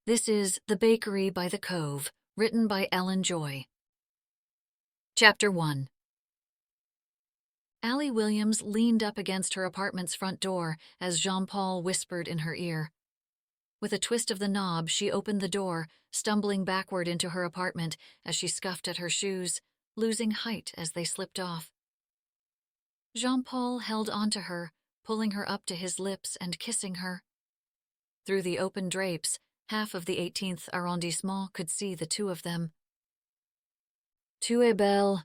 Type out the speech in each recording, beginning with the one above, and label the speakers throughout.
Speaker 1: This is The Bakery by the Cove, written by Ellen Joy. Chapter 1. Allie Williams leaned up against her apartment's front door as Jean-Paul whispered in her ear. With a twist of the knob, she opened the door, stumbling backward into her apartment as she scuffed at her shoes, losing height as they slipped off. Jean-Paul held onto her, pulling her up to his lips and kissing her. Through the open drapes, half of the 18th arrondissement could see the two of them. Tu es belle.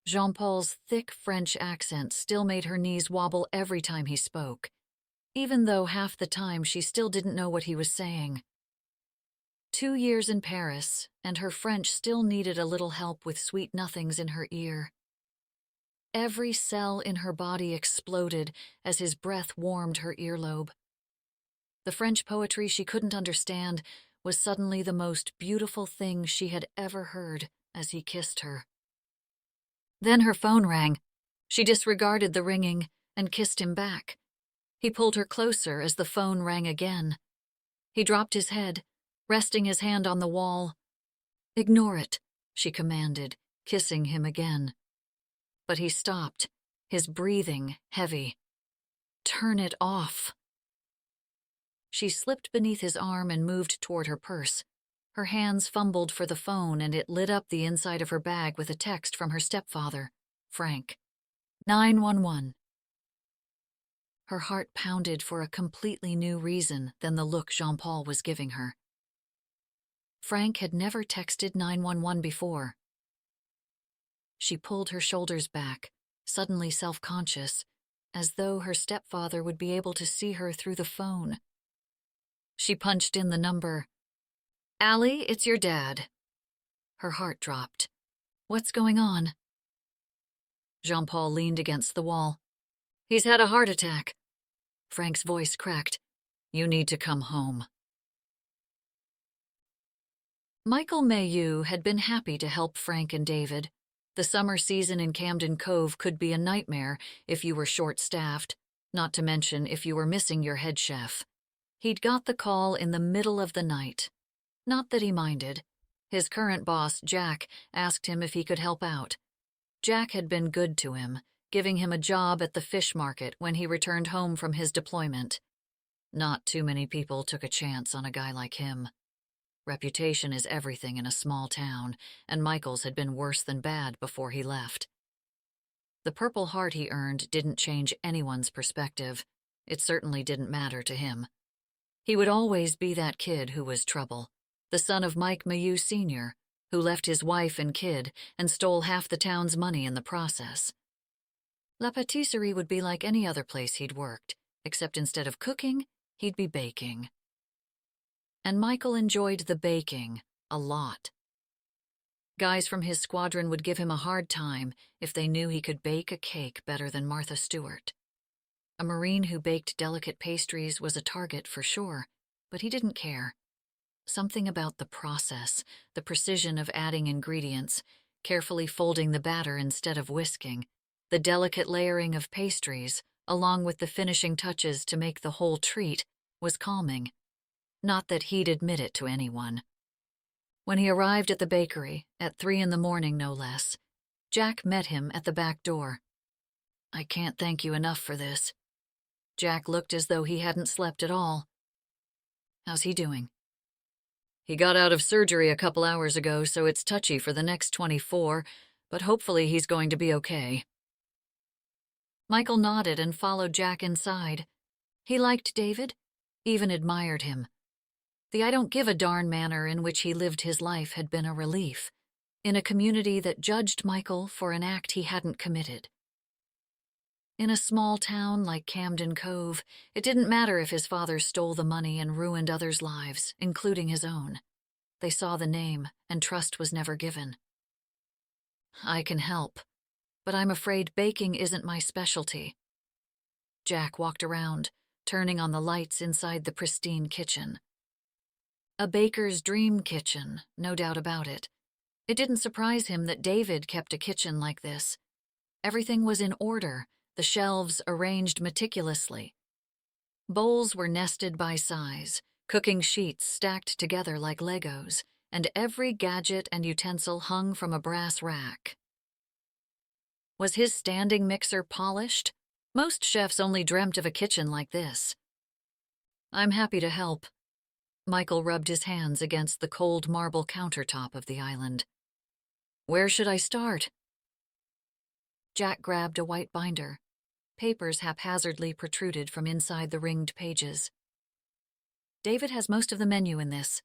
Speaker 1: Jean-Paul's thick French accent still made her knees wobble every time he spoke, even though half the time she still didn't know what he was saying. 2 years in Paris, and her French still needed a little help with sweet nothings in her ear. Every cell in her body exploded as his breath warmed her earlobe. The French poetry she couldn't understand was suddenly the most beautiful thing she had ever heard as he kissed her. Then her phone rang. She disregarded the ringing and kissed him back. He pulled her closer as the phone rang again. He dropped his head, resting his hand on the wall. "Ignore it," she commanded, kissing him again. But he stopped, his breathing heavy. "Turn it off." She slipped beneath his arm and moved toward her purse. Her hands fumbled for the phone and it lit up the inside of her bag with a text from her stepfather, Frank. 911. Her heart pounded for a completely new reason than the look Jean-Paul was giving her. Frank had never texted 911 before. She pulled her shoulders back, suddenly self-conscious, as though her stepfather would be able to see her through the phone. She punched in the number. "Allie, it's your dad." Her heart dropped. "What's going on?" Jean-Paul leaned against the wall. "He's had a heart attack." Frank's voice cracked. "You need to come home." Michael Mayhew had been happy to help Frank and David. The summer season in Camden Cove could be a nightmare if you were short-staffed, not to mention if you were missing your head chef. He'd got the call in the middle of the night. Not that he minded. His current boss, Jack, asked him if he could help out. Jack had been good to him, giving him a job at the fish market when he returned home from his deployment. Not too many people took a chance on a guy like him. Reputation is everything in a small town, and Michael's had been worse than bad before he left. The Purple Heart he earned didn't change anyone's perspective. It certainly didn't matter to him. He would always be that kid who was trouble, the son of Mike Mayhew Sr., who left his wife and kid and stole half the town's money in the process. La Patisserie would be like any other place he'd worked, except instead of cooking, he'd be baking. And Michael enjoyed the baking a lot. Guys from his squadron would give him a hard time if they knew he could bake a cake better than Martha Stewart. A Marine who baked delicate pastries was a target for sure, but he didn't care. Something about the process, the precision of adding ingredients, carefully folding the batter instead of whisking, the delicate layering of pastries, along with the finishing touches to make the whole treat, was calming. Not that he'd admit it to anyone. When he arrived at the bakery, at 3 a.m, no less, Jack met him at the back door. "I can't thank you enough for this." Jack looked as though he hadn't slept at all. "How's he doing?" "He got out of surgery a couple hours ago, so it's touchy for the next 24, but hopefully he's going to be okay." Michael nodded and followed Jack inside. He liked David, even admired him. The I-don't-give-a-darn manner in which he lived his life had been a relief, in a community that judged Michael for an act he hadn't committed. In a small town like Camden Cove, it didn't matter if his father stole the money and ruined others' lives, including his own. They saw the name, and trust was never given. "I can help, but I'm afraid baking isn't my specialty." Jack walked around, turning on the lights inside the pristine kitchen. A baker's dream kitchen, no doubt about it. It didn't surprise him that David kept a kitchen like this. Everything was in order, the shelves arranged meticulously. Bowls were nested by size, cooking sheets stacked together like Legos, and every gadget and utensil hung from a brass rack. Was his standing mixer polished? Most chefs only dreamt of a kitchen like this. I'm happy to help. Michael rubbed his hands against the cold marble countertop of the island. Where should I start? Jack grabbed a white binder. Papers haphazardly protruded from inside the ringed pages. David has most of the menu in this.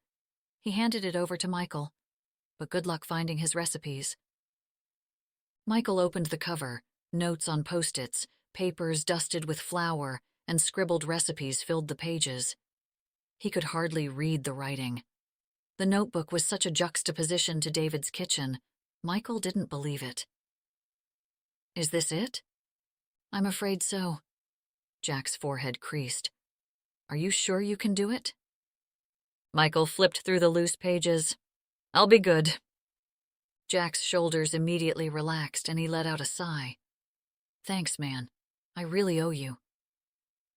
Speaker 1: He handed it over to Michael, but good luck finding his recipes. Michael opened the cover. Notes on Post-its, papers dusted with flour, and scribbled recipes filled the pages. He could hardly read the writing. The notebook was such a juxtaposition to David's kitchen. Michael didn't believe it. Is this it? I'm afraid so. Jack's forehead creased. Are you sure you can do it? Michael flipped through the loose pages. I'll be good. Jack's shoulders immediately relaxed and he let out a sigh. Thanks, man. I really owe you.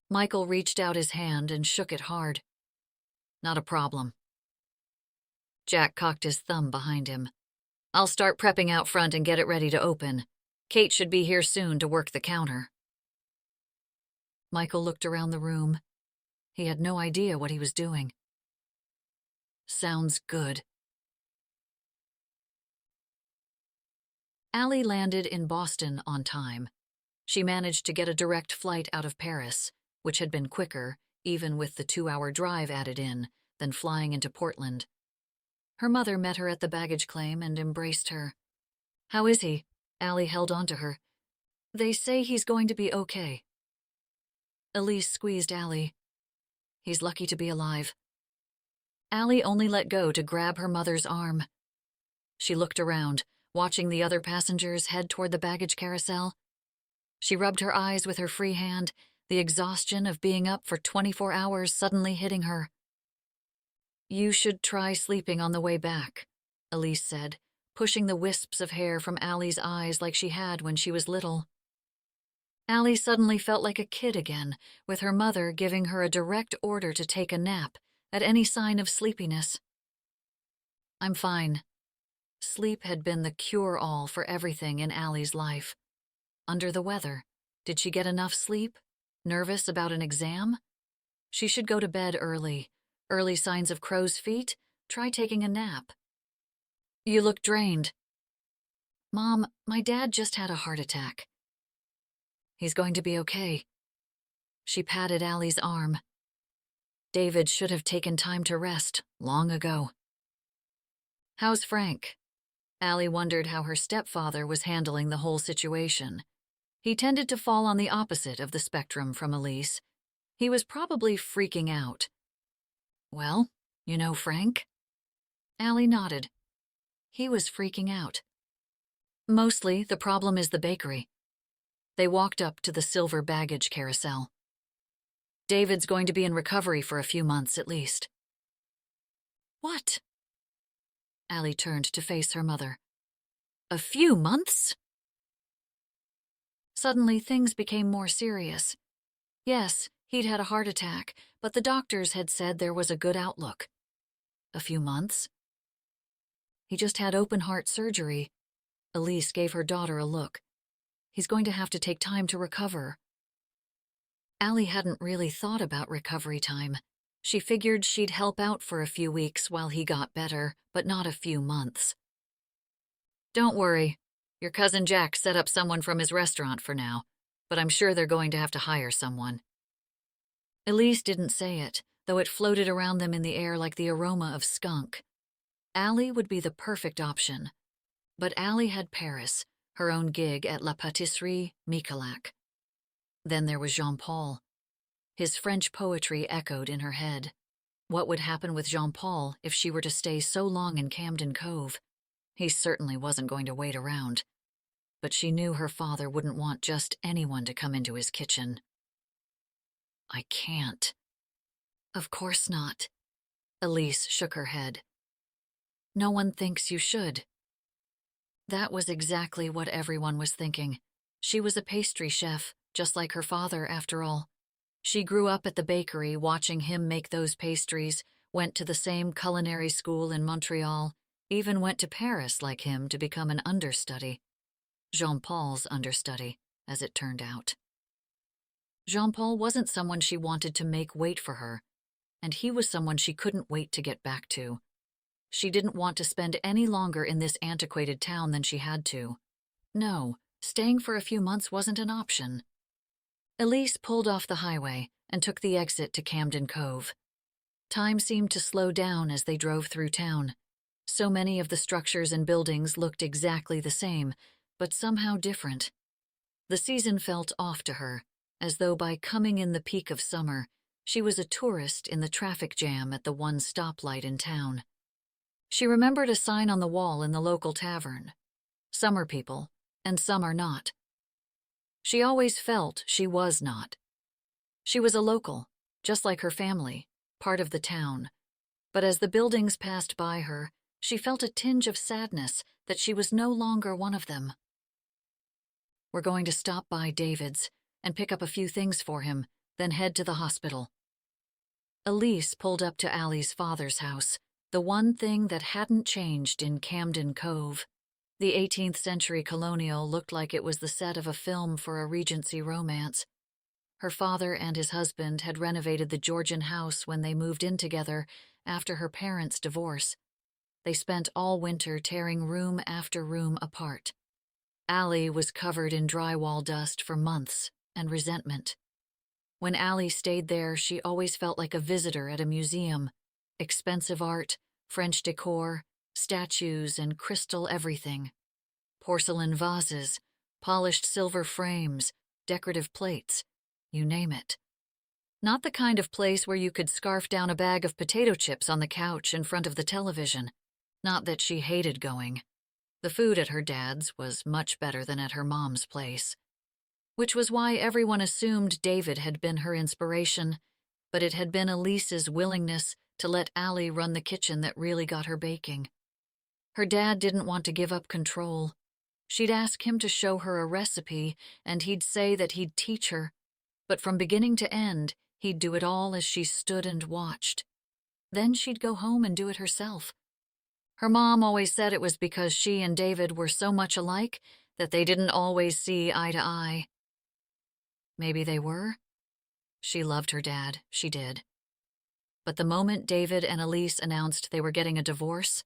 Speaker 1: Michael reached out his hand and shook it hard. Not a problem. Jack cocked his thumb behind him. I'll start prepping out front and get it ready to open. Kate should be here soon to work the counter. Michael looked around the room. He had no idea what he was doing. Sounds good. Allie landed in Boston on time. She managed to get a direct flight out of Paris, which had been quicker, even with the 2-hour drive added in, than flying into Portland. Her mother met her at the baggage claim and embraced her. How is he? Allie held on to her. They say he's going to be okay. Elise squeezed Allie. He's lucky to be alive. Allie only let go to grab her mother's arm. She looked around, watching the other passengers head toward the baggage carousel. She rubbed her eyes with her free hand, the exhaustion of being up for 24 hours suddenly hitting her. You should try sleeping on the way back, Elise said, pushing the wisps of hair from Allie's eyes like she had when she was little. Allie suddenly felt like a kid again, with her mother giving her a direct order to take a nap at any sign of sleepiness. I'm fine. Sleep had been the cure-all for everything in Allie's life. Under the weather, did she get enough sleep? Nervous about an exam? She should go to bed early. Early signs of crow's feet? Try taking a nap. You look drained. Mom, my dad just had a heart attack. He's going to be okay. She patted Allie's arm. David should have taken time to rest long ago. How's Frank? Allie wondered how her stepfather was handling the whole situation. He tended to fall on the opposite of the spectrum from Elise. He was probably freaking out. Well, you know Frank? Allie nodded. He was freaking out. Mostly, the problem is the bakery. They walked up to the silver baggage carousel. David's going to be in recovery for a few months at least. What? Allie turned to face her mother. A few months? Suddenly, things became more serious. Yes, he'd had a heart attack, but the doctors had said there was a good outlook. A few months? He just had open-heart surgery. Elise gave her daughter a look. He's going to have to take time to recover. Allie hadn't really thought about recovery time. She figured she'd help out for a few weeks while he got better, but not a few months. Don't worry. Your cousin Jack set up someone from his restaurant for now, but I'm sure they're going to have to hire someone. Elise didn't say it, though it floated around them in the air like the aroma of skunk. Allie would be the perfect option. But Allie had Paris, her own gig at La Pâtisserie Michalak. Then there was Jean-Paul. His French poetry echoed in her head. What would happen with Jean-Paul if she were to stay so long in Camden Cove? He certainly wasn't going to wait around. But she knew her father wouldn't want just anyone to come into his kitchen. I can't. Of course not. Elise shook her head. No one thinks you should. That was exactly what everyone was thinking. She was a pastry chef, just like her father, after all. She grew up at the bakery watching him make those pastries, went to the same culinary school in Montreal, even went to Paris like him to become an understudy. Jean-Paul's understudy, as it turned out. Jean-Paul wasn't someone she wanted to make wait for her, and he was someone she couldn't wait to get back to. She didn't want to spend any longer in this antiquated town than she had to. No, staying for a few months wasn't an option. Elise pulled off the highway and took the exit to Camden Cove. Time seemed to slow down as they drove through town. So many of the structures and buildings looked exactly the same, but somehow different. The season felt off to her, as though by coming in the peak of summer, she was a tourist in the traffic jam at the one stoplight in town. She remembered a sign on the wall in the local tavern. Some are people, and some are not. She always felt she was not. She was a local, just like her family, part of the town. But as the buildings passed by her, she felt a tinge of sadness that she was no longer one of them. "We're going to stop by David's and pick up a few things for him, then head to the hospital." Elise pulled up to Allie's father's house, the one thing that hadn't changed in Camden Cove. The 18th century colonial looked like it was the set of a film for a Regency romance. Her father and his husband had renovated the Georgian house when they moved in together after her parents' divorce. They spent all winter tearing room after room apart. Allie was covered in drywall dust for months and resentment. When Allie stayed there, she always felt like a visitor at a museum. Expensive art, French decor, statues, and crystal everything. Porcelain vases, polished silver frames, decorative plates, you name it. Not the kind of place where you could scarf down a bag of potato chips on the couch in front of the television. Not that she hated going. The food at her dad's was much better than at her mom's place. Which was why everyone assumed David had been her inspiration, but it had been Elise's willingness to let Allie run the kitchen that really got her baking. Her dad didn't want to give up control. She'd ask him to show her a recipe, and he'd say that he'd teach her, but from beginning to end, he'd do it all as she stood and watched. Then she'd go home and do it herself. Her mom always said it was because she and David were so much alike that they didn't always see eye to eye. Maybe they were. She loved her dad, she did. But the moment David and Elise announced they were getting a divorce,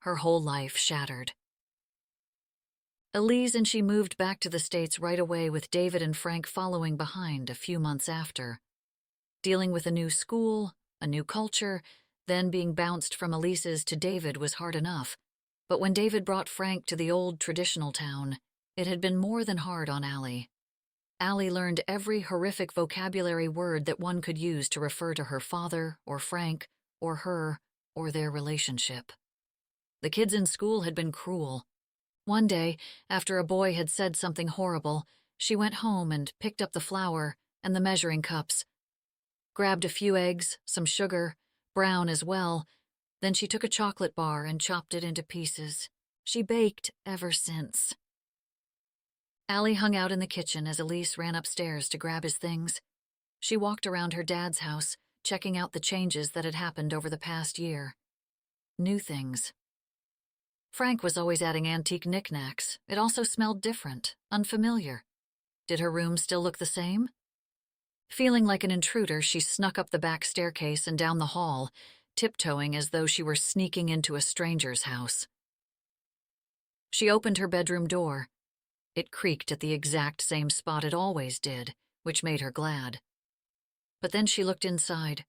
Speaker 1: her whole life shattered. Elise and she moved back to the States right away, with David and Frank following behind a few months after. Dealing with a new school, a new culture, then being bounced from Elise's to David was hard enough. But when David brought Frank to the old traditional town, it had been more than hard on Allie. Allie learned every horrific vocabulary word that one could use to refer to her father, or Frank, or her, or their relationship. The kids in school had been cruel. One day, after a boy had said something horrible, she went home and picked up the flour and the measuring cups, grabbed a few eggs, some sugar, brown as well. Then she took a chocolate bar and chopped it into pieces. She baked ever since. Allie hung out in the kitchen as Elise ran upstairs to grab his things. She walked around her dad's house, checking out the changes that had happened over the past year. New things. Frank was always adding antique knickknacks. It also smelled different, unfamiliar. Did her room still look the same? Feeling like an intruder, she snuck up the back staircase and down the hall, tiptoeing as though she were sneaking into a stranger's house. She opened her bedroom door. It creaked at the exact same spot it always did, which made her glad. But then she looked inside.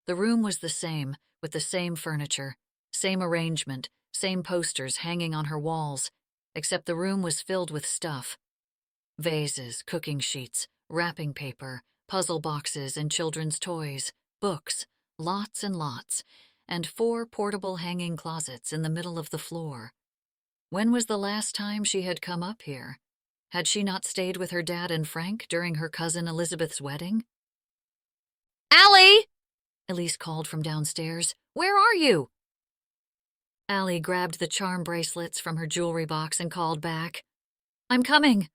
Speaker 1: The room was the same, with the same furniture, same arrangement, same posters hanging on her walls, except the room was filled with stuff. Vases, cooking sheets, wrapping paper, puzzle boxes and children's toys, books, lots and lots, and 4 portable hanging closets in the middle of the floor. When was the last time she had come up here? Had she not stayed with her dad and Frank during her cousin Elizabeth's wedding? "Allie!" Elise called from downstairs. "Where are you?" Allie grabbed the charm bracelets from her jewelry box and called back. "I'm coming."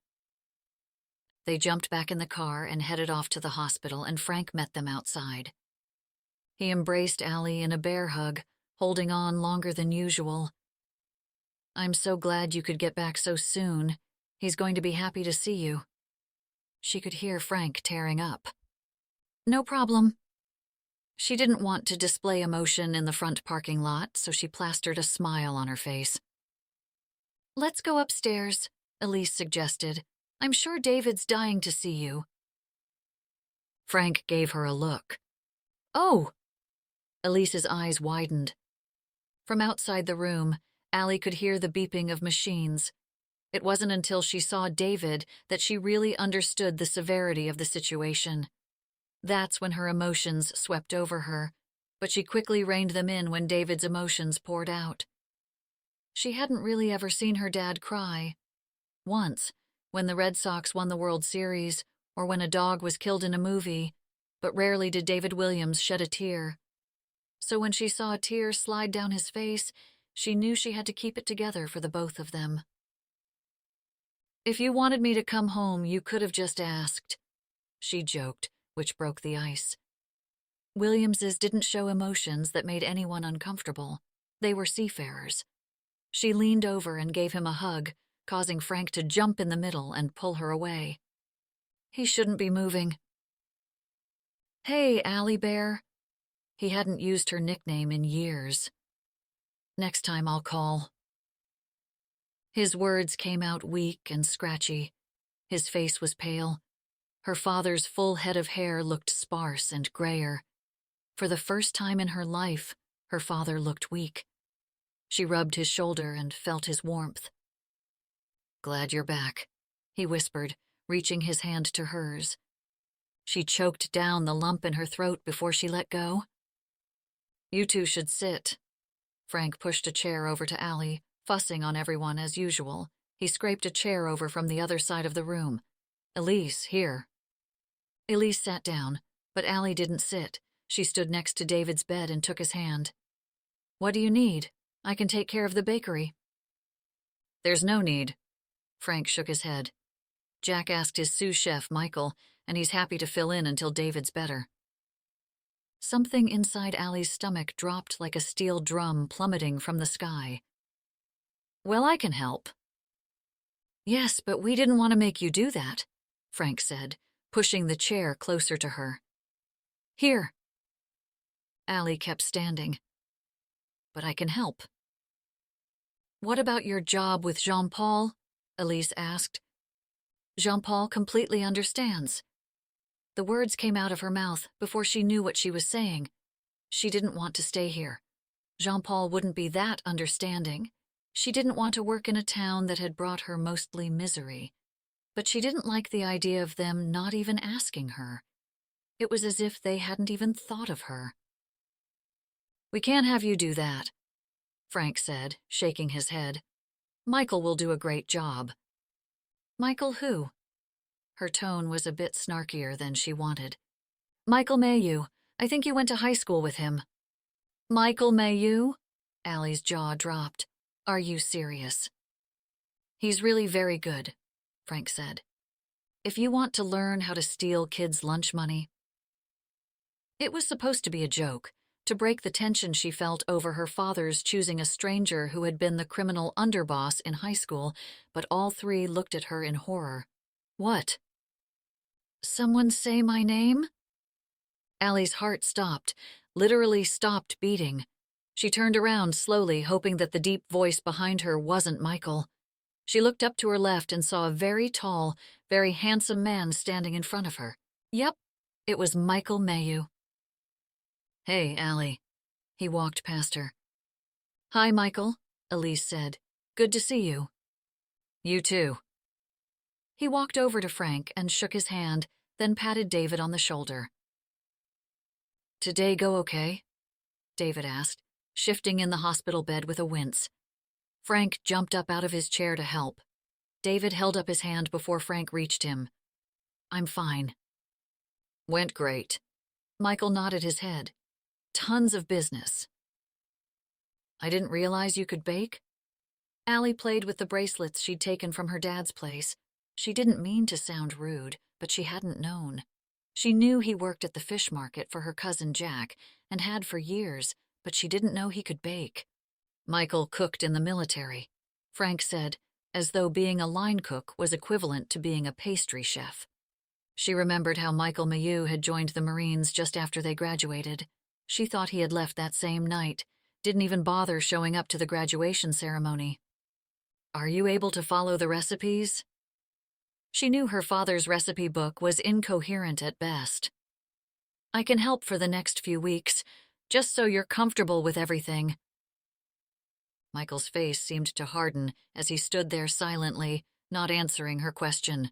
Speaker 1: They jumped back in the car and headed off to the hospital, and Frank met them outside. He embraced Allie in a bear hug, holding on longer than usual. "I'm so glad you could get back so soon. He's going to be happy to see you." She could hear Frank tearing up. "No problem." She didn't want to display emotion in the front parking lot, so she plastered a smile on her face. "Let's go upstairs," Elise suggested. "I'm sure David's dying to see you." Frank gave her a look. "Oh!" Elise's eyes widened. From outside the room, Allie could hear the beeping of machines. It wasn't until she saw David that she really understood the severity of the situation. That's when her emotions swept over her, but she quickly reined them in when David's emotions poured out. She hadn't really ever seen her dad cry. Once, when the Red Sox won the World Series, or when a dog was killed in a movie, but rarely did David Williams shed a tear. So when she saw a tear slide down his face, she knew she had to keep it together for the both of them. "If you wanted me to come home, you could have just asked," she joked, which broke the ice. Williamses didn't show emotions that made anyone uncomfortable. They were seafarers. She leaned over and gave him a hug, causing Frank to jump in the middle and pull her away. He shouldn't be moving. "Hey, Allie Bear." He hadn't used her nickname in years. "Next time I'll call." His words came out weak and scratchy. His face was pale. Her father's full head of hair looked sparse and grayer. For the first time in her life, her father looked weak. She rubbed his shoulder and felt his warmth. "Glad you're back," he whispered, reaching his hand to hers. She choked down the lump in her throat before she let go. "You two should sit." Frank pushed a chair over to Allie, fussing on everyone as usual. He scraped a chair over from the other side of the room. "Elise, here." Elise sat down, but Allie didn't sit. She stood next to David's bed and took his hand. "What do you need? I can take care of the bakery." "There's no need." Frank shook his head. "Jack asked his sous chef, Michael, and he's happy to fill in until David's better." Something inside Allie's stomach dropped like a steel drum plummeting from the sky. "Well, I can help." "Yes, but we didn't want to make you do that," Frank said, pushing the chair closer to her. "Here." Allie kept standing. "But I can help." "What about your job with Jean-Paul?" Elise asked. "Jean-Paul completely understands." The words came out of her mouth before she knew what she was saying. She didn't want to stay here. Jean-Paul wouldn't be that understanding. She didn't want to work in a town that had brought her mostly misery. But she didn't like the idea of them not even asking her. It was as if they hadn't even thought of her. "We can't have you do that," Frank said, shaking his head. "Michael will do a great job." "Michael who?" Her tone was a bit snarkier than she wanted. "Michael Mayhew. I think you went to high school with him." "Michael Mayhew?" Allie's jaw dropped. "Are you serious?" "He's really very good," Frank said. "If you want to learn how to steal kids' lunch money." It was supposed to be a joke, to break the tension she felt over her father's choosing a stranger who had been the criminal underboss in high school, but all three looked at her in horror. "What?" "Someone say my name?" Allie's heart stopped, literally stopped beating. She turned around slowly, hoping that the deep voice behind her wasn't Michael. She looked up to her left and saw a very tall, very handsome man standing in front of her. Yep, it was Michael Mayhew. "Hey, Allie." He walked past her. "Hi, Michael," Elise said. "Good to see you." "You too." He walked over to Frank and shook his hand, then patted David on the shoulder. "Today go okay?" David asked, shifting in the hospital bed with a wince. Frank jumped up out of his chair to help. David held up his hand before Frank reached him. "I'm fine." "Went great." Michael nodded his head. "Tons of business." "I didn't realize you could bake." Allie played with the bracelets she'd taken from her dad's place. She didn't mean to sound rude, but she hadn't known. She knew he worked at the fish market for her cousin Jack, and had for years, but she didn't know he could bake. Michael cooked in the military, Frank said, as though being a line cook was equivalent to being a pastry chef. She remembered how Michael Mayu had joined the Marines just after they graduated. She thought he had left that same night, didn't even bother showing up to the graduation ceremony. "Are you able to follow the recipes?" She knew her father's recipe book was incoherent at best. "I can help for the next few weeks, just so you're comfortable with everything." Michael's face seemed to harden as he stood there silently, not answering her question.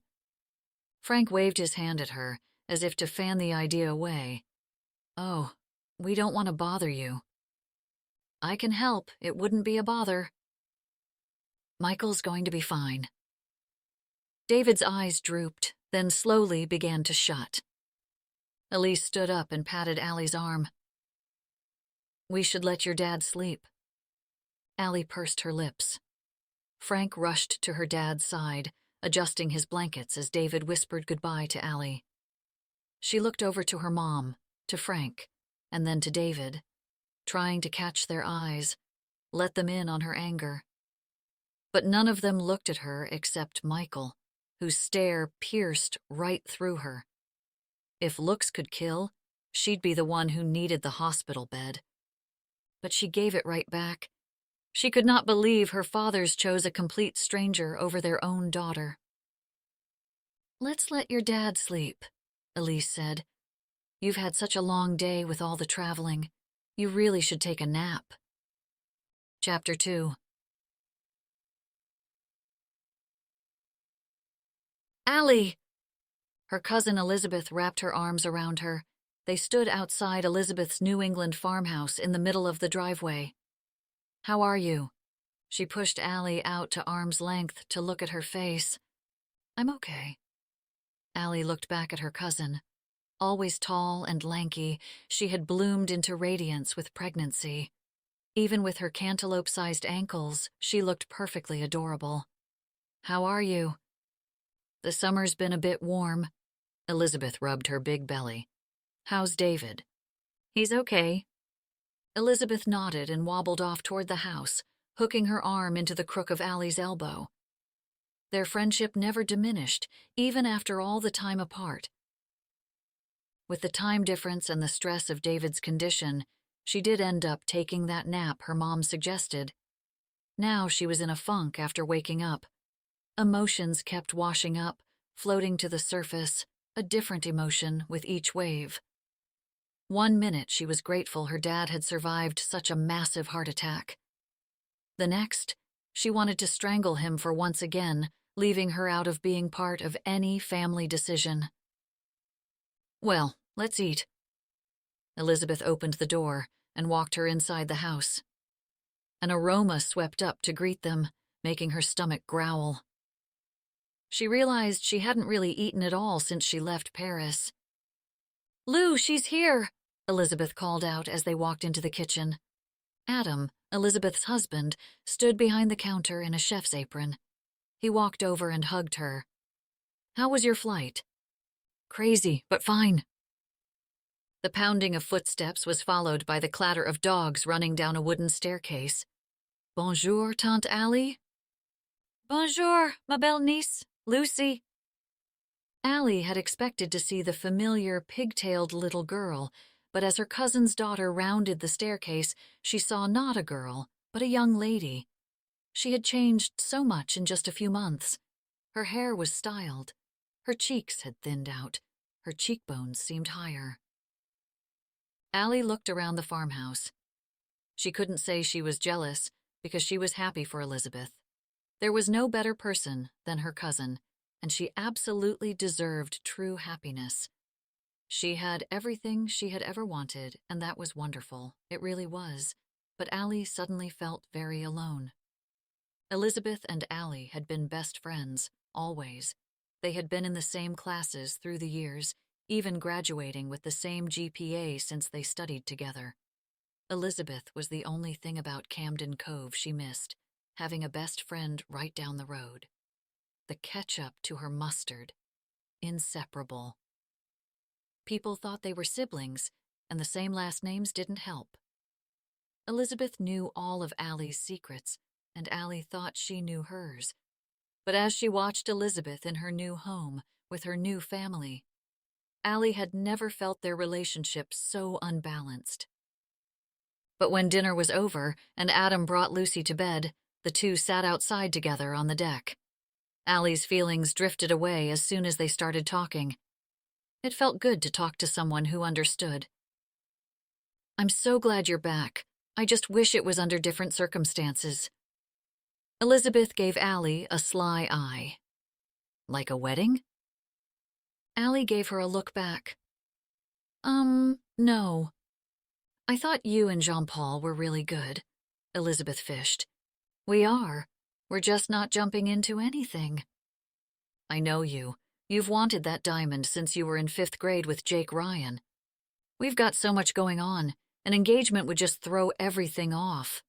Speaker 1: Frank waved his hand at her, as if to fan the idea away. "Oh, we don't want to bother you." "I can help. It wouldn't be a bother." "Michael's going to be fine." David's eyes drooped, then slowly began to shut. Elise stood up and patted Allie's arm. "We should let your dad sleep." Allie pursed her lips. Frank rushed to her dad's side, adjusting his blankets as David whispered goodbye to Allie. She looked over to her mom, to Frank, and then to David, trying to catch their eyes, let them in on her anger. But none of them looked at her except Michael, whose stare pierced right through her. If looks could kill, she'd be the one who needed the hospital bed. But she gave it right back. She could not believe her fathers chose a complete stranger over their own daughter. "Let's let your dad sleep," Elise said. "You've had such a long day with all the traveling. You really should take a nap." Chapter 2. "Allie!" Her cousin Elizabeth wrapped her arms around her. They stood outside Elizabeth's New England farmhouse in the middle of the driveway. "How are you?" She pushed Allie out to arm's length to look at her face. "I'm okay." Allie looked back at her cousin. Always tall and lanky, she had bloomed into radiance with pregnancy. Even with her cantaloupe-sized ankles, she looked perfectly adorable. "How are you?" "The summer's been a bit warm." Elizabeth rubbed her big belly. "How's David?" "He's okay." Elizabeth nodded and wobbled off toward the house, hooking her arm into the crook of Allie's elbow. Their friendship never diminished, even after all the time apart. With the time difference and the stress of David's condition, she did end up taking that nap her mom suggested. Now she was in a funk after waking up. Emotions kept washing up, floating to the surface, a different emotion with each wave. 1 minute she was grateful her dad had survived such a massive heart attack. The next, she wanted to strangle him for once again, leaving her out of being part of any family decision. "Well, let's eat." Elizabeth opened the door and walked her inside the house. An aroma swept up to greet them, making her stomach growl. She realized she hadn't really eaten at all since she left Paris. "Lou, she's here," Elizabeth called out as they walked into the kitchen. Adam, Elizabeth's husband, stood behind the counter in a chef's apron. He walked over and hugged her. "How was your flight?" "Crazy, but fine." The pounding of footsteps was followed by the clatter of dogs running down a wooden staircase. "Bonjour, Tante Allie." "Bonjour, ma belle niece, Lucy." Allie had expected to see the familiar pigtailed little girl, but as her cousin's daughter rounded the staircase, she saw not a girl, but a young lady. She had changed so much in just a few months. Her hair was styled. Her cheeks had thinned out. Her cheekbones seemed higher. Allie looked around the farmhouse. She couldn't say she was jealous, because she was happy for Elizabeth. There was no better person than her cousin, and she absolutely deserved true happiness. She had everything she had ever wanted, and that was wonderful. It really was. But Allie suddenly felt very alone. Elizabeth and Allie had been best friends, always. They had been in the same classes through the years, even graduating with the same GPA since they studied together. Elizabeth was the only thing about Camden Cove she missed, having a best friend right down the road. the ketchup to her mustard, inseparable. People thought they were siblings, and the same last names didn't help. Elizabeth knew all of Allie's secrets, and Allie thought she knew hers. But as she watched Elizabeth in her new home, with her new family, Allie had never felt their relationship so unbalanced. But when dinner was over and Adam brought Lucy to bed, the two sat outside together on the deck. Allie's feelings drifted away as soon as they started talking. It felt good to talk to someone who understood. "I'm so glad you're back. I just wish it was under different circumstances." Elizabeth gave Allie a sly eye. "Like a wedding?" Allie gave her a look back. No. I thought you and Jean-Paul were really good," Elizabeth fished. "We are. We're just not jumping into anything." "I know you. You've wanted that diamond since you were in 5th grade with Jake Ryan. We've got so much going on. An engagement would just throw everything off."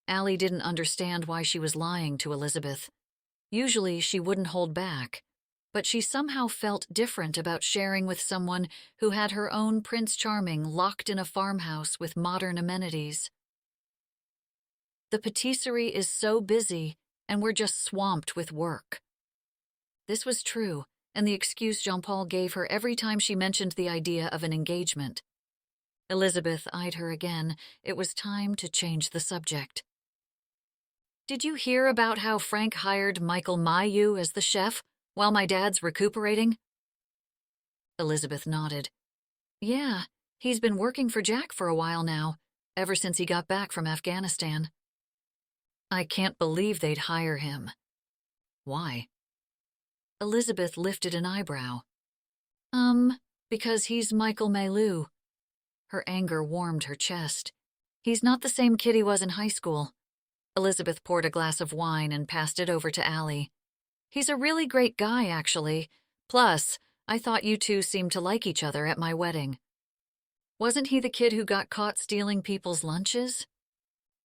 Speaker 1: Allie didn't understand why she was lying to Elizabeth. Usually she wouldn't hold back, but she somehow felt different about sharing with someone who had her own Prince Charming locked in a farmhouse with modern amenities. "The patisserie is so busy, and we're just swamped with work." This was true, and the excuse Jean-Paul gave her every time she mentioned the idea of an engagement. Elizabeth eyed her again. It was time to change the subject. "Did you hear about how Frank hired Michael Mayu as the chef while my dad's recuperating?" Elizabeth nodded. "Yeah, he's been working for Jack for a while now, ever since he got back from Afghanistan." "I can't believe they'd hire him." "Why?" Elizabeth lifted an eyebrow. Because he's Michael Maylou." Her anger warmed her chest. "He's not the same kid he was in high school." Elizabeth poured a glass of wine and passed it over to Allie. "He's a really great guy, actually. Plus, I thought you two seemed to like each other at my wedding. Wasn't he the kid who got caught stealing people's lunches?"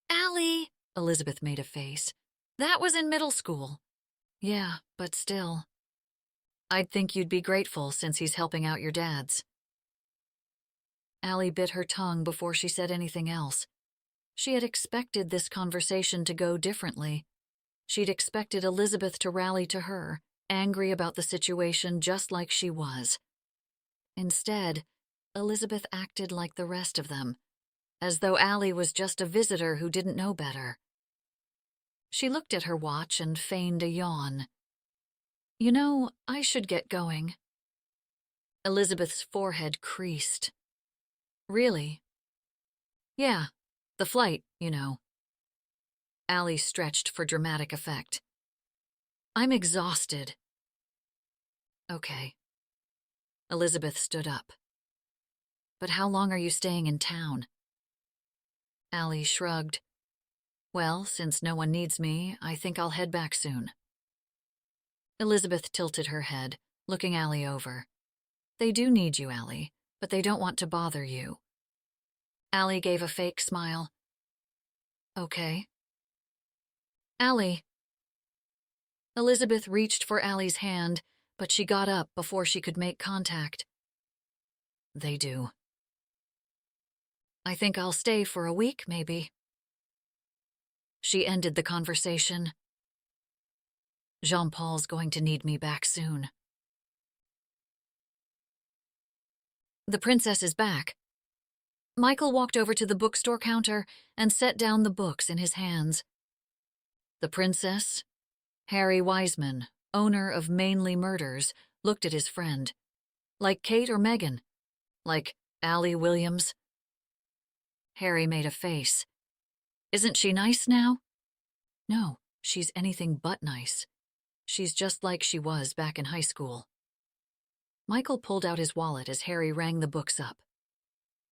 Speaker 1: "Allie," Elizabeth made a face. "That was in middle school." "Yeah, but still." "I'd think you'd be grateful since he's helping out your dad's." Allie bit her tongue before she said anything else. She had expected this conversation to go differently. She'd expected Elizabeth to rally to her, angry about the situation just like she was. Instead, Elizabeth acted like the rest of them, as though Allie was just a visitor who didn't know better. She looked at her watch and feigned a yawn. "You know, I should get going." Elizabeth's forehead creased. "Really?" "Yeah, the flight, you know." Allie stretched for dramatic effect. "I'm exhausted." "Okay." Elizabeth stood up. "But how long are you staying in town?" Allie shrugged. "Well, since no one needs me, I think I'll head back soon." Elizabeth tilted her head, looking Allie over. "They do need you, Allie, but they don't want to bother you." Allie gave a fake smile. "Okay." "Allie." Elizabeth reached for Allie's hand, but she got up before she could make contact. "They do." "I think I'll stay for a week, maybe." She ended the conversation. "Jean-Paul's going to need me back soon." "The princess is back." Michael walked over to the bookstore counter and set down the books in his hands. "The princess?" Harry Wiseman, owner of Mainly Murders, looked at his friend. "Like Kate or Megan? Like Allie Williams?" Harry made a face. "Isn't she nice now?" "No, she's anything but nice. She's just like she was back in high school." Michael pulled out his wallet as Harry rang the books up.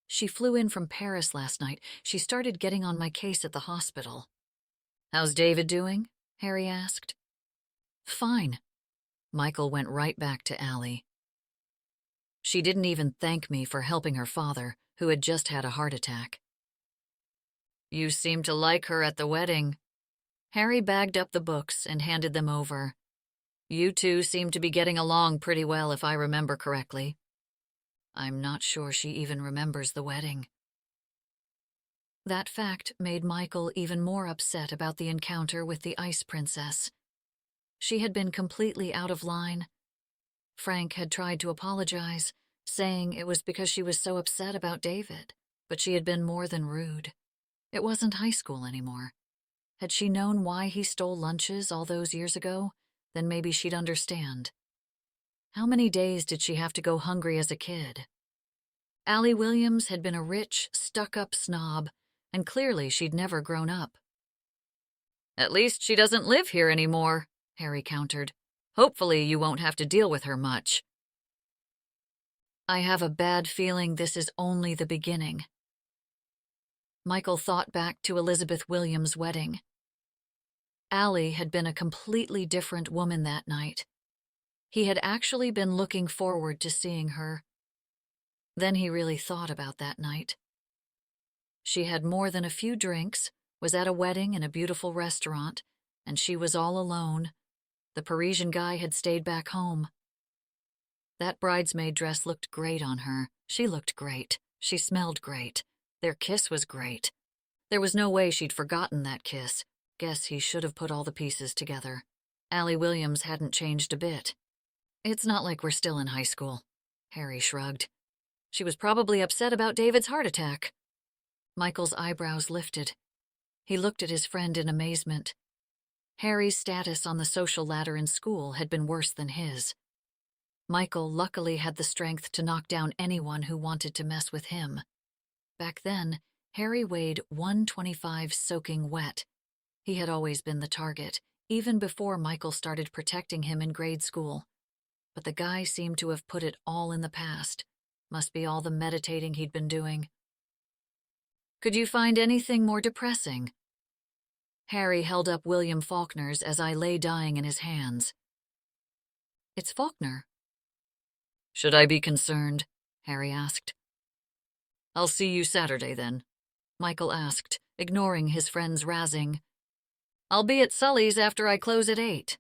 Speaker 1: "She flew in from Paris last night. She started getting on my case at the hospital." "How's David doing?" Harry asked. "Fine." Michael went right back to Allie. "She didn't even thank me for helping her father, who had just had a heart attack." "You seemed to like her at the wedding." Harry bagged up the books and handed them over. You two seem to be getting along pretty well if I remember correctly. I'm not sure she even remembers the wedding. That fact made Michael even more upset about the encounter with the Ice Princess. She had been completely out of line. Frank had tried to apologize, saying it was because she was so upset about David, but she had been more than rude. It wasn't high school anymore. Had she known why he stole lunches all those years ago, then maybe she'd understand. How many days did she have to go hungry as a kid? Allie Williams had been a rich, stuck-up snob, and clearly she'd never grown up. At least she doesn't live here anymore, Harry countered. Hopefully you won't have to deal with her much. I have a bad feeling this is only the beginning. Michael thought back to Elizabeth Williams' wedding. Allie had been a completely different woman that night. He had actually been looking forward to seeing her. Then he really thought about that night. She had more than a few drinks, was at a wedding in a beautiful restaurant, and she was all alone. The Parisian guy had stayed back home. That bridesmaid dress looked great on her. She looked great. She smelled great. Their kiss was great. There was no way she'd forgotten that kiss. Guess he should have put all the pieces together. Allie Williams hadn't changed a bit. It's not like we're still in high school. Harry shrugged. She was probably upset about David's heart attack. Michael's eyebrows lifted. He looked at his friend in amazement. Harry's status on the social ladder in school had been worse than his. Michael luckily had the strength to knock down anyone who wanted to mess with him. Back then, Harry weighed 125 soaking wet. He had always been the target, even before Michael started protecting him in grade school. But the guy seemed to have put it all in the past. Must be all the meditating he'd been doing. Could you find anything more depressing? Harry held up William Faulkner's as I lay dying in his hands. It's Faulkner. Should I be concerned? Harry asked. I'll see you Saturday, then, Michael asked, ignoring his friend's razzing. I'll be at Sully's after I close at 8.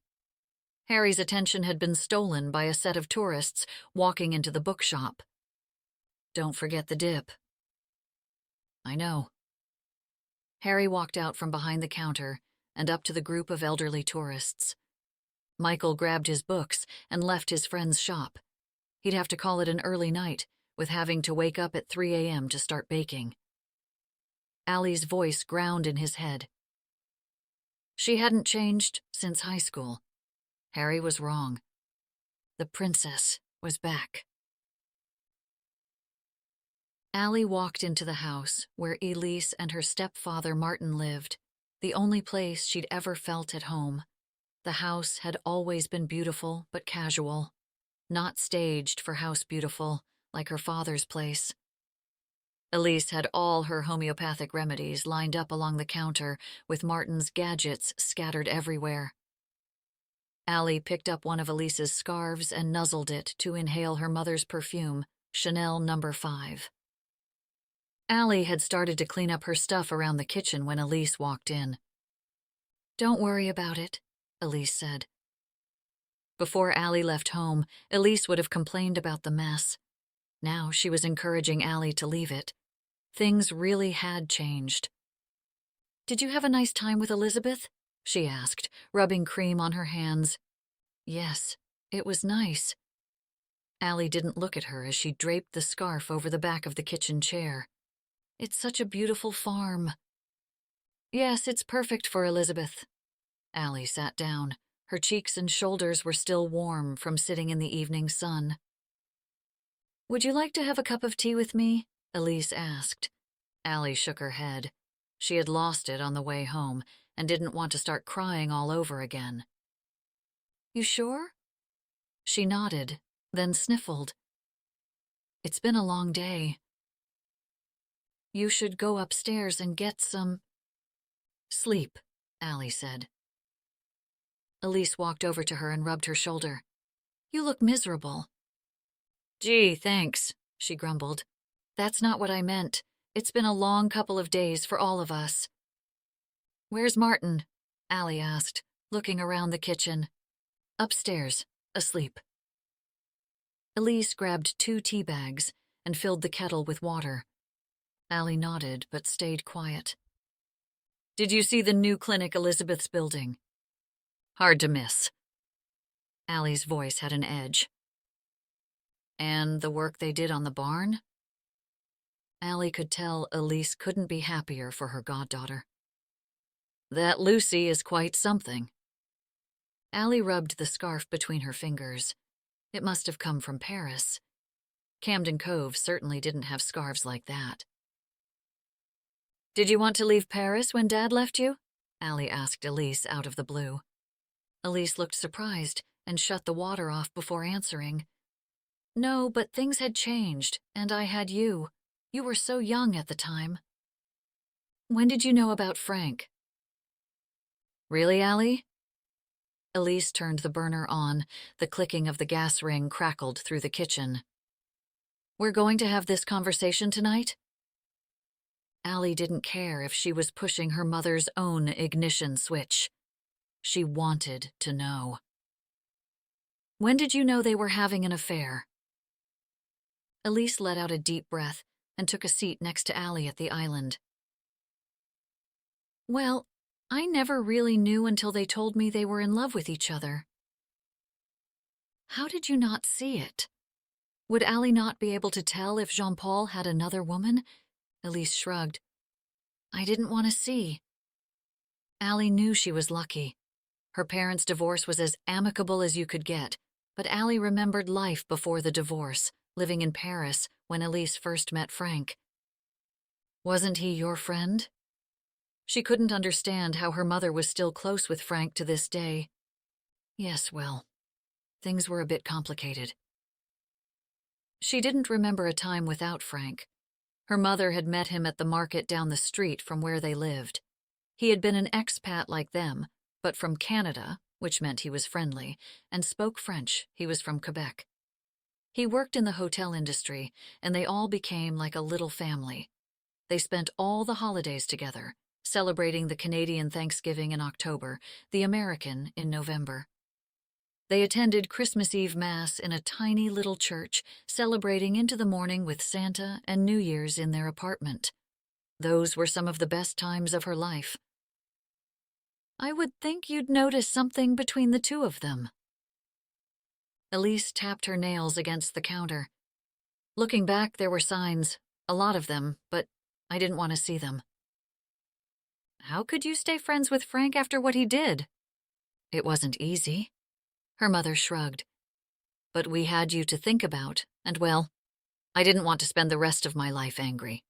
Speaker 1: Harry's attention had been stolen by a set of tourists walking into the bookshop. Don't forget the dip. I know. Harry walked out from behind the counter and up to the group of elderly tourists. Michael grabbed his books and left his friend's shop. He'd have to call it an early night, with having to wake up at 3 a.m. to start baking. Allie's voice ground in his head. She hadn't changed since high school. Harry was wrong. The princess was back. Allie walked into the house where Elise and her stepfather Martin lived, the only place she'd ever felt at home. The house had always been beautiful but casual, not staged for House Beautiful like her father's place. Elise had all her homeopathic remedies lined up along the counter with Martin's gadgets scattered everywhere. Allie picked up one of Elise's scarves and nuzzled it to inhale her mother's perfume, Chanel No. 5. Allie had started to clean up her stuff around the kitchen when Elise walked in. Don't worry about it, Elise said. Before Allie left home, Elise would have complained about the mess. Now she was encouraging Allie to leave it. Things really had changed. Did you have a nice time with Elizabeth? She asked, rubbing cream on her hands. Yes, it was nice. Allie didn't look at her as she draped the scarf over the back of the kitchen chair. It's such a beautiful farm. Yes, it's perfect for Elizabeth. Allie sat down. Her cheeks and shoulders were still warm from sitting in the evening sun. Would you like to have a cup of tea with me? Elise asked. Allie shook her head. She had lost it on the way home and didn't want to start crying all over again. You sure? She nodded, then sniffled. It's been a long day. You should go upstairs and get some sleep, Allie said. Elise walked over to her and rubbed her shoulder. You look miserable. Gee, thanks, she grumbled. That's not what I meant. It's been a long couple of days for all of us. Where's Martin? Allie asked, looking around the kitchen. Upstairs, asleep. Elise grabbed 2 tea bags and filled the kettle with water. Allie nodded but stayed quiet. Did you see the new clinic Elizabeth's building? Hard to miss. Allie's voice had an edge. And the work they did on the barn? Allie could tell Elise couldn't be happier for her goddaughter. That Lucy is quite something. Allie rubbed the scarf between her fingers. It must have come from Paris. Camden Cove certainly didn't have scarves like that. Did you want to leave Paris when Dad left you? Allie asked Elise out of the blue. Elise looked surprised and shut the water off before answering. No, but things had changed, and I had you. You were so young at the time. When did you know about Frank? Really, Allie? Elise turned the burner on. The clicking of the gas ring crackled through the kitchen. We're going to have this conversation tonight? Allie didn't care if she was pushing her mother's own ignition switch. She wanted to know. When did you know they were having an affair? Elise let out a deep breath and took a seat next to Allie at the island. Well, I never really knew until they told me they were in love with each other. How did you not see it? Would Allie not be able to tell if Jean-Paul had another woman? Elise shrugged. I didn't want to see. Allie knew she was lucky. Her parents' divorce was as amicable as you could get, but Allie remembered life before the divorce, living in Paris when Elise first met Frank. Wasn't he your friend? She couldn't understand how her mother was still close with Frank to this day. Yes, well, things were a bit complicated. She didn't remember a time without Frank. Her mother had met him at the market down the street from where they lived. He had been an expat like them, but from Canada, which meant he was friendly, and spoke French. He was from Quebec. He worked in the hotel industry, and they all became like a little family. They spent all the holidays together, celebrating the Canadian Thanksgiving in October, the American in November. They attended Christmas Eve Mass in a tiny little church, celebrating into the morning with Santa and New Year's in their apartment. Those were some of the best times of her life. I would think you'd notice something between the two of them. Elise tapped her nails against the counter. Looking back, there were signs, a lot of them, but I didn't want to see them. How could you stay friends with Frank after what he did? It wasn't easy. Her mother shrugged. But we had you to think about, and well, I didn't want to spend the rest of my life angry.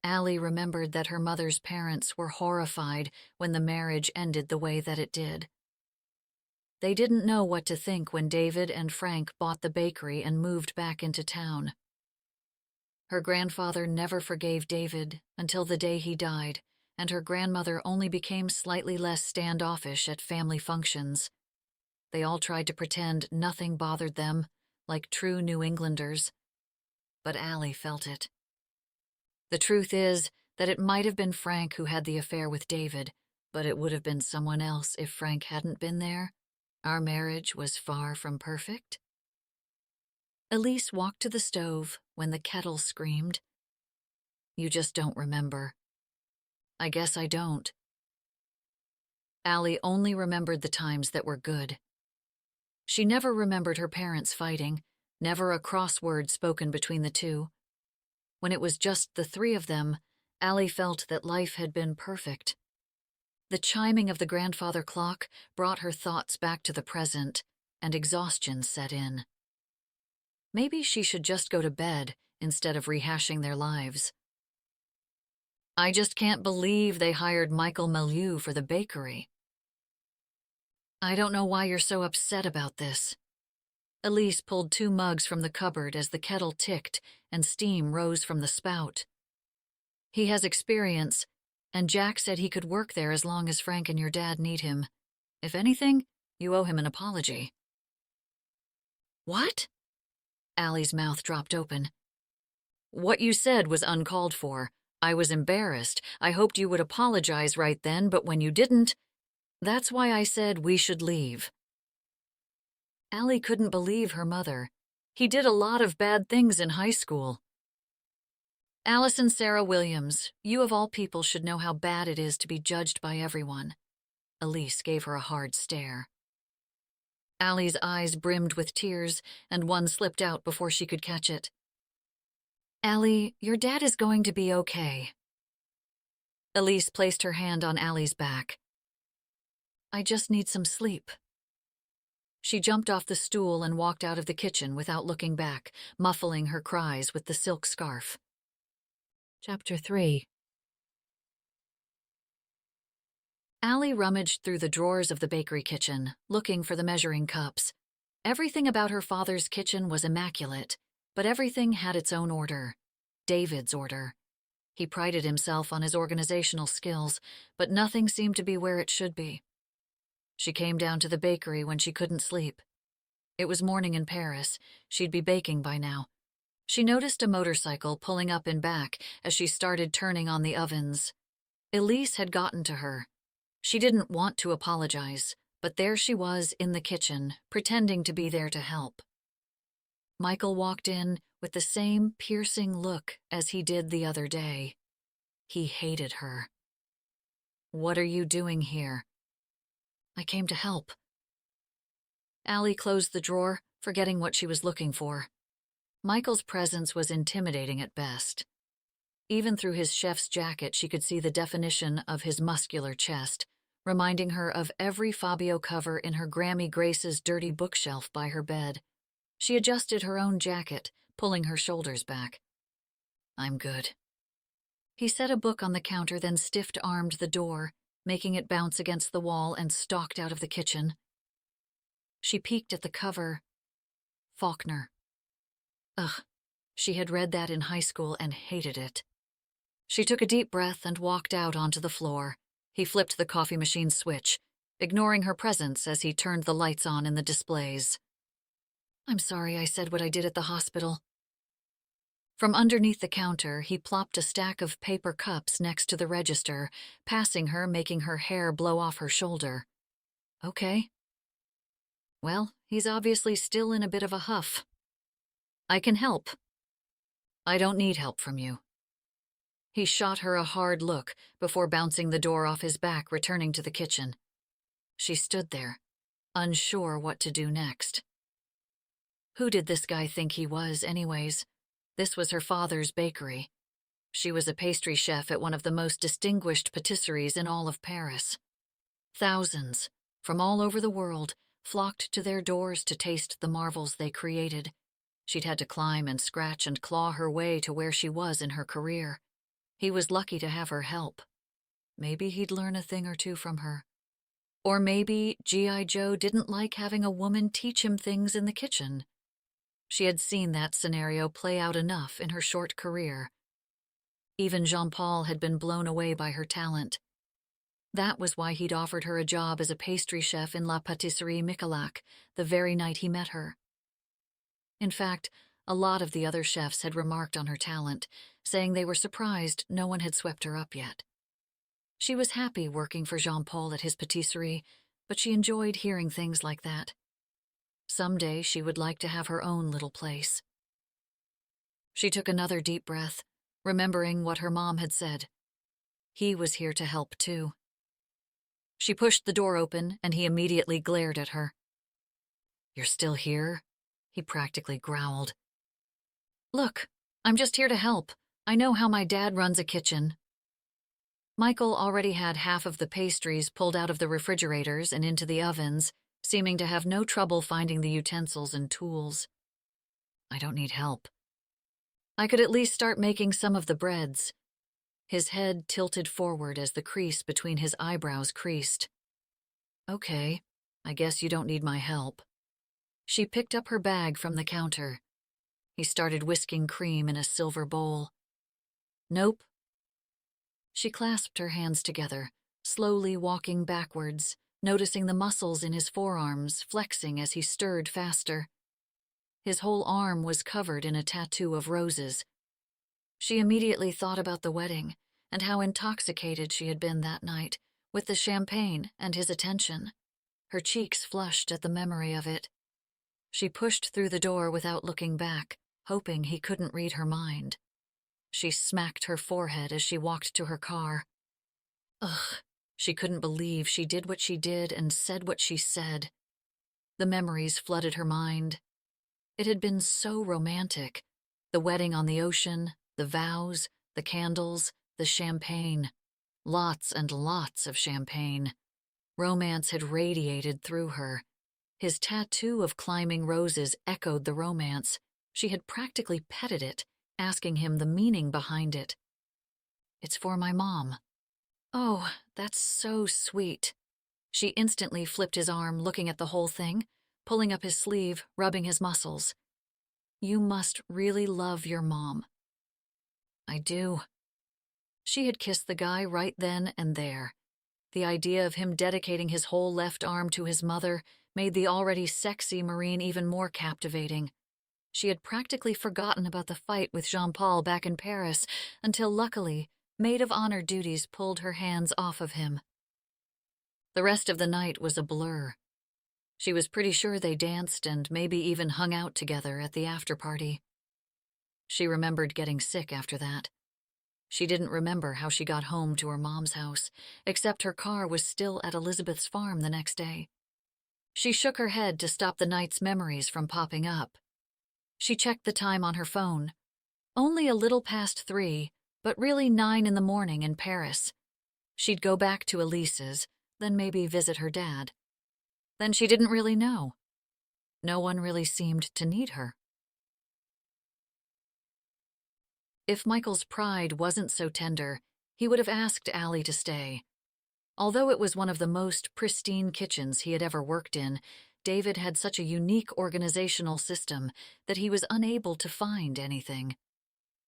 Speaker 1: Allie remembered that her mother's parents were horrified when the marriage ended the way that it did. They didn't know what to think when David and Frank bought the bakery and moved back into town. Her grandfather never forgave David until the day he died, and her grandmother only became slightly less standoffish at family functions. They all tried to pretend nothing bothered them, like true New Englanders. But Allie felt it. The truth is that it might have been Frank who had the affair with David, but it would have been someone else if Frank hadn't been there. Our marriage was far from perfect. Elise walked to the stove when the kettle screamed. You just don't remember. I guess I don't. Allie only remembered the times that were good. She never remembered her parents fighting, never a cross word spoken between the two. When it was just the three of them, Allie felt that life had been perfect. The chiming of the grandfather clock brought her thoughts back to the present, and exhaustion set in. Maybe she should just go to bed instead of rehashing their lives. I just can't believe they hired Michael Milieu for the bakery. I don't know why you're so upset about this. Elise pulled 2 mugs from the cupboard as the kettle ticked and steam rose from the spout. He has experience, and Jack said he could work there as long as Frank and your dad need him. If anything, you owe him an apology. What? Allie's mouth dropped open. What you said was uncalled for. I was embarrassed. I hoped you would apologize right then, but when you didn't, that's why I said we should leave. Allie couldn't believe her mother. He did a lot of bad things in high school. Allison Sarah Williams, you of all people should know how bad it is to be judged by everyone. Elise gave her a hard stare. Allie's eyes brimmed with tears, and one slipped out before she could catch it. Allie, your dad is going to be okay. Elise placed her hand on Allie's back. I just need some sleep. She jumped off the stool and walked out of the kitchen without looking back, muffling her cries with the silk scarf. Chapter 3. Allie rummaged through the drawers of the bakery kitchen, looking for the measuring cups. Everything about her father's kitchen was immaculate, but everything had its own order. David's order. He prided himself on his organizational skills, but nothing seemed to be where it should be. She came down to the bakery when she couldn't sleep. It was morning in Paris. She'd be baking by now. She noticed a motorcycle pulling up in back as she started turning on the ovens. Elise had gotten to her. She didn't want to apologize, but there she was in the kitchen, pretending to be there to help. Michael walked in with the same piercing look as he did the other day. He hated her. What are you doing here? I came to help. Allie closed the drawer, forgetting what she was looking for. Michael's presence was intimidating at best. Even through his chef's jacket, she could see the definition of his muscular chest, reminding her of every Fabio cover in her Grammy Grace's dirty bookshelf by her bed. She adjusted her own jacket, pulling her shoulders back. I'm good. He set a book on the counter, then stiff-armed the door, making it bounce against the wall, and stalked out of the kitchen. She peeked at the cover. Faulkner. Ugh, she had read that in high school and hated it. She took a deep breath and walked out onto the floor. He flipped the coffee machine switch, ignoring her presence as he turned the lights on in the displays. I'm sorry I said what I did at the hospital. From underneath the counter, he plopped a stack of paper cups next to the register, passing her, making her hair blow off her shoulder. Okay. Well, he's obviously still in a bit of a huff. I can help. I don't need help from you. He shot her a hard look before bouncing the door off his back, returning to the kitchen. She stood there, unsure what to do next. Who did this guy think he was, anyways? This was her father's bakery. She was a pastry chef at one of the most distinguished patisseries in all of Paris. Thousands, from all over the world, flocked to their doors to taste the marvels they created. She'd had to climb and scratch and claw her way to where she was in her career. He was lucky to have her help. Maybe he'd learn a thing or two from her. Or maybe G.I. Joe didn't like having a woman teach him things in the kitchen. She had seen that scenario play out enough in her short career. Even Jean-Paul had been blown away by her talent. That was why he'd offered her a job as a pastry chef in La Pâtisserie Michalak the very night he met her. In fact, a lot of the other chefs had remarked on her talent, saying they were surprised no one had swept her up yet. She was happy working for Jean-Paul at his patisserie, but she enjoyed hearing things like that. Someday she would like to have her own little place. She took another deep breath, remembering what her mom had said. He was here to help too. She pushed the door open, and he immediately glared at her. You're still here? He practically growled. Look, I'm just here to help. I know how my dad runs a kitchen. Michael already had half of the pastries pulled out of the refrigerators and into the ovens, seeming to have no trouble finding the utensils and tools. I don't need help. I could at least start making some of the breads. His head tilted forward as the crease between his eyebrows creased. Okay, I guess you don't need my help. She picked up her bag from the counter. He started whisking cream in a silver bowl. Nope. She clasped her hands together, slowly walking backwards, noticing the muscles in his forearms flexing as he stirred faster. His whole arm was covered in a tattoo of roses. She immediately thought about the wedding and how intoxicated she had been that night, with the champagne and his attention. Her cheeks flushed at the memory of it. She pushed through the door without looking back, hoping he couldn't read her mind. She smacked her forehead as she walked to her car. Ugh, she couldn't believe she did what she did and said what she said. The memories flooded her mind. It had been so romantic. The wedding on the ocean, the vows, the candles, the champagne. Lots and lots of champagne. Romance had radiated through her. His tattoo of climbing roses echoed the romance. She had practically petted it, asking him the meaning behind it. It's for my mom. Oh, that's so sweet. She instantly flipped his arm, looking at the whole thing, pulling up his sleeve, rubbing his muscles. You must really love your mom. I do. She had kissed the guy right then and there. The idea of him dedicating his whole left arm to his mother made the already sexy Marine even more captivating. She had practically forgotten about the fight with Jean-Paul back in Paris until, luckily, maid of honor duties pulled her hands off of him. The rest of the night was a blur. She was pretty sure they danced and maybe even hung out together at the after-party. She remembered getting sick after that. She didn't remember how she got home to her mom's house, except her car was still at Elizabeth's farm the next day. She shook her head to stop the night's memories from popping up. She checked the time on her phone. Only a little past 3, but really 9 in the morning in Paris. She'd go back to Elise's, then maybe visit her dad. Then she didn't really know. No one really seemed to need her. If Michael's pride wasn't so tender, he would have asked Allie to stay. Although it was one of the most pristine kitchens he had ever worked in, David had such a unique organizational system that he was unable to find anything.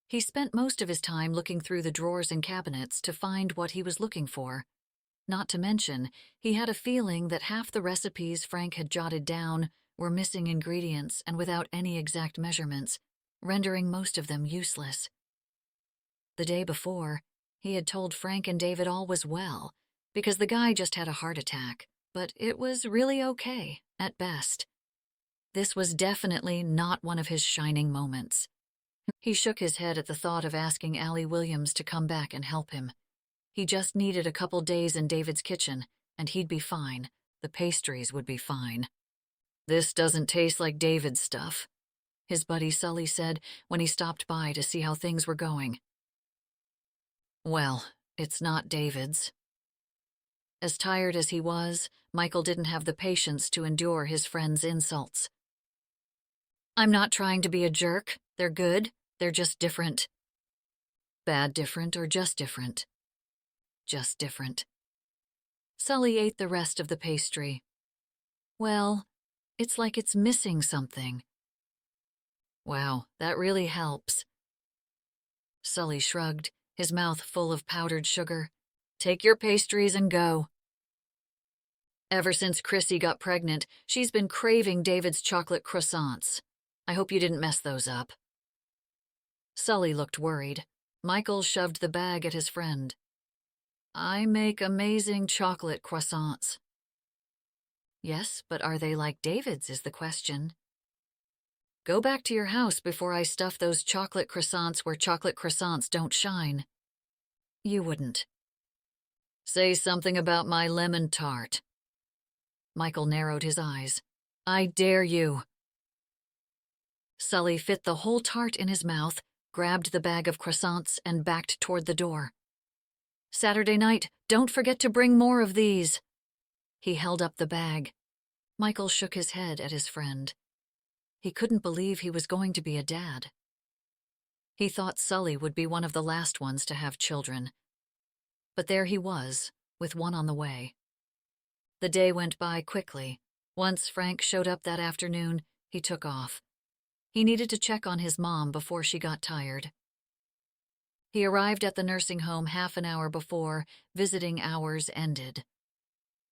Speaker 1: He spent most of his time looking through the drawers and cabinets to find what he was looking for. Not to mention, he had a feeling that half the recipes Frank had jotted down were missing ingredients and without any exact measurements, rendering most of them useless. The day before, he had told Frank and David all was well, because the guy just had a heart attack, but it was really okay, at best. This was definitely not one of his shining moments. He shook his head at the thought of asking Allie Williams to come back and help him. He just needed a couple days in David's kitchen, and he'd be fine. The pastries would be fine. This doesn't taste like David's stuff, his buddy Sully said when he stopped by to see how things were going. Well, it's not David's. As tired as he was, Michael didn't have the patience to endure his friend's insults. I'm not trying to be a jerk. They're good. They're just different. Bad different or just different? Just different. Sully ate the rest of the pastry. Well, it's like it's missing something. Wow, that really helps. Sully shrugged, his mouth full of powdered sugar. Take your pastries and go. Ever since Chrissy got pregnant, she's been craving David's chocolate croissants. I hope you didn't mess those up. Sully looked worried. Michael shoved the bag at his friend. I make amazing chocolate croissants. Yes, but are they like David's is the question. Go back to your house before I stuff those chocolate croissants where chocolate croissants don't shine. You wouldn't. Say something about my lemon tart. Michael narrowed his eyes. I dare you. Sully fit the whole tart in his mouth, grabbed the bag of croissants, and backed toward the door. Saturday night, don't forget to bring more of these. He held up the bag. Michael shook his head at his friend. He couldn't believe he was going to be a dad. He thought Sully would be one of the last ones to have children. But there he was, with one on the way. The day went by quickly. Once Frank showed up that afternoon, he took off. He needed to check on his mom before she got tired. He arrived at the nursing home half an hour before visiting hours ended.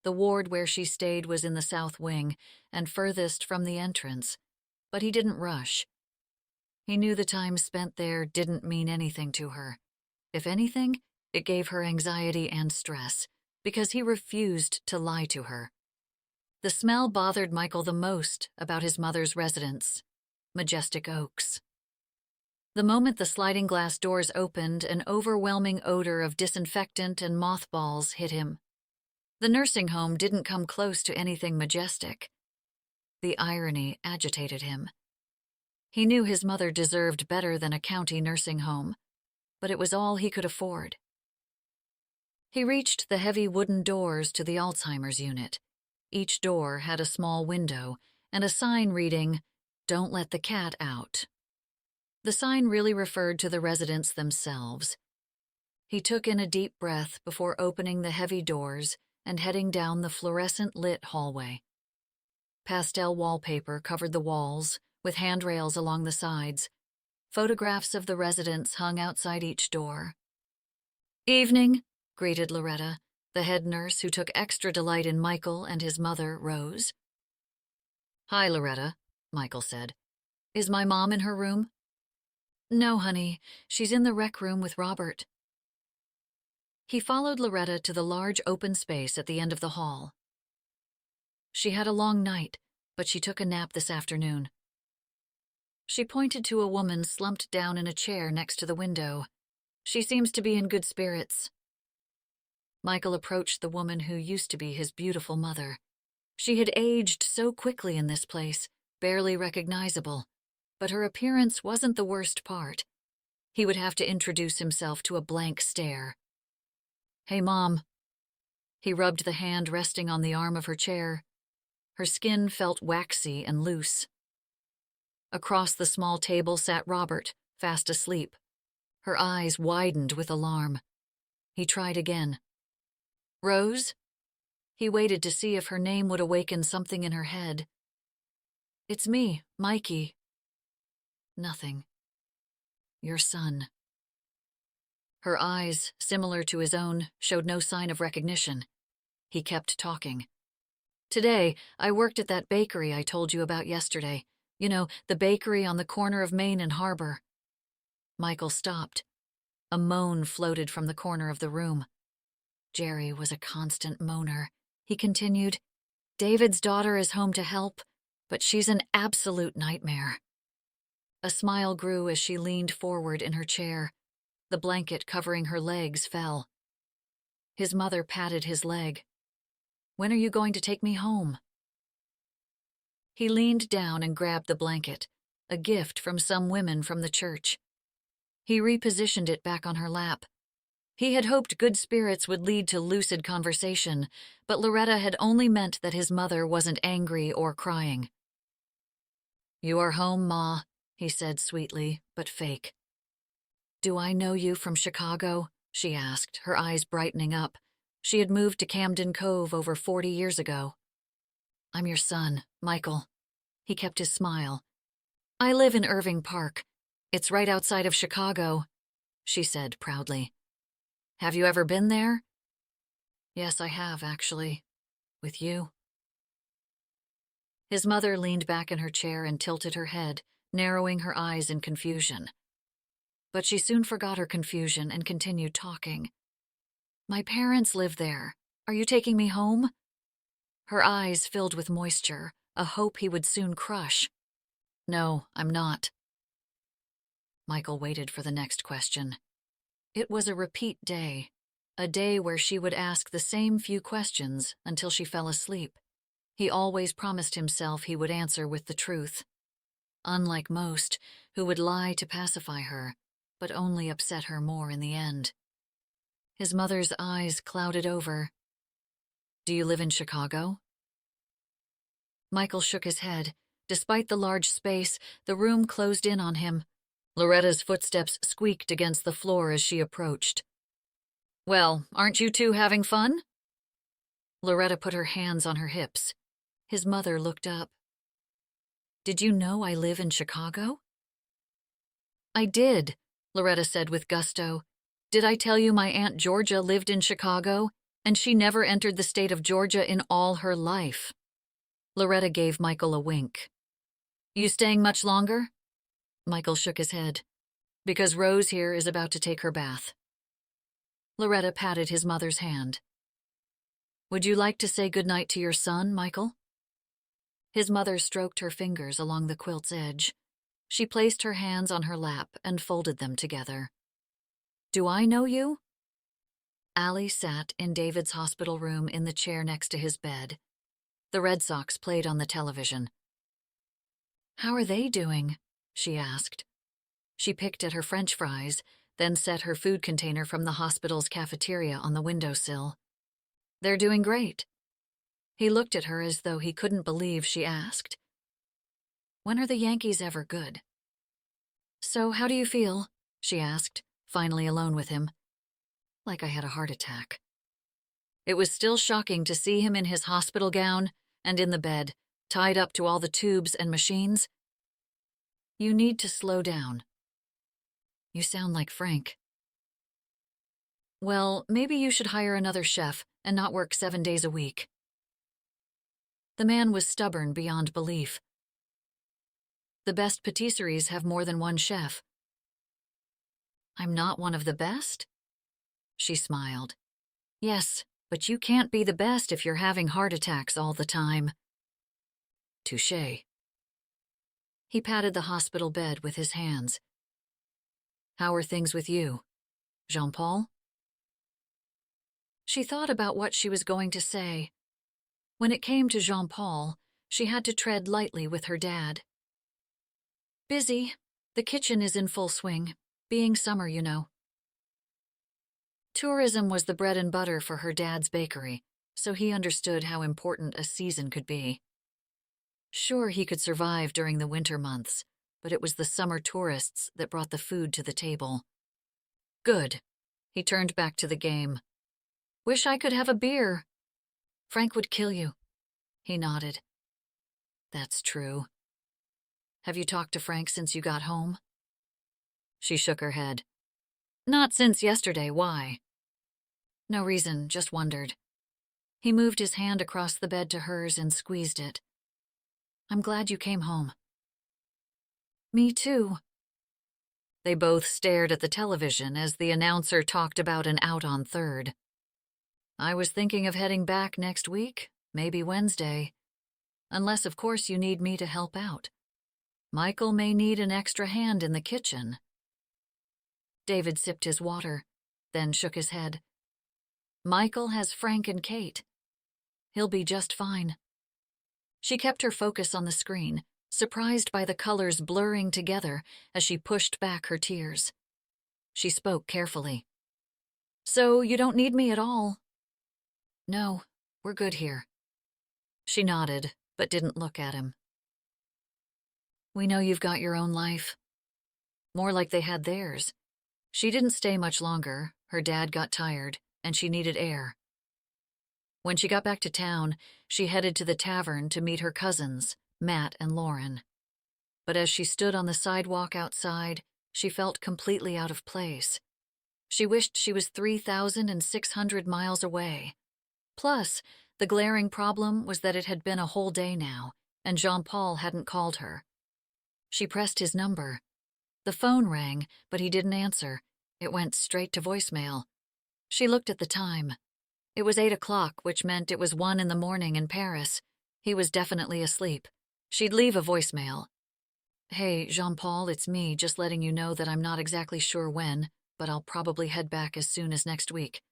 Speaker 1: The ward where she stayed was in the south wing and furthest from the entrance, but he didn't rush. He knew the time spent there didn't mean anything to her. If anything, it gave her anxiety and stress, because he refused to lie to her. The smell bothered Michael the most about his mother's residence, Majestic Oaks. The moment the sliding glass doors opened, an overwhelming odor of disinfectant and mothballs hit him. The nursing home didn't come close to anything majestic. The irony agitated him. He knew his mother deserved better than a county nursing home, but it was all he could afford. He reached the heavy wooden doors to the Alzheimer's unit. Each door had a small window and a sign reading, "Don't let the cat out." The sign really referred to the residents themselves. He took in a deep breath before opening the heavy doors and heading down the fluorescent-lit hallway. Pastel wallpaper covered the walls, with handrails along the sides. Photographs of the residents hung outside each door. "Evening," greeted Loretta, the head nurse who took extra delight in Michael and his mother, Rose. "Hi, Loretta," Michael said. "Is my mom in her room?" "No, honey. She's in the rec room with Robert." He followed Loretta to the large open space at the end of the hall. "She had a long night, but she took a nap this afternoon." She pointed to a woman slumped down in a chair next to the window. "She seems to be in good spirits." Michael approached the woman who used to be his beautiful mother. She had aged so quickly in this place, barely recognizable, but her appearance wasn't the worst part. He would have to introduce himself to a blank stare. "Hey, Mom." He rubbed the hand resting on the arm of her chair. Her skin felt waxy and loose. Across the small table sat Robert, fast asleep. Her eyes widened with alarm. He tried again. "Rose?" He waited to see if her name would awaken something in her head. "It's me, Mikey." Nothing. "Your son." Her eyes, similar to his own, showed no sign of recognition. He kept talking. "Today, I worked at that bakery I told you about yesterday. You know, the bakery on the corner of Main and Harbor." Michael stopped. A moan floated from the corner of the room. Jerry was a constant moaner. He continued, "David's daughter is home to help, but she's an absolute nightmare." A smile grew as she leaned forward in her chair. The blanket covering her legs fell. His mother patted his leg. "When are you going to take me home?" He leaned down and grabbed the blanket, a gift from some women from the church. He repositioned it back on her lap. He had hoped good spirits would lead to lucid conversation, but Loretta had only meant that his mother wasn't angry or crying. "You are home, Ma," he said sweetly, but fake. "Do I know you from Chicago?" she asked, her eyes brightening up. She had moved to Camden Cove over 40 years ago. "I'm your son, Michael." He kept his smile. "I live in Irving Park. It's right outside of Chicago," she said proudly. "Have you ever been there?" "Yes, I have, actually. With you." His mother leaned back in her chair and tilted her head, narrowing her eyes in confusion. But she soon forgot her confusion and continued talking. "My parents live there. Are you taking me home?" Her eyes filled with moisture, a hope he would soon crush. "No, I'm not." Michael waited for the next question. It was a repeat day, a day where she would ask the same few questions until she fell asleep. He always promised himself he would answer with the truth. Unlike most, who would lie to pacify her, but only upset her more in the end. His mother's eyes clouded over. "Do you live in Chicago?" Michael shook his head. Despite the large space, the room closed in on him. Loretta's footsteps squeaked against the floor as she approached. "Well, aren't you two having fun?" Loretta put her hands on her hips. His mother looked up. "Did you know I live in Chicago?" "I did," Loretta said with gusto. "Did I tell you my Aunt Georgia lived in Chicago, and she never entered the state of Georgia in all her life?" Loretta gave Michael a wink. "You staying much longer?" Michael shook his head. "Because Rose here is about to take her bath." Loretta patted his mother's hand. "Would you like to say goodnight to your son, Michael?" His mother stroked her fingers along the quilt's edge. She placed her hands on her lap and folded them together. "Do I know you?" Allie sat in David's hospital room in the chair next to his bed. The Red Sox played on the television. "How are they doing?" she asked. She picked at her French fries, then set her food container from the hospital's cafeteria on the windowsill. "They're doing great." He looked at her as though he couldn't believe she asked. "When are the Yankees ever good?" "So how do you feel?" she asked, finally alone with him. "Like I had a heart attack." It was still shocking to see him in his hospital gown and in the bed, tied up to all the tubes and machines. "You need to slow down. You sound like Frank." "Well, maybe you should hire another chef and not work 7 days a week." The man was stubborn beyond belief. "The best patisseries have more than one chef." "I'm not one of the best?" She smiled. "Yes, but you can't be the best if you're having heart attacks all the time." "Touché." He patted the hospital bed with his hands. "How are things with you, Jean-Paul?" She thought about what she was going to say. When it came to Jean-Paul, she had to tread lightly with her dad. "Busy. The kitchen is in full swing. Being summer, you know." Tourism was the bread and butter for her dad's bakery, so he understood how important a season could be. Sure, he could survive during the winter months, but it was the summer tourists that brought the food to the table. "Good." He turned back to the game. "Wish I could have a beer." "Frank would kill you." He nodded. "That's true." "Have you talked to Frank since you got home?" She shook her head. "Not since yesterday. Why?" "No reason, just wondered." He moved his hand across the bed to hers and squeezed it. "I'm glad you came home." "Me too." They both stared at the television as the announcer talked about an out on third. "I was thinking of heading back next week, maybe Wednesday. Unless, of course, you need me to help out. Michael may need an extra hand in the kitchen." David sipped his water, then shook his head. "Michael has Frank and Kate. He'll be just fine." She kept her focus on the screen, surprised by the colors blurring together as she pushed back her tears. She spoke carefully. "So you don't need me at all?" "No, we're good here." She nodded, but didn't look at him. "We know you've got your own life." More like they had theirs. She didn't stay much longer. Her dad got tired, and she needed air. When she got back to town, she headed to the tavern to meet her cousins, Matt and Lauren. But as she stood on the sidewalk outside, she felt completely out of place. She wished she was 3,600 miles away. Plus, the glaring problem was that it had been a whole day now, and Jean-Paul hadn't called her. She pressed his number. The phone rang, but he didn't answer. It went straight to voicemail. She looked at the time. It was 8 o'clock, which meant it was 1 in the morning in Paris. He was definitely asleep. She'd leave a voicemail. "Hey, Jean-Paul, it's me, just letting you know that I'm not exactly sure when, but I'll probably head back as soon as next week.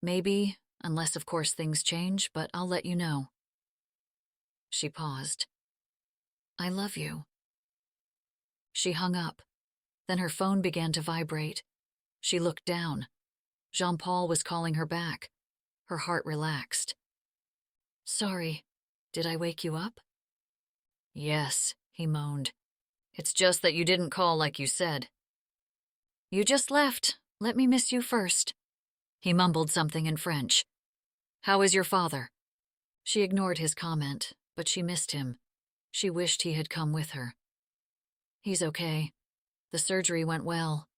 Speaker 1: Maybe, unless of course things change, but I'll let you know." She paused. "I love you." She hung up. Then her phone began to vibrate. She looked down. Jean-Paul was calling her back. Her heart relaxed. "Sorry, did I wake you up?" "Yes," he moaned. "It's just that you didn't call like you said." "You just left. Let me miss you first." He mumbled something in French. "How is your father?" She ignored his comment, but she missed him. She wished he had come with her. "He's okay. The surgery went well."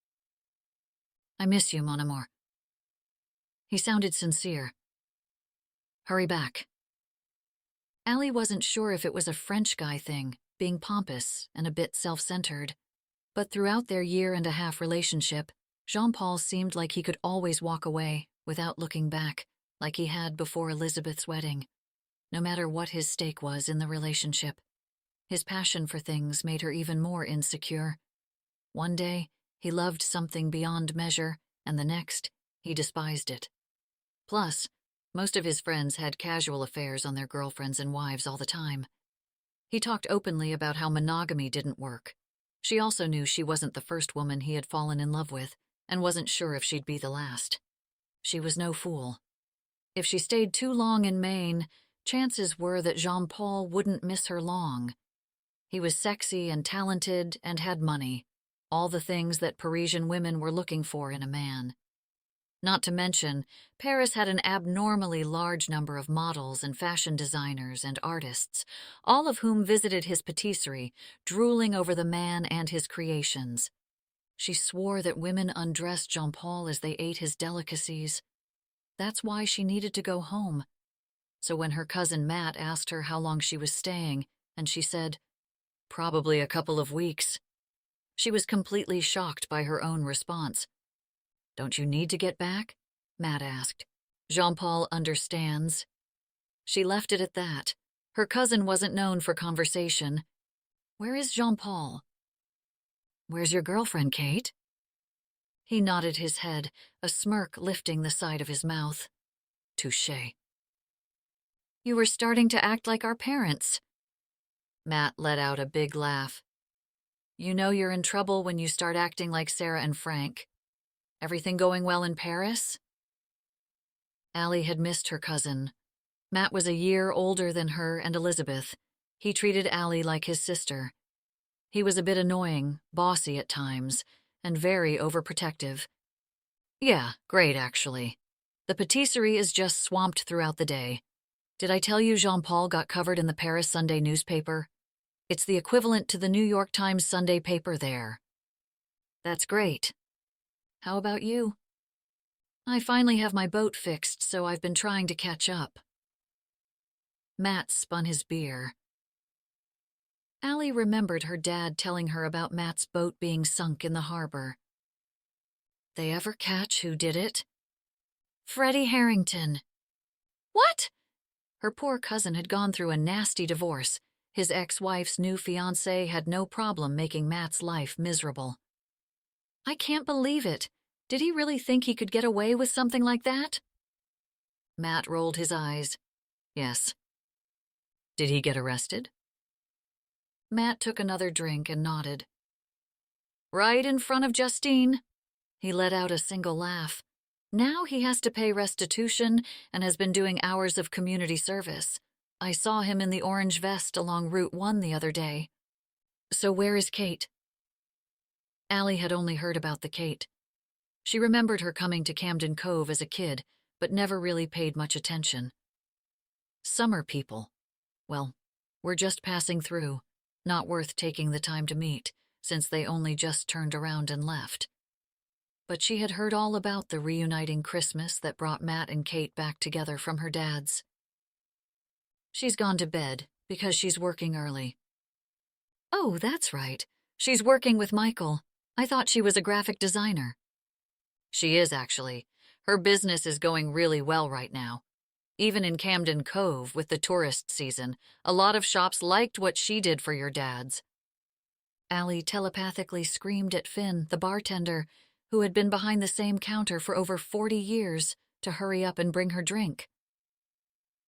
Speaker 1: "I miss you, mon amour." He sounded sincere. "Hurry back." Allie wasn't sure if it was a French guy thing, being pompous and a bit self-centered. But throughout their 1.5-year relationship, Jean-Paul seemed like he could always walk away without looking back, like he had before Elizabeth's wedding. no matter what his stake was in the relationship. His passion for things made her even more insecure. One day, he loved something beyond measure, and the next, he despised it. Plus, most of his friends had casual affairs on their girlfriends and wives all the time. He talked openly about how monogamy didn't work. She also knew she wasn't the first woman he had fallen in love with, and wasn't sure if she'd be the last. She was no fool. If she stayed too long in Maine, chances were that Jean-Paul wouldn't miss her long. He was sexy and talented and had money, all the things that Parisian women were looking for in a man. Not to mention, Paris had an abnormally large number of models and fashion designers and artists, all of whom visited his patisserie, drooling over the man and his creations. She swore that women undressed Jean-Paul as they ate his delicacies. That's why she needed to go home. So when her cousin Matt asked her how long she was staying, and she said, "Probably a couple of weeks," she was completely shocked by her own response. "Don't you need to get back?" Matt asked. "Jean-Paul understands." She left it at that. Her cousin wasn't known for conversation. "Where is Jean-Paul?" "Where's your girlfriend, Kate?" He nodded his head, a smirk lifting the side of his mouth. "Touché." "You were starting to act like our parents." Matt let out a big laugh. "You know you're in trouble when you start acting like Sarah and Frank. Everything going well in Paris?" Allie had missed her cousin. Matt was a year older than her and Elizabeth. He treated Allie like his sister. He was a bit annoying, bossy at times, and very overprotective. "Yeah, great, actually. The patisserie is just swamped throughout the day. Did I tell you Jean-Paul got covered in the Paris Sunday newspaper? It's the equivalent to the New York Times Sunday paper there." "That's great. How about you?" "I finally have my boat fixed, so I've been trying to catch up." Matt spun his beer. Allie remembered her dad telling her about Matt's boat being sunk in the harbor. "They ever catch who did it?" "Freddie Harrington." "What?" Her poor cousin had gone through a nasty divorce. His ex-wife's new fiancé had no problem making Matt's life miserable. "I can't believe it. Did he really think he could get away with something like that?" Matt rolled his eyes. "Yes." "Did he get arrested?" Matt took another drink and nodded. "Right in front of Justine." He let out a single laugh. "Now he has to pay restitution and has been doing hours of community service. I saw him in the orange vest along Route 1 the other day." "So where is Kate?" Allie had only heard about the Kate. She remembered her coming to Camden Cove as a kid, but never really paid much attention. "Summer people. Well, we're just passing through. Not worth taking the time to meet, since they only just turned around and left." But she had heard all about the reuniting Christmas that brought Matt and Kate back together from her dad's. "She's gone to bed because she's working early." "Oh, that's right. She's working with Michael. I thought she was a graphic designer." "She is, actually. Her business is going really well right now. Even in Camden Cove, with the tourist season, a lot of shops liked what she did for your dads." Allie telepathically screamed at Finn, the bartender, who had been behind the same counter for over 40 years, to hurry up and bring her drink.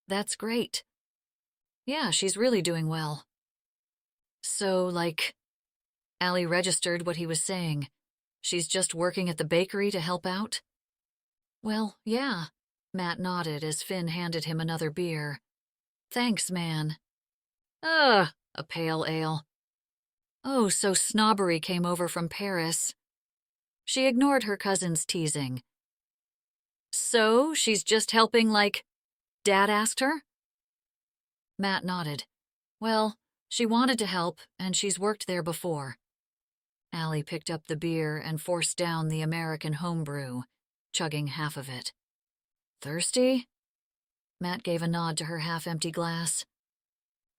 Speaker 1: "That's great. Yeah, she's really doing well." "So, like..." Allie registered what he was saying. "She's just working at the bakery to help out?" "Well, yeah." Matt nodded as Finn handed him another beer. "Thanks, man." "Ugh, a pale ale." "Oh, so snobbery came over from Paris." She ignored her cousin's teasing. "So, she's just helping like Dad asked her?" Matt nodded. "Well, she wanted to help, and she's worked there before." Allie picked up the beer and forced down the American homebrew, chugging half of it. "Thirsty?" Matt gave a nod to her half-empty glass.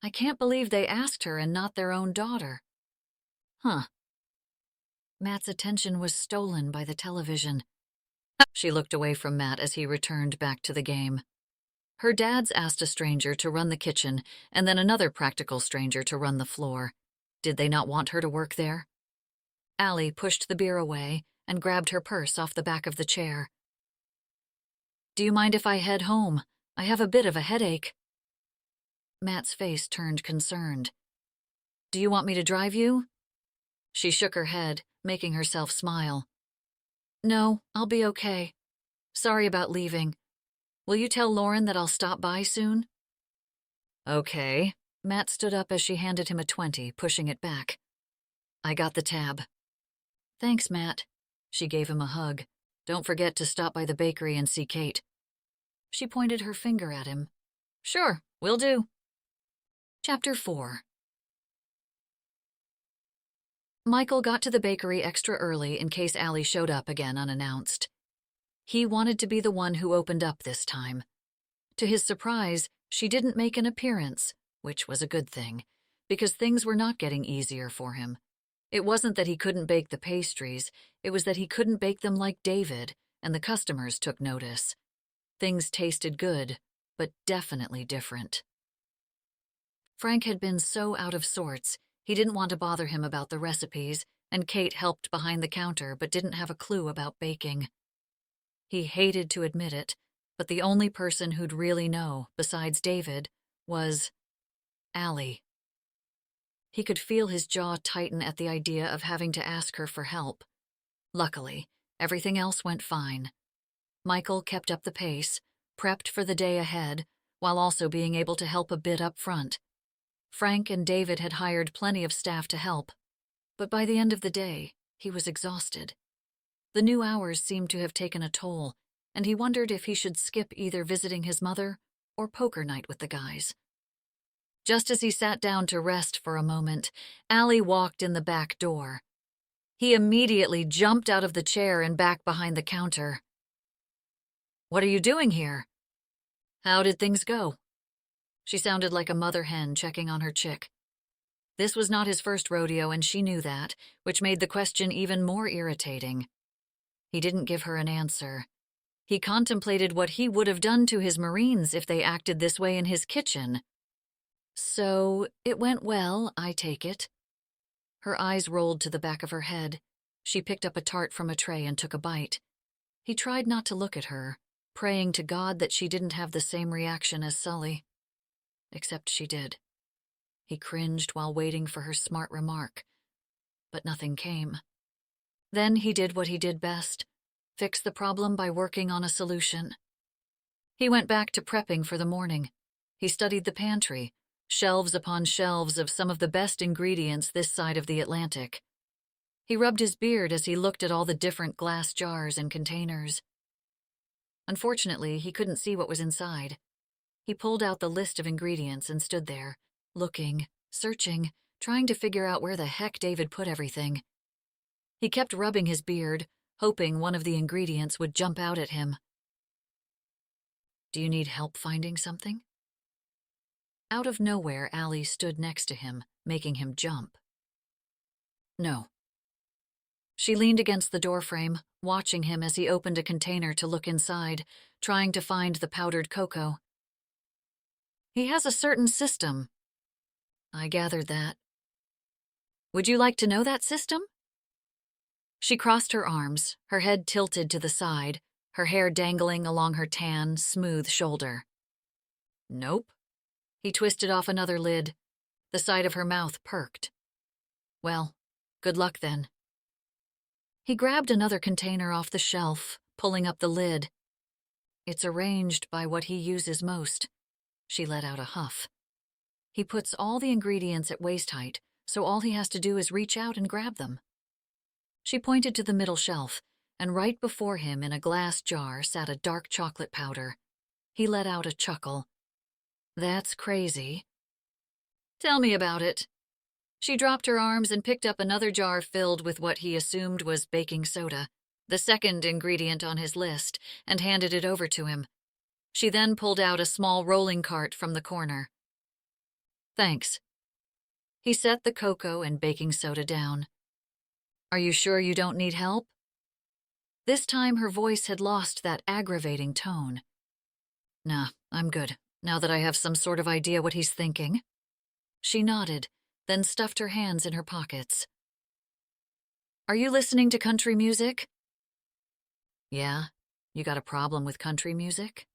Speaker 1: "I can't believe they asked her and not their own daughter." "Huh." Matt's attention was stolen by the television. She looked away from Matt as he returned back to the game. Her dad's asked a stranger to run the kitchen and then another practical stranger to run the floor. Did they not want her to work there? Allie pushed the beer away and grabbed her purse off the back of the chair. Do you mind if I head home? I have a bit of a headache. Matt's face turned concerned. Do you want me to drive you? She shook her head, making herself smile. No, I'll be okay. Sorry about leaving. Will you tell Lauren that I'll stop by soon? Okay. Matt stood up as she handed him a 20, pushing it back. I got the tab. Thanks, Matt. She gave him a hug. Don't forget to stop by the bakery and see Kate. She pointed her finger at him. Sure, will do. Chapter 4. Michael got to the bakery extra early in case Allie showed up again unannounced. He wanted to be the one who opened up this time. To his surprise, she didn't make an appearance, which was a good thing, because things were not getting easier for him. It wasn't that he couldn't bake the pastries, it was that he couldn't bake them like David, and the customers took notice. Things tasted good, but definitely different. Frank had been so out of sorts, he didn't want to bother him about the recipes, and Kate helped behind the counter but didn't have a clue about baking. He hated to admit it, but the only person who'd really know, besides David, was Allie. He could feel his jaw tighten at the idea of having to ask her for help. Luckily, everything else went fine. Michael kept up the pace, prepped for the day ahead, while also being able to help a bit up front. Frank and David had hired plenty of staff to help, but by the end of the day, he was exhausted. The new hours seemed to have taken a toll, and he wondered if he should skip either visiting his mother or poker night with the guys. Just as he sat down to rest for a moment, Allie walked in the back door. He immediately jumped out of the chair and back behind the counter. What are you doing here? How did things go? She sounded like a mother hen checking on her chick. This was not his first rodeo, and she knew that, which made the question even more irritating. He didn't give her an answer. He contemplated what he would have done to his Marines if they acted this way in his kitchen. So, it went well, I take it. Her eyes rolled to the back of her head. She picked up a tart from a tray and took a bite. He tried not to look at her, praying to God that she didn't have the same reaction as Sully. Except she did. He cringed while waiting for her smart remark, but nothing came. Then he did what he did best, fix the problem by working on a solution. He went back to prepping for the morning. He studied the pantry, shelves upon shelves of some of the best ingredients this side of the Atlantic. He rubbed his beard as he looked at all the different glass jars and containers. Unfortunately, he couldn't see what was inside. He pulled out the list of ingredients and stood there, looking, searching, trying to figure out where the heck David put everything. He kept rubbing his beard, hoping one of the ingredients would jump out at him. Do you need help finding something? Out of nowhere, Allie stood next to him, making him jump. No. She leaned against the doorframe, watching him as he opened a container to look inside, trying to find the powdered cocoa. He has a certain system. I gathered that. Would you like to know that system? She crossed her arms, her head tilted to the side, her hair dangling along her tan, smooth shoulder. Nope. He twisted off another lid. The side of her mouth perked. Well, good luck then. He grabbed another container off the shelf, pulling up the lid. It's arranged by what he uses most. She let out a huff. He puts all the ingredients at waist height, so all he has to do is reach out and grab them. She pointed to the middle shelf, and right before him in a glass jar sat a dark chocolate powder. He let out a chuckle. That's crazy. Tell me about it. She dropped her arms and picked up another jar filled with what he assumed was baking soda, the second ingredient on his list, and handed it over to him. She then pulled out a small rolling cart from the corner. Thanks. He set the cocoa and baking soda down. Are you sure you don't need help? This time her voice had lost that aggravating tone. Nah, I'm good, now that I have some sort of idea what he's thinking. She nodded, then stuffed her hands in her pockets. Are you listening to country music? Yeah. You got a problem with country music?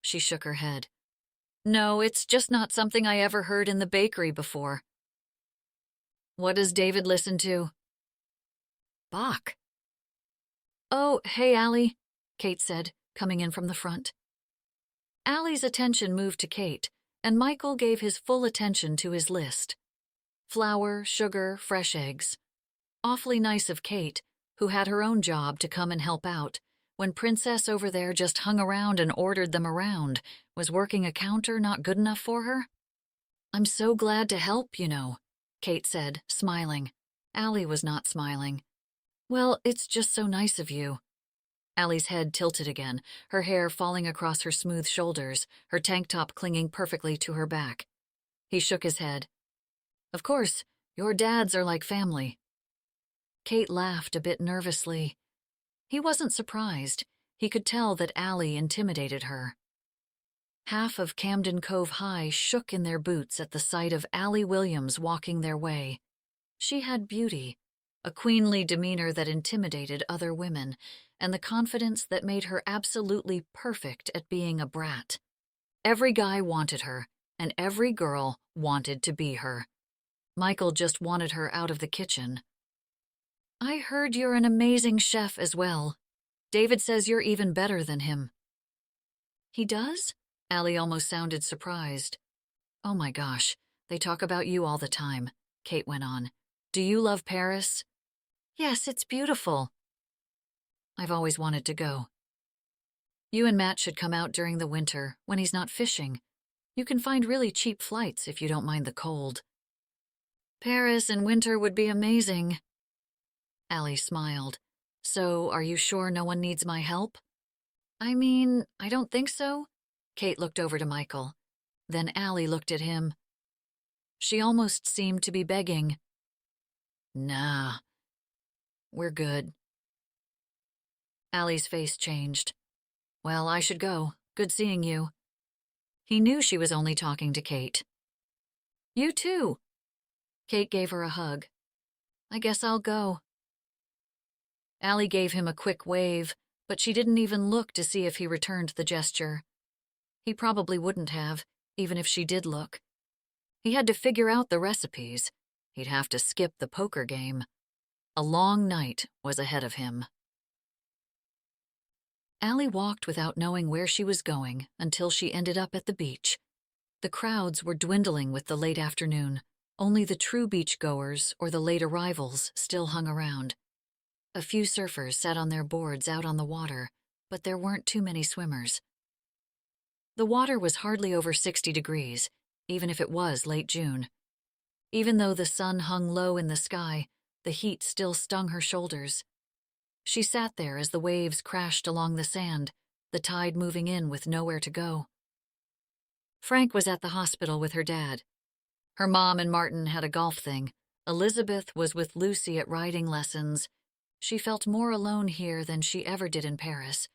Speaker 1: She shook her head. No, it's just not something I ever heard in the bakery before. What does David listen to? Bach. Oh, hey, Allie, Kate said, coming in from the front. Allie's attention moved to Kate, and Michael gave his full attention to his list. Flour, sugar, fresh eggs. Awfully nice of Kate, who had her own job to come and help out, when Princess over there just hung around and ordered them around. Was working a counter not good enough for her? I'm so glad to help, you know, Kate said, smiling. Allie was not smiling. Well, it's just so nice of you. Allie's head tilted again, her hair falling across her smooth shoulders, her tank top clinging perfectly to her back. He shook his head. Of course, your dads are like family. Kate laughed a bit nervously. He wasn't surprised. He could tell that Allie intimidated her. Half of Camden Cove High shook in their boots at the sight of Allie Williams walking their way. She had beauty, a queenly demeanor that intimidated other women, and the confidence that made her absolutely perfect at being a brat. Every guy wanted her, and every girl wanted to be her. Michael just wanted her out of the kitchen. I heard you're an amazing chef as well. David says you're even better than him. He does? Allie almost sounded surprised. Oh my gosh, they talk about you all the time, Kate went on. Do you love Paris? Yes, it's beautiful. I've always wanted to go. You and Matt should come out during the winter, when he's not fishing. You can find really cheap flights if you don't mind the cold. Paris in winter would be amazing. Allie smiled. So, are you sure no one needs my help? I mean, I don't think so. Kate looked over to Michael. Then Allie looked at him. She almost seemed to be begging. Nah, we're good. Allie's face changed. Well, I should go. Good seeing you. He knew she was only talking to Kate. You too. Kate gave her a hug. I guess I'll go. Allie gave him a quick wave, but she didn't even look to see if he returned the gesture. He probably wouldn't have, even if she did look. He had to figure out the recipes. He'd have to skip the poker game. A long night was ahead of him. Allie walked without knowing where she was going until she ended up at the beach. The crowds were dwindling with the late afternoon. Only the true beachgoers or the late arrivals still hung around. A few surfers sat on their boards out on the water, but there weren't too many swimmers. The water was hardly over 60 degrees, even if it was late June. Even though the sun hung low in the sky, the heat still stung her shoulders. She sat there as the waves crashed along the sand, the tide moving in with nowhere to go. Frank was at the hospital with her dad. Her mom and Martin had a golf thing. Elizabeth was with Lucy at riding lessons. She felt more alone here than she ever did in Paris.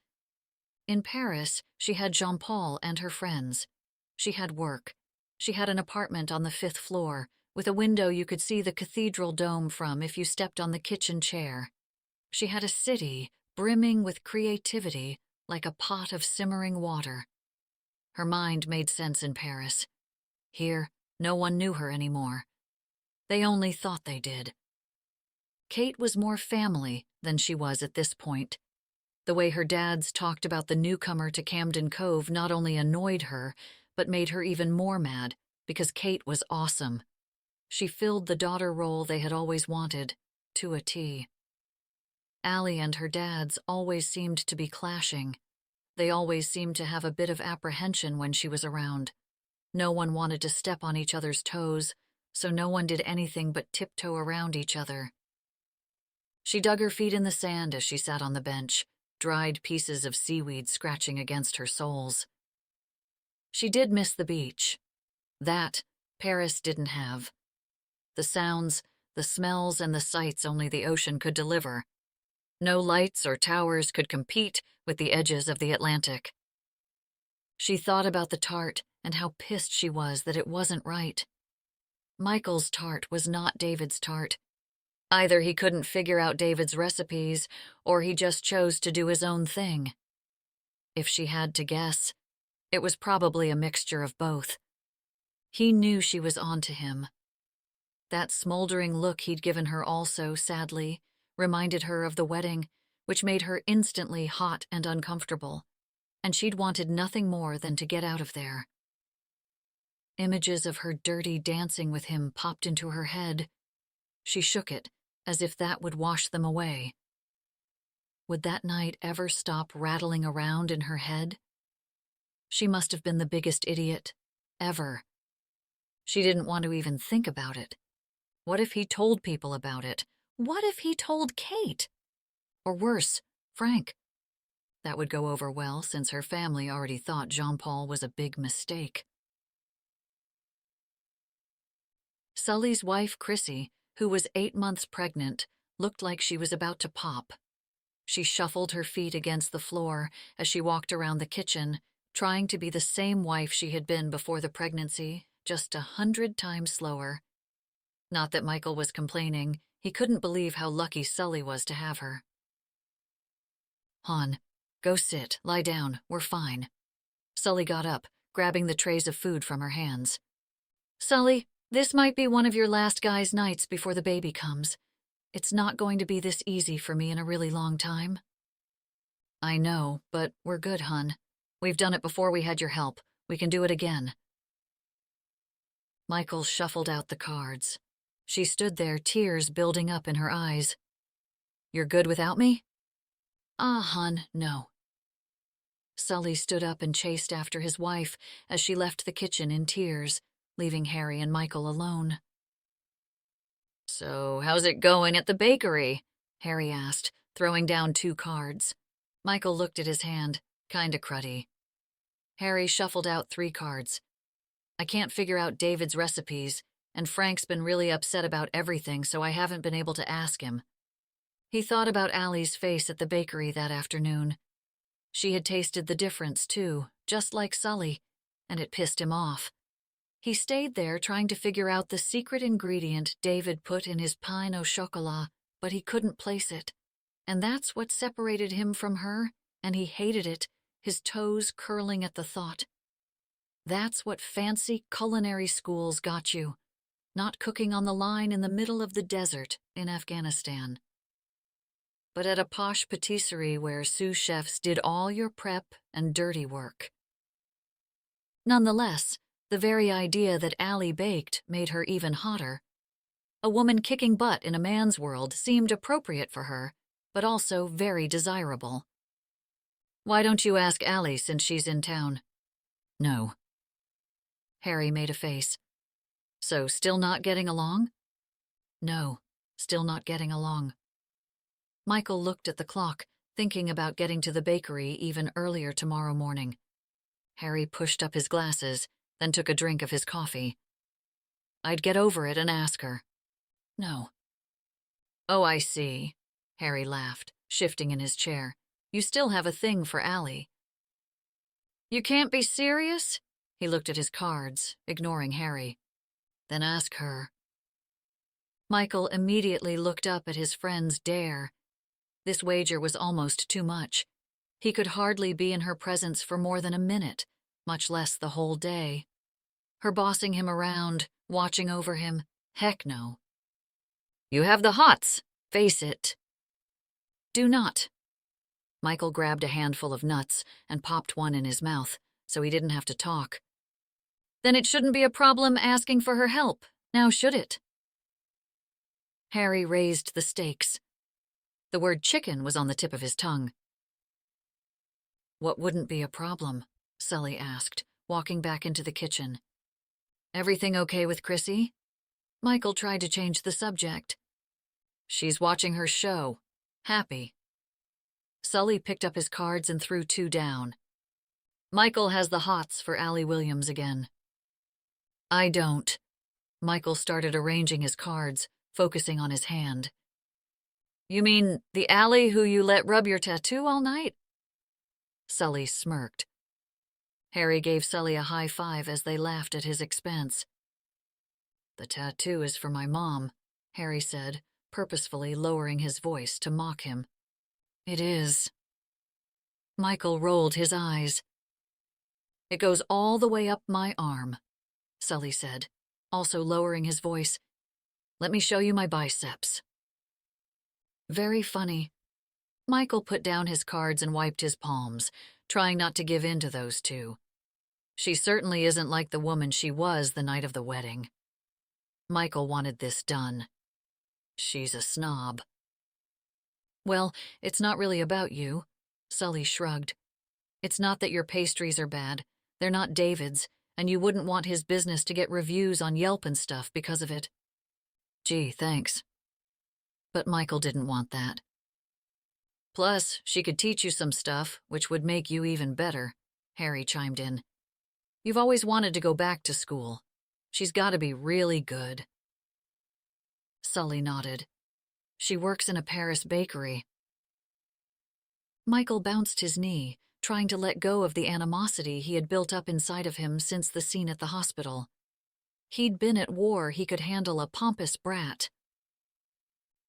Speaker 1: In Paris, she had Jean-Paul and her friends. She had work. She had an apartment on the 5th floor, with a window you could see the cathedral dome from if you stepped on the kitchen chair. She had a city brimming with creativity like a pot of simmering water. Her mind made sense in Paris. Here, no one knew her anymore. They only thought they did. Kate was more family than she was at this point. The way her dads talked about the newcomer to Camden Cove not only annoyed her, but made her even more mad, because Kate was awesome. She filled the daughter role they had always wanted, to a T. Allie and her dads always seemed to be clashing. They always seemed to have a bit of apprehension when she was around. No one wanted to step on each other's toes, so no one did anything but tiptoe around each other. She dug her feet in the sand as she sat on the bench, dried pieces of seaweed scratching against her soles. She did miss the beach. That Paris didn't have. The sounds, the smells, and the sights only the ocean could deliver. No lights or towers could compete with the edges of the Atlantic. She thought about the tart and how pissed she was that it wasn't right. Michael's tart was not David's tart. Either he couldn't figure out David's recipes, or he just chose to do his own thing. If she had to guess, it was probably a mixture of both. He knew she was onto him. That smoldering look he'd given her also, sadly, reminded her of the wedding, which made her instantly hot and uncomfortable, and she'd wanted nothing more than to get out of there. Images of her dirty dancing with him popped into her head. She shook it, as if that would wash them away. Would that night ever stop rattling around in her head? She must have been the biggest idiot, ever. She didn't want to even think about it. What if he told people about it? What if he told Kate? Or worse, Frank? That would go over well, since her family already thought Jean-Paul was a big mistake. Sully's wife, Chrissy, who was 8 months pregnant, looked like she was about to pop. She shuffled her feet against the floor as she walked around the kitchen, trying to be the same wife she had been before the pregnancy, just 100 times slower. Not that Michael was complaining. He couldn't believe how lucky Sully was to have her. "Hon, go sit, lie down, we're fine." Sully got up, grabbing the trays of food from her hands. "Sully, this might be one of your last guy's nights before the baby comes. It's not going to be this easy for me in a really long time." "I know, but we're good, hon. We've done it before we had your help. We can do it again." Michael shuffled out the cards. She stood there, tears building up in her eyes. "You're good without me?" Hon, no." Sully stood up and chased after his wife as she left the kitchen in tears, leaving Harry and Michael alone. "So, how's it going at the bakery?" Harry asked, throwing down 2 cards. Michael looked at his hand, kinda cruddy. Harry shuffled out 3 cards. "I can't figure out David's recipes, and Frank's been really upset about everything, so I haven't been able to ask him." He thought about Allie's face at the bakery that afternoon. She had tasted the difference, too, just like Sully, and it pissed him off. He stayed there trying to figure out the secret ingredient David put in his pain au chocolat, but he couldn't place it. And that's what separated him from her, and he hated it, his toes curling at the thought. That's what fancy culinary schools got you, not cooking on the line in the middle of the desert in Afghanistan. But at a posh patisserie where sous chefs did all your prep and dirty work. Nonetheless, the very idea that Allie baked made her even hotter. A woman kicking butt in a man's world seemed appropriate for her, but also very desirable. "Why don't you ask Allie since she's in town?" "No." Harry made a face. "So still not getting along?" "No, still not getting along." Michael looked at the clock, thinking about getting to the bakery even earlier tomorrow morning. Harry pushed up his glasses, then took a drink of his coffee. "I'd get over it and ask her." "No." "Oh, I see." Harry laughed, shifting in his chair. "You still have a thing for Allie." "You can't be serious?" He looked at his cards, ignoring Harry. "Then ask her." Michael immediately looked up at his friend's dare. This wager was almost too much. He could hardly be in her presence for more than a minute, much less the whole day. Her bossing him around, watching over him, heck no. "You have the hots, face it." "Do not." Michael grabbed a handful of nuts and popped one in his mouth, so he didn't have to talk. "Then it shouldn't be a problem asking for her help, now should it?" Harry raised the stakes. The word chicken was on the tip of his tongue. "What wouldn't be a problem?" Sully asked, walking back into the kitchen. "Everything okay with Chrissy?" Michael tried to change the subject. "She's watching her show. Happy." Sully picked up his cards and threw 2 down. "Michael has the hots for Allie Williams again." "I don't." Michael started arranging his cards, focusing on his hand. "You mean the Allie who you let rub your tattoo all night?" Sully smirked. Harry gave Sully a high five as they laughed at his expense. "The tattoo is for my mom," Harry said, purposefully lowering his voice to mock him. "It is." Michael rolled his eyes. "It goes all the way up my arm," Sully said, also lowering his voice. "Let me show you my biceps." "Very funny." Michael put down his cards and wiped his palms, trying not to give in to those two. She certainly isn't like the woman she was the night of the wedding. Michael wanted this done. She's a snob. "Well, it's not really about you," Sully shrugged. "It's not that your pastries are bad. They're not David's, and you wouldn't want his business to get reviews on Yelp and stuff because of it." "Gee, thanks." But Michael didn't want that. "Plus, she could teach you some stuff, which would make you even better," Harry chimed in. "You've always wanted to go back to school. She's got to be really good." Sully nodded. "She works in a Paris bakery." Michael bounced his knee, trying to let go of the animosity he had built up inside of him since the scene at the hospital. He'd been at war, he could handle a pompous brat.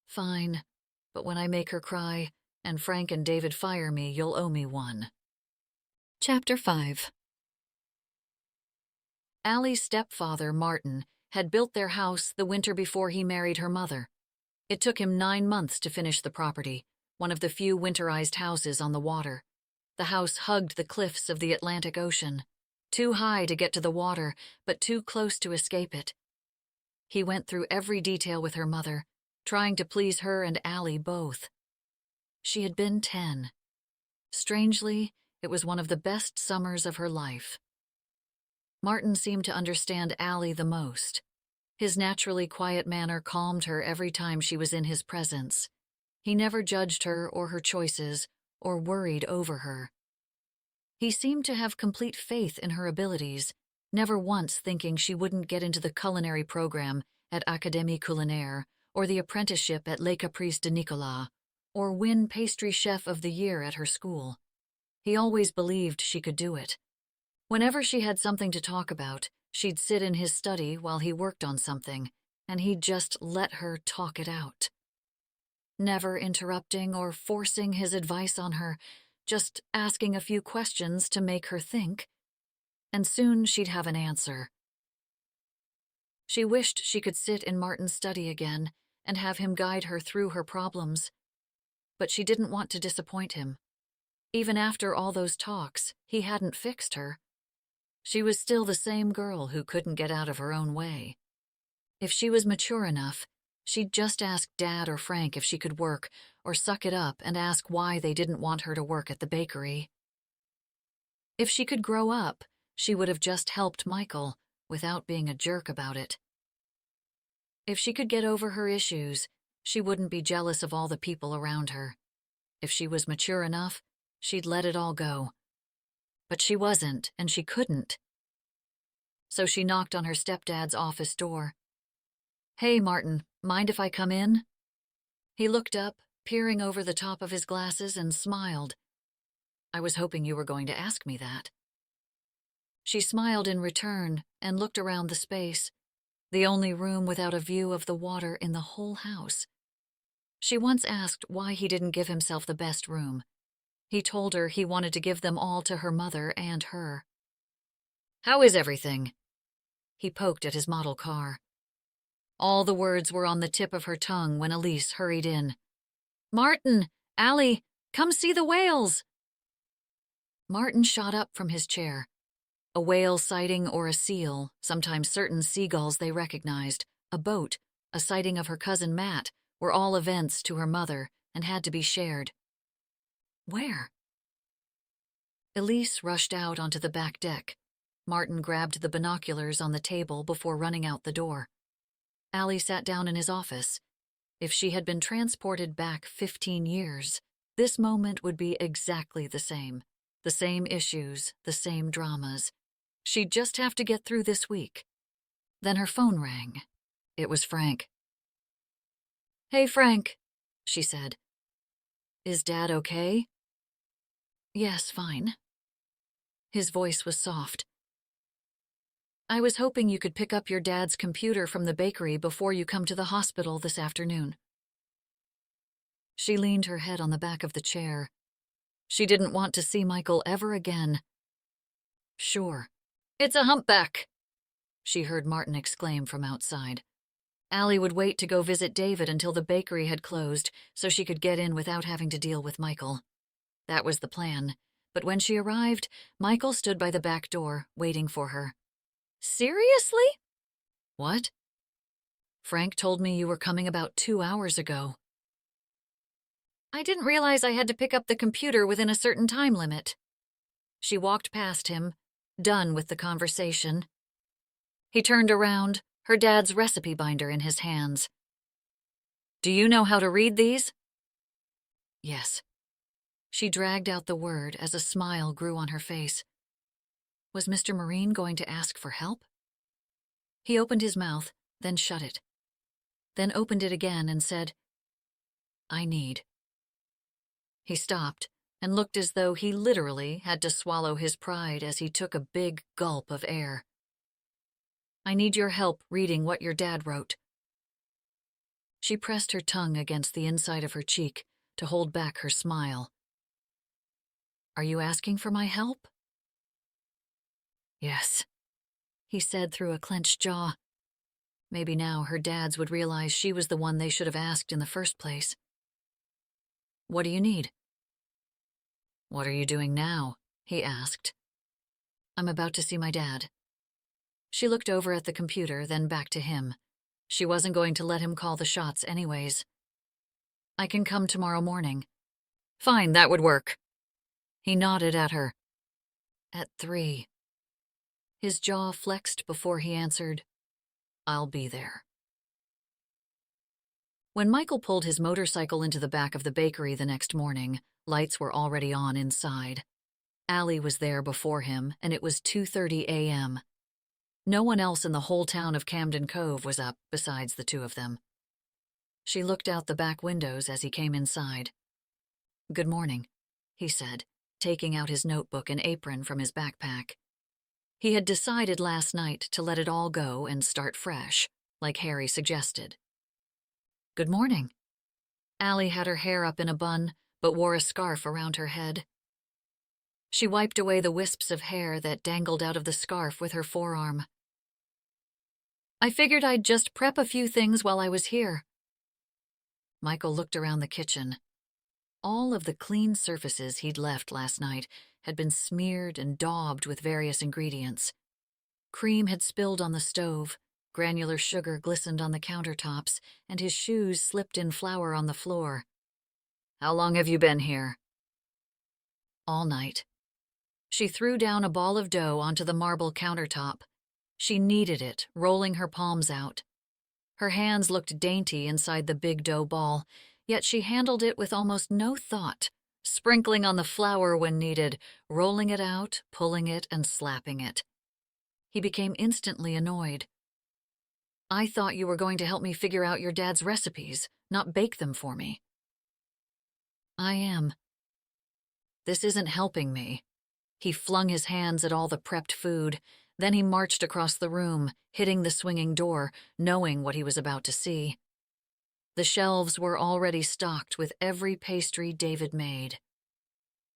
Speaker 1: "Fine, but when I make her cry, and Frank and David fire me, you'll owe me one." Chapter 5. Allie's stepfather, Martin, had built their house the winter before he married her mother. It took him 9 months to finish the property, one of the few winterized houses on the water. The house hugged the cliffs of the Atlantic Ocean, too high to get to the water, but too close to escape it. He went through every detail with her mother, trying to please her and Allie both. She had been 10. Strangely, it was one of the best summers of her life. Martin seemed to understand Allie the most. His naturally quiet manner calmed her every time she was in his presence. He never judged her or her choices, or worried over her. He seemed to have complete faith in her abilities, never once thinking she wouldn't get into the culinary program at Académie Culinaire, or the apprenticeship at Les Caprices de Nicolas, or win Pastry Chef of the Year at her school. He always believed she could do it. Whenever she had something to talk about, she'd sit in his study while he worked on something, and he'd just let her talk it out. Never interrupting or forcing his advice on her, just asking a few questions to make her think, and soon she'd have an answer. She wished she could sit in Martin's study again and have him guide her through her problems. But she didn't want to disappoint him. Even after all those talks, he hadn't fixed her. She was still the same girl who couldn't get out of her own way. If she was mature enough, she'd just ask Dad or Frank if she could work, or suck it up and ask why they didn't want her to work at the bakery. If she could grow up, she would have just helped Michael, without being a jerk about it. If she could get over her issues, she wouldn't be jealous of all the people around her. If she was mature enough, she'd let it all go. But she wasn't, and she couldn't. So she knocked on her stepdad's office door. "Hey, Martin, mind if I come in?" He looked up, peering over the top of his glasses, and smiled. "I was hoping you were going to ask me that." She smiled in return and looked around the space, the only room without a view of the water in the whole house. She once asked why he didn't give himself the best room. He told her he wanted to give them all to her mother and her. "How is everything?" He poked at his model car. All the words were on the tip of her tongue when Elise hurried in. "Martin, Allie, come see the whales!" Martin shot up from his chair. A whale sighting or a seal, sometimes certain seagulls they recognized, a boat, a sighting of her cousin Matt, were all events to her mother and had to be shared. Where? Elise rushed out onto the back deck. Martin grabbed the binoculars on the table before running out the door. Allie sat down in his office. If she had been transported back 15 years, this moment would be exactly the same. The same issues, the same dramas. She'd just have to get through this week. Then her phone rang. It was Frank. "Hey, Frank," she said. "Is Dad okay?" "Yes, fine." His voice was soft. I was hoping you could pick up your dad's computer from the bakery before you come to the hospital this afternoon. She leaned her head on the back of the chair. She didn't want to see Michael ever again. Sure. It's a humpback, she heard Martin exclaim from outside. Allie would wait to go visit David until the bakery had closed so she could get in without having to deal with Michael. That was the plan, but when she arrived, Michael stood by the back door, waiting for her. Seriously? What? Frank told me you were coming about 2 hours ago. I didn't realize I had to pick up the computer within a certain time limit. She walked past him, done with the conversation. He turned around, her dad's recipe binder in his hands. Do you know how to read these? Yes. She dragged out the word as a smile grew on her face. Was Mr. Marine going to ask for help? He opened his mouth, then shut it. Then opened it again and said, I need. He stopped and looked as though he literally had to swallow his pride as he took a big gulp of air. I need your help reading what your dad wrote. She pressed her tongue against the inside of her cheek to hold back her smile. Are you asking for my help? Yes, he said through a clenched jaw. Maybe now her dads would realize she was the one they should have asked in the first place. What do you need? What are you doing now? He asked. I'm about to see my dad. She looked over at the computer, then back to him. She wasn't going to let him call the shots anyways. I can come tomorrow morning. Fine, that would work. He nodded at her. At 3. His jaw flexed before he answered, I'll be there. When Michael pulled his motorcycle into the back of the bakery the next morning, lights were already on inside. Allie was there before him, and it was 2:30 a.m. No one else in the whole town of Camden Cove was up besides the two of them. She looked out the back windows as he came inside. Good morning, he said, taking out his notebook and apron from his backpack. He had decided last night to let it all go and start fresh, like Harry suggested. Good morning. Allie had her hair up in a bun, but wore a scarf around her head. She wiped away the wisps of hair that dangled out of the scarf with her forearm. I figured I'd just prep a few things while I was here. Michael looked around the kitchen. All of the clean surfaces he'd left last night had been smeared and daubed with various ingredients. Cream had spilled on the stove, granular sugar glistened on the countertops, and his shoes slipped in flour on the floor. How long have you been here? All night. She threw down a ball of dough onto the marble countertop. She kneaded it, rolling her palms out. Her hands looked dainty inside the big dough ball, yet she handled it with almost no thought, sprinkling on the flour when needed, rolling it out, pulling it, and slapping it. He became instantly annoyed. I thought you were going to help me figure out your dad's recipes, not bake them for me. I am. This isn't helping me. He flung his hands at all the prepped food. Then he marched across the room, hitting the swinging door, knowing what he was about to see. The shelves were already stocked with every pastry David made.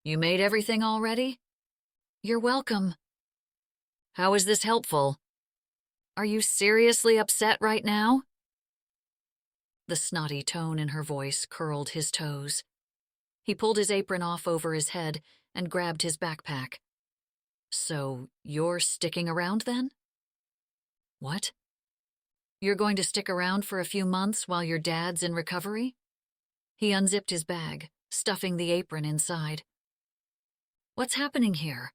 Speaker 1: You made everything already? You're welcome. How is this helpful? Are you seriously upset right now? The snotty tone in her voice curled his toes. He pulled his apron off over his head and grabbed his backpack. So, you're sticking around then? What? You're going to stick around for a few months while your dad's in recovery? He unzipped his bag, stuffing the apron inside. What's happening here?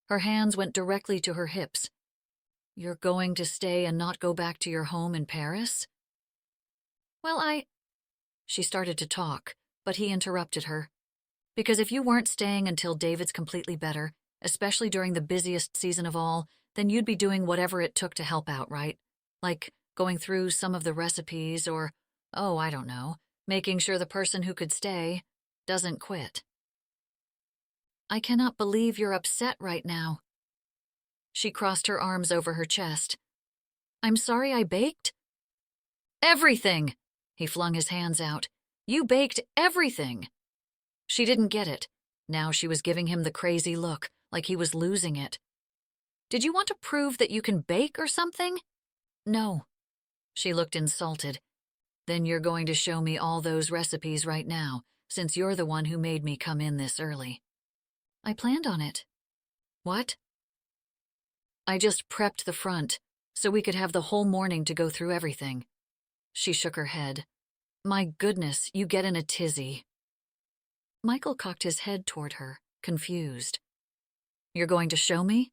Speaker 1: Her hands went directly to her hips. You're going to stay and not go back to your home in Paris? Well, She started to talk, but he interrupted her. Because if you weren't staying until David's completely better, especially during the busiest season of all, then you'd be doing whatever it took to help out, right? Like going through some of the recipes or, oh, I don't know, making sure the person who could stay doesn't quit. I cannot believe you're upset right now, She crossed her arms over her chest. I'm sorry I baked? Everything! He flung his hands out. You baked everything! She didn't get it. Now she was giving him the crazy look, like he was losing it. Did you want to prove that you can bake or something? No. She looked insulted. Then you're going to show me all those recipes right now, since you're the one who made me come in this early. I planned on it. What? I just prepped the front, so we could have the whole morning to go through everything. She shook her head. My goodness, you get in a tizzy. Michael cocked his head toward her, confused. You're going to show me?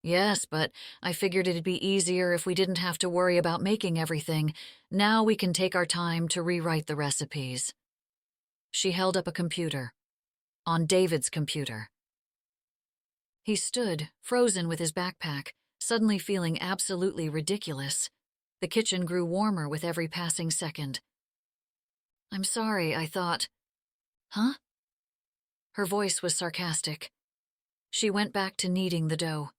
Speaker 1: Yes, but I figured it'd be easier if we didn't have to worry about making everything. Now we can take our time to rewrite the recipes. She held up a computer. On David's computer. He stood, frozen with his backpack, suddenly feeling absolutely ridiculous. The kitchen grew warmer with every passing second. I'm sorry, I thought. Huh? Her voice was sarcastic. She went back to kneading the dough.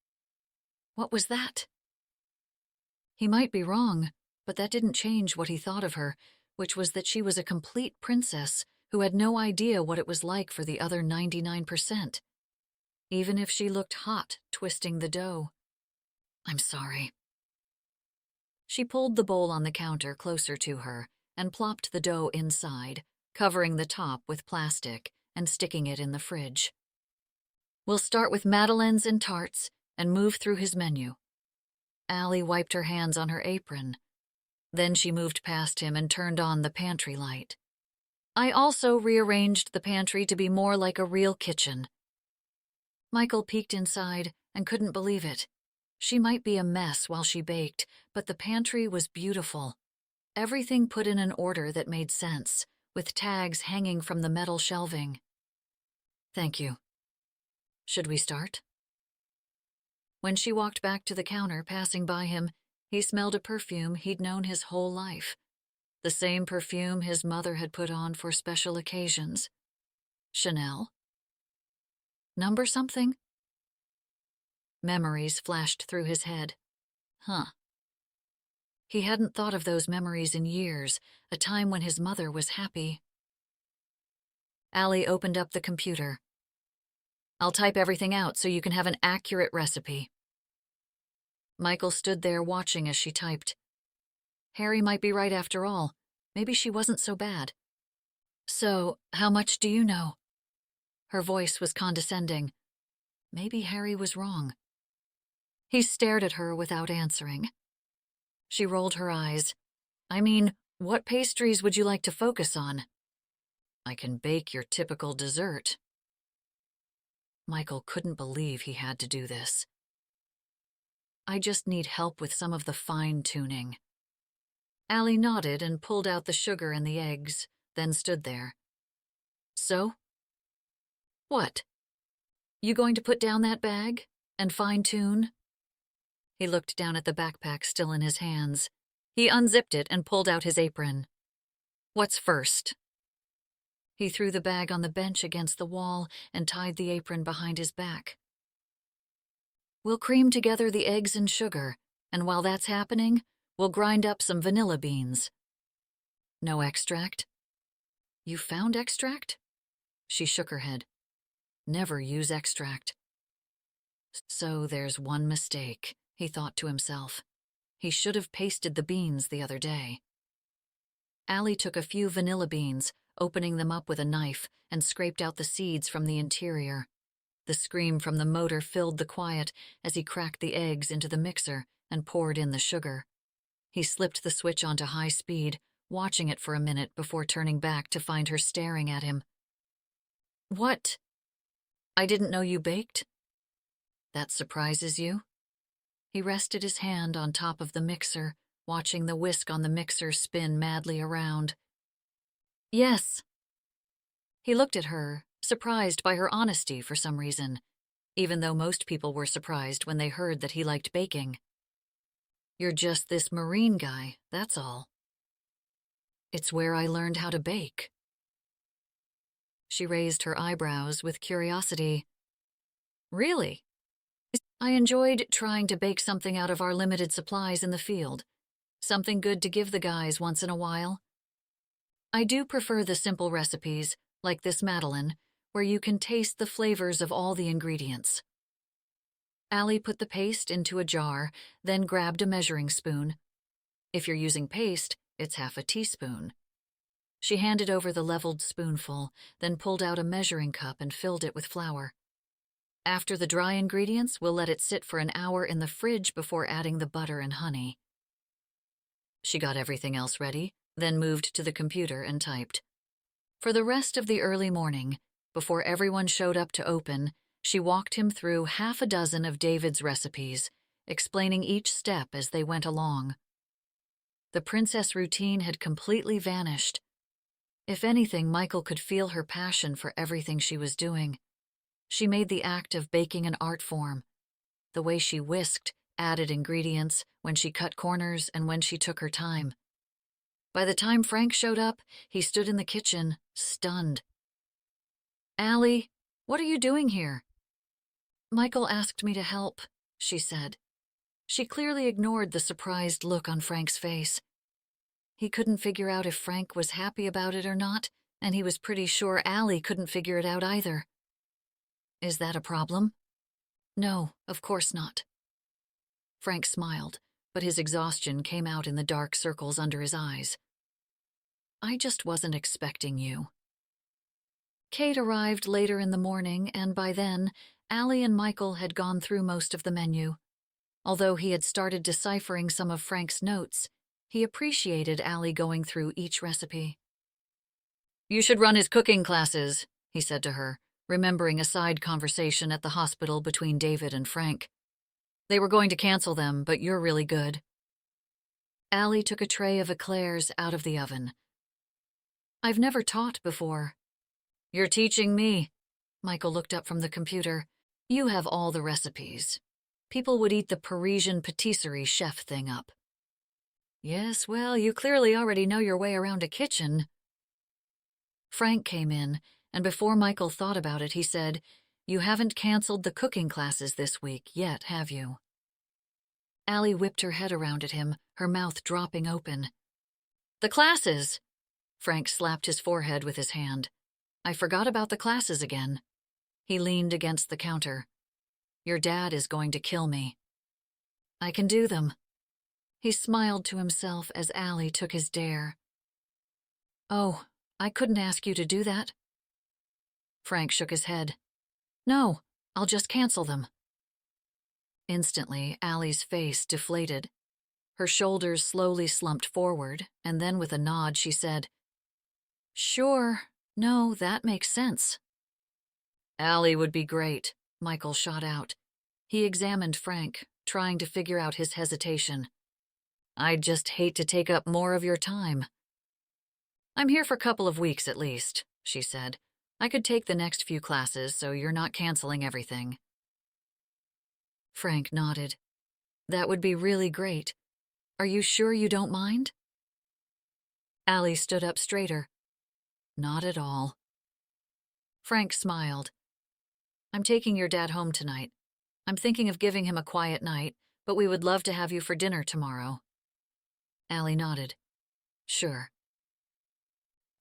Speaker 1: What was that? He might be wrong, but that didn't change what he thought of her, which was that she was a complete princess who had no idea what it was like for the other 99%. Even if she looked hot twisting the dough. I'm sorry. She pulled the bowl on the counter closer to her and plopped the dough inside, covering the top with plastic and sticking it in the fridge. We'll start with madeleines and tarts and move through his menu. Allie wiped her hands on her apron. Then she moved past him and turned on the pantry light. I also rearranged the pantry to be more like a real kitchen. Michael peeked inside and couldn't believe it. She might be a mess while she baked, but the pantry was beautiful. Everything put in an order that made sense, with tags hanging from the metal shelving. Thank you. Should we start? When she walked back to the counter, passing by him, he smelled a perfume he'd known his whole life. The same perfume his mother had put on for special occasions. Chanel? Number something? Memories flashed through his head. Huh. He hadn't thought of those memories in years, a time when his mother was happy. Allie opened up the computer. I'll type everything out so you can have an accurate recipe. Michael stood there watching as she typed. Harry might be right after all. Maybe she wasn't so bad. So, how much do you know? Her voice was condescending. Maybe Harry was wrong. He stared at her without answering. She rolled her eyes. I mean, what pastries would you like to focus on? I can bake your typical dessert. Michael couldn't believe he had to do this. I just need help with some of the fine-tuning. Allie nodded and pulled out the sugar and the eggs, then stood there. So? What? You going to put down that bag and fine-tune? He looked down at the backpack still in his hands. He unzipped it and pulled out his apron. What's first? He threw the bag on the bench against the wall and tied the apron behind his back. We'll cream together the eggs and sugar, and while that's happening, we'll grind up some vanilla beans. No extract? You found extract? She shook her head. Never use extract. So there's one mistake, he thought to himself. He should have pasted the beans the other day. Allie took a few vanilla beans, opening them up with a knife, and scraped out the seeds from the interior. The scream from the motor filled the quiet as he cracked the eggs into the mixer and poured in the sugar. He slipped the switch onto high speed, watching it for a minute before turning back to find her staring at him. What? I didn't know you baked? That surprises you? He rested his hand on top of the mixer, watching the whisk on the mixer spin madly around. Yes. He looked at her, surprised by her honesty for some reason, even though most people were surprised when they heard that he liked baking. You're just this marine guy, that's all. It's where I learned how to bake. She raised her eyebrows with curiosity. Really? I enjoyed trying to bake something out of our limited supplies in the field. Something good to give the guys once in a while. I do prefer the simple recipes, like this Madeleine, where you can taste the flavors of all the ingredients. Allie put the paste into a jar, then grabbed a measuring spoon. If you're using paste, it's half a teaspoon. She handed over the leveled spoonful, then pulled out a measuring cup and filled it with flour. After the dry ingredients, we'll let it sit for an hour in the fridge before adding the butter and honey. She got everything else ready, then moved to the computer and typed. For the rest of the early morning, before everyone showed up to open, she walked him through half a dozen of David's recipes, explaining each step as they went along. The princess routine had completely vanished. If anything, Michael could feel her passion for everything she was doing. She made the act of baking an art form. The way she whisked, added ingredients, when she cut corners, and when she took her time. By the time Frank showed up, he stood in the kitchen, stunned. "Allie, what are you doing here?" "Michael asked me to help," she said. She clearly ignored the surprised look on Frank's face. He couldn't figure out if Frank was happy about it or not, and he was pretty sure Allie couldn't figure it out either. "Is that a problem?" "No, of course not." Frank smiled, but his exhaustion came out in the dark circles under his eyes. "I just wasn't expecting you." Kate arrived later in the morning, and by then, Allie and Michael had gone through most of the menu. Although he had started deciphering some of Frank's notes, he appreciated Allie going through each recipe. "You should run his cooking classes," he said to her, remembering a side conversation at the hospital between David and Frank. "They were going to cancel them, but you're really good." Allie took a tray of eclairs out of the oven. "I've never taught before." "You're teaching me." Michael looked up from the computer. "You have all the recipes. People would eat the Parisian patisserie chef thing up." "Yes, well, you clearly already know your way around a kitchen." Frank came in, and before Michael thought about it, he said, "You haven't canceled the cooking classes this week yet, have you?" Allie whipped her head around at him, her mouth dropping open. "The classes!" Frank slapped his forehead with his hand. "I forgot about the classes again." He leaned against the counter. "Your dad is going to kill me." "I can do them." He smiled to himself as Allie took his dare. "Oh, I couldn't ask you to do that." Frank shook his head. "No, I'll just cancel them." Instantly, Allie's face deflated. Her shoulders slowly slumped forward, and then with a nod she said, "Sure, no, that makes sense." "Allie would be great," Michael shot out. He examined Frank, trying to figure out his hesitation. "I'd just hate to take up more of your time." "I'm here for a couple of weeks at least," she said. "I could take the next few classes, so you're not canceling everything." Frank nodded. "That would be really great. Are you sure you don't mind?" Allie stood up straighter. "Not at all." Frank smiled. "I'm taking your dad home tonight. I'm thinking of giving him a quiet night, but we would love to have you for dinner tomorrow." Allie nodded. "Sure."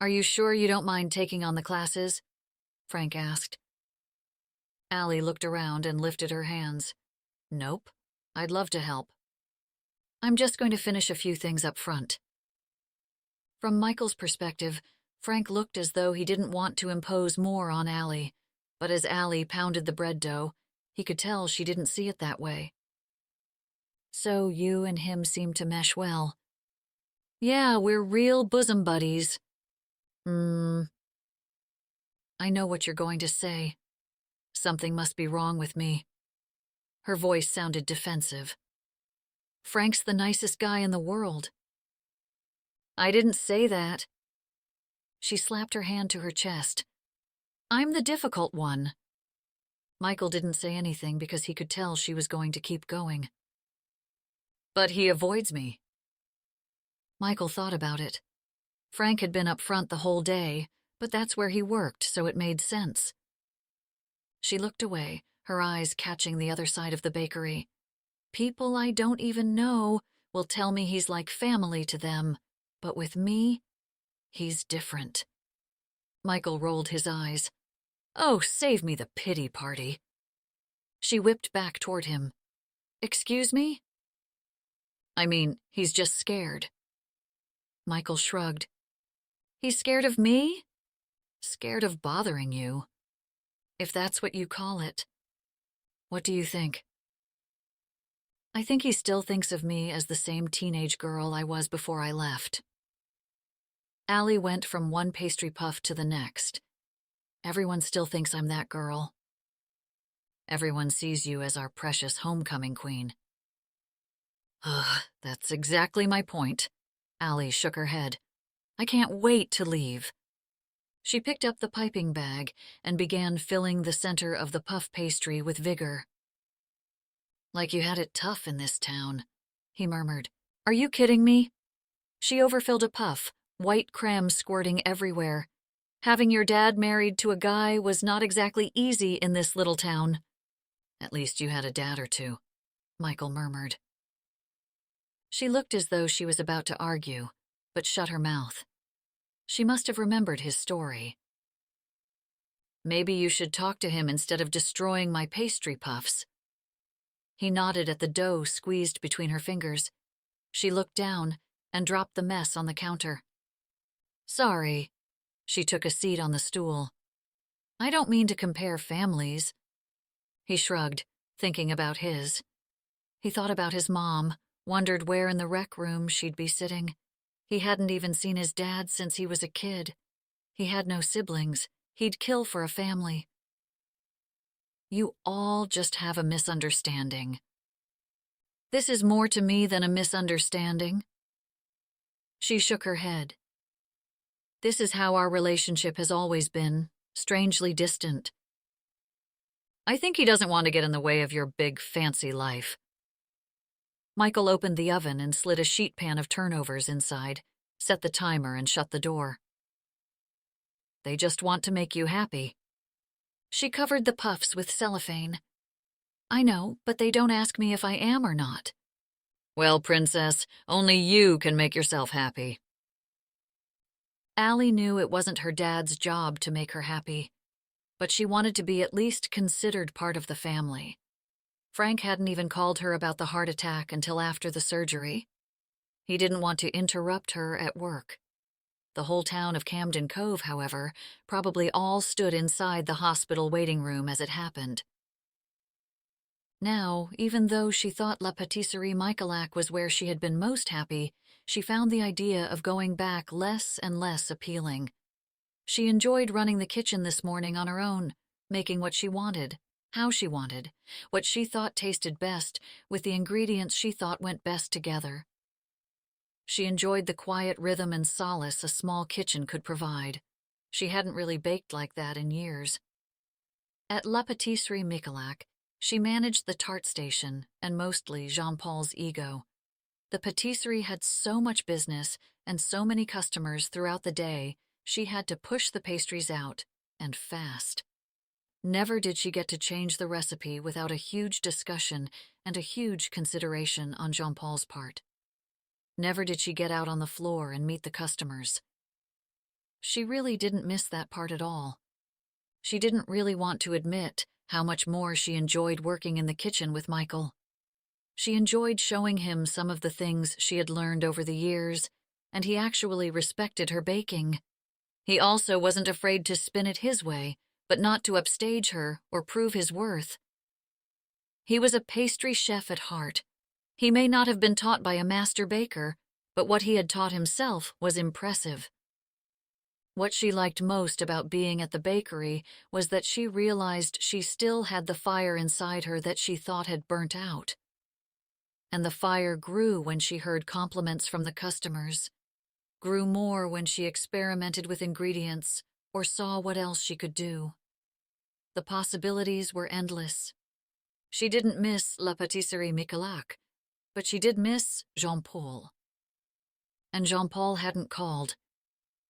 Speaker 1: "Are you sure you don't mind taking on the classes?" Frank asked. Allie looked around and lifted her hands. "Nope. I'd love to help. I'm just going to finish a few things up front." From Michael's perspective, Frank looked as though he didn't want to impose more on Allie, but as Allie pounded the bread dough, he could tell she didn't see it that way. "So you and him seem to mesh well." "Yeah, we're real bosom buddies." "I know what you're going to say. Something must be wrong with me." Her voice sounded defensive. "Frank's the nicest guy in the world." "I didn't say that." She slapped her hand to her chest. "I'm the difficult one." Michael didn't say anything because he could tell she was going to keep going. "But he avoids me." Michael thought about it. Frank had been up front the whole day, but that's where he worked, so it made sense. She looked away, her eyes catching the other side of the bakery. People I don't even know will tell me he's like family to them, but with me, he's different. Michael rolled his eyes. Oh, save me the pity party. She whipped back toward him. Excuse me? I mean, he's just scared. Michael shrugged. He's scared of me? Scared of bothering you. If that's what you call it. What do you think? I think he still thinks of me as the same teenage girl I was before I left. Allie went from one pastry puff to the next. Everyone still thinks I'm that girl. Everyone sees you as our precious homecoming queen. Ugh, that's exactly my point. Allie shook her head. I can't wait to leave. She picked up the piping bag and began filling the center of the puff pastry with vigor. Like you had it tough in this town, he murmured. Are you kidding me? She overfilled a puff, white crème squirting everywhere. Having your dad married to a guy was not exactly easy in this little town. At least you had a dad or two, Michael murmured. She looked as though she was about to argue, but shut her mouth. She must have remembered his story. Maybe you should talk to him instead of destroying my pastry puffs. He nodded at the dough squeezed between her fingers. She looked down and dropped the mess on the counter. Sorry. She took a seat on the stool. I don't mean to compare families. He shrugged, thinking about his. He thought about his mom, wondered where in the rec room she'd be sitting. He hadn't even seen his dad since he was a kid. He had no siblings. He'd kill for a family. You all just have a misunderstanding. This is more to me than a misunderstanding. She shook her head. This is how our relationship has always been, strangely distant. I think he doesn't want to get in the way of your big, fancy life. Michael opened the oven and slid a sheet pan of turnovers inside, set the timer and shut the door. They just want to make you happy. She covered the puffs with cellophane. I know, but they don't ask me if I am or not. Well, princess, only you can make yourself happy. Allie knew it wasn't her dad's job to make her happy, but she wanted to be at least considered part of the family. Frank hadn't even called her about the heart attack until after the surgery. He didn't want to interrupt her at work. The whole town of Camden Cove, however, probably all stood inside the hospital waiting room as it happened. Now, even though she thought La Patisserie Michelac was where she had been most happy, she found the idea of going back less and less appealing. She enjoyed running the kitchen this morning on her own, making what she wanted, how she wanted, what she thought tasted best, with the ingredients she thought went best together. She enjoyed the quiet rhythm and solace a small kitchen could provide. She hadn't really baked like that in years. At La Patisserie Michelac, she managed the tart station and mostly Jean-Paul's ego. The patisserie had so much business and so many customers throughout the day, she had to push the pastries out, and fast. Never did she get to change the recipe without a huge discussion and a huge consideration on Jean-Paul's part. Never did she get out on the floor and meet the customers. She really didn't miss that part at all. She didn't really want to admit how much more she enjoyed working in the kitchen with Michael. She enjoyed showing him some of the things she had learned over the years, and he actually respected her baking. He also wasn't afraid to spin it his way, but not to upstage her or prove his worth. He was a pastry chef at heart. He may not have been taught by a master baker, but what he had taught himself was impressive. What she liked most about being at the bakery was that she realized she still had the fire inside her that she thought had burnt out. And the fire grew when she heard compliments from the customers, grew more when she experimented with ingredients or saw what else she could do. The possibilities were endless. She didn't miss La Patisserie Michelac, but she did miss Jean-Paul. And Jean-Paul hadn't called.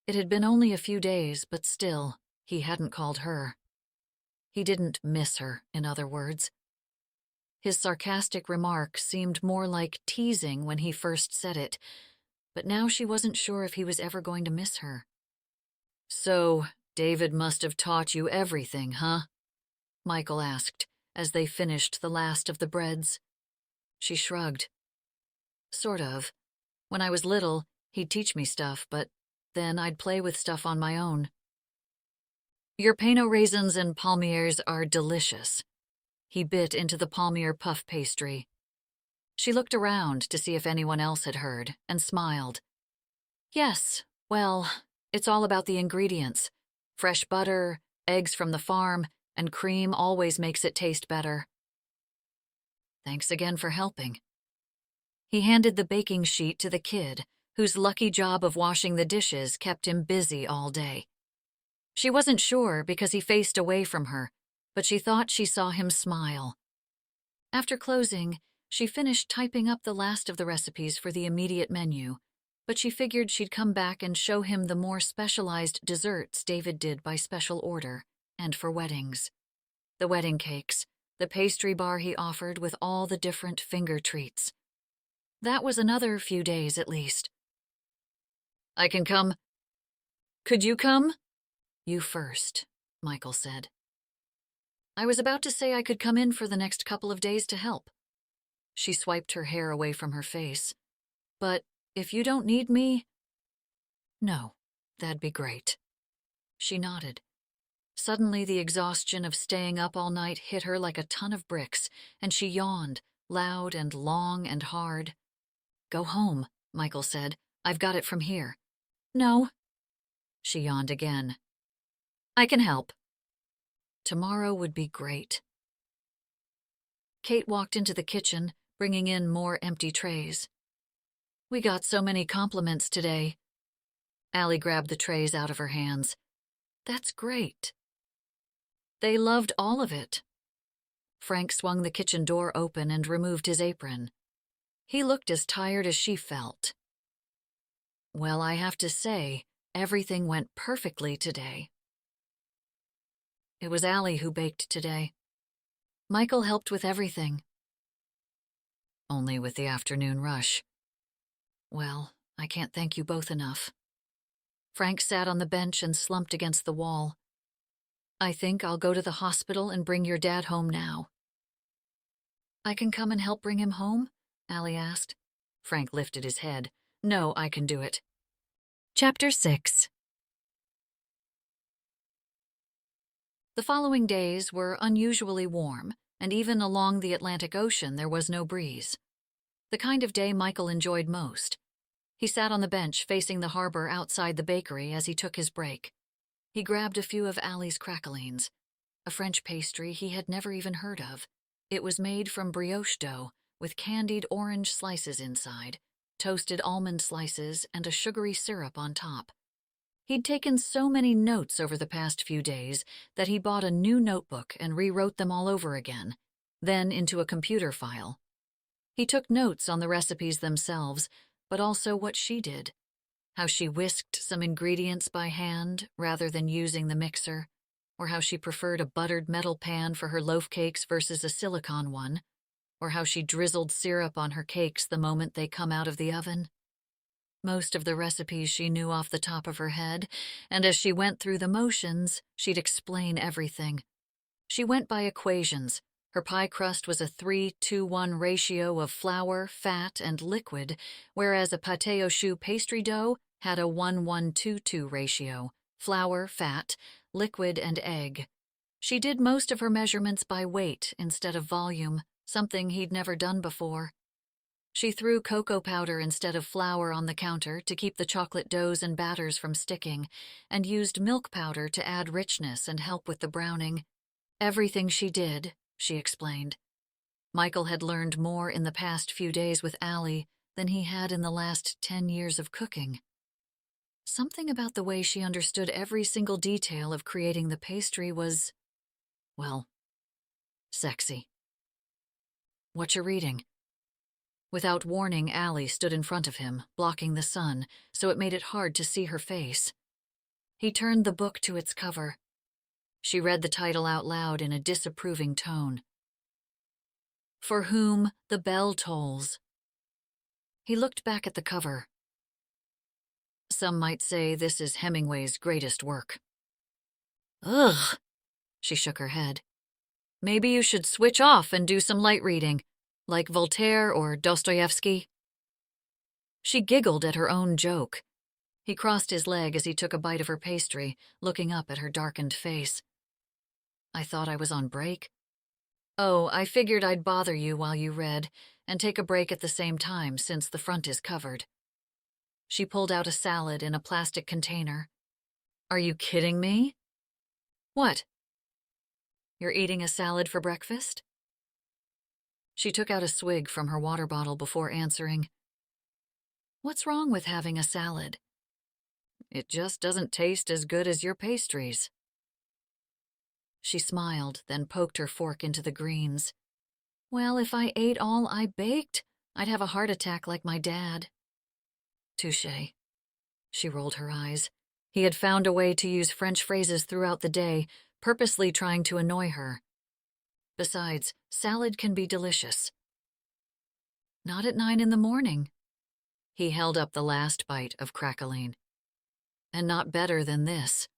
Speaker 1: It had been only a few days, but still, he hadn't called her. He didn't miss her, in other words. His sarcastic remark seemed more like teasing when he first said it, but now she wasn't sure if he was ever going to miss her. "So, David must have taught you everything, huh?" Michael asked, as they finished the last of the breads. She shrugged. "Sort of. When I was little, he'd teach me stuff, but then I'd play with stuff on my own." "Your Pinot raisins and palmiers are delicious." He bit into the palmier puff pastry. She looked around to see if anyone else had heard, and smiled. "Yes, well, it's all about the ingredients. Fresh butter, eggs from the farm, and cream always makes it taste better." "Thanks again for helping." He handed the baking sheet to the kid, whose lucky job of washing the dishes kept him busy all day. She wasn't sure because he faced away from her, but she thought she saw him smile. After closing, she finished typing up the last of the recipes for the immediate menu, but she figured she'd come back and show him the more specialized desserts David did by special order, and for weddings. The wedding cakes, the pastry bar he offered with all the different finger treats. That was another few days at least. "I can come." "Could you come?" "You first," Michael said. "I was about to say I could come in for the next couple of days to help." She swiped her hair away from her face. "But if you don't need me—" "No, that'd be great." She nodded. Suddenly the exhaustion of staying up all night hit her like a ton of bricks, and she yawned, loud and long and hard. "Go home," Michael said. "I've got it from here." "No." She yawned again. "I can help." Tomorrow would be great. Kate walked into the kitchen, bringing in more empty trays. "We got so many compliments today." Allie grabbed the trays out of her hands. "That's great." They loved all of it. Frank swung the kitchen door open and removed his apron. He looked as tired as she felt. "Well, I have to say, everything went perfectly today." It was Allie who baked today. Michael helped with everything. Only with the afternoon rush. "Well, I can't thank you both enough." Frank sat on the bench and slumped against the wall. "I think I'll go to the hospital and bring your dad home now." "I can come and help bring him home?" Allie asked. Frank lifted his head. "No, I can do it." Chapter 6. The following days were unusually warm, and even along the Atlantic Ocean there was no breeze. The kind of day Michael enjoyed most. He sat on the bench facing the harbor outside the bakery as he took his break. He grabbed a few of Allie's craquelines, a French pastry he had never even heard of. It was made from brioche dough, with candied orange slices inside, toasted almond slices, and a sugary syrup on top. He'd taken so many notes over the past few days that he bought a new notebook and rewrote them all over again, then into a computer file. He took notes on the recipes themselves, but also what she did. How she whisked some ingredients by hand rather than using the mixer, or how she preferred a buttered metal pan for her loaf cakes versus a silicone one, or how she drizzled syrup on her cakes the moment they come out of the oven. Most of the recipes she knew off the top of her head, and as she went through the motions, she'd explain everything. She went by equations. Her pie crust was a 3-to-1 ratio of flour, fat, and liquid, whereas a pâté au choux pastry dough had a 1-1-2-2 ratio, flour, fat, liquid, and egg. She did most of her measurements by weight instead of volume, something he'd never done before. She threw cocoa powder instead of flour on the counter to keep the chocolate doughs and batters from sticking, and used milk powder to add richness and help with the browning. Everything she did, she explained. Michael had learned more in the past few days with Allie than he had in the last 10 years of cooking. Something about the way she understood every single detail of creating the pastry was, well, sexy. "What you reading?" Without warning, Allie stood in front of him, blocking the sun, so it made it hard to see her face. He turned the book to its cover. She read the title out loud in a disapproving tone. For Whom the Bell Tolls. He looked back at the cover. Some might say this is Hemingway's greatest work. Ugh, she shook her head. Maybe you should switch off and do some light reading, like Voltaire or Dostoevsky. She giggled at her own joke. He crossed his leg as he took a bite of her pastry, looking up at her darkened face. I thought I was on break. Oh, I figured I'd bother you while you read, and take a break at the same time since the front is covered. She pulled out a salad in a plastic container. Are you kidding me? What? You're eating a salad for breakfast? She took out a swig from her water bottle before answering. What's wrong with having a salad? It just doesn't taste as good as your pastries. She smiled, then poked her fork into the greens. Well, if I ate all I baked, I'd have a heart attack like my dad. Touché. She rolled her eyes. He had found a way to use French phrases throughout the day, purposely trying to annoy her. Besides, salad can be delicious. Not at 9 a.m. He held up the last bite of crackling. And not better than this.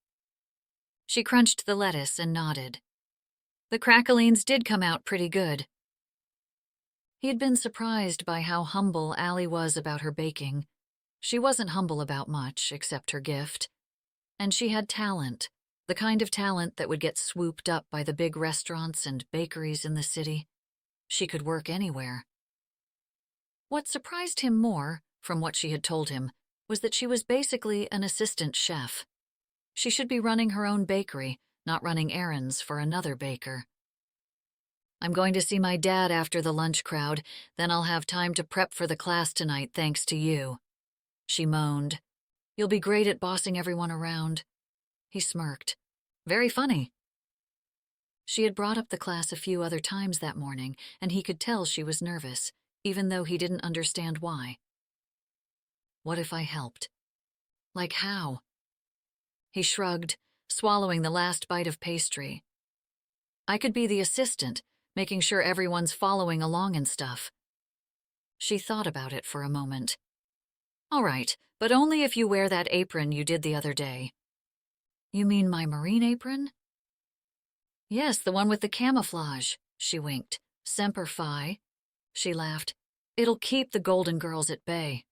Speaker 1: She crunched the lettuce and nodded. The cracklings did come out pretty good. He had been surprised by how humble Allie was about her baking. She wasn't humble about much, except her gift. And she had talent, the kind of talent that would get swooped up by the big restaurants and bakeries in the city. She could work anywhere. What surprised him more, from what she had told him, was that she was basically an assistant chef. She should be running her own bakery, not running errands for another baker. I'm going to see my dad after the lunch crowd, then I'll have time to prep for the class tonight thanks to you. She moaned. You'll be great at bossing everyone around. He smirked. Very funny. She had brought up the class a few other times that morning, and he could tell she was nervous, even though he didn't understand why. What if I helped? Like how? He shrugged, swallowing the last bite of pastry. I could be the assistant, making sure everyone's following along and stuff. She thought about it for a moment. All right, but only if you wear that apron you did the other day. You mean my marine apron? Yes, the one with the camouflage, she winked. Semper Fi. She laughed. It'll keep the Golden Girls at bay.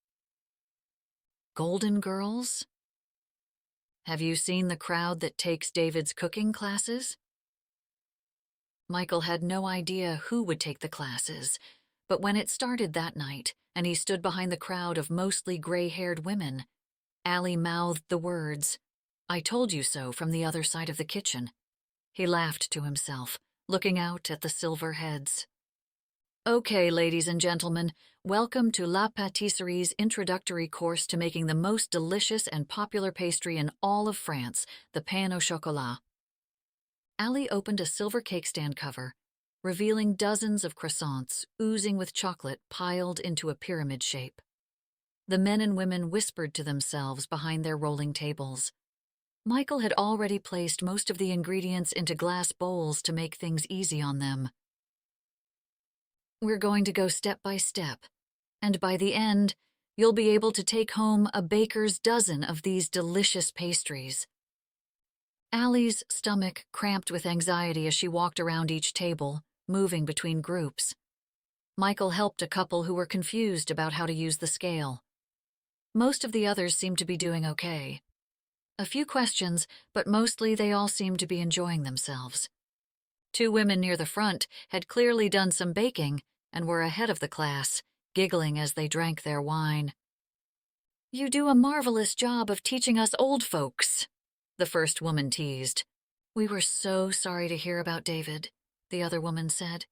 Speaker 1: Golden Girls? Have you seen the crowd that takes David's cooking classes? Michael had no idea who would take the classes, but when it started that night and he stood behind the crowd of mostly gray-haired women, Allie mouthed the words, I told you so, from the other side of the kitchen. He laughed to himself, looking out at the silver heads. Okay, ladies and gentlemen, welcome to La Pâtisserie's introductory course to making the most delicious and popular pastry in all of France, the pain au chocolat. Allie opened a silver cake stand cover, revealing dozens of croissants oozing with chocolate piled into a pyramid shape. The men and women whispered to themselves behind their rolling tables. Michael had already placed most of the ingredients into glass bowls to make things easy on them. We're going to go step by step, and by the end, you'll be able to take home a baker's dozen of these delicious pastries. Allie's stomach cramped with anxiety as she walked around each table, moving between groups. Michael helped a couple who were confused about how to use the scale. Most of the others seemed to be doing okay. A few questions, but mostly they all seemed to be enjoying themselves. 2 women near the front had clearly done some baking and were ahead of the class, giggling as they drank their wine. You do a marvelous job of teaching us old folks, the first woman teased. We were so sorry to hear about David, the other woman said.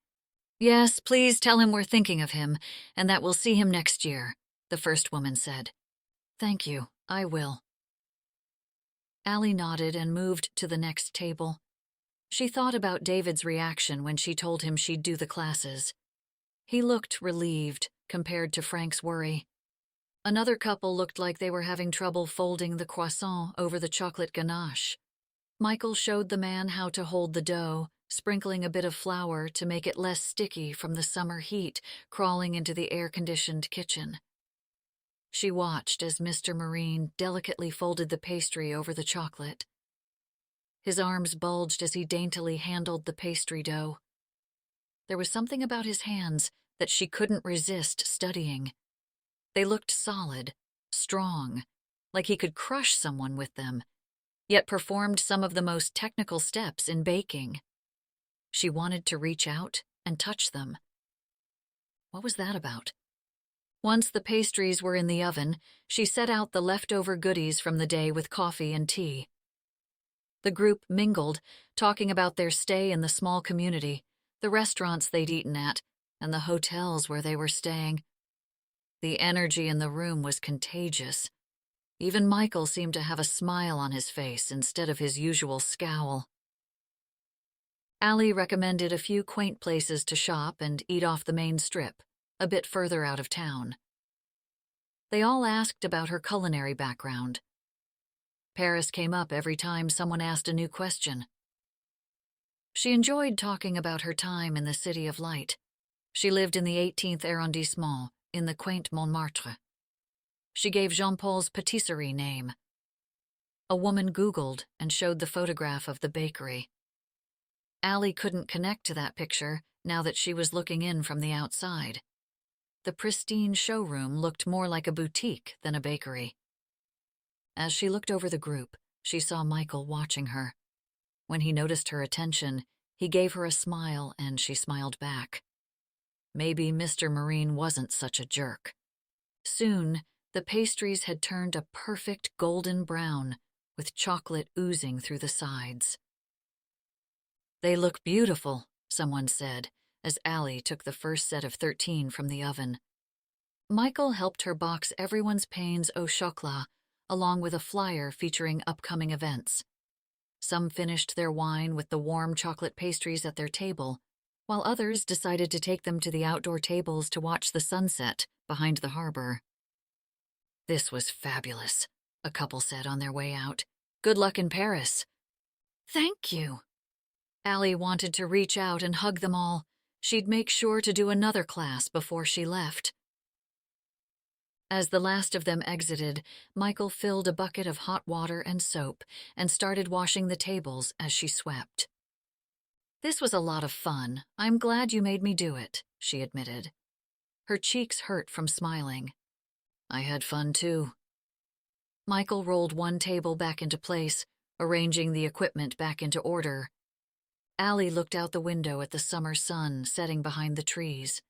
Speaker 1: Yes, please tell him we're thinking of him and that we'll see him next year, the first woman said. Thank you, I will. Allie nodded and moved to the next table. She thought about David's reaction when she told him she'd do the classes. He looked relieved compared to Frank's worry. Another couple looked like they were having trouble folding the croissant over the chocolate ganache. Michael showed the man how to hold the dough, sprinkling a bit of flour to make it less sticky from the summer heat crawling into the air-conditioned kitchen. She watched as Mr. Marine delicately folded the pastry over the chocolate. His arms bulged as he daintily handled the pastry dough. There was something about his hands that she couldn't resist studying. They looked solid, strong, like he could crush someone with them, yet performed some of the most technical steps in baking. She wanted to reach out and touch them. What was that about? Once the pastries were in the oven, she set out the leftover goodies from the day with coffee and tea. The group mingled, talking about their stay in the small community, the restaurants they'd eaten at, and the hotels where they were staying. The energy in the room was contagious. Even Michael seemed to have a smile on his face instead of his usual scowl. Allie recommended a few quaint places to shop and eat off the main strip, a bit further out of town. They all asked about her culinary background. Paris came up every time someone asked a new question. She enjoyed talking about her time in the City of Light. She lived in the 18th arrondissement, in the quaint Montmartre. She gave Jean-Paul's patisserie name. A woman Googled and showed the photograph of the bakery. Allie couldn't connect to that picture now that she was looking in from the outside. The pristine showroom looked more like a boutique than a bakery. As she looked over the group, she saw Michael watching her. When he noticed her attention, he gave her a smile and she smiled back. Maybe Mr. Marine wasn't such a jerk. Soon, the pastries had turned a perfect golden brown, with chocolate oozing through the sides. "They look beautiful," someone said, as Allie took the first set of 13 from the oven. Michael helped her box everyone's pains au chocolat, along with a flyer featuring upcoming events. Some finished their wine with the warm chocolate pastries at their table, while others decided to take them to the outdoor tables to watch the sunset behind the harbor. "This was fabulous," a couple said on their way out. "Good luck in Paris." "Thank you." Allie wanted to reach out and hug them all. She'd make sure to do another class before she left. As the last of them exited, Michael filled a bucket of hot water and soap and started washing the tables as she swept. "This was a lot of fun. I'm glad you made me do it," she admitted. Her cheeks hurt from smiling. "I had fun too." Michael rolled one table back into place, arranging the equipment back into order. Allie looked out the window at the summer sun setting behind the trees.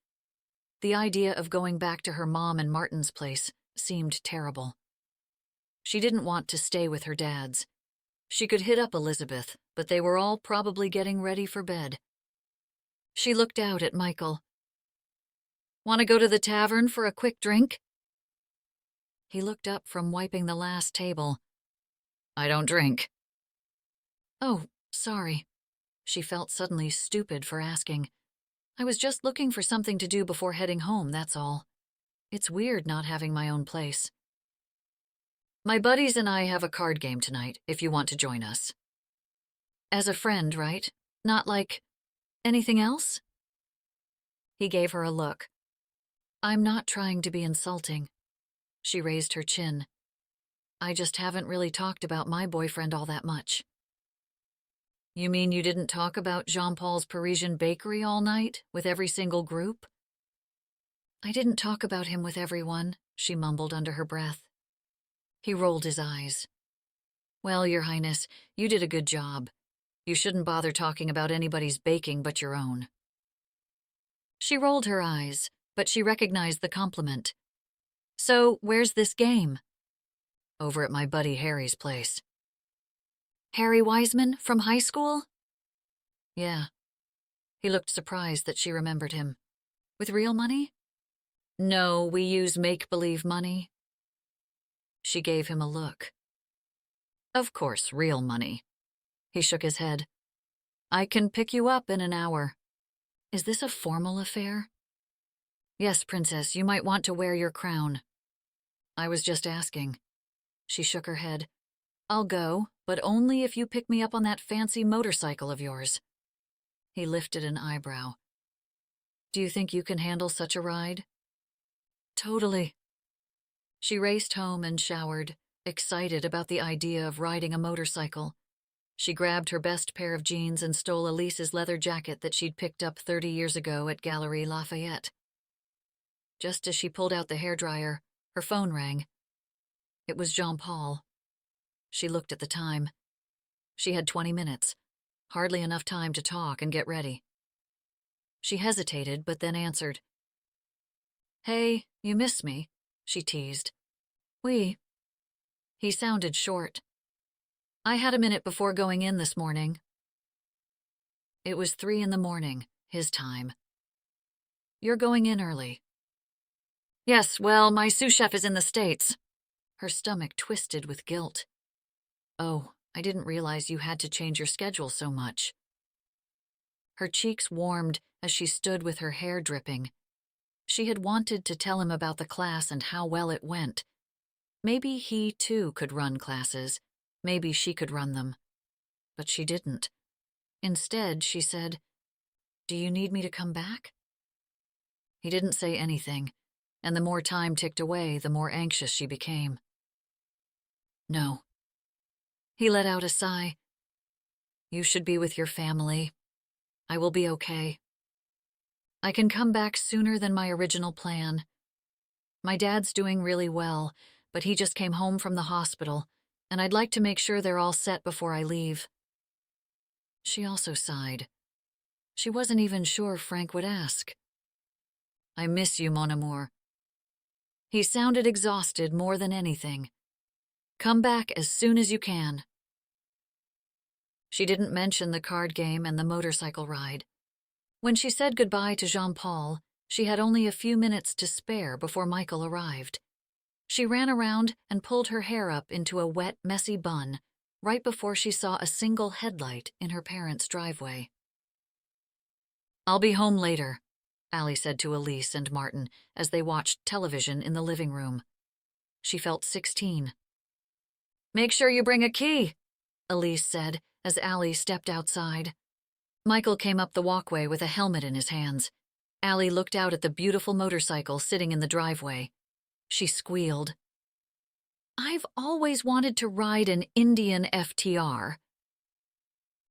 Speaker 1: The idea of going back to her mom and Martin's place seemed terrible. She didn't want to stay with her dad's. She could hit up Elizabeth, but they were all probably getting ready for bed. She looked out at Michael. "Want to go to the tavern for a quick drink?" He looked up from wiping the last table. "I don't drink." "Oh, sorry." She felt suddenly stupid for asking. "I was just looking for something to do before heading home, that's all. It's weird not having my own place." "My buddies and I have a card game tonight, if you want to join us." "As a friend, right? Not like anything else?" He gave her a look. "I'm not trying to be insulting." She raised her chin. "I just haven't really talked about my boyfriend all that much." "You mean you didn't talk about Jean-Paul's Parisian bakery all night, with every single group?" "I didn't talk about him with everyone," she mumbled under her breath. He rolled his eyes. "Well, Your Highness, you did a good job. You shouldn't bother talking about anybody's baking but your own." She rolled her eyes, but she recognized the compliment. "So, where's this game?" "Over at my buddy Harry's place." "Harry Wiseman, from high school?" "Yeah." He looked surprised that she remembered him. "With real money?" "No, we use make-believe money." She gave him a look. "Of course, real money." He shook his head. "I can pick you up in an hour." "Is this a formal affair?" "Yes, Princess, you might want to wear your crown." "I was just asking." She shook her head. "I'll go, but only if you pick me up on that fancy motorcycle of yours." He lifted an eyebrow. "Do you think you can handle such a ride?" "Totally." She raced home and showered, excited about the idea of riding a motorcycle. She grabbed her best pair of jeans and stole Elise's leather jacket that she'd picked up 30 years ago at Galerie Lafayette. Just as she pulled out the hairdryer, her phone rang. It was Jean-Paul. She looked at the time. She had 20 minutes, hardly enough time to talk and get ready. She hesitated, but then answered. "Hey, you miss me?" she teased. "Oui." He sounded short. "I had a minute before going in this morning." It was 3 a.m, his time. "You're going in early." "Yes, well, my sous chef is in the States." Her stomach twisted with guilt. "Oh, I didn't realize you had to change your schedule so much." Her cheeks warmed as she stood with her hair dripping. She had wanted to tell him about the class and how well it went. Maybe he, too, could run classes. Maybe she could run them. But she didn't. Instead, she said, "Do you need me to come back?" He didn't say anything, and the more time ticked away, the more anxious she became. "No." He let out a sigh. "You should be with your family. I will be okay. I can come back sooner than my original plan. My dad's doing really well, but he just came home from the hospital, and I'd like to make sure they're all set before I leave." She also sighed. She wasn't even sure Frank would ask. "I miss you, mon amour." He sounded exhausted more than anything. "Come back as soon as you can." She didn't mention the card game and the motorcycle ride. When she said goodbye to Jean-Paul, she had only a few minutes to spare before Michael arrived. She ran around and pulled her hair up into a wet, messy bun right before she saw a single headlight in her parents' driveway. "I'll be home later," Allie said to Elise and Martin as they watched television in the living room. She felt 16. "Make sure you bring a key," Elise said as Allie stepped outside. Michael came up the walkway with a helmet in his hands. Allie looked out at the beautiful motorcycle sitting in the driveway. She squealed. "I've always wanted to ride an Indian FTR."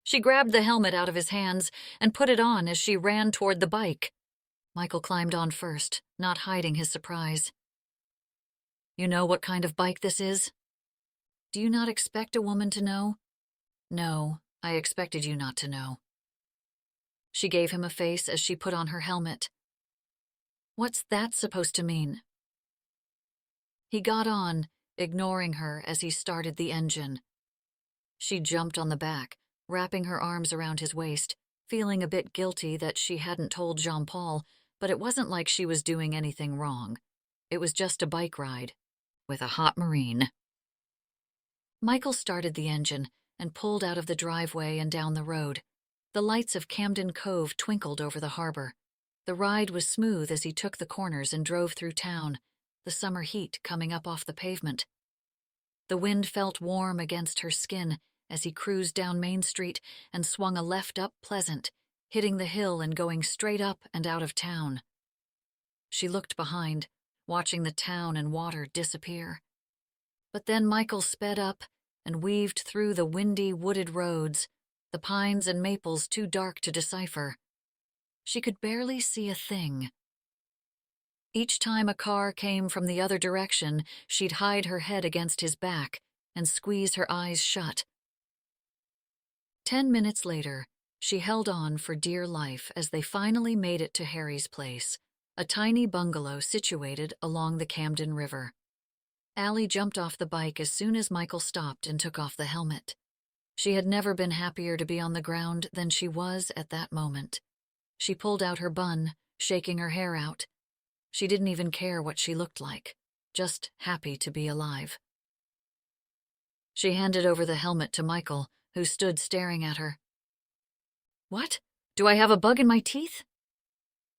Speaker 1: She grabbed the helmet out of his hands and put it on as she ran toward the bike. Michael climbed on first, not hiding his surprise. "You know what kind of bike this is?" "Do you not expect a woman to know?" "No, I expected you not to know." She gave him a face as she put on her helmet. "What's that supposed to mean?" He got on, ignoring her as he started the engine. She jumped on the back, wrapping her arms around his waist, feeling a bit guilty that she hadn't told Jean-Paul, but it wasn't like she was doing anything wrong. It was just a bike ride, with a hot Marine. Michael started the engine and pulled out of the driveway and down the road. The lights of Camden Cove twinkled over the harbor. The ride was smooth as he took the corners and drove through town, the summer heat coming up off the pavement. The wind felt warm against her skin as he cruised down Main Street and swung a left up Pleasant, hitting the hill and going straight up and out of town. She looked behind, watching the town and water disappear. But then Michael sped up and weaved through the windy, wooded roads, the pines and maples too dark to decipher. She could barely see a thing. Each time a car came from the other direction, she'd hide her head against his back and squeeze her eyes shut. 10 minutes later, she held on for dear life as they finally made it to Harry's place, a tiny bungalow situated along the Camden River. Allie jumped off the bike as soon as Michael stopped and took off the helmet. She had never been happier to be on the ground than she was at that moment. She pulled out her bun, shaking her hair out. She didn't even care what she looked like, just happy to be alive. She handed over the helmet to Michael, who stood staring at her. "What? Do I have a bug in my teeth?"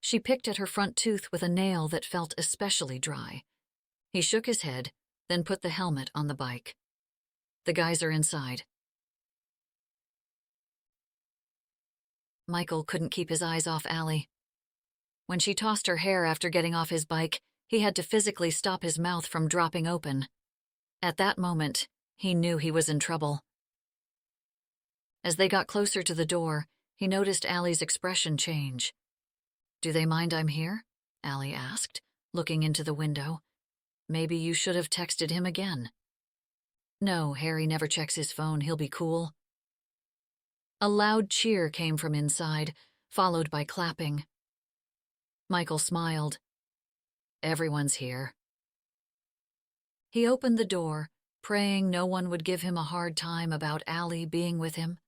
Speaker 1: She picked at her front tooth with a nail that felt especially dry. He shook his head, then put the helmet on the bike. "The guys are inside. Michael couldn't keep his eyes off Allie. When she tossed her hair after getting off his bike, he had to physically stop his mouth from dropping open. At that moment, he knew he was in trouble. As they got closer to the door, he noticed Allie's expression change. "Do they mind I'm here?" Allie asked, looking into the window. "Maybe you should have texted him again." "No, Harry never checks his phone. He'll be cool." A loud cheer came from inside, followed by clapping. Michael smiled. "Everyone's here." He opened the door, praying no one would give him a hard time about Allie being with him.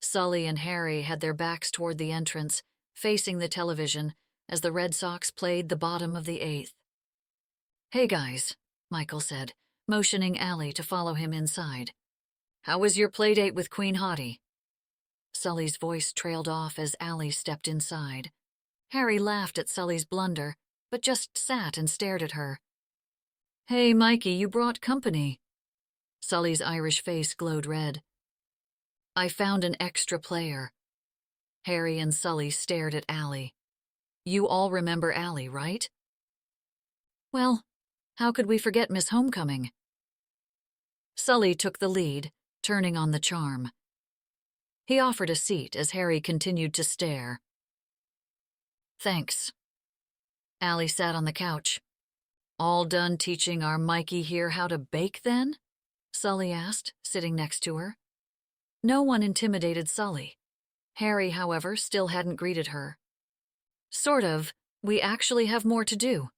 Speaker 1: Sully and Harry had their backs toward the entrance, facing the television, as the Red Sox played the bottom of the eighth. "Hey guys," Michael said, motioning Allie to follow him inside. "How was your playdate with Queen Hottie?" Sully's voice trailed off as Allie stepped inside. Harry laughed at Sully's blunder, but just sat and stared at her. "Hey, Mikey, you brought company." Sully's Irish face glowed red. "I found an extra player." Harry and Sully stared at Allie. "You all remember Allie, right?" "Well, how could we forget Miss Homecoming?" Sully took the lead, turning on the charm. He offered a seat as Harry continued to stare. "Thanks." Allie sat on the couch. "All done teaching our Mikey here how to bake, then?" Sully asked, sitting next to her. No one intimidated Sully. Harry, however, still hadn't greeted her. "Sort of. We actually have more to do."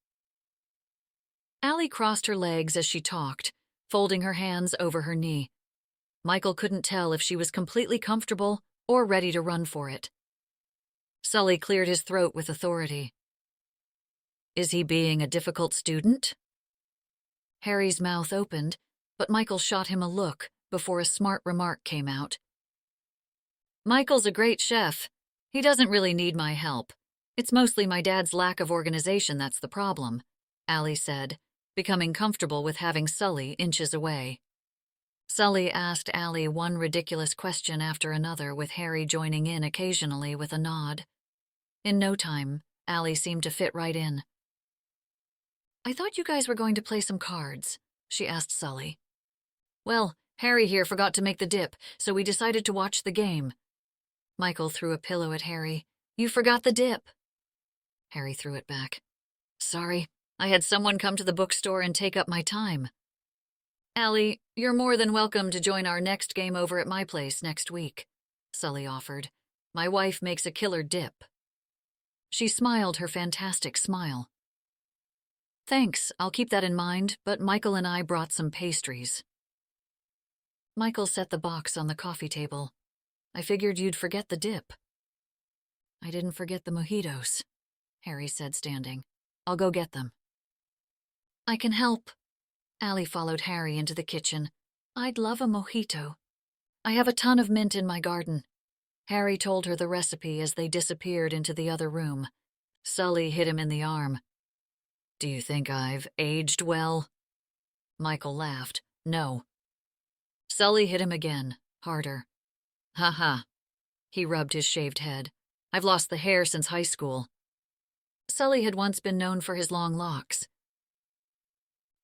Speaker 1: Allie crossed her legs as she talked, folding her hands over her knee. Michael couldn't tell if she was completely comfortable or ready to run for it. Sully cleared his throat with authority. "Is he being a difficult student?" Harry's mouth opened, but Michael shot him a look before a smart remark came out. "Michael's a great chef. He doesn't really need my help. It's mostly my dad's lack of organization that's the problem," Allie said, becoming comfortable with having Sully inches away. Sully asked Allie one ridiculous question after another, with Harry joining in occasionally with a nod. In no time, Allie seemed to fit right in. "I thought you guys were going to play some cards," she asked Sully. "Well, Harry here forgot to make the dip, so we decided to watch the game." Michael threw a pillow at Harry. "You forgot the dip." Harry threw it back. "Sorry, I had someone come to the bookstore and take up my time." "Allie, you're more than welcome to join our next game over at my place next week," Sully offered. "My wife makes a killer dip." She smiled her fantastic smile. "Thanks, I'll keep that in mind, but Michael and I brought some pastries." Michael set the box on the coffee table. "I figured you'd forget the dip." "I didn't forget the mojitos," Harry said, standing. "I'll go get them." "I can help." Allie followed Harry into the kitchen. "I'd love a mojito. I have a ton of mint in my garden." Harry told her the recipe as they disappeared into the other room. Sully hit him in the arm. "Do you think I've aged well?" Michael laughed. "No." Sully hit him again, harder. "Ha ha." He rubbed his shaved head. "I've lost the hair since high school." Sully had once been known for his long locks.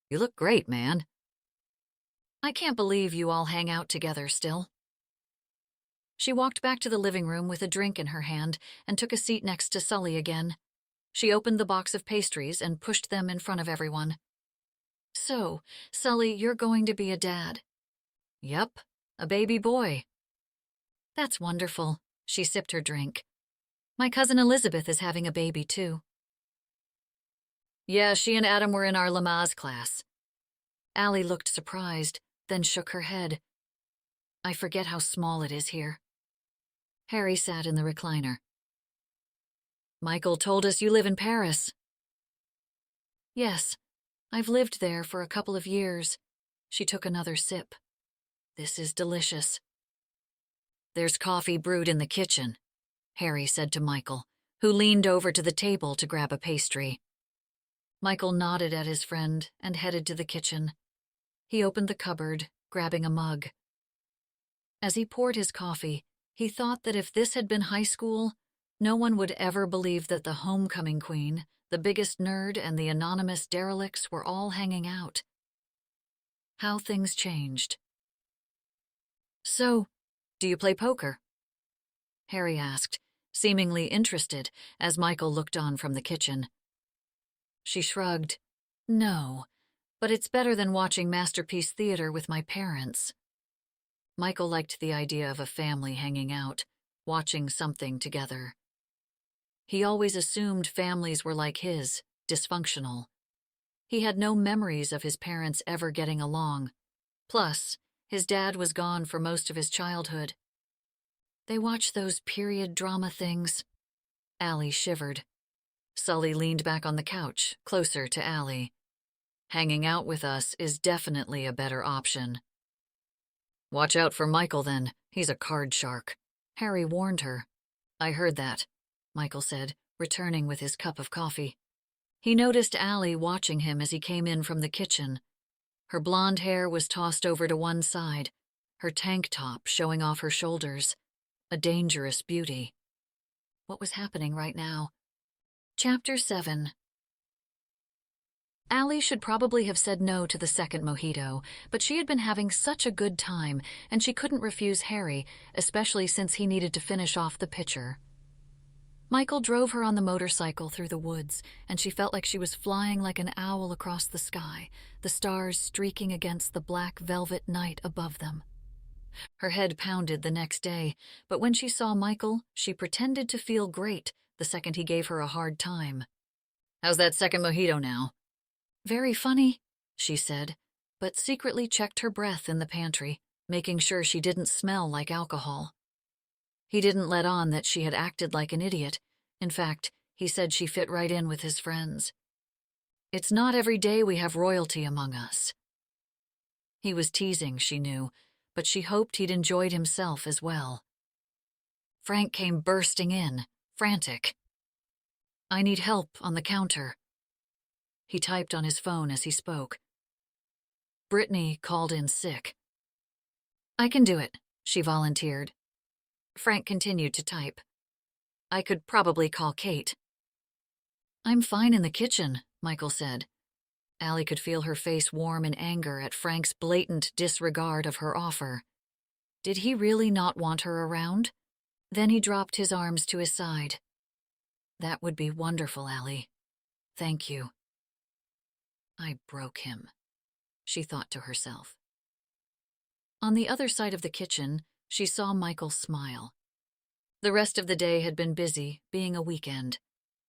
Speaker 1: "You look great, man." "I can't believe you all hang out together still." She walked back to the living room with a drink in her hand and took a seat next to Sully again. She opened the box of pastries and pushed them in front of everyone. "So, Sully, you're going to be a dad?" "Yep, a baby boy." "That's wonderful." She sipped her drink. "My cousin Elizabeth is having a baby, too." "Yeah, she and Adam were in our Lamaze class." Allie looked surprised, then shook her head. "I forget how small it is here." Harry sat in the recliner. "Michael told us you live in Paris." "Yes, I've lived there for a couple of years." She took another sip. "This is delicious." "There's coffee brewed in the kitchen," Harry said to Michael, who leaned over to the table to grab a pastry. Michael nodded at his friend and headed to the kitchen. He opened the cupboard, grabbing a mug. As he poured his coffee, He thought that if this had been high school, no one would ever believe that the homecoming queen, the biggest nerd, and the anonymous derelicts were all hanging out. How things changed. "So, do you play poker?" Harry asked, seemingly interested, as Michael looked on from the kitchen. She shrugged. "No, but it's better than watching Masterpiece Theater with my parents." Michael liked the idea of a family hanging out, watching something together. He always assumed families were like his, dysfunctional. He had no memories of his parents ever getting along. Plus, his dad was gone for most of his childhood. "They watch those period drama things." Allie shivered. Sully leaned back on the couch, closer to Allie. "Hanging out with us is definitely a better option." "Watch out for Michael, then. He's a card shark," Harry warned her. "I heard that," Michael said, returning with his cup of coffee. He noticed Allie watching him as he came in from the kitchen. Her blonde hair was tossed over to one side, her tank top showing off her shoulders. A dangerous beauty. What was happening right now? Chapter 7. Allie should probably have said no to the second mojito, but she had been having such a good time, and she couldn't refuse Harry, especially since he needed to finish off the pitcher. Michael drove her on the motorcycle through the woods, and she felt like she was flying like an owl across the sky, the stars streaking against the black velvet night above them. Her head pounded the next day, but when she saw Michael, she pretended to feel great the second he gave her a hard time. "How's that second mojito now?" "Very funny," she said, but secretly checked her breath in the pantry, making sure she didn't smell like alcohol. He didn't let on that she had acted like an idiot. In fact, he said she fit right in with his friends. "It's not every day we have royalty among us." He was teasing, she knew, but she hoped he'd enjoyed himself as well. Frank came bursting in, frantic. "I need help on the counter." He typed on his phone as he spoke. Brittany called in sick. "I can do it," she volunteered. Frank continued to type. "I could probably call Kate." "I'm fine in the kitchen," Michael said. Allie could feel her face warm in anger at Frank's blatant disregard of her offer. Did he really not want her around? Then he dropped his arms to his side. "That would be wonderful, Allie. Thank you." "I broke him," she thought to herself. On the other side of the kitchen, she saw Michael smile. The rest of the day had been busy, being a weekend.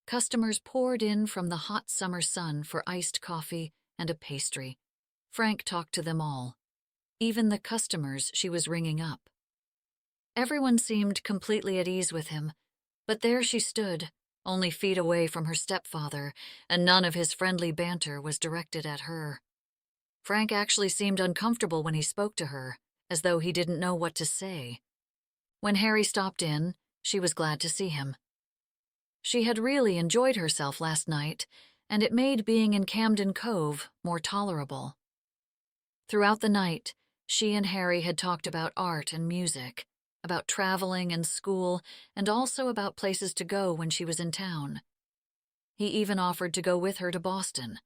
Speaker 1: Customers poured in from the hot summer sun for iced coffee and a pastry. Frank talked to them all, even the customers she was ringing up. Everyone seemed completely at ease with him, but there she stood, only feet away from her stepfather, and none of his friendly banter was directed at her. Frank actually seemed uncomfortable when he spoke to her, as though he didn't know what to say. When Harry stopped in, she was glad to see him. She had really enjoyed herself last night, and it made being in Camden Cove more tolerable. Throughout the night, she and Harry had talked about art and music, about traveling and school, and also about places to go when she was in town. He even offered to go with her to Boston.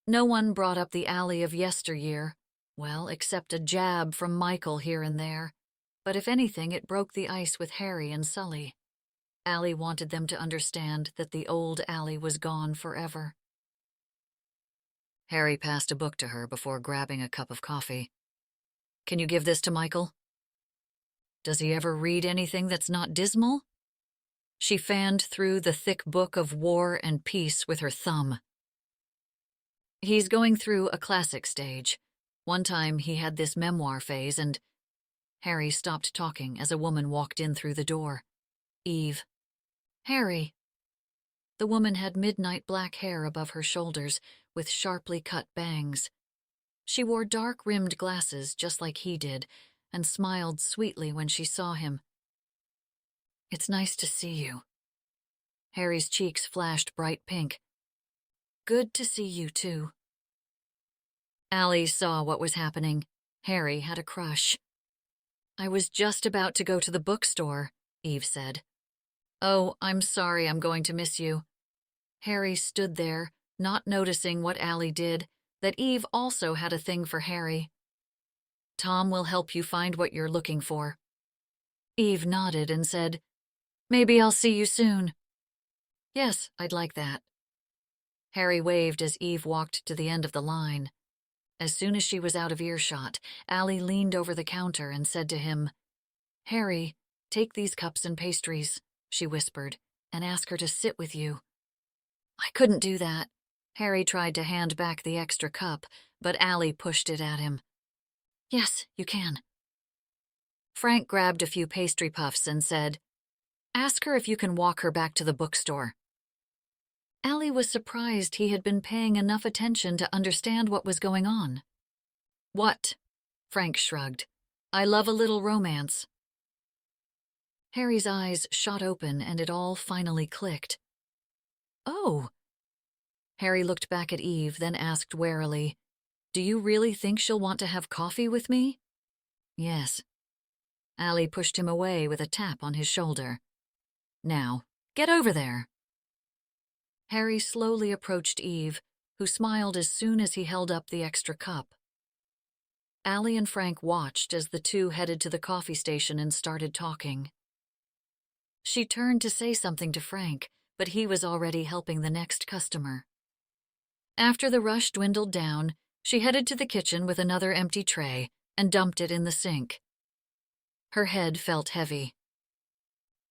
Speaker 1: No one brought up the Allie of yesteryear, well, except a jab from Michael here and there. But if anything, it broke the ice with Harry and Sully. Allie wanted them to understand that the old Allie was gone forever. Harry passed a book to her before grabbing a cup of coffee. "Can you give this to Michael?" "Does he ever read anything that's not dismal?" She fanned through the thick book of War and Peace with her thumb. "He's going through a classic stage. One time he had this memoir phase and—" Harry stopped talking as a woman walked in through the door. "Eve." "Harry." The woman had midnight black hair above her shoulders with sharply cut bangs. She wore dark-rimmed glasses just like he did and smiled sweetly when she saw him. "It's nice to see you." Harry's cheeks flashed bright pink. "Good to see you, too." Allie saw what was happening. Harry had a crush. I was just about to go to the bookstore, Eve said. Oh, I'm sorry I'm going to miss you. Harry stood there, not noticing what Allie did, that Eve also had a thing for Harry. Tom will help you find what you're looking for. Eve nodded and said, Maybe I'll see you soon. Yes, I'd like that. Harry waved as Eve walked to the end of the line. As soon as she was out of earshot, Allie leaned over the counter and said to him, Harry, take these cups and pastries, she whispered, and ask her to sit with you. I couldn't do that. Harry tried to hand back the extra cup, but Allie pushed it at him. Yes, you can. Frank grabbed a few pastry puffs and said, Ask her if you can walk her back to the bookstore. Allie was surprised he had been paying enough attention to understand what was going on. What? Frank shrugged. I love a little romance. Harry's eyes shot open and it all finally clicked. Oh. Harry looked back at Eve, then asked warily, Do you really think she'll want to have coffee with me? Yes. Allie pushed him away with a tap on his shoulder. Now, get over there. Harry slowly approached Eve, who smiled as soon as he held up the extra cup. Allie and Frank watched as the two headed to the coffee station and started talking. She turned to say something to Frank, but he was already helping the next customer. After the rush dwindled down, she headed to the kitchen with another empty tray and dumped it in the sink. Her head felt heavy.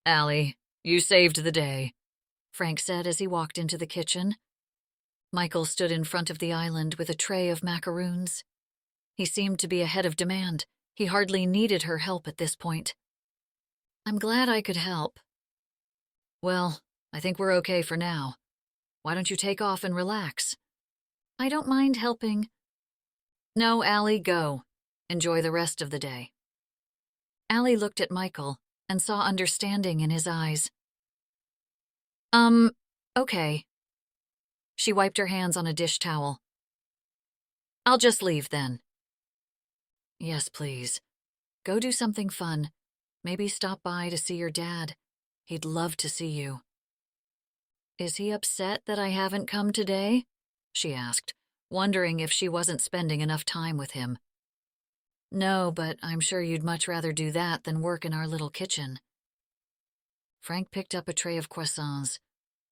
Speaker 1: Allie, you saved the day, Frank said as he walked into the kitchen. Michael stood in front of the island with a tray of macaroons. He seemed to be ahead of demand. He hardly needed her help at this point. I'm glad I could help. Well, I think we're okay for now. Why don't you take off and relax? I don't mind helping. No, Allie, go. Enjoy the rest of the day. Allie looked at Michael and saw understanding in his eyes. Okay. She wiped her hands on a dish towel. I'll just leave then. Yes, please. Go do something fun. Maybe stop by to see your dad. He'd love to see you. Is he upset that I haven't come today? She asked, wondering if she wasn't spending enough time with him. No, but I'm sure you'd much rather do that than work in our little kitchen. Frank picked up a tray of croissants.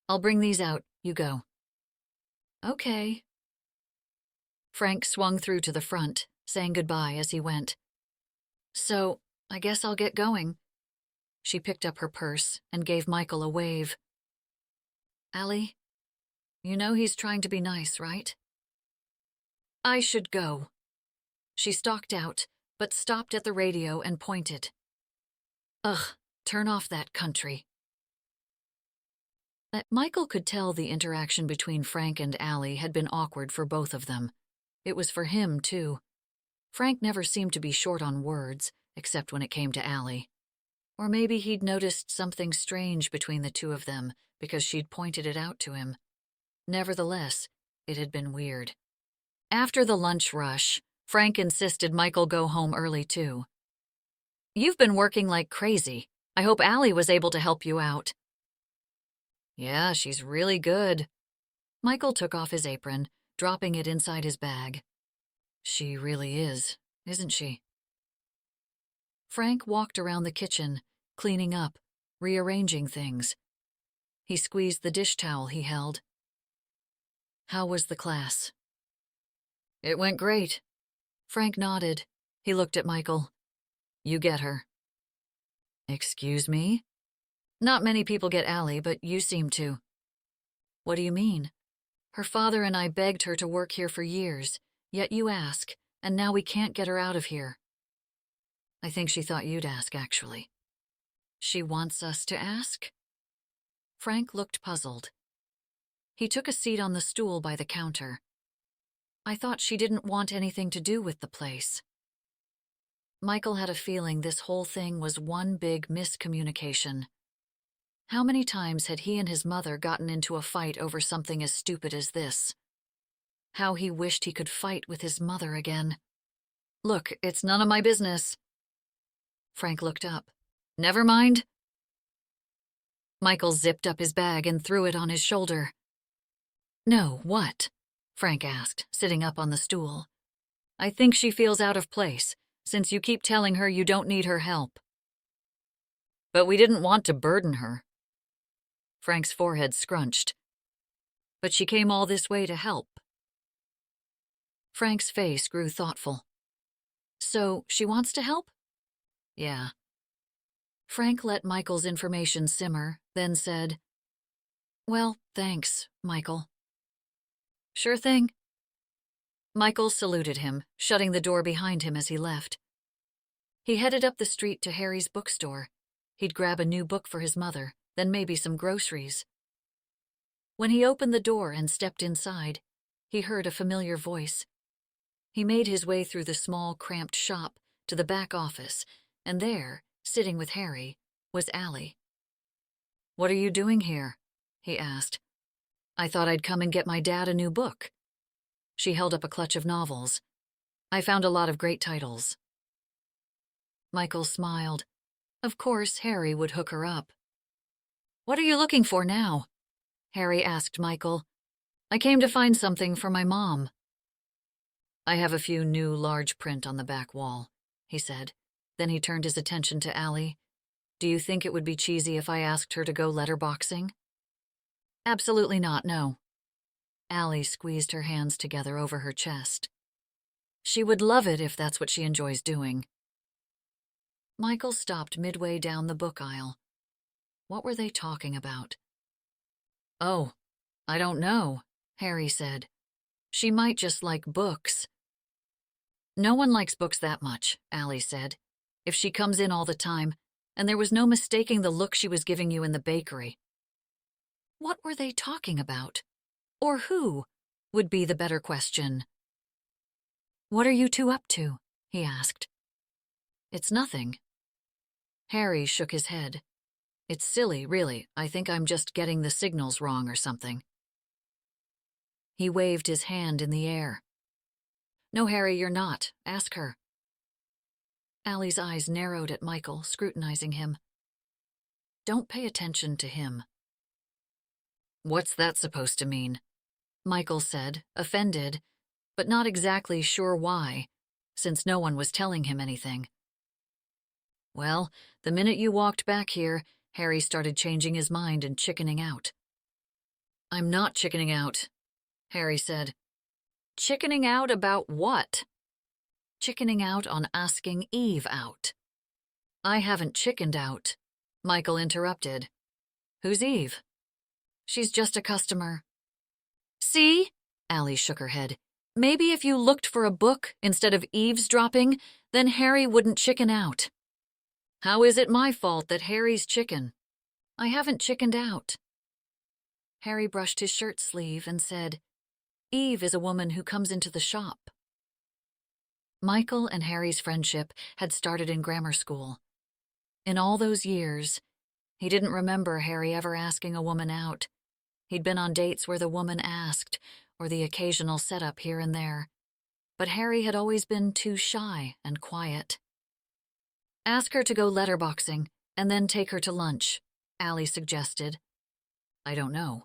Speaker 1: I'll bring these out. You go. Okay. Frank swung through to the front, saying goodbye as he went. So, I guess I'll get going. She picked up her purse and gave Michael a wave. Allie, you know he's trying to be nice, right? I should go. She stalked out, but stopped at the radio and pointed. Ugh, turn off that country. Michael could tell the interaction between Frank and Allie had been awkward for both of them. It was for him, too. Frank never seemed to be short on words, except when it came to Allie. Or maybe he'd noticed something strange between the two of them because she'd pointed it out to him. Nevertheless, it had been weird. After the lunch rush, Frank insisted Michael go home early, too. You've been working like crazy. I hope Allie was able to help you out. Yeah, she's really good. Michael took off his apron, dropping it inside his bag. She really is, isn't she? Frank walked around the kitchen, cleaning up, rearranging things. He squeezed the dish towel he held. How was the class? It went great. Frank nodded. He looked at Michael. You get her. Excuse me? Not many people get Allie, but you seem to. What do you mean? Her father and I begged her to work here for years, yet you ask, and now we can't get her out of here. I think she thought you'd ask, actually. She wants us to ask? Frank looked puzzled. He took a seat on the stool by the counter. I thought she didn't want anything to do with the place. Michael had a feeling this whole thing was one big miscommunication. How many times had he and his mother gotten into a fight over something as stupid as this? How he wished he could fight with his mother again. Look, it's none of my business. Frank looked up. Never mind. Michael zipped up his bag and threw it on his shoulder. No, what? Frank asked, sitting up on the stool. I think she feels out of place, since you keep telling her you don't need her help. But we didn't want to burden her. Frank's forehead scrunched. But she came all this way to help. Frank's face grew thoughtful. So, she wants to help? Yeah. Frank let Michael's information simmer, then said, Well, thanks, Michael. Sure thing. Michael saluted him, shutting the door behind him as he left. He headed up the street to Harry's bookstore. He'd grab a new book for his mother, then maybe some groceries. When he opened the door and stepped inside, he heard a familiar voice. He made his way through the small, cramped shop to the back office, and there, sitting with Harry, was Allie. What are you doing here? He asked. I thought I'd come and get my dad a new book. She held up a clutch of novels. I found a lot of great titles. Michael smiled. Of course, Harry would hook her up. What are you looking for now? Harry asked Michael. I came to find something for my mom. I have a few new large print on the back wall, he said. Then he turned his attention to Allie. Do you think it would be cheesy if I asked her to go letterboxing? Absolutely not, no. Allie squeezed her hands together over her chest. She would love it if that's what she enjoys doing. Michael stopped midway down the book aisle. What were they talking about? Oh, I don't know, Harry said. She might just like books. No one likes books that much, Allie said. If she comes in all the time, and there was no mistaking the look she was giving you in the bakery. What were they talking about? Or who, would be the better question. What are you two up to? He asked. It's nothing. Harry shook his head. It's silly, really. I think I'm just getting the signals wrong or something. He waved his hand in the air. No, Harry, you're not. Ask her. Allie's eyes narrowed at Michael, scrutinizing him. Don't pay attention to him. What's that supposed to mean? Michael said, offended, but not exactly sure why, since no one was telling him anything. Well, the minute you walked back here, Harry started changing his mind and chickening out. I'm not chickening out, Harry said. Chickening out about what? Chickening out on asking Eve out. I haven't chickened out, Michael interrupted. Who's Eve? She's just a customer. See? Allie shook her head. Maybe if you looked for a book instead of eavesdropping, then Harry wouldn't chicken out. How is it my fault that Harry's chicken? I haven't chickened out. Harry brushed his shirt sleeve and said, Eve is a woman who comes into the shop. Michael and Harry's friendship had started in grammar school. In all those years, he didn't remember Harry ever asking a woman out. He'd been on dates where the woman asked, or the occasional setup here and there. But Harry had always been too shy and quiet. Ask her to go letterboxing, and then take her to lunch, Allie suggested. I don't know.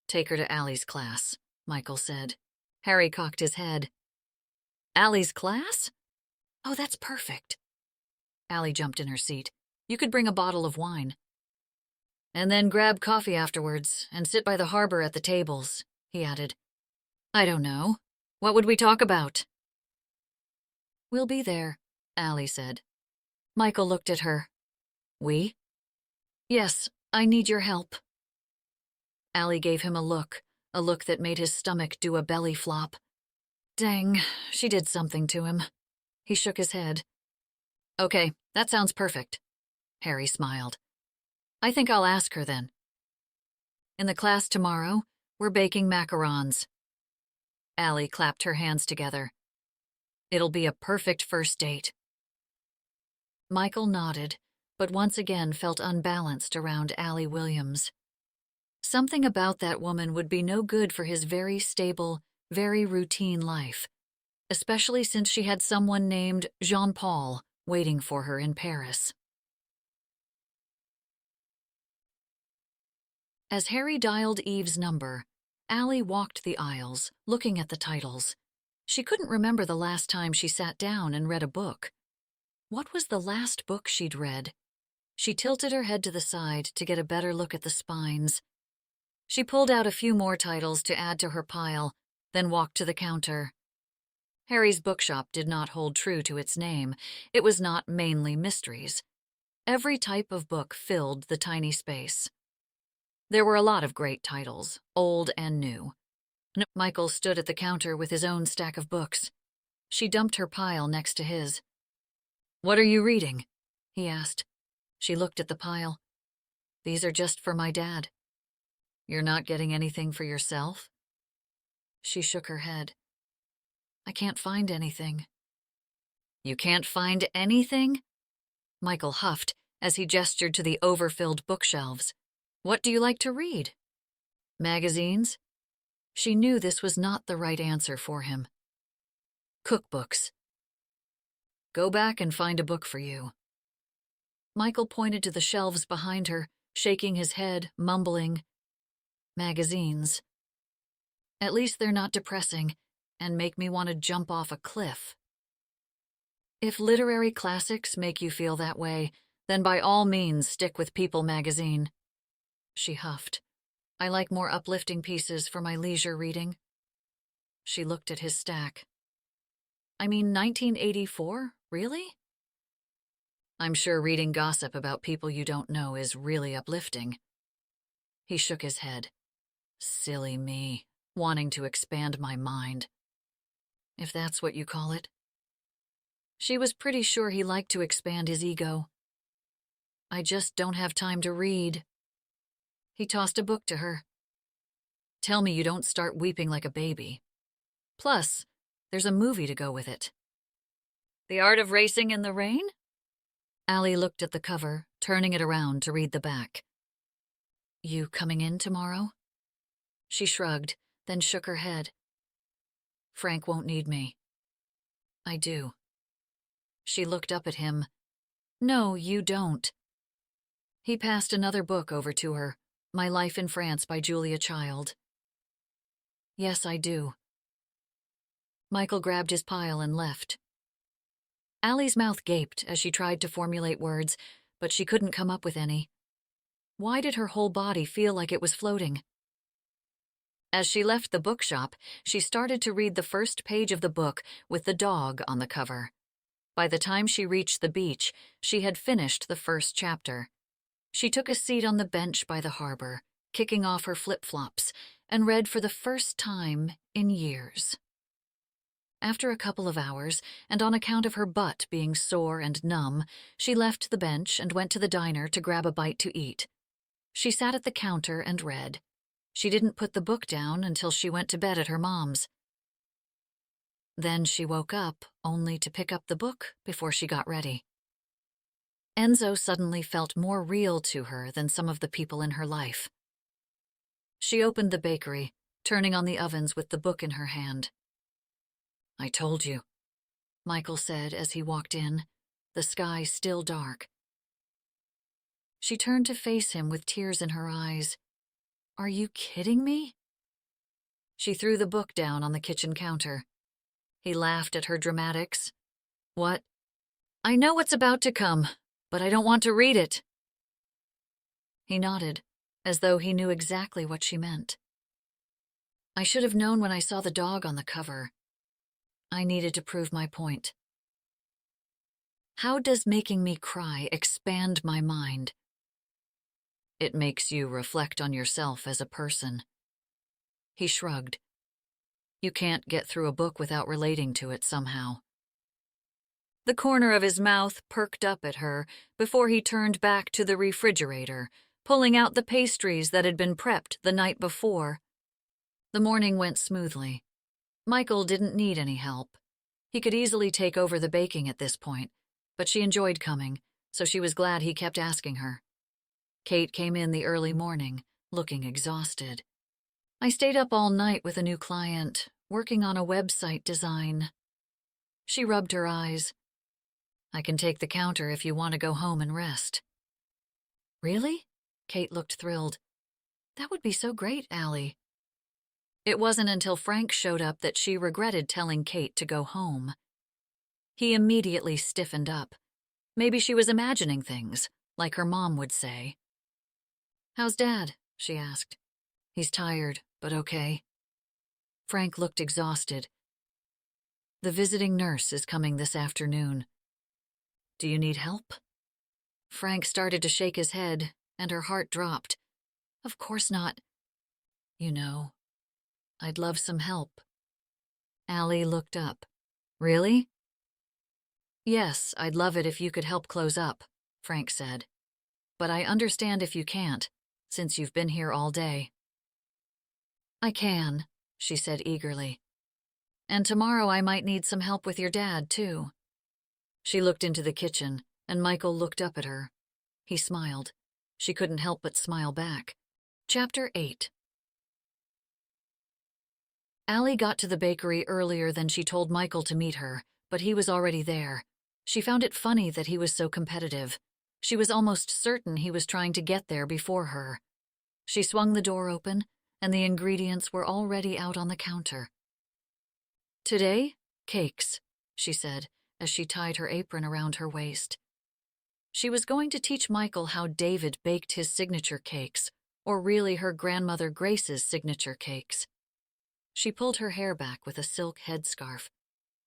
Speaker 1: Take her to Allie's class, Michael said. Harry cocked his head. Allie's class? Oh, that's perfect. Allie jumped in her seat. You could bring a bottle of wine. And then grab coffee afterwards and sit by the harbor at the tables, he added. I don't know. What would we talk about? We'll be there, Allie said. Michael looked at her. We? Yes, I need your help. Allie gave him a look that made his stomach do a belly flop. Dang, she did something to him. He shook his head. Okay, that sounds perfect. Harry smiled. I think I'll ask her then. In the class tomorrow, we're baking macarons. Allie clapped her hands together. It'll be a perfect first date. Michael nodded, but once again felt unbalanced around Allie Williams. Something about that woman would be no good for his very stable, very routine life, especially since she had someone named Jean-Paul waiting for her in Paris. As Harry dialed Eve's number, Allie walked the aisles, looking at the titles. She couldn't remember the last time she sat down and read a book. What was the last book she'd read? She tilted her head to the side to get a better look at the spines. She pulled out a few more titles to add to her pile, then walked to the counter. Harry's bookshop did not hold true to its name. It was not mainly mysteries. Every type of book filled the tiny space. There were a lot of great titles, old and new. Michael stood at the counter with his own stack of books. She dumped her pile next to his. "What are you reading?" he asked. She looked at the pile. "These are just for my dad." "You're not getting anything for yourself?" She shook her head. "I can't find anything." "You can't find anything?" Michael huffed as he gestured to the overfilled bookshelves. "What do you like to read?" "Magazines?" She knew this was not the right answer for him. "Cookbooks." "Go back and find a book for you." Michael pointed to the shelves behind her, shaking his head, mumbling, "Magazines. At least they're not depressing and make me want to jump off a cliff." "If literary classics make you feel that way, then by all means stick with People magazine." She huffed. "I like more uplifting pieces for my leisure reading." She looked at his stack. "I mean 1984, really?" "I'm sure reading gossip about people you don't know is really uplifting." He shook his head. "Silly me, wanting to expand my mind. If that's what you call it." She was pretty sure he liked to expand his ego. "I just don't have time to read." He tossed a book to her. "Tell me you don't start weeping like a baby. Plus, there's a movie to go with it." "The Art of Racing in the Rain?" Allie looked at the cover, turning it around to read the back. "You coming in tomorrow?" She shrugged, then shook her head. "Frank won't need me." "I do." She looked up at him. "No, you don't." He passed another book over to her, My Life in France by Julia Child. "Yes, I do." Michael grabbed his pile and left. Allie's mouth gaped as she tried to formulate words, but she couldn't come up with any. Why did her whole body feel like it was floating? As she left the bookshop, she started to read the first page of the book with the dog on the cover. By the time she reached the beach, she had finished the first chapter. She took a seat on the bench by the harbor, kicking off her flip-flops, and read for the first time in years. After a couple of hours, and on account of her butt being sore and numb, she left the bench and went to the diner to grab a bite to eat. She sat at the counter and read. She didn't put the book down until she went to bed at her mom's. Then she woke up only to pick up the book before she got ready. Enzo suddenly felt more real to her than some of the people in her life. She opened the bakery, turning on the ovens with the book in her hand. "I told you," Michael said as he walked in, the sky still dark. She turned to face him with tears in her eyes. "Are you kidding me?" She threw the book down on the kitchen counter. He laughed at her dramatics. "What?" "I know what's about to come, but I don't want to read it." He nodded, as though he knew exactly what she meant. "I should have known when I saw the dog on the cover. I needed to prove my point." "How does making me cry expand my mind?" "It makes you reflect on yourself as a person." He shrugged. "You can't get through a book without relating to it somehow." The corner of his mouth perked up at her before he turned back to the refrigerator, pulling out the pastries that had been prepped the night before. The morning went smoothly. Michael didn't need any help. He could easily take over the baking at this point, but she enjoyed coming, so she was glad he kept asking her. Kate came in the early morning, looking exhausted. "I stayed up all night with a new client, working on a website design." She rubbed her eyes. I can take the counter if you want to go home and rest." "Really?" Kate looked thrilled. "That would be so great, Allie." It wasn't until Frank showed up that she regretted telling Kate to go home. He immediately stiffened up. Maybe she was imagining things, like her mom would say. "How's Dad?" she asked. "He's tired, but okay." Frank looked exhausted. "The visiting nurse is coming this afternoon. Do you need help?" Frank started to shake his head, and her heart dropped. "Of course not." "You know, I'd love some help." Allie looked up. "Really?" "Yes, I'd love it if you could help close up," Frank said. "But I understand if you can't, since you've been here all day." "I can," she said eagerly. "And tomorrow I might need some help with your dad, too." She looked into the kitchen, and Michael looked up at her. He smiled. She couldn't help but smile back. Chapter 8. Allie got to the bakery earlier than she told Michael to meet her, but he was already there. She found it funny that he was so competitive. She was almost certain he was trying to get there before her. She swung the door open, and the ingredients were already out on the counter. "Today, cakes," she said, as she tied her apron around her waist. She was going to teach Michael how David baked his signature cakes, or really her grandmother Grace's signature cakes. She pulled her hair back with a silk headscarf,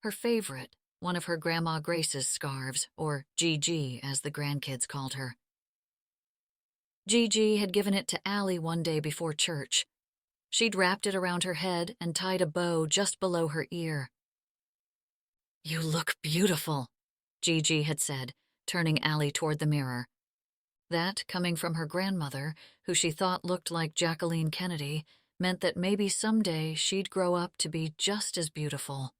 Speaker 1: her favorite, one of her Grandma Grace's scarves, or Gigi as the grandkids called her. Gigi had given it to Allie one day before church. She'd wrapped it around her head and tied a bow just below her ear. "You look beautiful," Gigi had said, turning Allie toward the mirror. That, coming from her grandmother, who she thought looked like Jacqueline Kennedy, meant that maybe someday she'd grow up to be just as beautiful.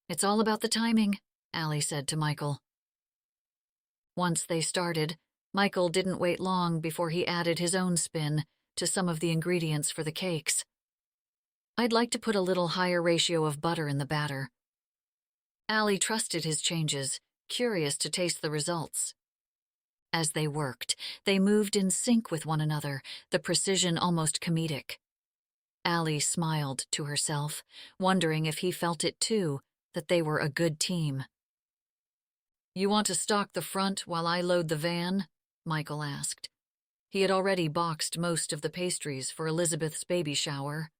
Speaker 1: "It's all about the timing," Allie said to Michael. Once they started, Michael didn't wait long before he added his own spin to some of the ingredients for the cakes. "I'd like to put a little higher ratio of butter in the batter." Allie trusted his changes, curious to taste the results. As they worked, they moved in sync with one another, the precision almost comedic. Allie smiled to herself, wondering if he felt it too, that they were a good team. "You want to stock the front while I load the van?" Michael asked. He had already boxed most of the pastries for Elizabeth's baby shower.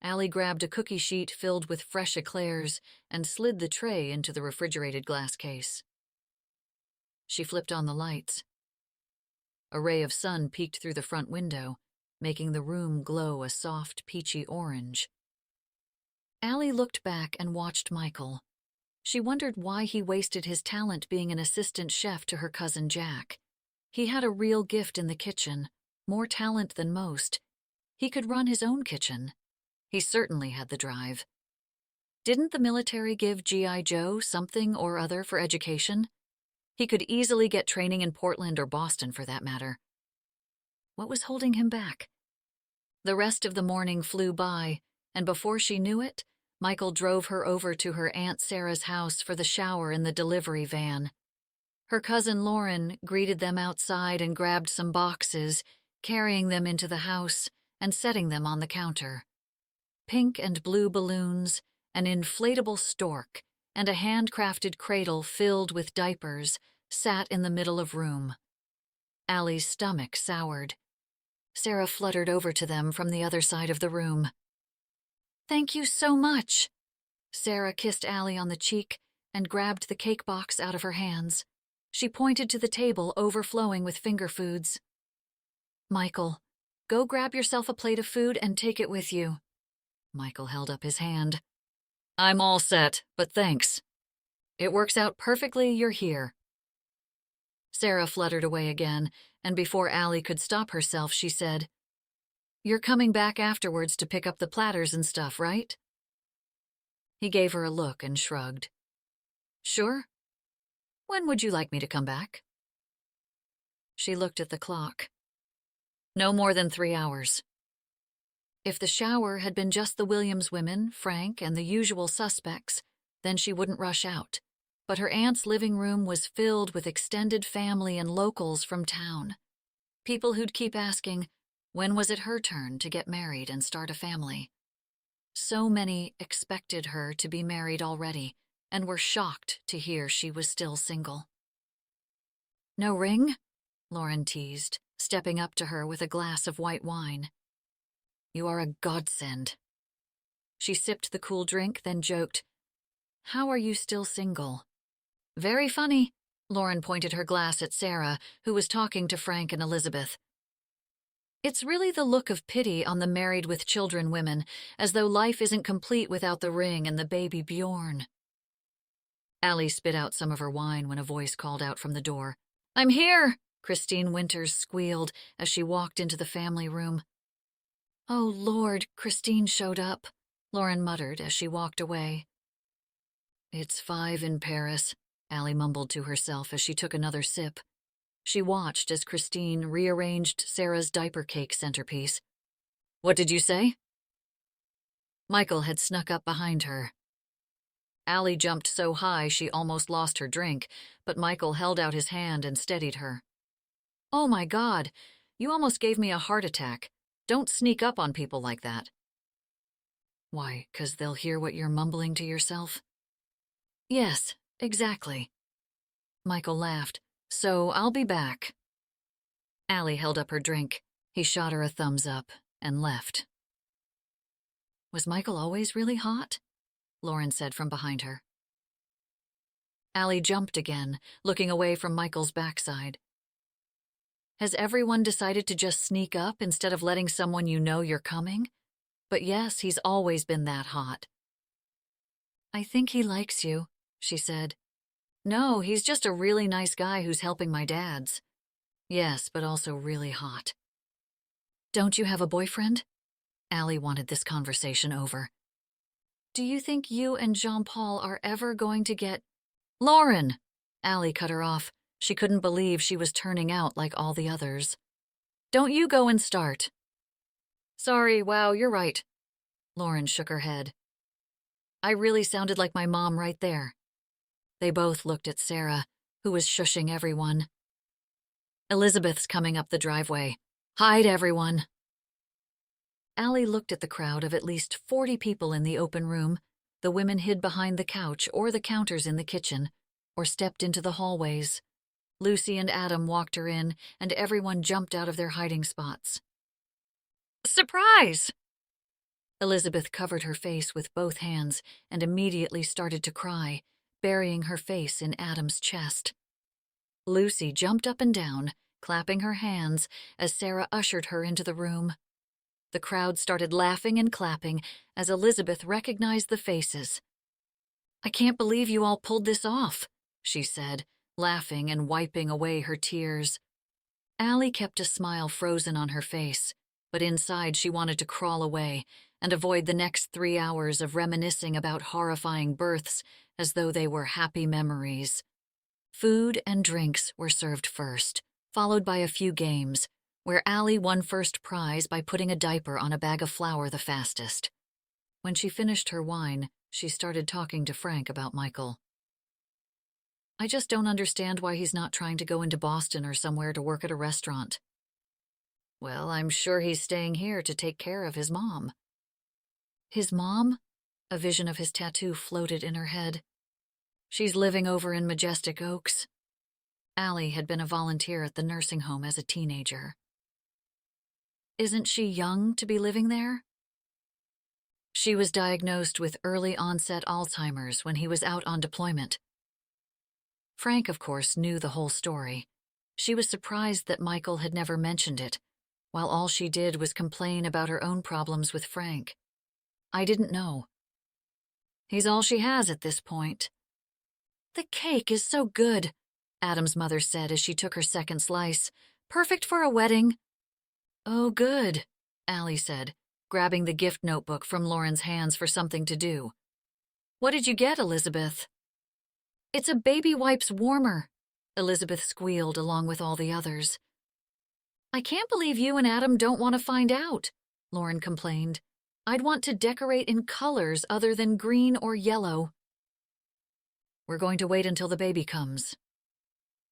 Speaker 1: Allie grabbed a cookie sheet filled with fresh eclairs and slid the tray into the refrigerated glass case. She flipped on the lights. A ray of sun peeked through the front window, making the room glow a soft, peachy orange. Allie looked back and watched Michael. She wondered why he wasted his talent being an assistant chef to her cousin Jack. He had a real gift in the kitchen, more talent than most. He could run his own kitchen. He certainly had the drive. Didn't the military give G.I. Joe something or other for education? He could easily get training in Portland or Boston, for that matter. What was holding him back? The rest of the morning flew by, and before she knew it, Michael drove her over to her Aunt Sarah's house for the shower in the delivery van. Her cousin Lauren greeted them outside and grabbed some boxes, carrying them into the house and setting them on the counter. Pink and blue balloons, an inflatable stork, and a handcrafted cradle filled with diapers sat in the middle of room. Allie's stomach soured. Sarah fluttered over to them from the other side of the room. "Thank you so much." Sarah kissed Allie on the cheek and grabbed the cake box out of her hands. She pointed to the table overflowing with finger foods. "Michael, go grab yourself a plate of food and take it with you." Michael held up his hand. "I'm all set, but thanks. It works out perfectly you're here." Sarah fluttered away again, and before Allie could stop herself, she said, "You're coming back afterwards to pick up the platters and stuff, right?" He gave her a look and shrugged. "Sure. When would you like me to come back?" She looked at the clock. "No more than 3 hours." If the shower had been just the Williams women, Frank, and the usual suspects, then she wouldn't rush out. but her aunt's living room was filled with extended family and locals from town. People who'd keep asking, when was it her turn to get married and start a family? So many expected her to be married already and were shocked to hear she was still single. "No ring?" Lauren teased, stepping up to her with a glass of white wine. "You are a godsend." She sipped the cool drink, then joked, "How are you still single?" "Very funny." Lauren pointed her glass at Sarah, who was talking to Frank and Elizabeth. "It's really the look of pity on the married with children women, as though life isn't complete without the ring and the baby Bjorn." Allie spit out some of her wine when a voice called out from the door. "I'm here!" Christine Winters squealed as she walked into the family room. "Oh, Lord, Christine showed up," Lauren muttered as she walked away. "It's 5 in Paris," Allie mumbled to herself as she took another sip. She watched as Christine rearranged Sarah's diaper cake centerpiece. "What did you say?" Michael had snuck up behind her. Allie jumped so high she almost lost her drink, but Michael held out his hand and steadied her. "Oh my God, you almost gave me a heart attack. Don't sneak up on people like that." "Why, 'cause they'll hear what you're mumbling to yourself?" "Yes, exactly." Michael laughed. "So I'll be back." Allie held up her drink. He shot her a thumbs up and left. "Was Michael always really hot?" Lauren said from behind her. Allie jumped again, looking away from Michael's backside. "Has everyone decided to just sneak up instead of letting someone you know you're coming? But yes, he's always been that hot." "I think he likes you," she said. "No, he's just a really nice guy who's helping my dad's." "Yes, but also really hot." "Don't you have a boyfriend?" Allie wanted this conversation over. "Do you think you and Jean-Paul are ever going to get—" "Lauren!" Allie cut her off. She couldn't believe she was turning out like all the others. "Don't you go and start." "Sorry, wow, you're right." Lauren shook her head. "I really sounded like my mom right there." They both looked at Sarah, who was shushing everyone. "Elizabeth's coming up the driveway. Hide, everyone." Allie looked at the crowd of at least 40 people in the open room. The women hid behind the couch or the counters in the kitchen, or stepped into the hallways. Lucy and Adam walked her in, and everyone jumped out of their hiding spots. "Surprise!" Elizabeth covered her face with both hands and immediately started to cry, burying her face in Adam's chest. Lucy jumped up and down, clapping her hands as Sarah ushered her into the room. The crowd started laughing and clapping as Elizabeth recognized the faces. "I can't believe you all pulled this off," she said, laughing and wiping away her tears. Allie kept a smile frozen on her face, but inside she wanted to crawl away and avoid the next 3 hours of reminiscing about horrifying births as though they were happy memories. Food and drinks were served first, followed by a few games, where Allie won first prize by putting a diaper on a bag of flour the fastest. When she finished her wine, she started talking to Frank about Michael. "I just don't understand why he's not trying to go into Boston or somewhere to work at a restaurant." "Well, I'm sure he's staying here to take care of his mom." "His mom?" A vision of his tattoo floated in her head. "She's living over in Majestic Oaks." Allie had been a volunteer at the nursing home as a teenager. "Isn't she young to be living there?" "She was diagnosed with early-onset Alzheimer's when he was out on deployment." Frank, of course, knew the whole story. She was surprised that Michael had never mentioned it, while all she did was complain about her own problems with Frank. "I didn't know." "He's all she has at this point." "The cake is so good," Adam's mother said as she took her second slice. "Perfect for a wedding." "Oh, good," Allie said, grabbing the gift notebook from Lauren's hands for something to do. "What did you get, Elizabeth?" "It's a baby wipes warmer," Elizabeth squealed along with all the others. "I can't believe you and Adam don't want to find out," Lauren complained. "I'd want to decorate in colors other than green or yellow." We're going to wait until the baby comes."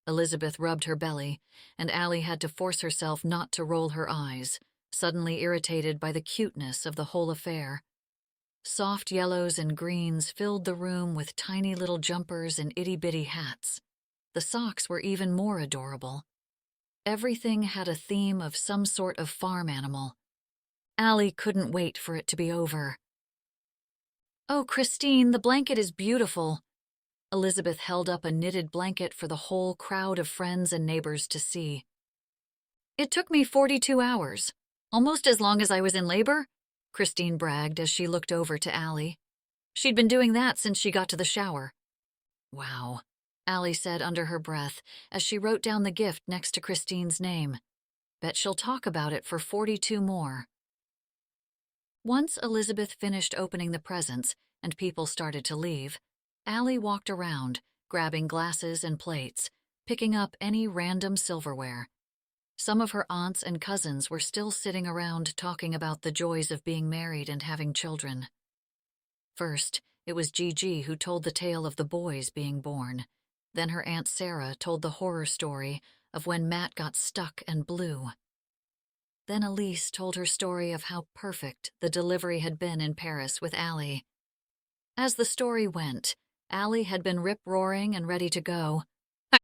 Speaker 1: Elizabeth rubbed her belly, and Allie had to force herself not to roll her eyes, suddenly irritated by the cuteness of the whole affair. Soft yellows and greens filled the room with tiny little jumpers and itty-bitty hats. The socks were even more adorable. Everything had a theme of some sort of farm animal. Allie couldn't wait for it to be over. "Oh, Christine, the blanket is beautiful." Elizabeth held up a knitted blanket for the whole crowd of friends and neighbors to see. "It took me 42 hours, almost as long as I was in labor," Christine bragged as she looked over to Allie. She'd been doing that since she got to the shower. "Wow," Allie said under her breath as she wrote down the gift next to Christine's name. "Bet she'll talk about it for 42 more. Once Elizabeth finished opening the presents and people started to leave, Allie walked around, grabbing glasses and plates, picking up any random silverware. Some of her aunts and cousins were still sitting around talking about the joys of being married and having children. First, it was Gigi who told the tale of the boys being born. Then her Aunt Sarah told the horror story of when Matt got stuck and blew. Then Elise told her story of how perfect the delivery had been in Paris with Allie. As the story went, Allie had been rip-roaring and ready to go.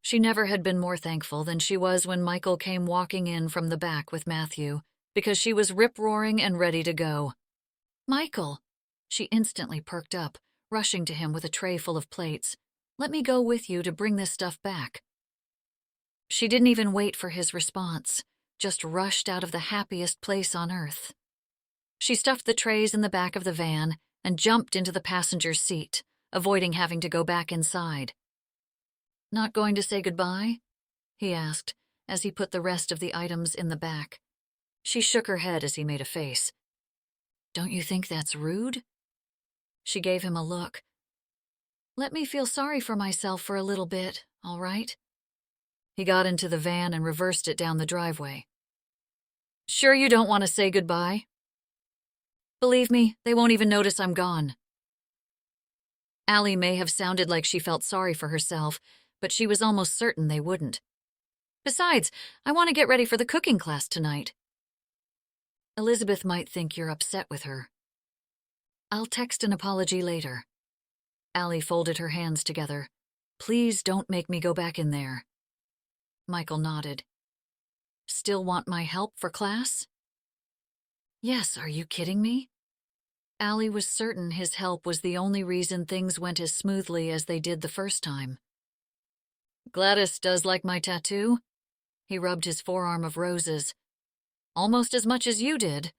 Speaker 1: She never had been more thankful than she was when Michael came walking in from the back with Matthew, because she was rip-roaring and ready to go. "Michael!" She instantly perked up, rushing to him with a tray full of plates. "Let me go with you to bring this stuff back." She didn't even wait for his response, just rushed out of the happiest place on earth. She stuffed the trays in the back of the van and jumped into the passenger's seat, avoiding having to go back inside. "Not going to say goodbye?" he asked, as he put the rest of the items in the back. She shook her head as he made a face. "Don't you think that's rude?" She gave him a look. "Let me feel sorry for myself for a little bit, all right?" He got into the van and reversed it down the driveway. "Sure you don't want to say goodbye?" "Believe me, they won't even notice I'm gone." Allie may have sounded like she felt sorry for herself, but she was almost certain they wouldn't. "Besides, I want to get ready for the cooking class tonight." "Elizabeth might think you're upset with her." "I'll text an apology later." Allie folded her hands together. "Please don't make me go back in there." Michael nodded. "Still want my help for class?" "Yes, are you kidding me?" Allie was certain his help was the only reason things went as smoothly as they did the first time. "Gladys does like my tattoo?" He rubbed his forearm of roses. "Almost as much as you did."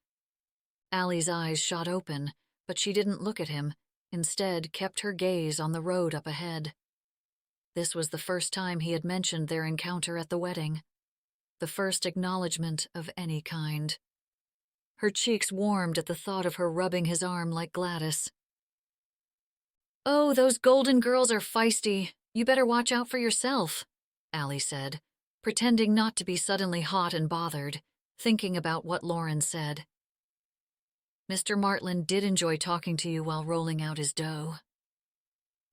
Speaker 1: Allie's eyes shot open, but she didn't look at him, instead kept her gaze on the road up ahead. This was the first time he had mentioned their encounter at the wedding. The first acknowledgement of any kind. Her cheeks warmed at the thought of her rubbing his arm like Gladys. "Oh, those golden girls are feisty. You better watch out for yourself," Allie said, pretending not to be suddenly hot and bothered, thinking about what Lauren said. "Mr. Martland did enjoy talking to you while rolling out his dough."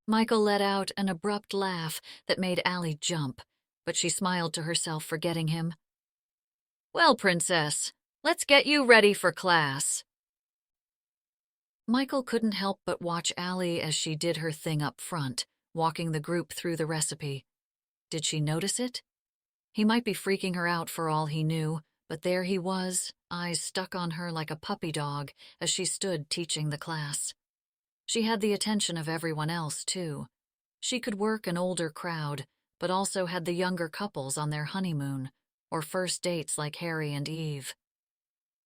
Speaker 1: Michael let out an abrupt laugh that made Allie jump, but she smiled to herself for getting him. "Well, Princess, let's get you ready for class." Michael couldn't help but watch Allie as she did her thing up front, walking the group through the recipe. Did she notice it? He might be freaking her out for all he knew, but there he was, eyes stuck on her like a puppy dog as she stood teaching the class. She had the attention of everyone else, too. She could work an older crowd, but also had the younger couples on their honeymoon, or first dates like Harry and Eve.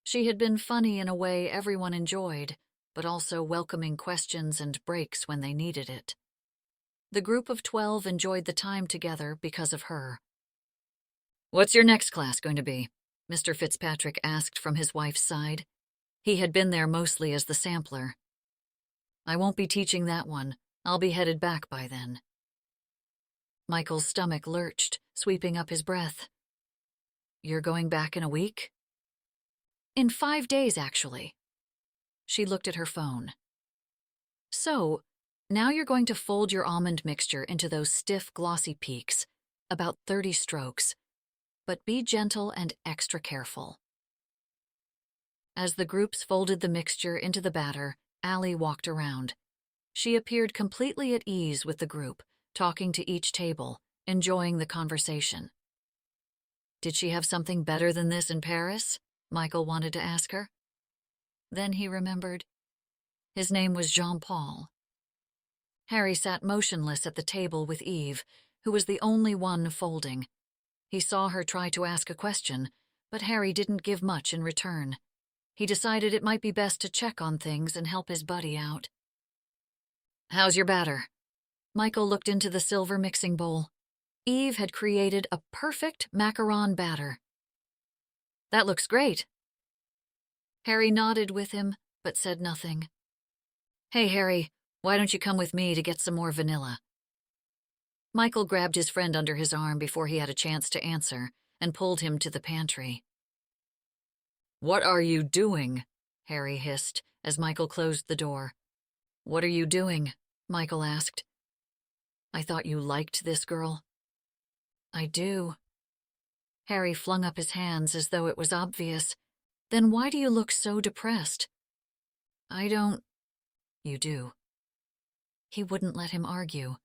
Speaker 1: She had been funny in a way everyone enjoyed, but also welcoming questions and breaks when they needed it. The group of 12 enjoyed the time together because of her. "What's your next class going to be?" Mr. Fitzpatrick asked from his wife's side. He had been there mostly as the sampler. "I won't be teaching that one. I'll be headed back by then." Michael's stomach lurched, sweeping up his breath. "You're going back in a week?" "In 5 days, actually." She looked at her phone. "So, Now you're going to fold your almond mixture into those stiff, glossy peaks, about 30 strokes, but be gentle and extra careful. As the groups folded the mixture into the batter, Allie walked around. She appeared completely at ease with the group, talking to each table, enjoying the conversation. Did she have something better than this in Paris? Michael wanted to ask her. Then he remembered. His name was Jean-Paul. Harry sat motionless at the table with Eve, who was the only one folding. He saw her try to ask a question, but Harry didn't give much in return. He decided it might be best to check on things and help his buddy out. How's your batter? Michael looked into the silver mixing bowl. Eve had created a perfect macaron batter. That looks great. Harry nodded with him, but said nothing. Hey, Harry, why don't you come with me to get some more vanilla? Michael grabbed his friend under his arm before he had a chance to answer and pulled him to the pantry. What are you doing? Harry hissed as Michael closed the door. What are you doing? Michael asked. I thought you liked this girl. I do. Harry flung up his hands as though it was obvious. Then why do you look so depressed? I don't. You do. He wouldn't let him argue.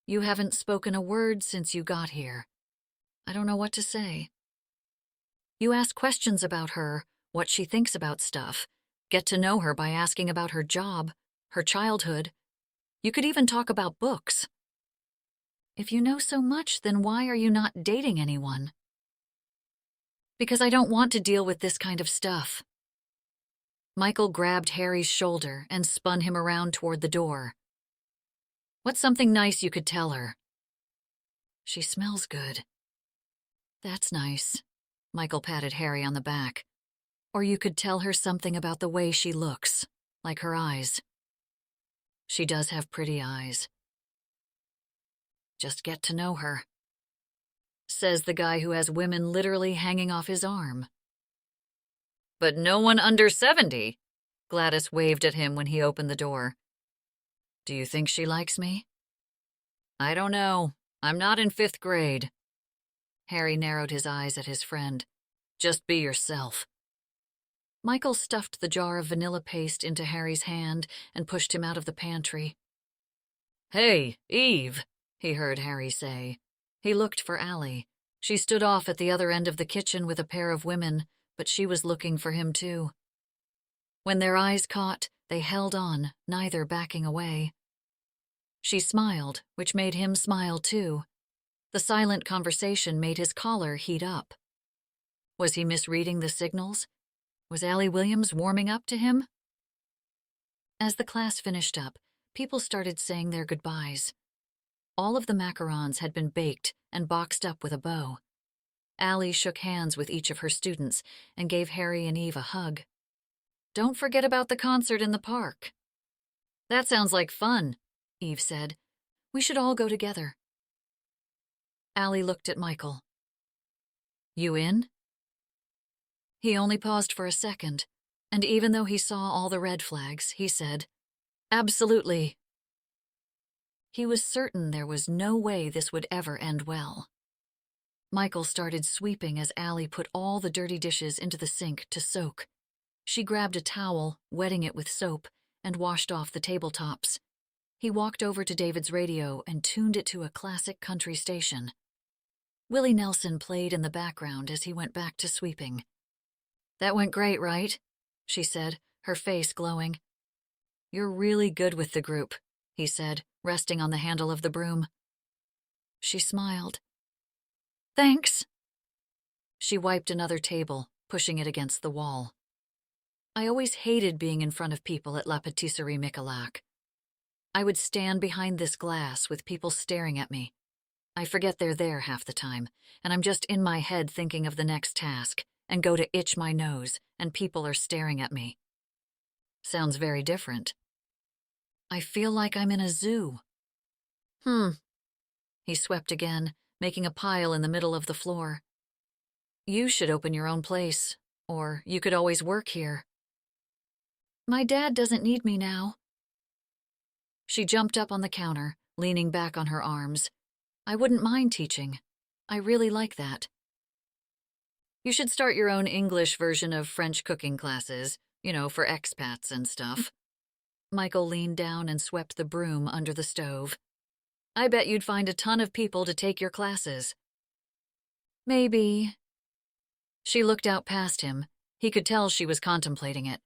Speaker 1: You haven't spoken a word since you got here. I don't know what to say. You ask questions about her, what she thinks about stuff. Get to know her by asking about her job, her childhood. You could even talk about books. If you know so much, then why are you not dating anyone? Because I don't want to deal with this kind of stuff. Michael grabbed Harry's shoulder and spun him around toward the door. What's something nice you could tell her? She smells good. That's nice. Michael patted Harry on the back. Or you could tell her something about the way she looks, like her eyes. She does have pretty eyes. Just get to know her. Says the guy who has women literally hanging off his arm. But no one under 70. Gladys waved at him when he opened the door. Do you think she likes me? I don't know. I'm not in 5th grade. Harry narrowed his eyes at his friend. Just be yourself. Michael stuffed the jar of vanilla paste into Harry's hand and pushed him out of the pantry. Hey, Eve, he heard Harry say. He looked for Allie. She stood off at the other end of the kitchen with a pair of women, but she was looking for him too. When their eyes caught, they held on, neither backing away. She smiled, which made him smile too. The silent conversation made his collar heat up. Was he misreading the signals? Was Allie Williams warming up to him? As the class finished up, people started saying their goodbyes. All of the macarons had been baked and boxed up with a bow. Allie shook hands with each of her students and gave Harry and Eve a hug. Don't forget about the concert in the park. That sounds like fun, Eve said. We should all go together. Allie looked at Michael. You in? He only paused for a second, and even though he saw all the red flags, he said, Absolutely. He was certain there was no way this would ever end well. Michael started sweeping as Allie put all the dirty dishes into the sink to soak. She grabbed a towel, wetting it with soap, and washed off the tabletops. He walked over to David's radio and tuned it to a classic country station. Willie Nelson played in the background as he went back to sweeping. That went great, right? She said, her face glowing. You're really good with the group, he said, resting on the handle of the broom. She smiled. Thanks. She wiped another table, pushing it against the wall. I always hated being in front of people at La Patisserie Michalak. I would stand behind this glass with people staring at me. I forget they're there half the time, and I'm just in my head thinking of the next task, and go to itch my nose, and people are staring at me. Sounds very different. I feel like I'm in a zoo. He swept again, making a pile in the middle of the floor. You should open your own place, or you could always work here. My dad doesn't need me now. She jumped up on the counter, leaning back on her arms. I wouldn't mind teaching. I really like that. You should start your own English version of French cooking classes, for expats and stuff. Michael leaned down and swept the broom under the stove. I bet you'd find a ton of people to take your classes. Maybe. She looked out past him. He could tell she was contemplating it.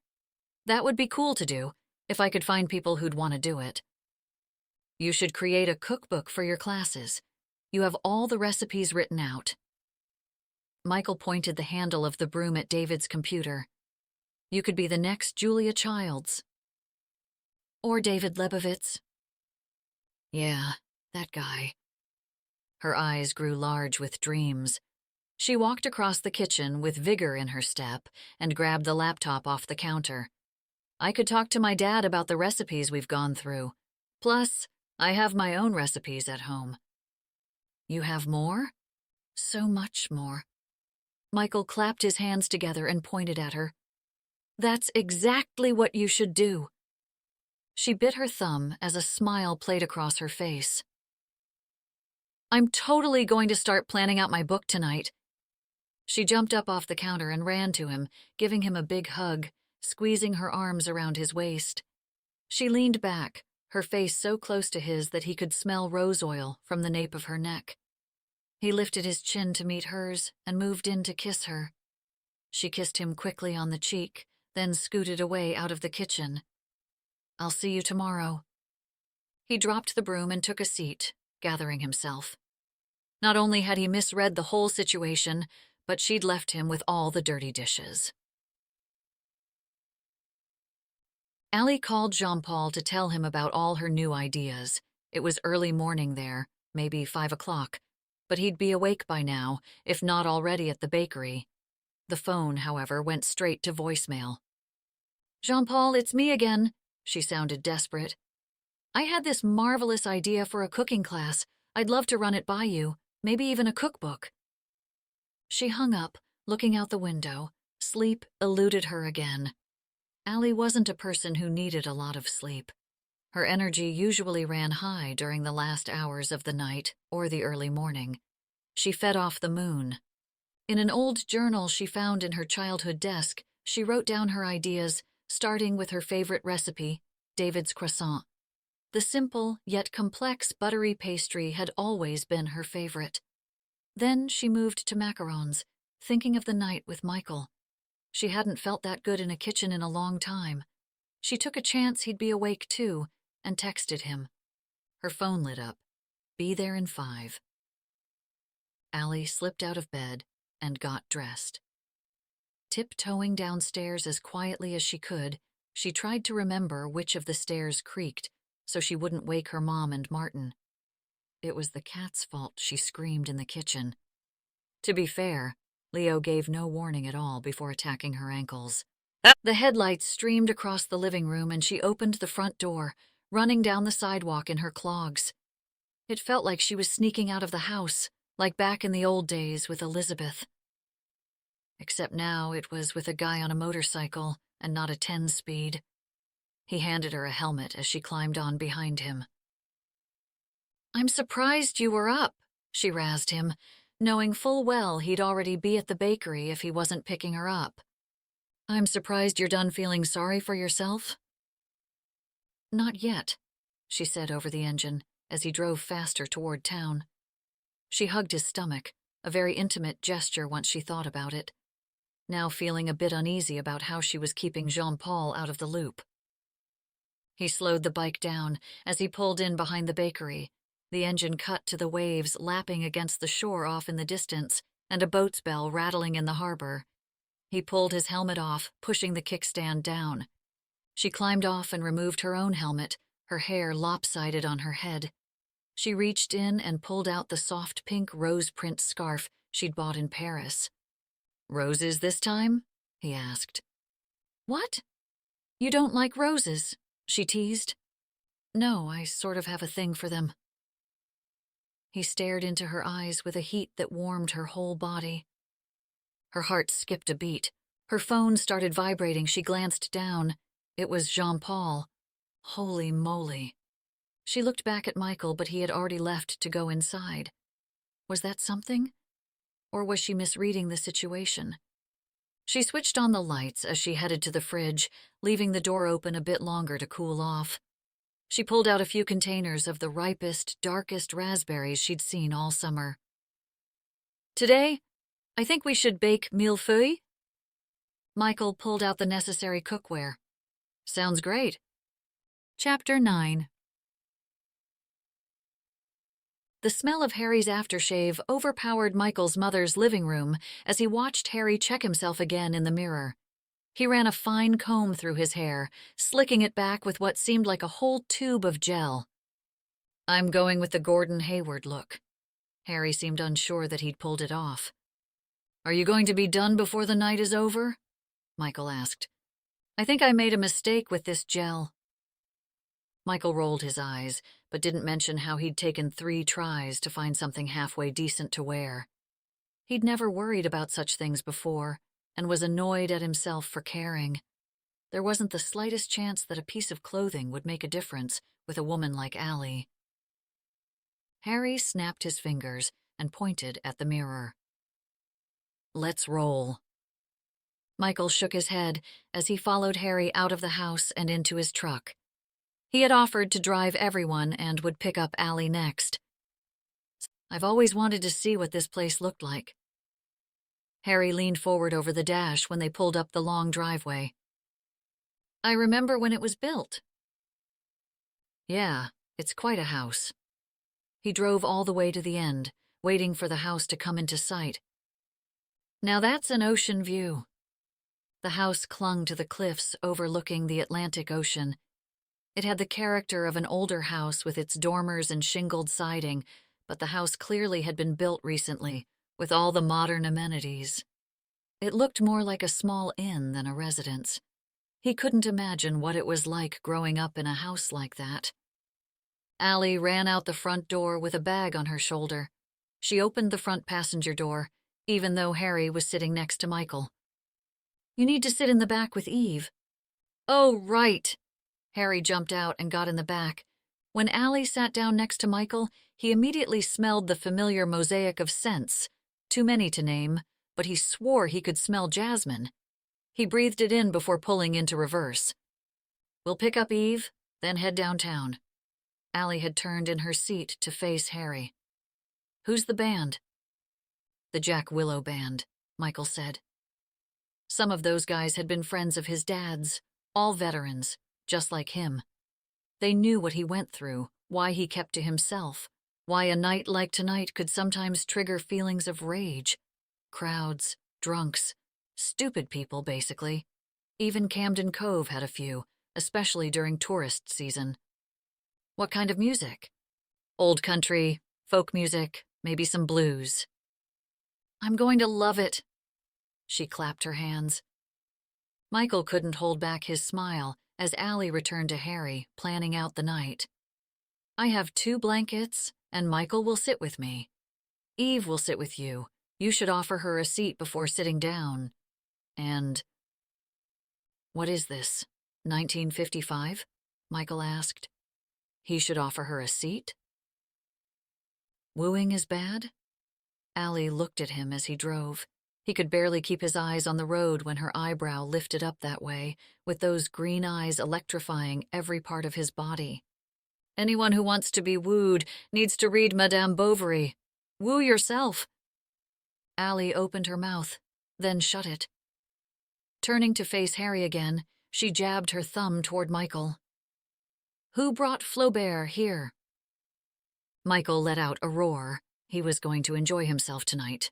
Speaker 1: That would be cool to do, if I could find people who'd want to do it. You should create a cookbook for your classes. You have all the recipes written out. Michael pointed the handle of the broom at David's computer. You could be the next Julia Childs. Or David Lebovitz. Yeah, that guy. Her eyes grew large with dreams. She walked across the kitchen with vigor in her step and grabbed the laptop off the counter. I could talk to my dad about the recipes we've gone through. Plus, I have my own recipes at home. You have more? So much more. Michael clapped his hands together and pointed at her. That's exactly what you should do. She bit her thumb as a smile played across her face. I'm totally going to start planning out my book tonight. She jumped up off the counter and ran to him, giving him a big hug, squeezing her arms around his waist. She leaned back, her face so close to his that he could smell rose oil from the nape of her neck. He lifted his chin to meet hers and moved in to kiss her. She kissed him quickly on the cheek, then scooted away out of the kitchen. I'll see you tomorrow. He dropped the broom and took a seat, gathering himself. Not only had he misread the whole situation, but she'd left him with all the dirty dishes. Allie called Jean-Paul to tell him about all her new ideas. It was early morning there, maybe 5 o'clock, but he'd be awake by now, if not already at the bakery. The phone, however, went straight to voicemail. Jean-Paul, it's me again, she sounded desperate. I had this marvelous idea for a cooking class. I'd love to run it by you, maybe even a cookbook. She hung up, looking out the window. Sleep eluded her again. Allie wasn't a person who needed a lot of sleep. Her energy usually ran high during the last hours of the night or the early morning. She fed off the moon. In an old journal she found in her childhood desk, she wrote down her ideas, starting with her favorite recipe, David's croissant. The simple yet complex buttery pastry had always been her favorite. Then she moved to macarons, thinking of the night with Michael. She hadn't felt that good in a kitchen in a long time. She took a chance he'd be awake too, and texted him. Her phone lit up. Be there in 5. Allie slipped out of bed and got dressed. Tiptoeing downstairs as quietly as she could, she tried to remember which of the stairs creaked so she wouldn't wake her mom and Martin. It was the cat's fault she screamed in the kitchen. To be fair, Leo gave no warning at all before attacking her ankles. The headlights streamed across the living room and she opened the front door, running down the sidewalk in her clogs. It felt like she was sneaking out of the house, like back in the old days with Elizabeth. Except now it was with a guy on a motorcycle and not a 10-speed. He handed her a helmet as she climbed on behind him. I'm surprised you were up, she razzed him, knowing full well he'd already be at the bakery if he wasn't picking her up. I'm surprised you're done feeling sorry for yourself. Not yet, she said over the engine as he drove faster toward town. She hugged his stomach, a very intimate gesture once she thought about it, now feeling a bit uneasy about how she was keeping Jean-Paul out of the loop. He slowed the bike down as he pulled in behind the bakery. The engine cut to the waves lapping against the shore off in the distance and a boat's bell rattling in the harbor. He pulled his helmet off, pushing the kickstand down. She climbed off and removed her own helmet, her hair lopsided on her head. She reached in and pulled out the soft pink rose print scarf she'd bought in Paris. Roses this time? He asked. What? You don't like roses? She teased. No, I sort of have a thing for them. He stared into her eyes with a heat that warmed her whole body. Her heart skipped a beat. Her phone started vibrating. She glanced down. It was Jean-Paul. Holy moly. She looked back at Michael, but he had already left to go inside. Was that something? Or was she misreading the situation? She switched on the lights as she headed to the fridge, leaving the door open a bit longer to cool off. She pulled out a few containers of the ripest, darkest raspberries she'd seen all summer. Today, I think we should bake millefeuille. Michael pulled out the necessary cookware. Sounds great. Chapter 9. The smell of Harry's aftershave overpowered Michael's mother's living room as he watched Harry check himself again in the mirror. He ran a fine comb through his hair, slicking it back with what seemed like a whole tube of gel. I'm going with the Gordon Hayward look. Harry seemed unsure that he'd pulled it off. Are you going to be done before the night is over? Michael asked. I think I made a mistake with this gel. Michael rolled his eyes, but didn't mention how he'd taken 3 tries to find something halfway decent to wear. He'd never worried about such things before, and was annoyed at himself for caring. There wasn't the slightest chance that a piece of clothing would make a difference with a woman like Allie. Harry snapped his fingers and pointed at the mirror. Let's roll. Michael shook his head as he followed Harry out of the house and into his truck. He had offered to drive everyone and would pick up Allie next. I've always wanted to see what this place looked like. Harry leaned forward over the dash when they pulled up the long driveway. I remember when it was built. Yeah, it's quite a house. He drove all the way to the end, waiting for the house to come into sight. Now that's an ocean view. The house clung to the cliffs overlooking the Atlantic Ocean. It had the character of an older house with its dormers and shingled siding, but the house clearly had been built recently, with all the modern amenities. It looked more like a small inn than a residence. He couldn't imagine what it was like growing up in a house like that. Allie ran out the front door with a bag on her shoulder. She opened the front passenger door, even though Harry was sitting next to Michael. You need to sit in the back with Eve. Oh, right. Harry jumped out and got in the back. When Allie sat down next to Michael, he immediately smelled the familiar mosaic of scents, too many to name, but he swore he could smell jasmine. He breathed it in before pulling into reverse. We'll pick up Eve, then head downtown. Allie had turned in her seat to face Harry. Who's the band? The Jack Willow Band, Michael said. Some of those guys had been friends of his dad's, all veterans, just like him. They knew what he went through, why he kept to himself, why a night like tonight could sometimes trigger feelings of rage. Crowds, drunks, stupid people, basically. Even Camden Cove had a few, especially during tourist season. What kind of music? Old country, folk music, maybe some blues. I'm going to love it. She clapped her hands. Michael couldn't hold back his smile as Allie returned to Harry, planning out the night. I have 2 blankets, and Michael will sit with me. Eve will sit with you. You should offer her a seat before sitting down. And... What is this, 1955? Michael asked. He should offer her a seat? Wooing is bad? Allie looked at him as he drove. He could barely keep his eyes on the road when her eyebrow lifted up that way, with those green eyes electrifying every part of his body. Anyone who wants to be wooed needs to read Madame Bovary. Woo yourself. Allie opened her mouth, then shut it. Turning to face Harry again, she jabbed her thumb toward Michael. Who brought Flaubert here? Michael let out a roar. He was going to enjoy himself tonight.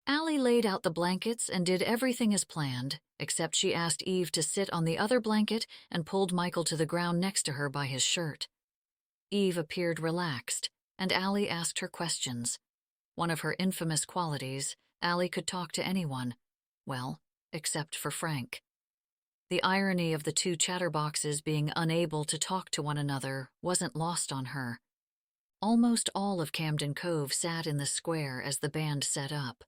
Speaker 1: Allie laid out the blankets and did everything as planned, except she asked Eve to sit on the other blanket and pulled Michael to the ground next to her by his shirt. Eve appeared relaxed, and Allie asked her questions. One of her infamous qualities, Allie could talk to anyone. Well, except for Frank. The irony of the 2 chatterboxes being unable to talk to one another wasn't lost on her. Almost all of Camden Cove sat in the square as the band set up.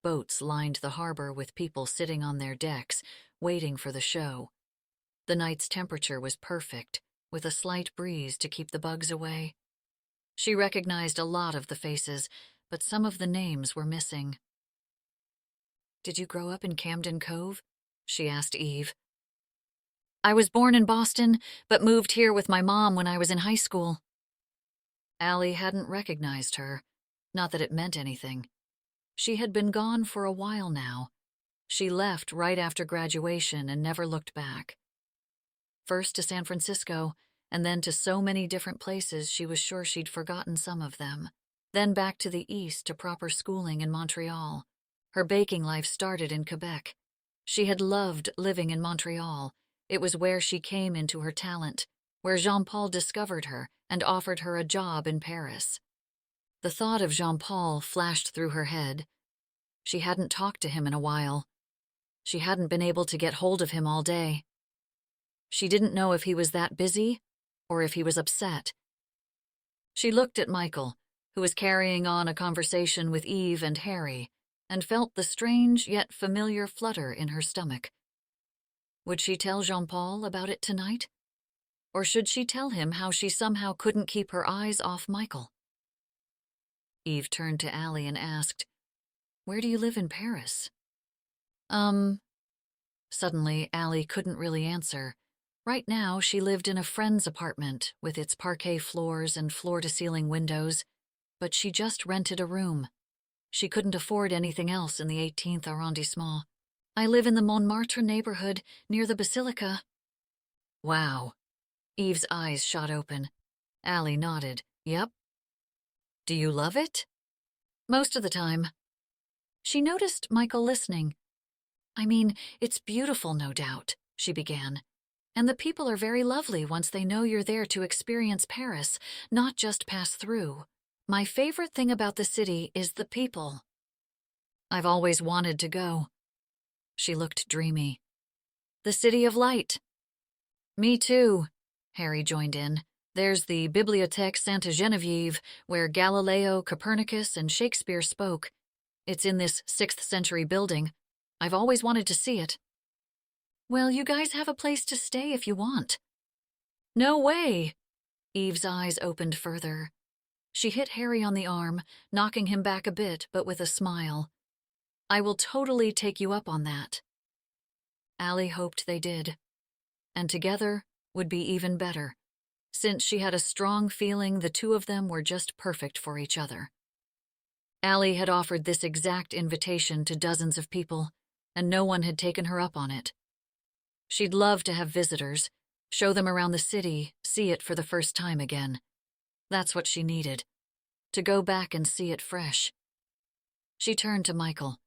Speaker 1: Boats lined the harbor with people sitting on their decks, waiting for the show. The night's temperature was perfect, with a slight breeze to keep the bugs away. She recognized a lot of the faces, but some of the names were missing. "Did you grow up in Camden Cove?" she asked Eve. "I was born in Boston, but moved here with my mom when I was in high school." Allie hadn't recognized her, not that it meant anything. She had been gone for a while now. She left right after graduation and never looked back. First to San Francisco, and then to so many different places she was sure she'd forgotten some of them. Then back to the east to proper schooling in Montreal. Her baking life started in Quebec. She had loved living in Montreal. It was where she came into her talent, where Jean-Paul discovered her and offered her a job in Paris. The thought of Jean-Paul flashed through her head. She hadn't talked to him in a while. She hadn't been able to get hold of him all day. She didn't know if he was that busy or if he was upset. She looked at Michael, who was carrying on a conversation with Eve and Harry, and felt the strange yet familiar flutter in her stomach. Would she tell Jean-Paul about it tonight? Or should she tell him how she somehow couldn't keep her eyes off Michael? Eve turned to Allie and asked, "Where do you live in Paris?" Suddenly, Allie couldn't really answer. Right now, she lived in a friend's apartment with its parquet floors and floor-to-ceiling windows, but she just rented a room. She couldn't afford anything else in the 18th arrondissement. "I live in the Montmartre neighborhood, near the Basilica." Wow. Eve's eyes shot open. Allie nodded. "Yep." "Do you love it?" "Most of the time." She noticed Michael listening. "I mean, it's beautiful, no doubt," she began. "And the people are very lovely once they know you're there to experience Paris, not just pass through. My favorite thing about the city is the people. I've always wanted to go." She looked dreamy. "The City of Light." "Me too," Harry joined in. "There's the Bibliothèque Sainte-Geneviève, where Galileo, Copernicus, and Shakespeare spoke. It's in this 6th century building. I've always wanted to see it." "Well, you guys have a place to stay if you want." "No way!" Eve's eyes opened further. She hit Harry on the arm, knocking him back a bit, but with a smile. "I will totally take you up on that." Allie hoped they did. And together would be even better, since she had a strong feeling the two of them were just perfect for each other. Allie had offered this exact invitation to dozens of people, and no one had taken her up on it. She'd love to have visitors, show them around the city, see it for the first time again. That's what she needed, to go back and see it fresh. She turned to Michael.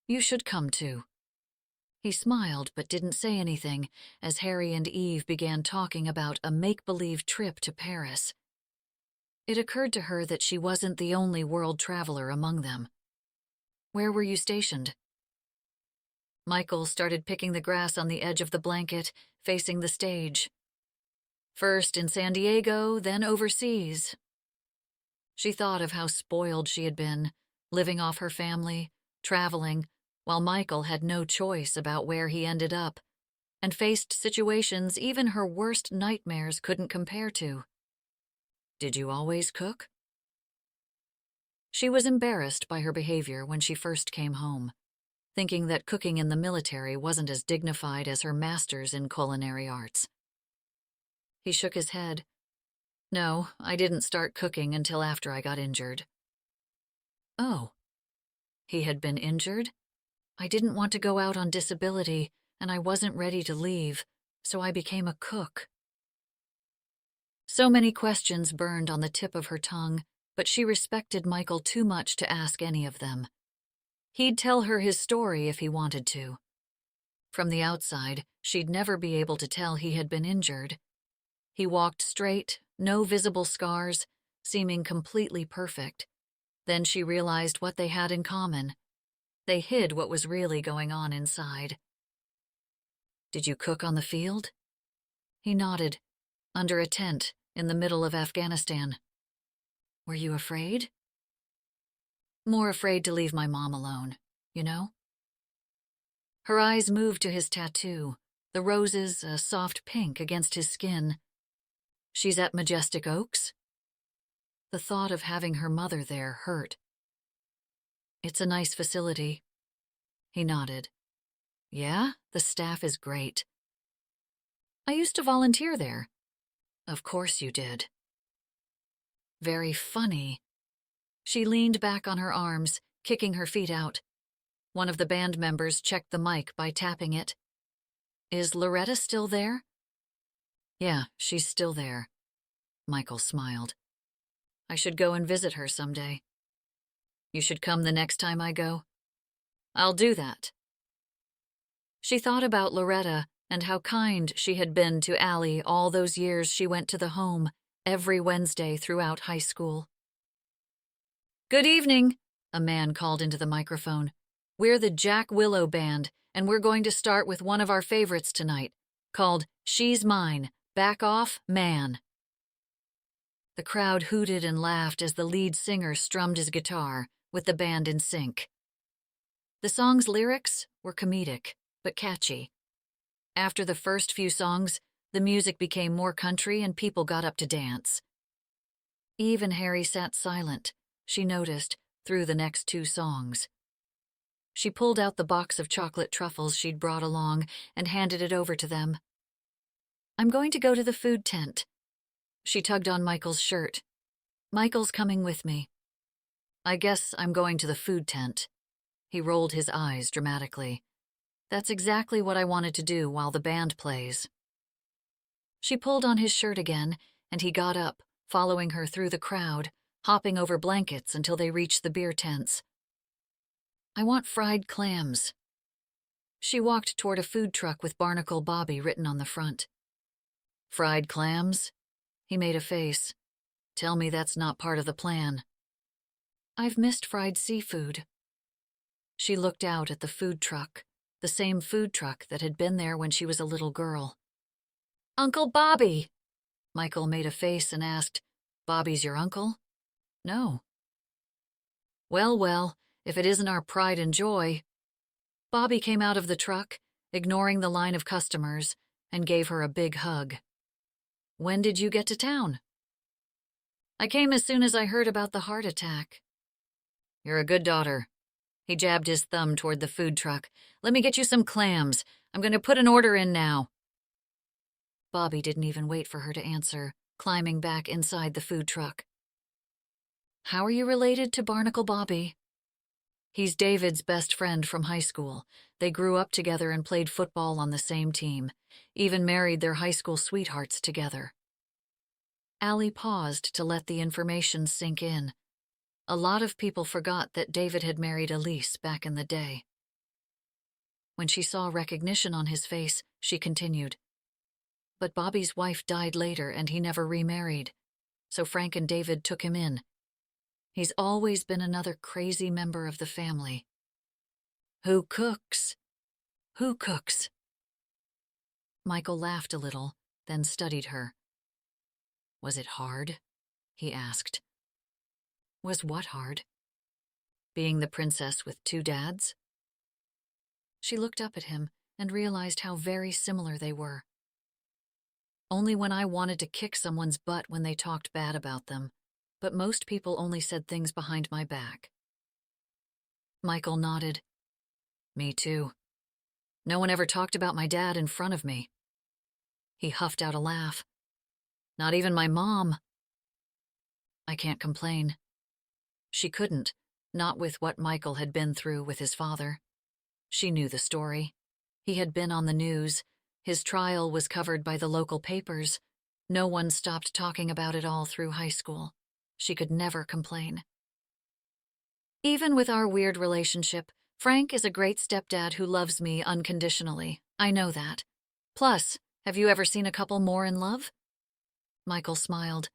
Speaker 1: "You should come too." He smiled but didn't say anything as Harry and Eve began talking about a make-believe trip to Paris. It occurred to her that she wasn't the only world traveler among them. "Where were you stationed?" Michael started picking the grass on the edge of the blanket, facing the stage. "First in San Diego, then overseas." She thought of how spoiled she had been, living off her family, traveling, while Michael had no choice about where he ended up, and faced situations even her worst nightmares couldn't compare to. "Did you always cook?" She was embarrassed by her behavior when she first came home, thinking that cooking in the military wasn't as dignified as her master's in culinary arts. He shook his head. "No, I didn't start cooking until after I got injured." "Oh." He had been injured? "I didn't want to go out on disability, and I wasn't ready to leave, so I became a cook." So many questions burned on the tip of her tongue, but she respected Michael too much to ask any of them. He'd tell her his story if he wanted to. From the outside, she'd never be able to tell he had been injured. He walked straight, no visible scars, seeming completely perfect. Then she realized what they had in common. They hid what was really going on inside. "Did you cook on the field?" He nodded. "Under a tent, in the middle of Afghanistan." "Were you afraid?" "More afraid to leave my mom alone, you know?" Her eyes moved to his tattoo, the roses a soft pink against his skin. She's at Majestic Oaks? The thought of having her mother there hurt. It's a nice facility. He nodded. Yeah, the staff is great. I used to volunteer there. Of course you did. Very funny. She leaned back on her arms, kicking her feet out. One of the band members checked the mic by tapping it. Is Loretta still there? Yeah, she's still there. Michael smiled. I should go and visit her someday. You should come the next time I go. I'll do that. She thought about Loretta and how kind she had been to Allie all those years she went to the home every Wednesday throughout high school. Good evening, a man called into the microphone. We're the Jack Willow Band, and we're going to start with one of our favorites tonight, called She's Mine, Back Off, Man. The crowd hooted and laughed as the lead singer strummed his guitar, with the band in sync. The song's lyrics were comedic, but catchy. After the first few songs, the music became more country and people got up to dance. Eve and Harry sat silent, she noticed, through the next two songs. She pulled out the box of chocolate truffles she'd brought along and handed it over to them. I'm going to go to the food tent. She tugged on Michael's shirt. Michael's coming with me. I guess I'm going to the food tent. He rolled his eyes dramatically. That's exactly what I wanted to do while the band plays. She pulled on his shirt again, and he got up, following her through the crowd, hopping over blankets until they reached the beer tents. I want fried clams. She walked toward a food truck with Barnacle Bobby written on the front. Fried clams? He made a face. Tell me that's not part of the plan. I've missed fried seafood. She looked out at the food truck, the same food truck that had been there when she was a little girl. Uncle Bobby! Michael made a face and asked, Bobby's your uncle? No. Well, if it isn't our pride and joy. Bobby came out of the truck, ignoring the line of customers, and gave her a big hug. When did you get to town? I came as soon as I heard about the heart attack. You're a good daughter. He jabbed his thumb toward the food truck. Let me get you some clams. I'm going to put an order in now. Bobby didn't even wait for her to answer, climbing back inside the food truck. How are you related to Barnacle Bobby? He's David's best friend from high school. They grew up together and played football on the same team, even married their high school sweethearts together. Allie paused to let the information sink in. A lot of people forgot that David had married Elise back in the day. When she saw recognition on his face, she continued. But Bobby's wife died later and he never remarried, so Frank and David took him in. He's always been another crazy member of the family. Who cooks? Who cooks? Michael laughed a little, then studied her. Was it hard? He asked. Was what hard? Being the princess with two dads? She looked up at him and realized how very similar they were. Only when I wanted to kick someone's butt when they talked bad about them, but most people only said things behind my back. Michael nodded. Me too. No one ever talked about my dad in front of me. He huffed out a laugh. Not even my mom. I can't complain. She couldn't, not with what Michael had been through with his father. She knew the story. He had been on the news. His trial was covered by the local papers. No one stopped talking about it all through high school. She could never complain. Even with our weird relationship, Frank is a great stepdad who loves me unconditionally. I know that. Plus, have you ever seen a couple more in love? Michael smiled.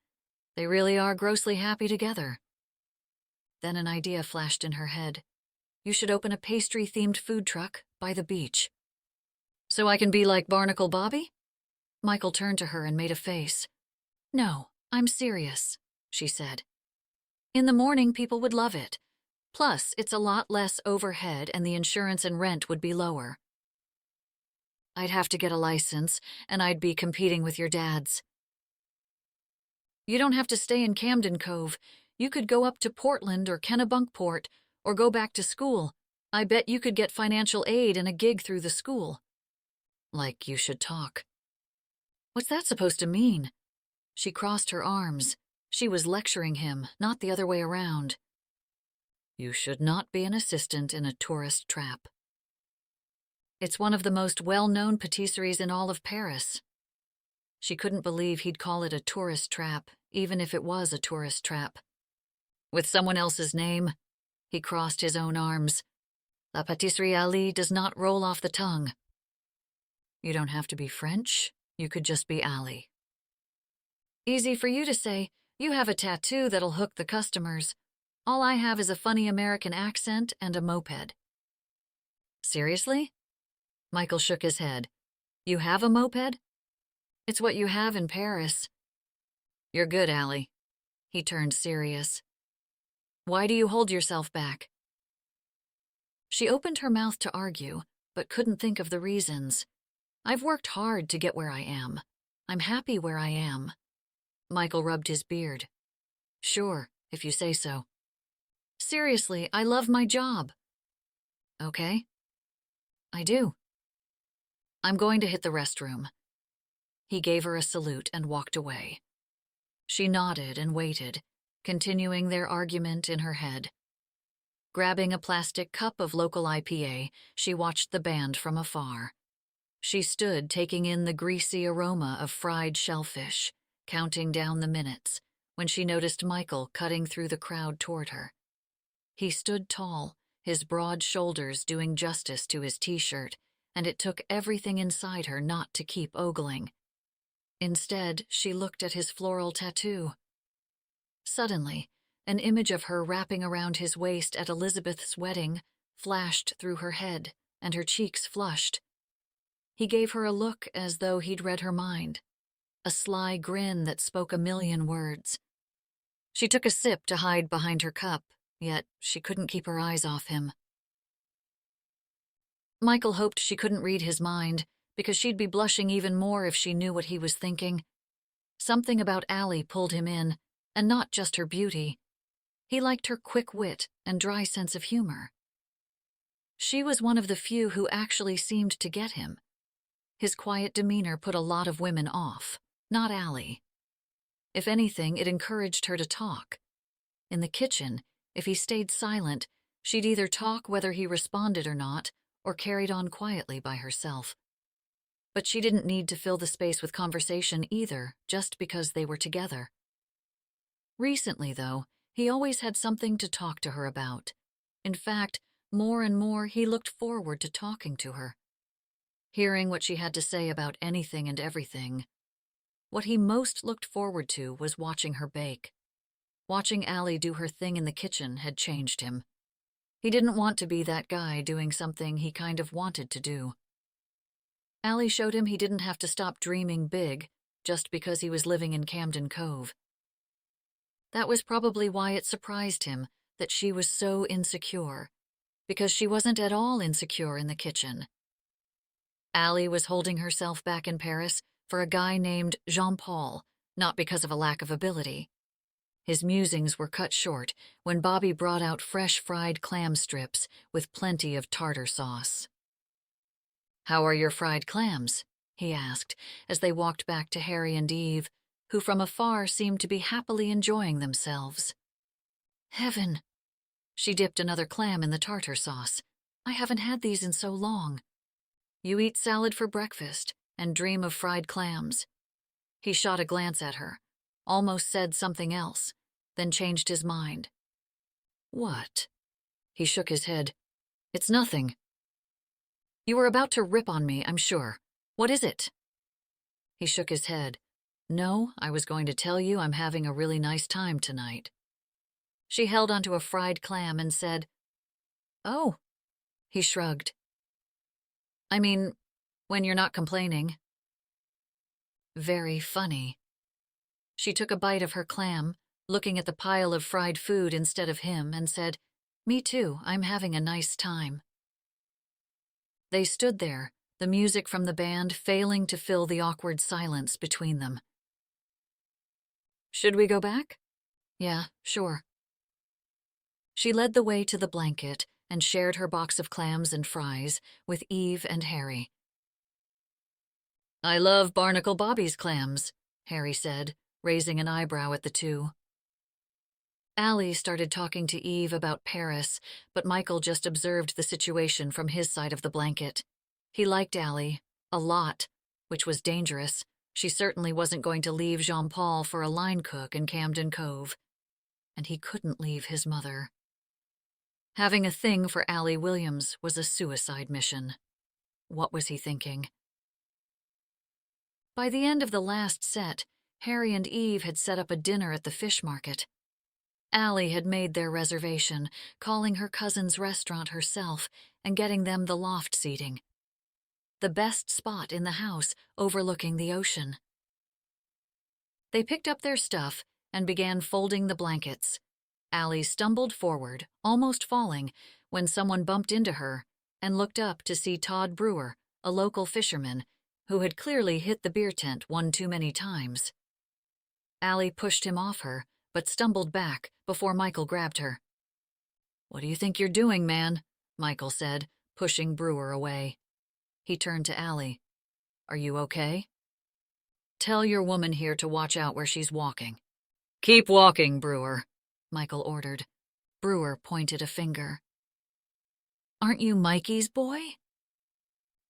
Speaker 1: They really are grossly happy together. Then an idea flashed in her head. You should open a pastry-themed food truck by the beach. So I can be like Barnacle Bobby? Michael turned to her and made a face. No, I'm serious, she said. In the morning, people would love it. Plus, it's a lot less overhead and the insurance and rent would be lower. I'd have to get a license, and I'd be competing with your dad's. You don't have to stay in Camden Cove. You could go up to Portland or Kennebunkport, or go back to school. I bet you could get financial aid and a gig through the school. Like you should talk. What's that supposed to mean? She crossed her arms. She was lecturing him, not the other way around. You should not be an assistant in a tourist trap. It's one of the most well-known patisseries in all of Paris. She couldn't believe he'd call it a tourist trap, even if it was a tourist trap. With someone else's name, he crossed his own arms. La pâtisserie Ali does not roll off the tongue. You don't have to be French. You could just be Ali. Easy for you to say. You have a tattoo that'll hook the customers. All I have is a funny American accent and a moped. Seriously? Michael shook his head. You have a moped? It's what you have in Paris. You're good, Ali. He turned serious. Why do you hold yourself back? She opened her mouth to argue, but couldn't think of the reasons. I've worked hard to get where I am. I'm happy where I am. Michael rubbed his beard. Sure, if you say so. Seriously, I love my job. Okay. I do. I'm going to hit the restroom. He gave her a salute and walked away. She nodded and waited, continuing their argument in her head. Grabbing a plastic cup of local IPA, she watched the band from afar. She stood taking in the greasy aroma of fried shellfish, counting down the minutes, when she noticed Michael cutting through the crowd toward her. He stood tall, his broad shoulders doing justice to his t-shirt, and it took everything inside her not to keep ogling. Instead, she looked at his floral tattoo. Suddenly, an image of her wrapping around his waist at Elizabeth's wedding flashed through her head, and her cheeks flushed. He gave her a look as though he'd read her mind, a sly grin that spoke a million words. She took a sip to hide behind her cup, yet she couldn't keep her eyes off him. Michael hoped she couldn't read his mind, because she'd be blushing even more if she knew what he was thinking. Something about Ali pulled him in, and not just her beauty. He liked her quick wit and dry sense of humor. She was one of the few who actually seemed to get him. His quiet demeanor put a lot of women off, not Ali. If anything, it encouraged her to talk. In the kitchen, if he stayed silent, she'd either talk whether he responded or not, or carried on quietly by herself. But she didn't need to fill the space with conversation either, just because they were together. Recently, though, he always had something to talk to her about. In fact, more and more he looked forward to talking to her, hearing what she had to say about anything and everything. What he most looked forward to was watching her bake. Watching Ali do her thing in the kitchen had changed him. He didn't want to be that guy doing something he kind of wanted to do. Ali showed him he didn't have to stop dreaming big just because he was living in Camden Cove. That was probably why it surprised him that she was so insecure, because she wasn't at all insecure in the kitchen. Ali was holding herself back in Paris for a guy named Jean-Paul, not because of a lack of ability. His musings were cut short when Bobby brought out fresh fried clam strips with plenty of tartar sauce. "How are your fried clams?" he asked as they walked back to Harry and Eve, who from afar seemed to be happily enjoying themselves. "Heaven!" She dipped another clam in the tartar sauce. "I haven't had these in so long." "You eat salad for breakfast and dream of fried clams." He shot a glance at her, almost said something else, then changed his mind. "What?" He shook his head. "It's nothing." "You were about to rip on me, I'm sure. What is it?" He shook his head. "No, I was going to tell you I'm having a really nice time tonight." She held onto a fried clam and said, "Oh." He shrugged. "I mean, when you're not complaining." Very funny. She took a bite of her clam, looking at the pile of fried food instead of him, and said, "Me too, I'm having a nice time." They stood there, the music from the band failing to fill the awkward silence between them. "Should we go back?" "Yeah, sure." She led the way to the blanket and shared her box of clams and fries with Eve and Harry. "I love Barnacle Bobby's clams," Harry said, raising an eyebrow at the two. Allie started talking to Eve about Paris, but Michael just observed the situation from his side of the blanket. He liked Allie a lot, which was dangerous. She certainly wasn't going to leave Jean-Paul for a line cook in Camden Cove. And he couldn't leave his mother. Having a thing for Allie Williams was a suicide mission. What was he thinking? By the end of the last set, Harry and Eve had set up a dinner at the fish market. Allie had made their reservation, calling her cousin's restaurant herself and getting them the loft seating. The best spot in the house overlooking the ocean. They picked up their stuff and began folding the blankets. Allie stumbled forward, almost falling, when someone bumped into her and looked up to see Todd Brewer, a local fisherman, who had clearly hit the beer tent one too many times. Allie pushed him off her, but stumbled back before Michael grabbed her. "What do you think you're doing, man?" Michael said, pushing Brewer away. He turned to Allie. "Are you okay?" "Tell your woman here to watch out where she's walking." "Keep walking, Brewer," Michael ordered. Brewer pointed a finger. "Aren't you Mikey's boy?"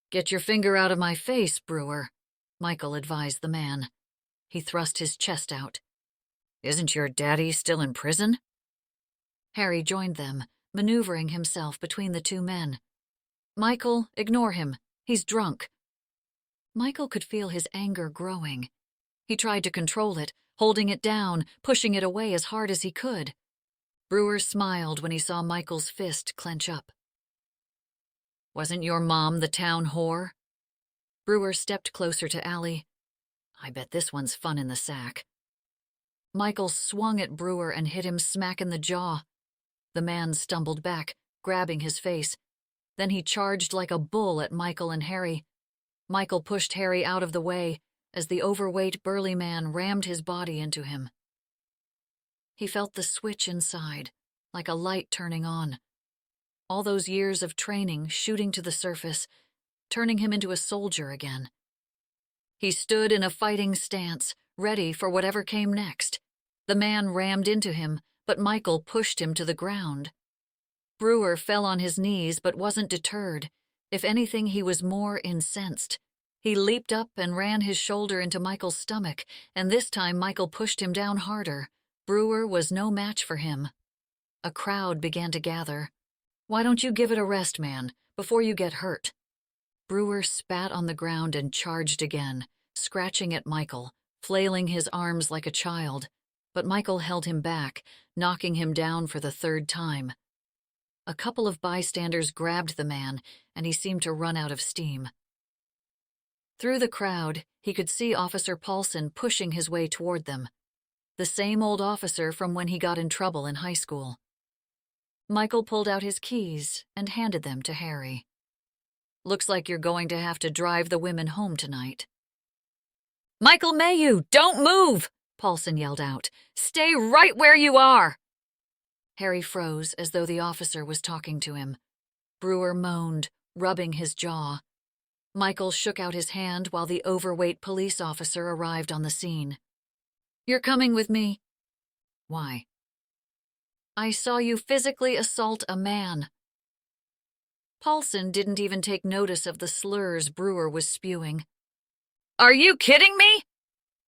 Speaker 1: "Get your finger out of my face, Brewer," Michael advised the man. He thrust his chest out. "Isn't your daddy still in prison?" Harry joined them, maneuvering himself between the two men. "Michael, ignore him. He's drunk." Michael could feel his anger growing. He tried to control it, holding it down, pushing it away as hard as he could. Brewer smiled when he saw Michael's fist clench up. "Wasn't your mom the town whore?" Brewer stepped closer to Allie. "I bet this one's fun in the sack." Michael swung at Brewer and hit him smack in the jaw. The man stumbled back, grabbing his face. Then he charged like a bull at Michael and Harry. Michael pushed Harry out of the way as the overweight, burly man rammed his body into him. He felt the switch inside, like a light turning on. All those years of training shooting to the surface, turning him into a soldier again. He stood in a fighting stance, ready for whatever came next. The man rammed into him, but Michael pushed him to the ground. Brewer fell on his knees but wasn't deterred. If anything, he was more incensed. He leaped up and ran his shoulder into Michael's stomach, and this time Michael pushed him down harder. Brewer was no match for him. A crowd began to gather. "Why don't you give it a rest, man, before you get hurt?" Brewer spat on the ground and charged again, scratching at Michael, flailing his arms like a child. But Michael held him back, knocking him down for the third time. A couple of bystanders grabbed the man, and he seemed to run out of steam. Through the crowd, he could see Officer Paulson pushing his way toward them. The same old officer from when he got in trouble in high school. Michael pulled out his keys and handed them to Harry. "Looks like you're going to have to drive the women home tonight." "Michael Mayhew, don't move!" Paulson yelled out. "Stay right where you are!" Harry froze as though the officer was talking to him. Brewer moaned, rubbing his jaw. Michael shook out his hand while the overweight police officer arrived on the scene. "You're coming with me." "Why?" "I saw you physically assault a man." Paulson didn't even take notice of the slurs Brewer was spewing. "Are you kidding me?"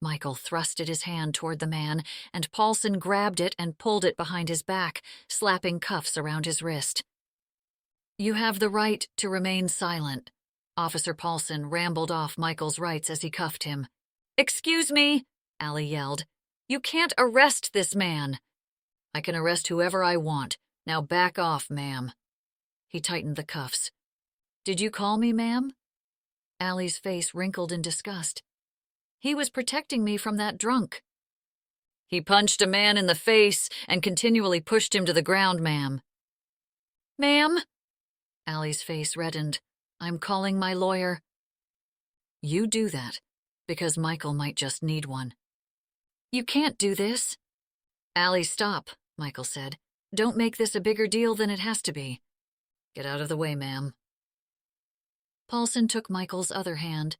Speaker 1: Michael thrusted his hand toward the man, and Paulson grabbed it and pulled it behind his back, slapping cuffs around his wrist. "You have the right to remain silent." Officer Paulson rambled off Michael's rights as he cuffed him. "Excuse me," Allie yelled. "You can't arrest this man." "I can arrest whoever I want. Now back off, ma'am." He tightened the cuffs. "Did you call me, ma'am?" Allie's face wrinkled in disgust. "He was protecting me from that drunk." "He punched a man in the face and continually pushed him to the ground, ma'am." "Ma'am?" Allie's face reddened. "I'm calling my lawyer." You do that, because Michael might just need one. You can't do this. Allie, stop, Michael said. Don't make this a bigger deal than it has to be. Get out of the way, ma'am. Paulson took Michael's other hand.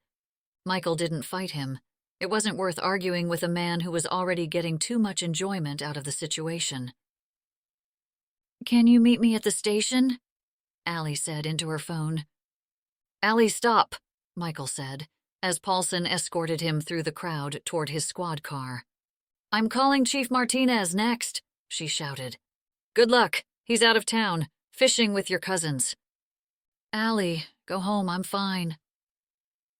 Speaker 1: Michael didn't fight him. It wasn't worth arguing with a man who was already getting too much enjoyment out of the situation. Can you meet me at the station? Allie said into her phone. Allie, stop, Michael said, as Paulson escorted him through the crowd toward his squad car. I'm calling Chief Martinez next, she shouted. Good luck. He's out of town, fishing with your cousins. Allie, go home, I'm fine.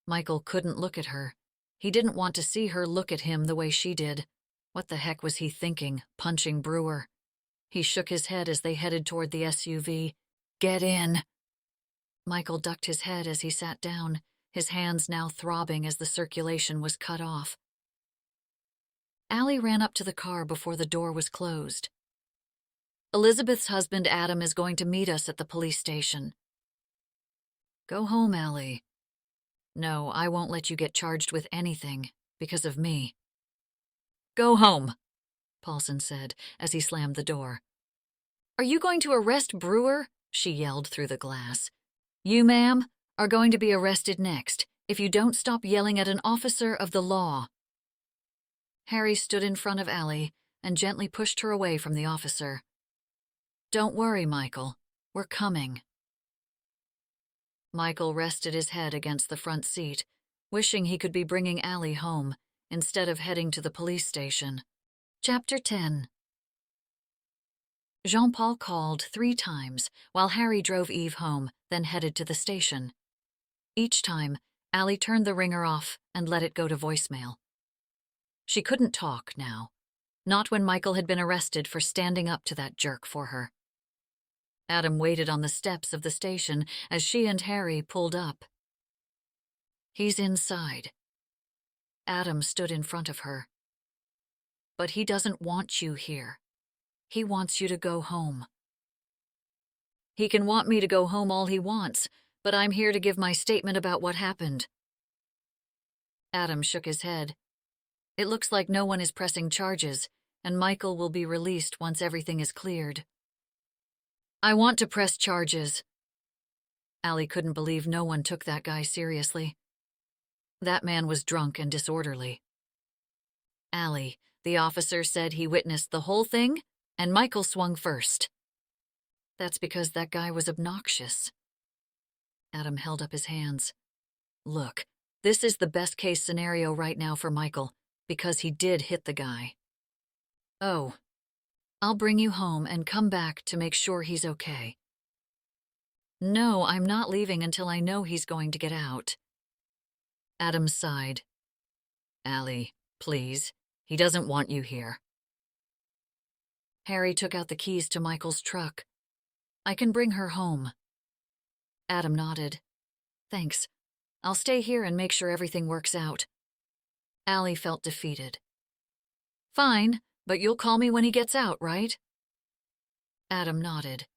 Speaker 1: Michael couldn't look at her. He didn't want to see her look at him the way she did. What the heck was he thinking, punching Brewer? He shook his head as they headed toward the SUV. Get in. Michael ducked his head as he sat down, his hands now throbbing as the circulation was cut off. Allie ran up to the car before the door was closed. Elizabeth's husband Adam is going to meet us at the police station. Go home, Allie. No, I won't let you get charged with anything, because of me. Go home, Paulson said as he slammed the door. Are you going to arrest Brewer? She yelled through the glass. You, ma'am, are going to be arrested next if you don't stop yelling at an officer of the law. Harry stood in front of Allie and gently pushed her away from the officer. Don't worry, Michael. We're coming. Michael rested his head against the front seat, wishing he could be bringing Allie home instead of heading to the police station. Chapter 10. Jean-Paul called 3 times while Harry drove Eve home, then headed to the station. Each time, Allie turned the ringer off and let it go to voicemail. She couldn't talk now, not when Michael had been arrested for standing up to that jerk for her. Adam waited on the steps of the station as she and Harry pulled up. He's inside. Adam stood in front of her. But he doesn't want you here. He wants you to go home. He can want me to go home all he wants, but I'm here to give my statement about what happened. Adam shook his head. It looks like no one is pressing charges, and Michael will be released once everything is cleared. I want to press charges. Allie couldn't believe no one took that guy seriously. That man was drunk and disorderly. Allie, the officer said he witnessed the whole thing, and Michael swung first. That's because that guy was obnoxious. Adam held up his hands. Look, this is the best-case scenario right now for Michael, because he did hit the guy. Oh, I'll bring you home and come back to make sure he's okay. No, I'm not leaving until I know he's going to get out. Adam sighed. Allie, please, he doesn't want you here. Harry took out the keys to Michael's truck. I can bring her home. Adam nodded. Thanks. I'll stay here and make sure everything works out. Allie felt defeated. Fine, but you'll call me when he gets out, right? Adam nodded.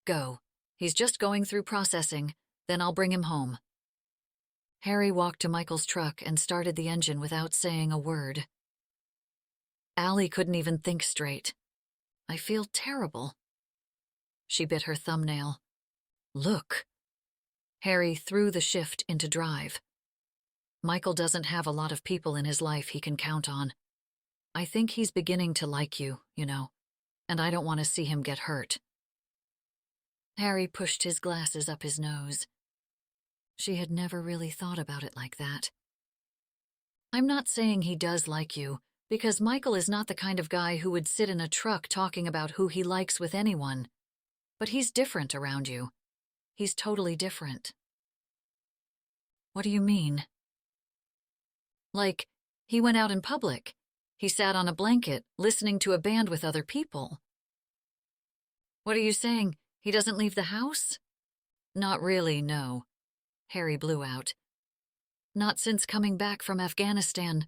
Speaker 1: Go. He's just going through processing, then I'll bring him home. Harry walked to Michael's truck and started the engine without saying a word. Allie couldn't even think straight. I feel terrible. She bit her thumbnail. Look. Harry threw the shift into drive. Michael doesn't have a lot of people in his life he can count on. I think he's beginning to like you, and I don't want to see him get hurt. Harry pushed his glasses up his nose. She had never really thought about it like that. I'm not saying he does like you, because Michael is not the kind of guy who would sit in a truck talking about who he likes with anyone. But he's different around you. He's totally different. What do you mean? Like, he went out in public. He sat on a blanket, listening to a band with other people. What are you saying? He doesn't leave the house? Not really, no. Harry blew out. Not since coming back from Afghanistan.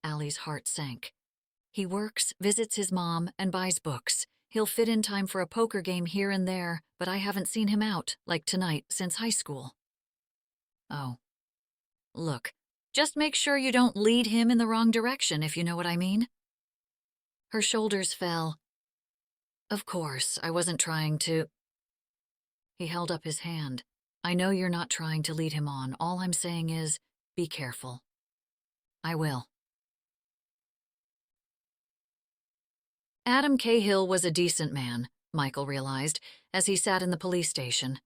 Speaker 1: Allie's heart sank. He works, visits his mom, and buys books. He'll fit in time for a poker game here and there, but I haven't seen him out, like tonight, since high school. Oh, Look, just make sure you don't lead him in the wrong direction, if you know what I mean." Her shoulders fell. "Of course, I wasn't trying to—" He held up his hand. "I know you're not trying to lead him on. All I'm saying is, be careful." "I will." Adam Cahill was a decent man, Michael realized, as he sat in the police station.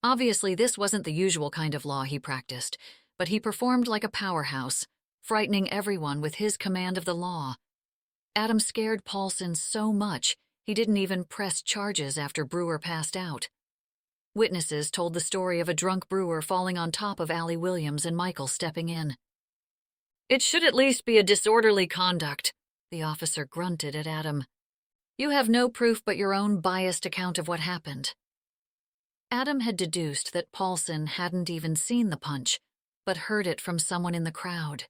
Speaker 1: Obviously, this wasn't the usual kind of law he practiced, but he performed like a powerhouse, frightening everyone with his command of the law. Adam scared Paulson so much, he didn't even press charges after Brewer passed out. Witnesses told the story of a drunk Brewer falling on top of Allie Williams and Michael stepping in. "It should at least be a disorderly conduct," the officer grunted at Adam. "You have no proof but your own biased account of what happened." Adam had deduced that Paulson hadn't even seen the punch, but heard it from someone in the crowd.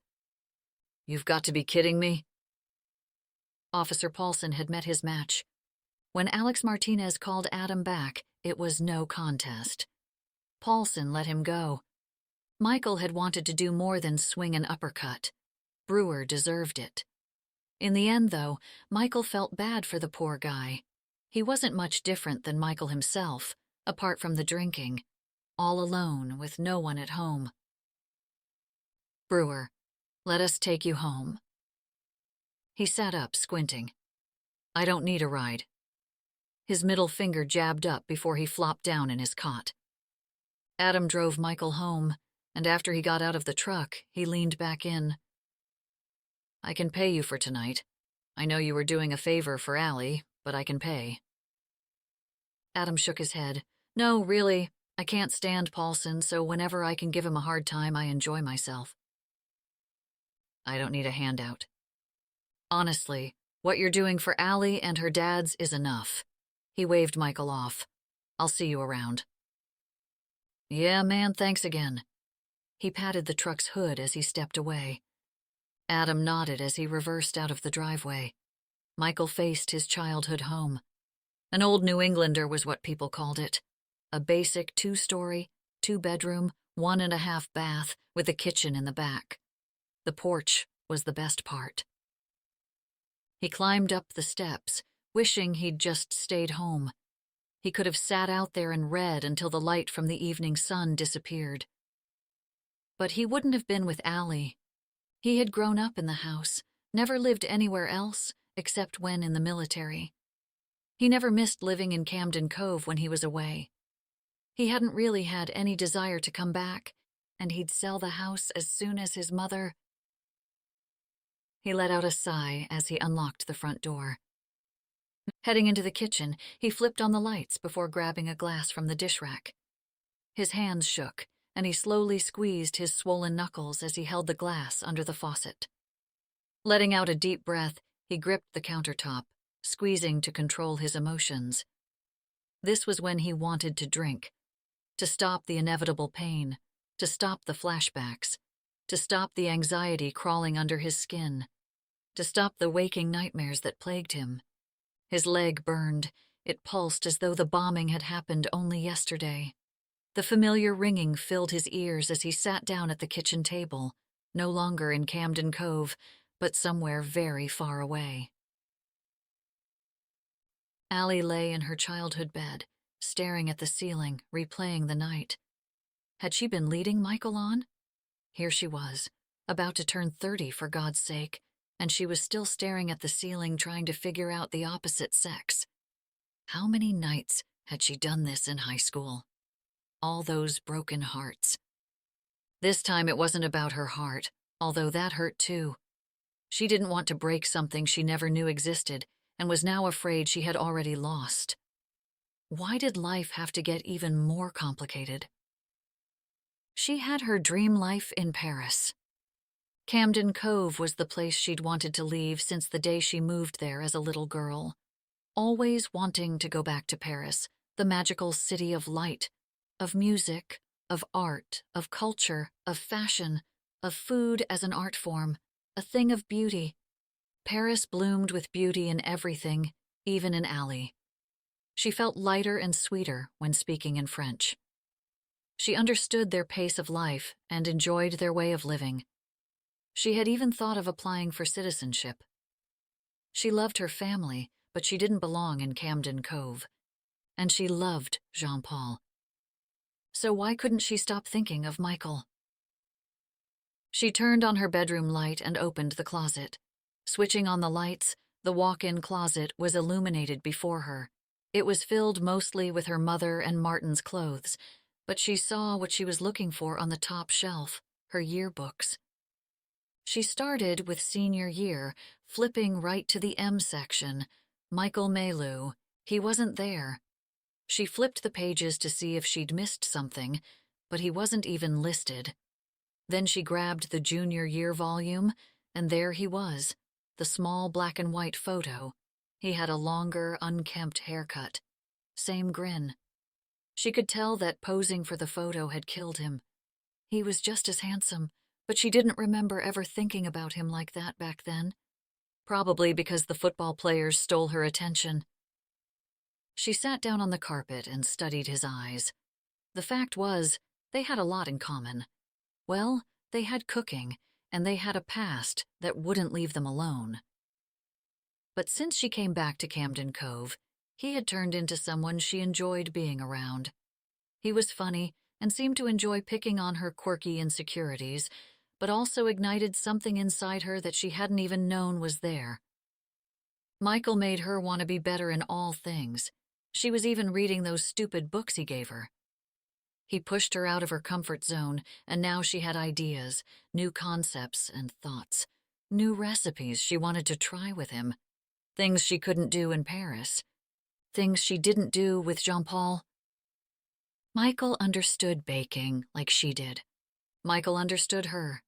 Speaker 1: "You've got to be kidding me." Officer Paulson had met his match. When Alex Martinez called Adam back, it was no contest. Paulson let him go. Michael had wanted to do more than swing an uppercut. Brewer deserved it. In the end, though, Michael felt bad for the poor guy. He wasn't much different than Michael himself, apart from the drinking, all alone with no one at home. "Brewer, let us take you home." He sat up, squinting. "I don't need a ride." His middle finger jabbed up before he flopped down in his cot. Adam drove Michael home, and after he got out of the truck, he leaned back in. "I can pay you for tonight. I know you were doing a favor for Allie, but I can pay." Adam shook his head. "No, really, I can't stand Paulson, so whenever I can give him a hard time, I enjoy myself." "I don't need a handout. Honestly, what you're doing for Allie and her dads is enough." He waved Michael off. "I'll see you around." "Yeah, man, thanks again." He patted the truck's hood as he stepped away. Adam nodded as he reversed out of the driveway. Michael faced his childhood home. An old New Englander was what people called it. A basic 2-story, 2-bedroom, 1.5 bath with a kitchen in the back. The porch was the best part. He climbed up the steps, wishing he'd just stayed home. He could have sat out there and read until the light from the evening sun disappeared. But he wouldn't have been with Allie. He had grown up in the house, never lived anywhere else except when in the military. He never missed living in Camden Cove when he was away. He hadn't really had any desire to come back, and he'd sell the house as soon as his mother— He let out a sigh as he unlocked the front door. Heading into the kitchen, he flipped on the lights before grabbing a glass from the dish rack. His hands shook, and he slowly squeezed his swollen knuckles as he held the glass under the faucet. Letting out a deep breath, he gripped the countertop, squeezing to control his emotions. This was when he wanted to drink, to stop the inevitable pain, to stop the flashbacks, to stop the anxiety crawling under his skin, to stop the waking nightmares that plagued him. His leg burned. It pulsed as though the bombing had happened only yesterday. The familiar ringing filled his ears as he sat down at the kitchen table, no longer in Camden Cove, but somewhere very far away. Allie lay in her childhood bed, staring at the ceiling, replaying the night. Had she been leading Michael on? Here she was, about to turn 30 for God's sake, and she was still staring at the ceiling trying to figure out the opposite sex. How many nights had she done this in high school? All those broken hearts. This time it wasn't about her heart, although that hurt too. She didn't want to break something she never knew existed, and was now afraid she had already lost. Why did life have to get even more complicated? She had her dream life in Paris. Camden Cove was the place she'd wanted to leave since the day she moved there as a little girl. Always wanting to go back to Paris, the magical city of light, of music, of art, of culture, of fashion, of food as an art form, a thing of beauty. Paris bloomed with beauty in everything, even in Allie. She felt lighter and sweeter when speaking in French. She understood their pace of life and enjoyed their way of living. She had even thought of applying for citizenship. She loved her family, but she didn't belong in Camden Cove. And she loved Jean-Paul. So why couldn't she stop thinking of Michael? She turned on her bedroom light and opened the closet. Switching on the lights, the walk-in closet was illuminated before her. It was filled mostly with her mother and Martin's clothes, but she saw what she was looking for on the top shelf, her yearbooks. She started with senior year, flipping right to the M section. Michael Maylou. He wasn't there. She flipped the pages to see if she'd missed something, but he wasn't even listed. Then she grabbed the junior year volume, and there he was, the small black and white photo. He had a longer, unkempt haircut. Same grin. She could tell that posing for the photo had killed him. He was just as handsome, but she didn't remember ever thinking about him like that back then. Probably because the football players stole her attention. She sat down on the carpet and studied his eyes. The fact was, they had a lot in common. Well, they had cooking, and they had a past that wouldn't leave them alone. But since she came back to Camden Cove, he had turned into someone she enjoyed being around. He was funny and seemed to enjoy picking on her quirky insecurities, but also ignited something inside her that she hadn't even known was there. Michael made her want to be better in all things. She was even reading those stupid books he gave her. He pushed her out of her comfort zone, and now she had ideas, new concepts and thoughts, new recipes she wanted to try with him, things she couldn't do in Paris, things she didn't do with Jean-Paul. Michael understood baking like she did. Michael understood her.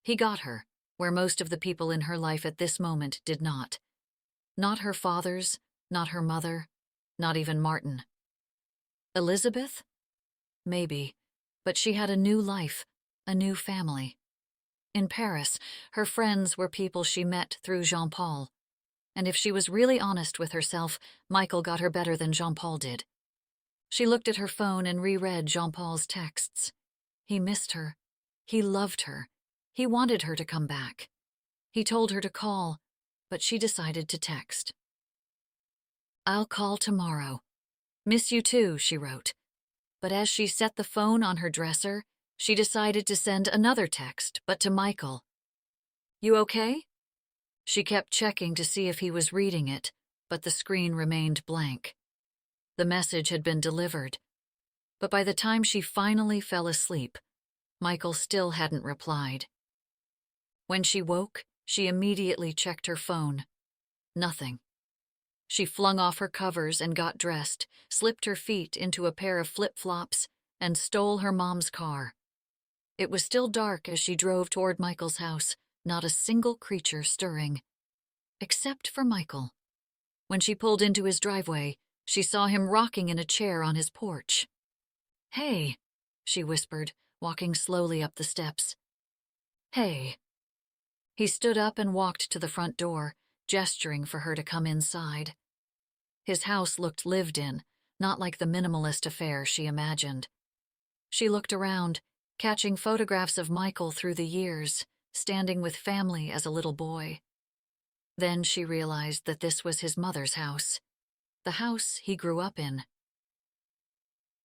Speaker 1: He got her, where most of the people in her life at this moment did not. Not her fathers, not her mother, not even Martin. Elizabeth? Maybe, but she had a new life, a new family. In Paris, her friends were people she met through Jean-Paul. And if she was really honest with herself, Michael got her better than Jean-Paul did. She looked at her phone and reread Jean-Paul's texts. He missed her. He loved her. He wanted her to come back. He told her to call, but she decided to text. "I'll call tomorrow. Miss you too," she wrote. But as she set the phone on her dresser, she decided to send another text, but to Michael. "You okay?" She kept checking to see if he was reading it, but the screen remained blank. The message had been delivered. But by the time she finally fell asleep, Michael still hadn't replied. When she woke, she immediately checked her phone. Nothing. She flung off her covers and got dressed, slipped her feet into a pair of flip-flops, and stole her mom's car. It was still dark as she drove toward Michael's house, not a single creature stirring. Except for Michael. When she pulled into his driveway, she saw him rocking in a chair on his porch. "Hey," she whispered, walking slowly up the steps. "Hey." He stood up and walked to the front door, gesturing for her to come inside. His house looked lived in, not like the minimalist affair she imagined. She looked around, catching photographs of Michael through the years, standing with family as a little boy. Then she realized that this was his mother's house, the house he grew up in.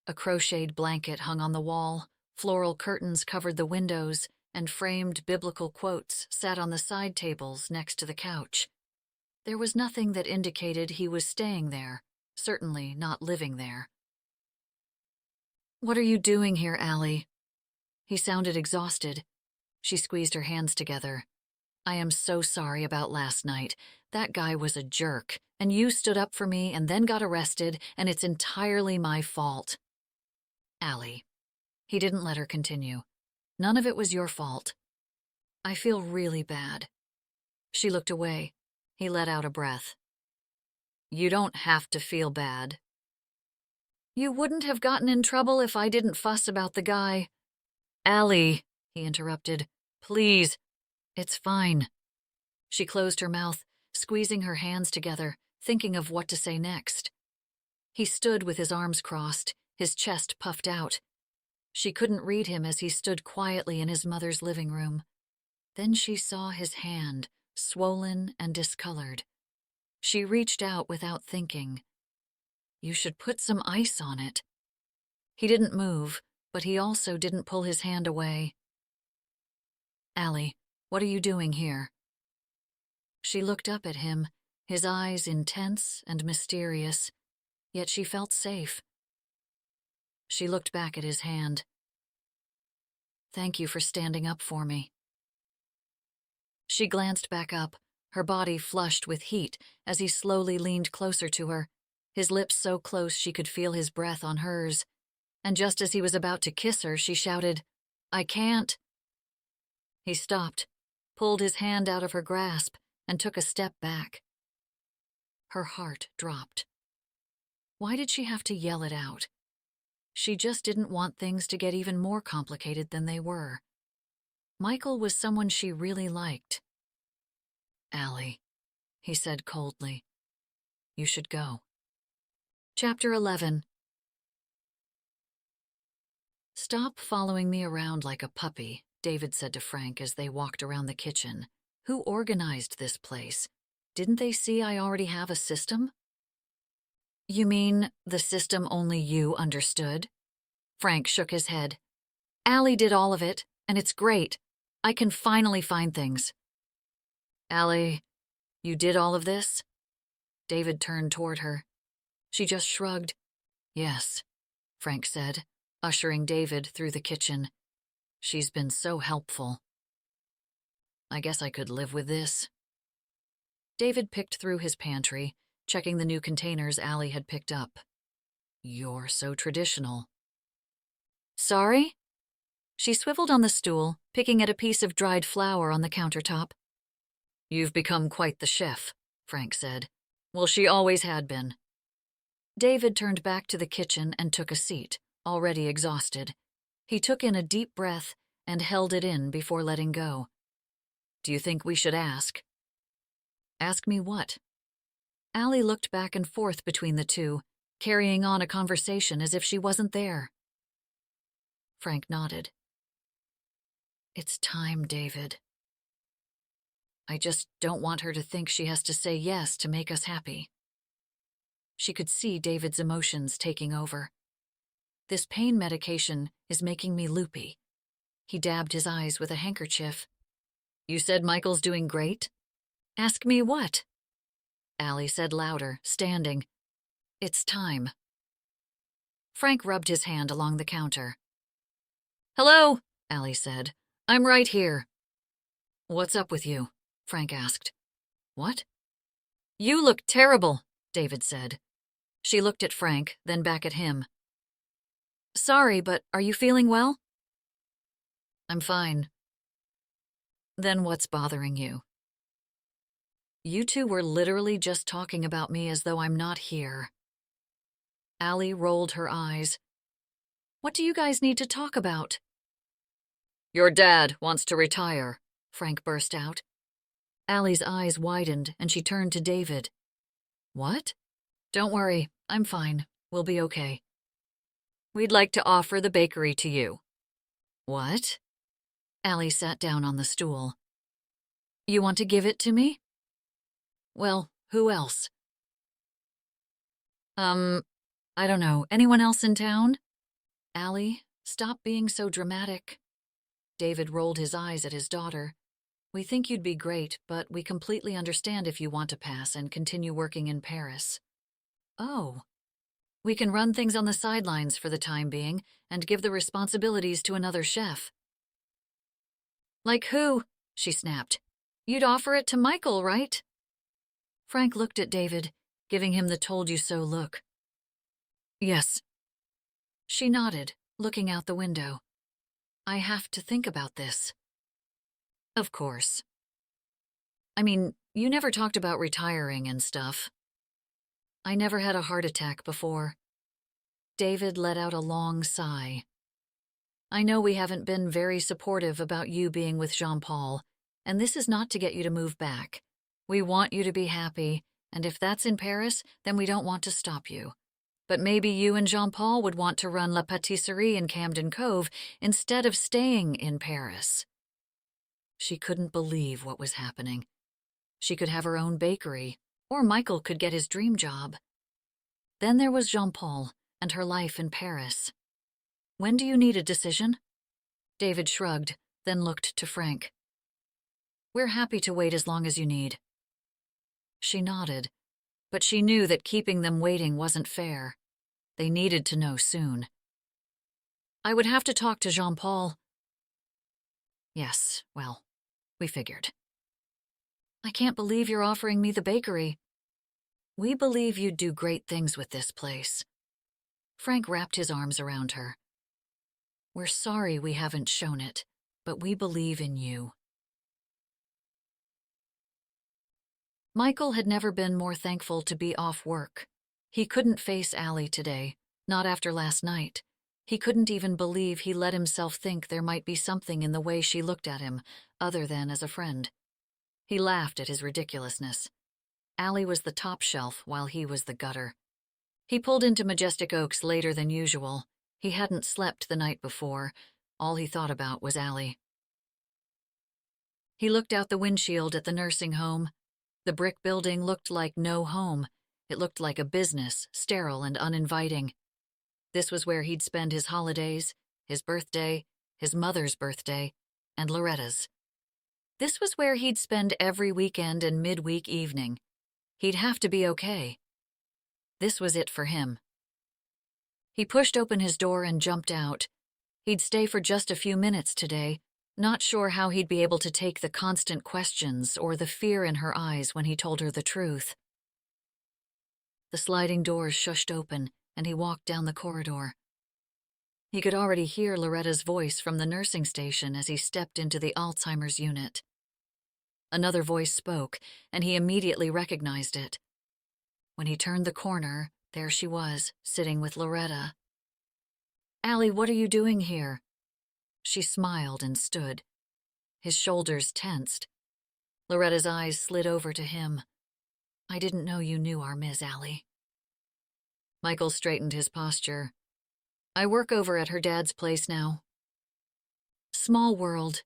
Speaker 1: A crocheted blanket hung on the wall, floral curtains covered the windows, and framed biblical quotes sat on the side tables next to the couch. There was nothing that indicated he was staying there, certainly not living there. "What are you doing here, Allie?" He sounded exhausted. She squeezed her hands together. "I am so sorry about last night. That guy was a jerk, and you stood up for me and then got arrested, and it's entirely my fault." "Allie." He didn't let her continue. "None of it was your fault. I feel really bad." She looked away. He let out a breath. "You don't have to feel bad." "You wouldn't have gotten in trouble if I didn't fuss about the guy." "Allie," he interrupted. "Please, it's fine." She closed her mouth, squeezing her hands together, thinking of what to say next. He stood with his arms crossed, his chest puffed out. She couldn't read him as he stood quietly in his mother's living room. Then she saw his hand, swollen and discolored. She reached out without thinking. "You should put some ice on it." He didn't move, but he also didn't pull his hand away. "Allie, what are you doing here?" She looked up at him, his eyes intense and mysterious, yet she felt safe. She looked back at his hand. "Thank you for standing up for me." She glanced back up, her body flushed with heat as he slowly leaned closer to her, his lips so close she could feel his breath on hers. And just as he was about to kiss her, she shouted, "I can't." He stopped, pulled his hand out of her grasp, and took a step back. Her heart dropped. Why did she have to yell it out? She just didn't want things to get even more complicated than they were. Michael was someone she really liked. "Allie," he said coldly, "you should go." Chapter 11. "Stop following me around like a puppy," David said to Frank as they walked around the kitchen. "Who organized this place? Didn't they see I already have a system?" "You mean the system only you understood?" Frank shook his head. "Allie did all of it, and it's great. I can finally find things." "Allie, you did all of this?" David turned toward her. She just shrugged. "Yes," Frank said, ushering David through the kitchen. "She's been so helpful. I guess I could live with this." David picked through his pantry, checking the new containers Allie had picked up. "You're so traditional." "Sorry?" She swiveled on the stool, picking at a piece of dried flour on the countertop. "You've become quite the chef," Frank said. "Well, she always had been." David turned back to the kitchen and took a seat, already exhausted. He took in a deep breath and held it in before letting go. "Do you think we should ask?" "Ask me what?" Allie looked back and forth between the two, carrying on a conversation as if she wasn't there. Frank nodded. "It's time, David. I just don't want her to think she has to say yes to make us happy." She could see David's emotions taking over. "This pain medication is making me loopy." He dabbed his eyes with a handkerchief. "You said Michael's doing great?" "Ask me what?" Allie said louder, standing. "It's time." Frank rubbed his hand along the counter. "Hello," Allie said. "I'm right here." "What's up with you?" Frank asked. "What?" "You look terrible," David said. She looked at Frank, then back at him. "Sorry, but are you feeling well?" "I'm fine." "Then what's bothering you?" "You two were literally just talking about me as though I'm not here." Allie rolled her eyes. "What do you guys need to talk about?" "Your dad wants to retire," Frank burst out. Allie's eyes widened and she turned to David. "What?" "Don't worry, I'm fine. We'll be okay. We'd like to offer the bakery to you." "What?" Allie sat down on the stool. "You want to give it to me?" "Well, who else?" I don't know. Anyone else in town?" "Allie, stop being so dramatic." David rolled his eyes at his daughter. "We think you'd be great, but we completely understand if you want to pass and continue working in Paris." "Oh. We can run things on the sidelines for the time being and give the responsibilities to another chef." "Like who?" she snapped. "You'd offer it to Michael, right?" Frank looked at David, giving him the told-you-so look. "Yes." She nodded, looking out the window. "I have to think about this." "Of course. I mean, you never talked about retiring and stuff." "I never had a heart attack before." David let out a long sigh. "I know we haven't been very supportive about you being with Jean-Paul, and this is not to get you to move back. We want you to be happy, and if that's in Paris, then we don't want to stop you. But maybe you and Jean-Paul would want to run La Pâtisserie in Camden Cove instead of staying in Paris. She couldn't believe what was happening. She could have her own bakery, or Michael could get his dream job. Then there was Jean-Paul and her life in Paris. When do you need a decision? David shrugged, then looked to Frank. We're happy to wait as long as you need. She nodded, but she knew that keeping them waiting wasn't fair. They needed to know soon. I would have to talk to Jean-Paul. Yes, well, we figured. I can't believe you're offering me the bakery. We believe you'd do great things with this place. Frank wrapped his arms around her. We're sorry we haven't shown it, but we believe in you. Michael had never been more thankful to be off work. He couldn't face Allie today, not after last night. He couldn't even believe he let himself think there might be something in the way she looked at him, other than as a friend. He laughed at his ridiculousness. Allie was the top shelf while he was the gutter. He pulled into Majestic Oaks later than usual. He hadn't slept the night before. All he thought about was Allie. He looked out the windshield at the nursing home. The brick building looked like no home. It looked like a business, sterile and uninviting. This was where he'd spend his holidays, his birthday, his mother's birthday, and Loretta's. This was where he'd spend every weekend and midweek evening. He'd have to be okay. This was it for him. He pushed open his door and jumped out. He'd stay for just a few minutes today, not sure how he'd be able to take the constant questions or the fear in her eyes when he told her the truth. The sliding doors shushed open, and he walked down the corridor. He could already hear Loretta's voice from the nursing station as he stepped into the Alzheimer's unit. Another voice spoke, and he immediately recognized it. When he turned the corner, there she was, sitting with Loretta. Allie, what are you doing here? She smiled and stood. His shoulders tensed. Loretta's eyes slid over to him. I didn't know you knew our Miss Allie. Michael straightened his posture. I work over at her dad's place now. Small world.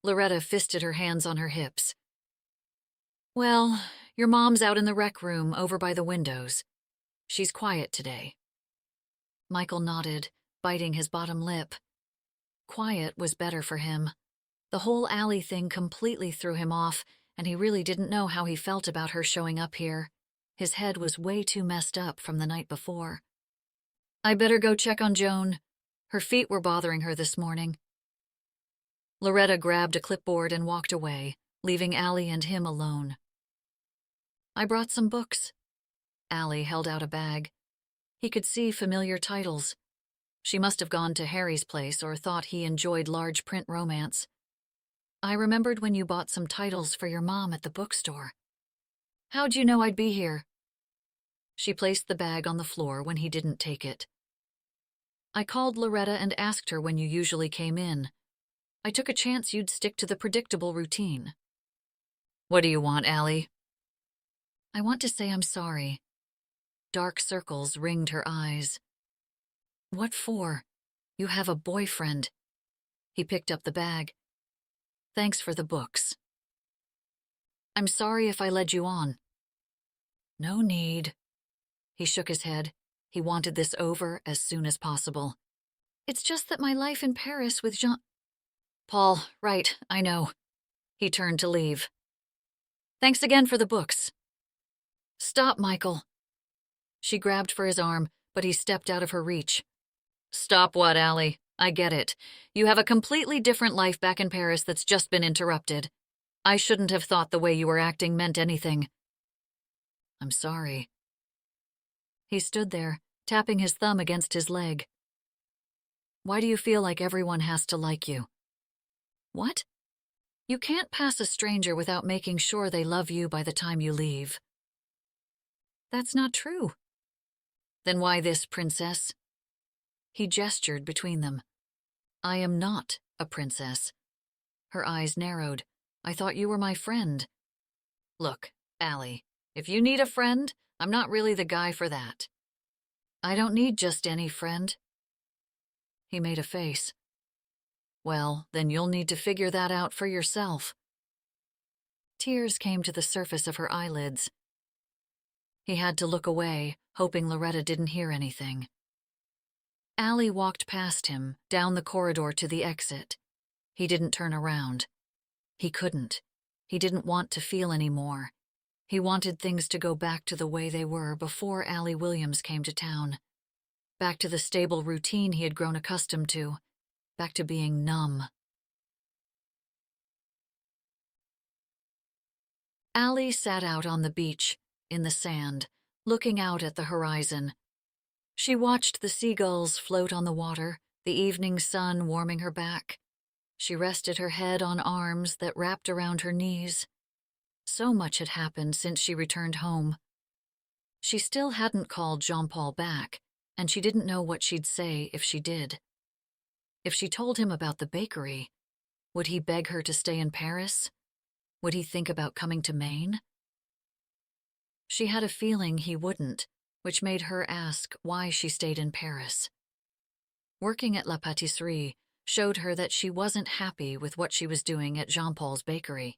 Speaker 1: Loretta fisted her hands on her hips. Well, your mom's out in the rec room over by the windows. She's quiet today. Michael nodded, biting his bottom lip. Quiet was better for him. The whole Allie thing completely threw him off, and he really didn't know how he felt about her showing up here. His head was way too messed up from the night before. I better go check on Joan. Her feet were bothering her this morning. Loretta grabbed a clipboard and walked away, leaving Allie and him alone. I brought some books. Allie held out a bag. He could see familiar titles. She must have gone to Harry's place or thought he enjoyed large print romance. I remembered when you bought some titles for your mom at the bookstore. How'd you know I'd be here? She placed the bag on the floor when he didn't take it. I called Loretta and asked her when you usually came in. I took a chance you'd stick to the predictable routine. What do you want, Allie? I want to say I'm sorry. Dark circles ringed her eyes. What for? You have a boyfriend. He picked up the bag. Thanks for the books. I'm sorry if I led you on. No need. He shook his head. He wanted this over as soon as possible. It's just that my life in Paris with Jean... Paul, right, I know. He turned to leave. Thanks again for the books. Stop, Michael. She grabbed for his arm, but he stepped out of her reach. Stop what, Allie? I get it. You have a completely different life back in Paris that's just been interrupted. I shouldn't have thought the way you were acting meant anything. I'm sorry. He stood there, tapping his thumb against his leg. Why do you feel like everyone has to like you? What? You can't pass a stranger without making sure they love you by the time you leave. That's not true. Then why this, princess? He gestured between them. I am not a princess. Her eyes narrowed. I thought you were my friend. Look, Allie, if you need a friend, I'm not really the guy for that. I don't need just any friend. He made a face. Well, then you'll need to figure that out for yourself. Tears came to the surface of her eyelids. He had to look away, hoping Loretta didn't hear anything. Allie walked past him, down the corridor to the exit. He didn't turn around. He couldn't. He didn't want to feel any more. He wanted things to go back to the way they were before Allie Williams came to town. Back to the stable routine he had grown accustomed to. Back to being numb. Allie sat out on the beach, in the sand, looking out at the horizon. She watched the seagulls float on the water, the evening sun warming her back. She rested her head on arms that wrapped around her knees. So much had happened since she returned home. She still hadn't called Jean-Paul back, and she didn't know what she'd say if she did. If she told him about the bakery, would he beg her to stay in Paris? Would he think about coming to Maine? She had a feeling he wouldn't, which made her ask why she stayed in Paris. Working at La Pâtisserie showed her that she wasn't happy with what she was doing at Jean-Paul's bakery.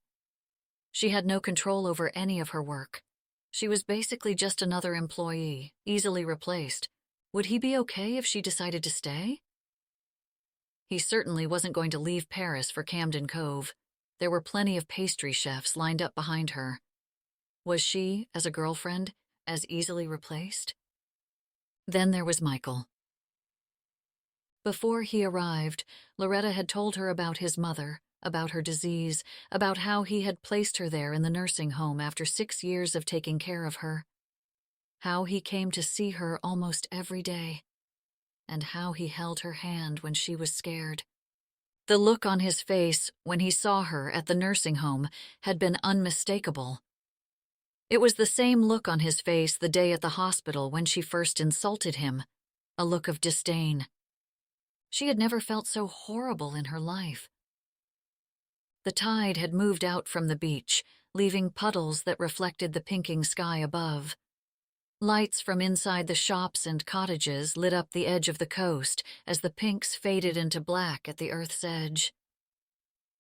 Speaker 1: She had no control over any of her work. She was basically just another employee, easily replaced. Would he be okay if she decided to stay? He certainly wasn't going to leave Paris for Camden Cove. There were plenty of pastry chefs lined up behind her. Was she, as a girlfriend, as easily replaced? Then there was Michael. Before he arrived, Loretta had told her about his mother, about her disease, about how he had placed her there in the nursing home after 6 years of taking care of her, how he came to see her almost every day, and how he held her hand when she was scared. The look on his face when he saw her at the nursing home had been unmistakable. It was the same look on his face the day at the hospital when she first insulted him, a look of disdain. She had never felt so horrible in her life. The tide had moved out from the beach, leaving puddles that reflected the pinking sky above. Lights from inside the shops and cottages lit up the edge of the coast as the pinks faded into black at the earth's edge.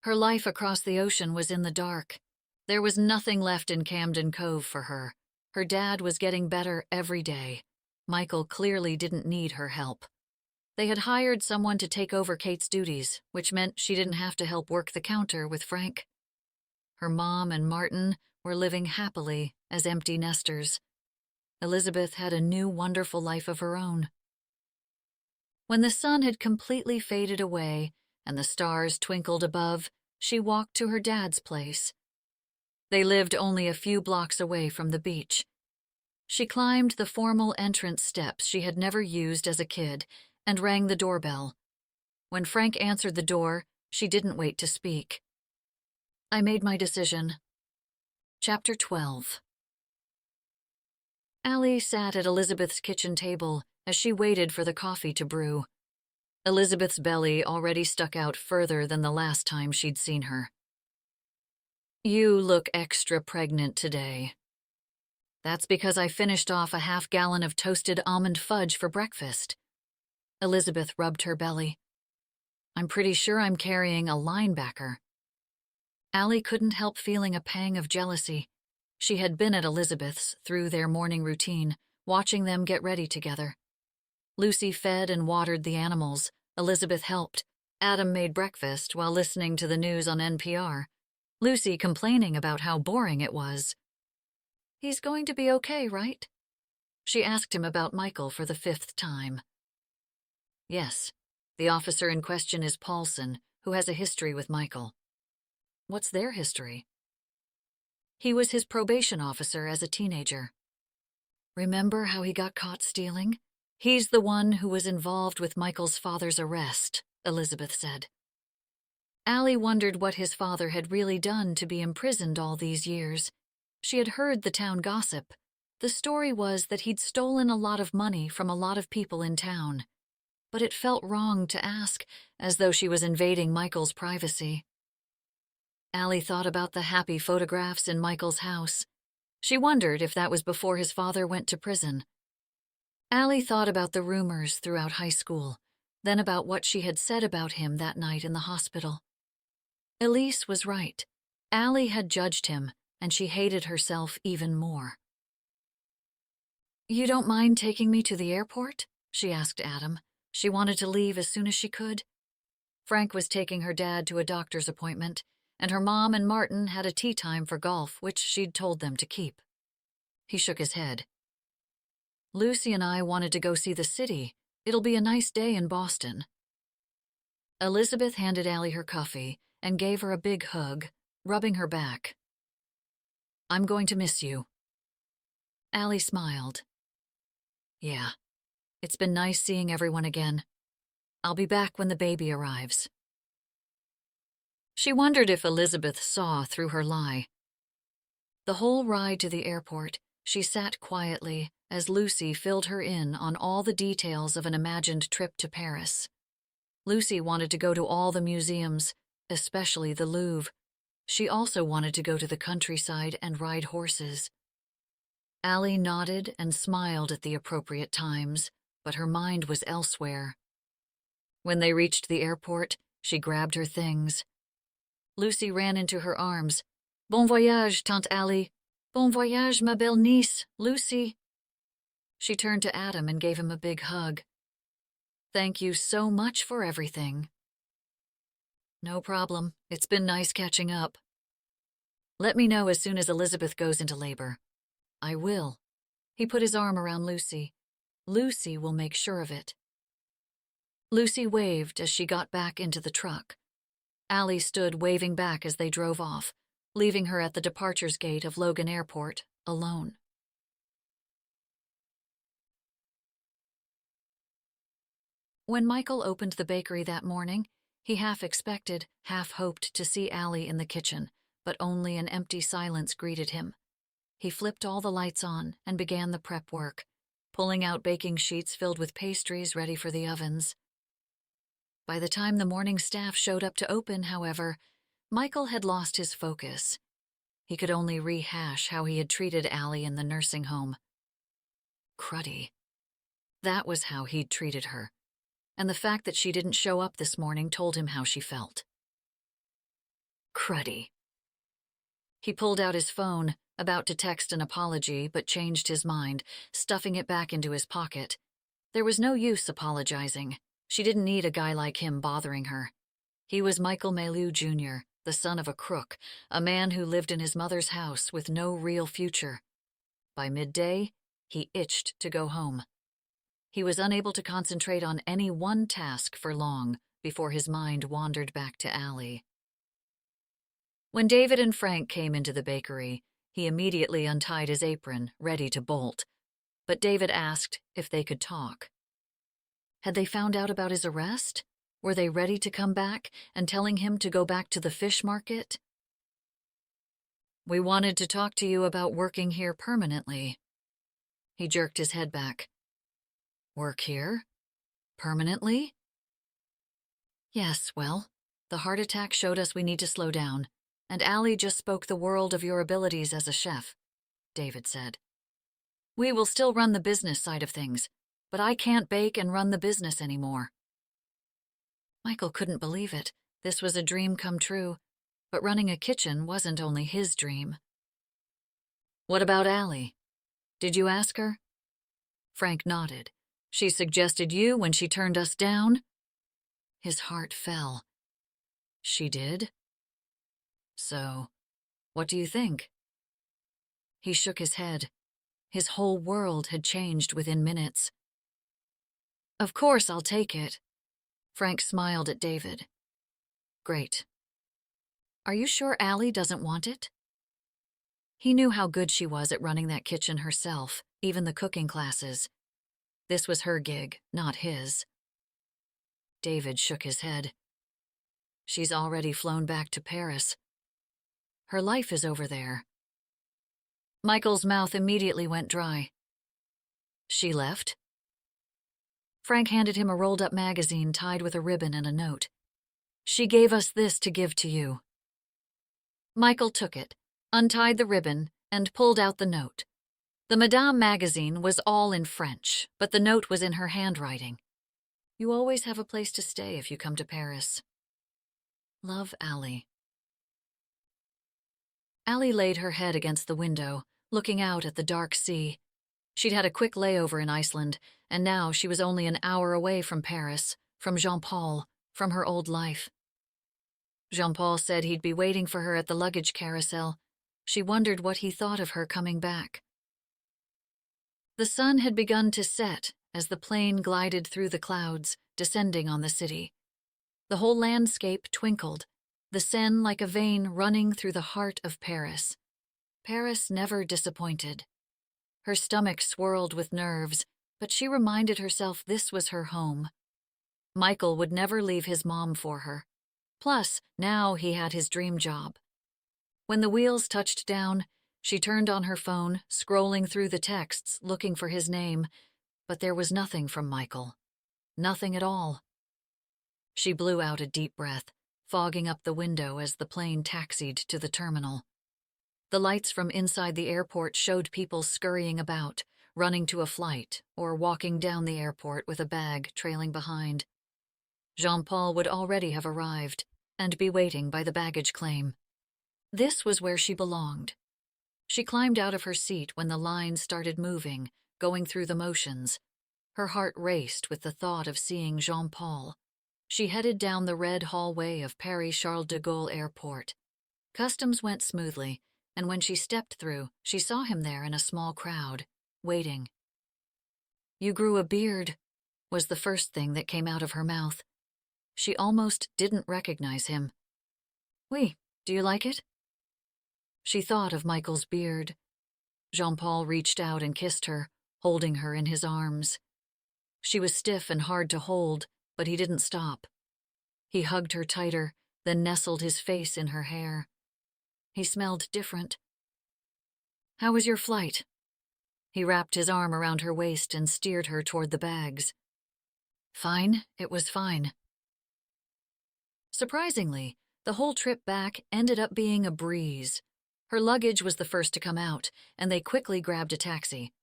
Speaker 1: Her life across the ocean was in the dark. There was nothing left in Camden Cove for her. Her dad was getting better every day. Michael clearly didn't need her help. They had hired someone to take over Kate's duties, which meant she didn't have to help work the counter with Frank. Her mom and Martin were living happily as empty nesters. Elizabeth had a new, wonderful life of her own. When the sun had completely faded away and the stars twinkled above, she walked to her dad's place. They lived only a few blocks away from the beach. She climbed the formal entrance steps she had never used as a kid and rang the doorbell. When Frank answered the door, she didn't wait to speak. I made my decision. Chapter 12. Allie sat at Elizabeth's kitchen table as she waited for the coffee to brew. Elizabeth's belly already stuck out further than the last time she'd seen her. You look extra pregnant today. That's because I finished off a half-gallon of toasted almond fudge for breakfast. Elizabeth rubbed her belly. I'm pretty sure I'm carrying a linebacker. Allie couldn't help feeling a pang of jealousy. She had been at Elizabeth's through their morning routine, watching them get ready together. Lucy fed and watered the animals. Elizabeth helped. Adam made breakfast while listening to the news on NPR. Lucy complaining about how boring it was. He's going to be okay, right? She asked him about Michael for the 5th time. Yes, the officer in question is Paulson, who has a history with Michael. What's their history? He was his probation officer as a teenager. Remember how he got caught stealing? He's the one who was involved with Michael's father's arrest, Elizabeth said. Allie wondered what his father had really done to be imprisoned all these years. She had heard the town gossip. The story was that he'd stolen a lot of money from a lot of people in town. But it felt wrong to ask, as though she was invading Michael's privacy. Allie thought about the happy photographs in Michael's house. She wondered if that was before his father went to prison. Allie thought about the rumors throughout high school, then about what she had said about him that night in the hospital. Elise was right. Allie had judged him, and she hated herself even more. "You don't mind taking me to the airport?" she asked Adam. She wanted to leave as soon as she could. Frank was taking her dad to a doctor's appointment, and her mom and Martin had a tea time for golf, which she'd told them to keep. He shook his head. "Lucy and I wanted to go see the city. It'll be a nice day in Boston." Elizabeth handed Allie her coffee and gave her a big hug, rubbing her back. "I'm going to miss you." Allie smiled. "Yeah, it's been nice seeing everyone again. I'll be back when the baby arrives." She wondered if Elizabeth saw through her lie. The whole ride to the airport, she sat quietly as Lucy filled her in on all the details of an imagined trip to Paris. Lucy wanted to go to all the museums, especially the Louvre. She also wanted to go to the countryside and ride horses. Allie nodded and smiled at the appropriate times, but her mind was elsewhere. When they reached the airport, she grabbed her things. Lucy ran into her arms. "Bon voyage, Tante Allie. Bon voyage, ma belle niece, Lucy." She turned to Adam and gave him a big hug. "Thank you so much for everything." "No problem. It's been nice catching up." "Let me know as soon as Elizabeth goes into labor." "I will." He put his arm around Lucy. "Lucy will make sure of it." Lucy waved as she got back into the truck. Allie stood waving back as they drove off, leaving her at the departures gate of Logan Airport, alone. When Michael opened the bakery that morning, he half expected, half hoped to see Allie in the kitchen, but only an empty silence greeted him. He flipped all the lights on and began the prep work, pulling out baking sheets filled with pastries ready for the ovens. By the time the morning staff showed up to open, however, Michael had lost his focus. He could only rehash how he had treated Allie in the nursing home. Cruddy. That was how he'd treated her, and the fact that she didn't show up this morning told him how she felt. Cruddy. He pulled out his phone, about to text an apology, but changed his mind, stuffing it back into his pocket. There was no use apologizing. She didn't need a guy like him bothering her. He was Michael Maylew Jr., the son of a crook, a man who lived in his mother's house with no real future. By midday, he itched to go home. He was unable to concentrate on any one task for long before his mind wandered back to Allie. When David and Frank came into the bakery, he immediately untied his apron, ready to bolt. But David asked if they could talk. Had they found out about his arrest? Were they ready to come back and telling him to go back to the fish market? "We wanted to talk to you about working here permanently." He jerked his head back. "Work here? Permanently?" "Yes, well, the heart attack showed us we need to slow down, and Allie just spoke the world of your abilities as a chef," David said. "We will still run the business side of things, but I can't bake and run the business anymore." Michael couldn't believe it. This was a dream come true, but running a kitchen wasn't only his dream. "What about Allie? Did you ask her?" Frank nodded. "She suggested you when she turned us down?" His heart fell. "She did? So, what do you think?" He shook his head. His whole world had changed within minutes. "Of course I'll take it." Frank smiled at David. "Great. Are you sure Allie doesn't want it?" He knew how good she was at running that kitchen herself, even the cooking classes. This was her gig, not his. David shook his head. "She's already flown back to Paris. Her life is over there." Michael's mouth immediately went dry. "She left?" Frank handed him a rolled-up magazine tied with a ribbon and a note. "She gave us this to give to you." Michael took it, untied the ribbon, and pulled out the note. The Madame magazine was all in French, but the note was in her handwriting. You always have a place to stay if you come to Paris. Love, Allie. Allie laid her head against the window, looking out at the dark sea. She'd had a quick layover in Iceland, and now she was only an hour away from Paris, from Jean-Paul, from her old life. Jean-Paul said he'd be waiting for her at the luggage carousel. She wondered what he thought of her coming back. The sun had begun to set as the plane glided through the clouds, descending on the city. The whole landscape twinkled, the Seine like a vein running through the heart of Paris. Paris never disappointed. Her stomach swirled with nerves, but she reminded herself this was her home. Michael would never leave his mom for her. Plus, now he had his dream job. When the wheels touched down, she turned on her phone, scrolling through the texts, looking for his name, but there was nothing from Michael. Nothing at all. She blew out a deep breath, fogging up the window as the plane taxied to the terminal. The lights from inside the airport showed people scurrying about, running to a flight, or walking down the airport with a bag trailing behind. Jean-Paul would already have arrived, and be waiting by the baggage claim. This was where she belonged. She climbed out of her seat when the line started moving, going through the motions. Her heart raced with the thought of seeing Jean-Paul. She headed down the red hallway of Paris-Charles de Gaulle Airport. Customs went smoothly, and when she stepped through, she saw him there in a small crowd, waiting. "You grew a beard," was the first thing that came out of her mouth. She almost didn't recognize him. "Oui, do you like it?" She thought of Michael's beard. Jean-Paul reached out and kissed her, holding her in his arms. She was stiff and hard to hold, but he didn't stop. He hugged her tighter, then nestled his face in her hair. He smelled different. "How was your flight?" He wrapped his arm around her waist and steered her toward the bags. "Fine, it was fine." Surprisingly, the whole trip back ended up being a breeze. Her luggage was the first to come out, and they quickly grabbed a taxi.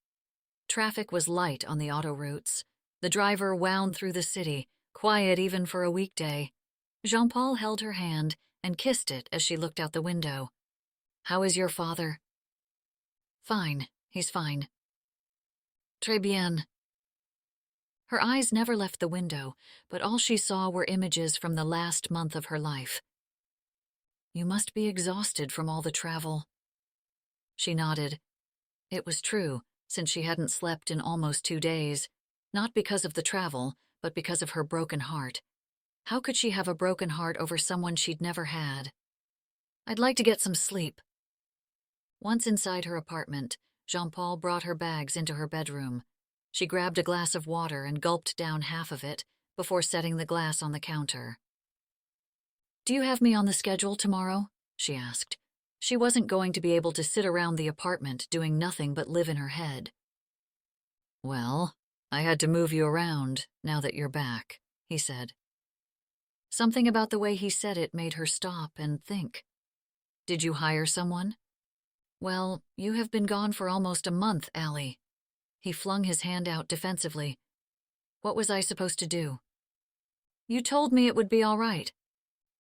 Speaker 1: Traffic was light on the autoroutes. The driver wound through the city, quiet even for a weekday. Jean-Paul held her hand and kissed it as she looked out the window. "How is your father?" "Fine, he's fine." "Très bien." Her eyes never left the window, but all she saw were images from the last month of her life. "You must be exhausted from all the travel." She nodded. It was true, since she hadn't slept in almost 2 days, not because of the travel, but because of her broken heart. How could she have a broken heart over someone she'd never had? "I'd like to get some sleep." Once inside her apartment, Jean-Paul brought her bags into her bedroom. She grabbed a glass of water and gulped down half of it before setting the glass on the counter. "Do you have me on the schedule tomorrow?" she asked. She wasn't going to be able to sit around the apartment doing nothing but live in her head. "Well, I had to move you around now that you're back," he said. Something about the way he said it made her stop and think. "Did you hire someone?" "Well, you have been gone for almost a month, Allie." He flung his hand out defensively. "What was I supposed to do?" "You told me it would be all right."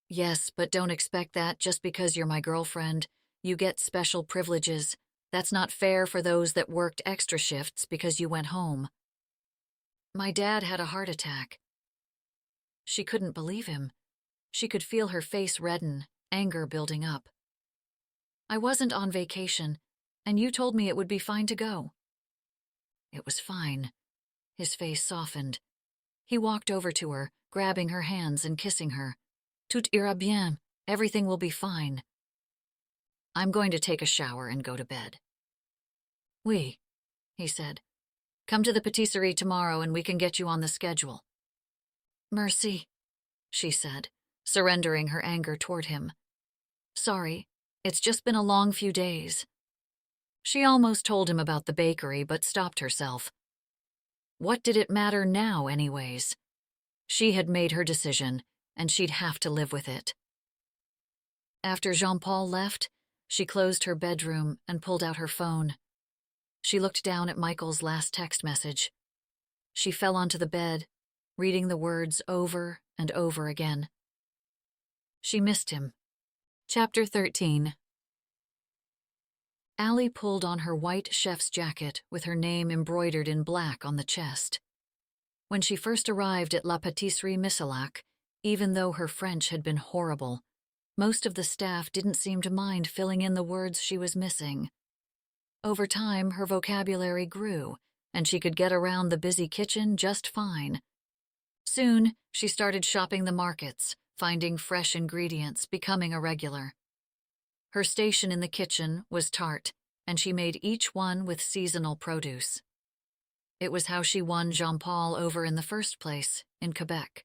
Speaker 1: "Yes, but don't expect that just because you're my girlfriend. You get special privileges. That's not fair for those that worked extra shifts because you went home." "My dad had a heart attack." She couldn't believe him. She could feel her face redden, anger building up. "I wasn't on vacation, and you told me it would be fine to go." It was fine. His face softened. He walked over to her, grabbing her hands and kissing her. "Tout ira bien. Everything will be fine." "I'm going to take a shower and go to bed." "Oui," he said. "Come to the patisserie tomorrow and we can get you on the schedule." "Merci," she said, surrendering her anger toward him. "Sorry, it's just been a long few days." She almost told him about the bakery but stopped herself. What did it matter now, anyways? She had made her decision, and she'd have to live with it. After Jean-Paul left, she closed her bedroom and pulled out her phone. She looked down at Michael's last text message. She fell onto the bed, reading the words over and over again. She missed him. Chapter 13. Allie pulled on her white chef's jacket with her name embroidered in black on the chest. When she first arrived at La Pâtisserie Miselac, even though her French had been horrible, most of the staff didn't seem to mind filling in the words she was missing. Over time, her vocabulary grew, and she could get around the busy kitchen just fine. Soon, she started shopping the markets, finding fresh ingredients, becoming a regular. Her station in the kitchen was tart, and she made each one with seasonal produce. It was how she won Jean-Paul over in the first place, in Quebec.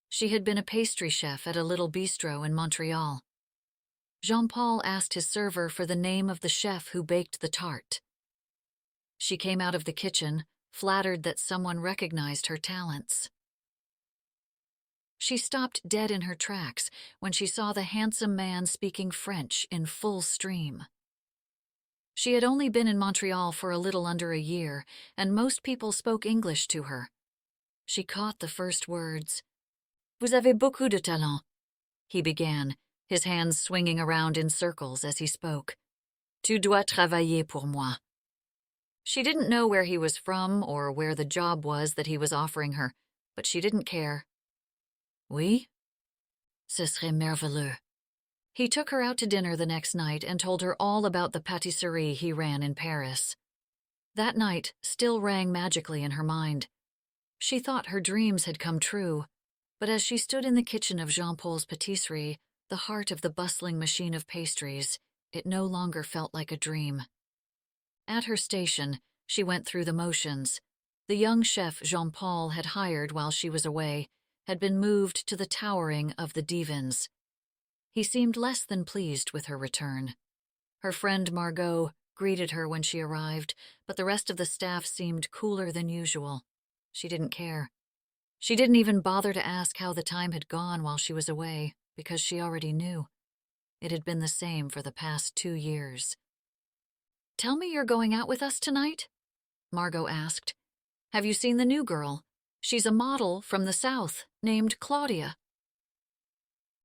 Speaker 1: She had been a pastry chef at a little bistro in Montreal. Jean-Paul asked his server for the name of the chef who baked the tart. She came out of the kitchen, flattered that someone recognized her talents. She stopped dead in her tracks when she saw the handsome man speaking French in full stream. She had only been in Montreal for a little under a year, and most people spoke English to her. She caught the first words. "Vous avez beaucoup de talent," he began, his hands swinging around in circles as he spoke. "Tu dois travailler pour moi." She didn't know where he was from or where the job was that he was offering her, but she didn't care. "Oui? Ce serait merveilleux." He took her out to dinner the next night and told her all about the pâtisserie he ran in Paris. That night still rang magically in her mind. She thought her dreams had come true, but as she stood in the kitchen of Jean-Paul's pâtisserie, the heart of the bustling machine of pastries, it no longer felt like a dream. At her station, she went through the motions. The young chef Jean-Paul had hired while she was away had been moved to the towering of the divans. He seemed less than pleased with her return. Her friend Margot greeted her when she arrived, but the rest of the staff seemed cooler than usual. She didn't care. She didn't even bother to ask how the time had gone while she was away, because she already knew. It had been the same for the past 2 years. "Tell me you're going out with us tonight?" Margot asked. "Have you seen the new girl? She's a model from the South, named Claudia."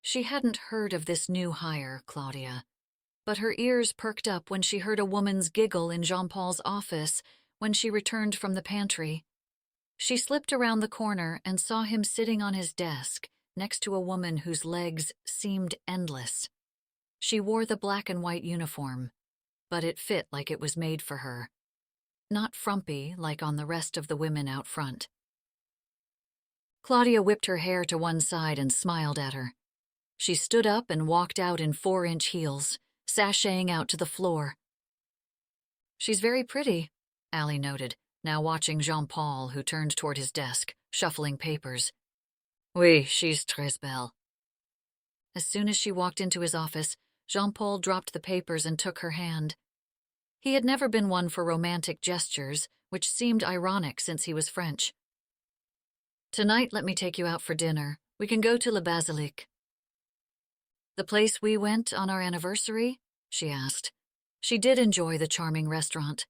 Speaker 1: She hadn't heard of this new hire, Claudia, but her ears perked up when she heard a woman's giggle in Jean-Paul's office when she returned from the pantry. She slipped around the corner and saw him sitting on his desk next to a woman whose legs seemed endless. She wore the black and white uniform, but it fit like it was made for her. Not frumpy like on the rest of the women out front. Claudia whipped her hair to one side and smiled at her. She stood up and walked out in 4-inch heels, sashaying out to the floor. "She's very pretty," Allie noted, now watching Jean-Paul, who turned toward his desk, shuffling papers. "Oui, she's très belle." As soon as she walked into his office, Jean-Paul dropped the papers and took her hand. He had never been one for romantic gestures, which seemed ironic since he was French. "Tonight, let me take you out for dinner. We can go to Le Basilique." "The place we went on our anniversary?" she asked. She did enjoy the charming restaurant.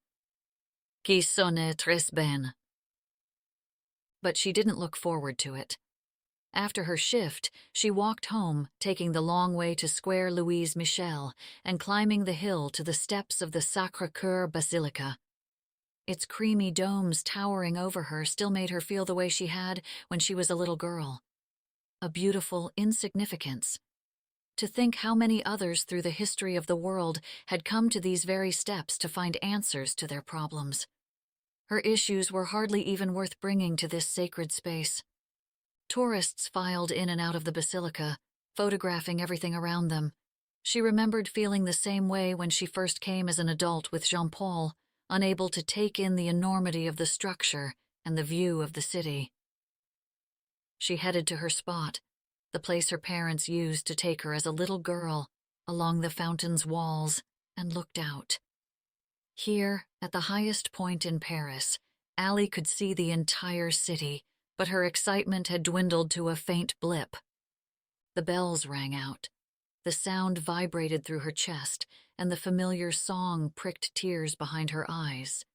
Speaker 1: "Qui sonne très bien." But she didn't look forward to it. After her shift, she walked home, taking the long way to Square Louise Michel and climbing the hill to the steps of the Sacré-Cœur Basilica. Its creamy domes towering over her still made her feel the way she had when she was a little girl. A beautiful insignificance. To think how many others through the history of the world had come to these very steps to find answers to their problems. Her issues were hardly even worth bringing to this sacred space. Tourists filed in and out of the basilica, photographing everything around them. She remembered feeling the same way when she first came as an adult with Jean-Paul, unable to take in the enormity of the structure and the view of the city. She headed to her spot, the place her parents used to take her as a little girl, along the fountain's walls, and looked out. Here, at the highest point in Paris, Allie could see the entire city, but her excitement had dwindled to a faint blip. The bells rang out. The sound vibrated through her chest, and the familiar song pricked tears behind her eyes.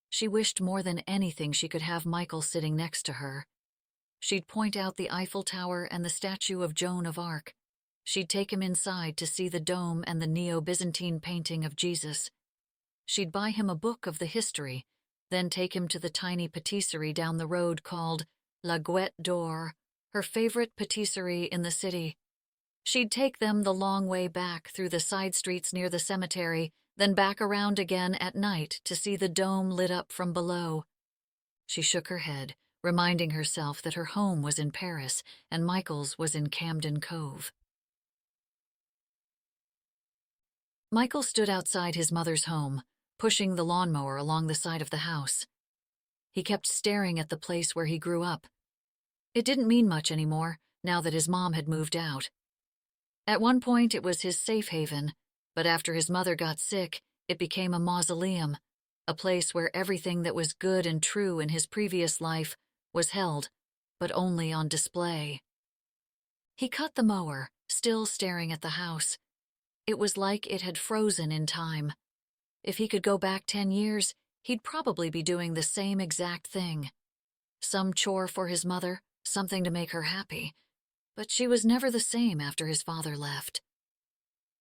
Speaker 1: She wished more than anything she could have Michael sitting next to her. She'd point out the Eiffel Tower and the statue of Joan of Arc. She'd take him inside to see the dome and the Neo-Byzantine painting of Jesus. She'd buy him a book of the history, then take him to the tiny patisserie down the road called La Gouette d'Or, her favorite patisserie in the city. She'd take them the long way back through the side streets near the cemetery, then back around again at night to see the dome lit up from below. She shook her head, reminding herself that her home was in Paris and Michael's was in Camden Cove. Michael stood outside his mother's home, pushing the lawnmower along the side of the house. He kept staring at the place where he grew up. It didn't mean much anymore, now that his mom had moved out. At one point it was his safe haven, but after his mother got sick, it became a mausoleum, a place where everything that was good and true in his previous life was held, but only on display. He cut the mower, still staring at the house. It was like it had frozen in time. If he could go back 10 years, he'd probably be doing the same exact thing. Some chore for his mother, something to make her happy. But she was never the same after his father left.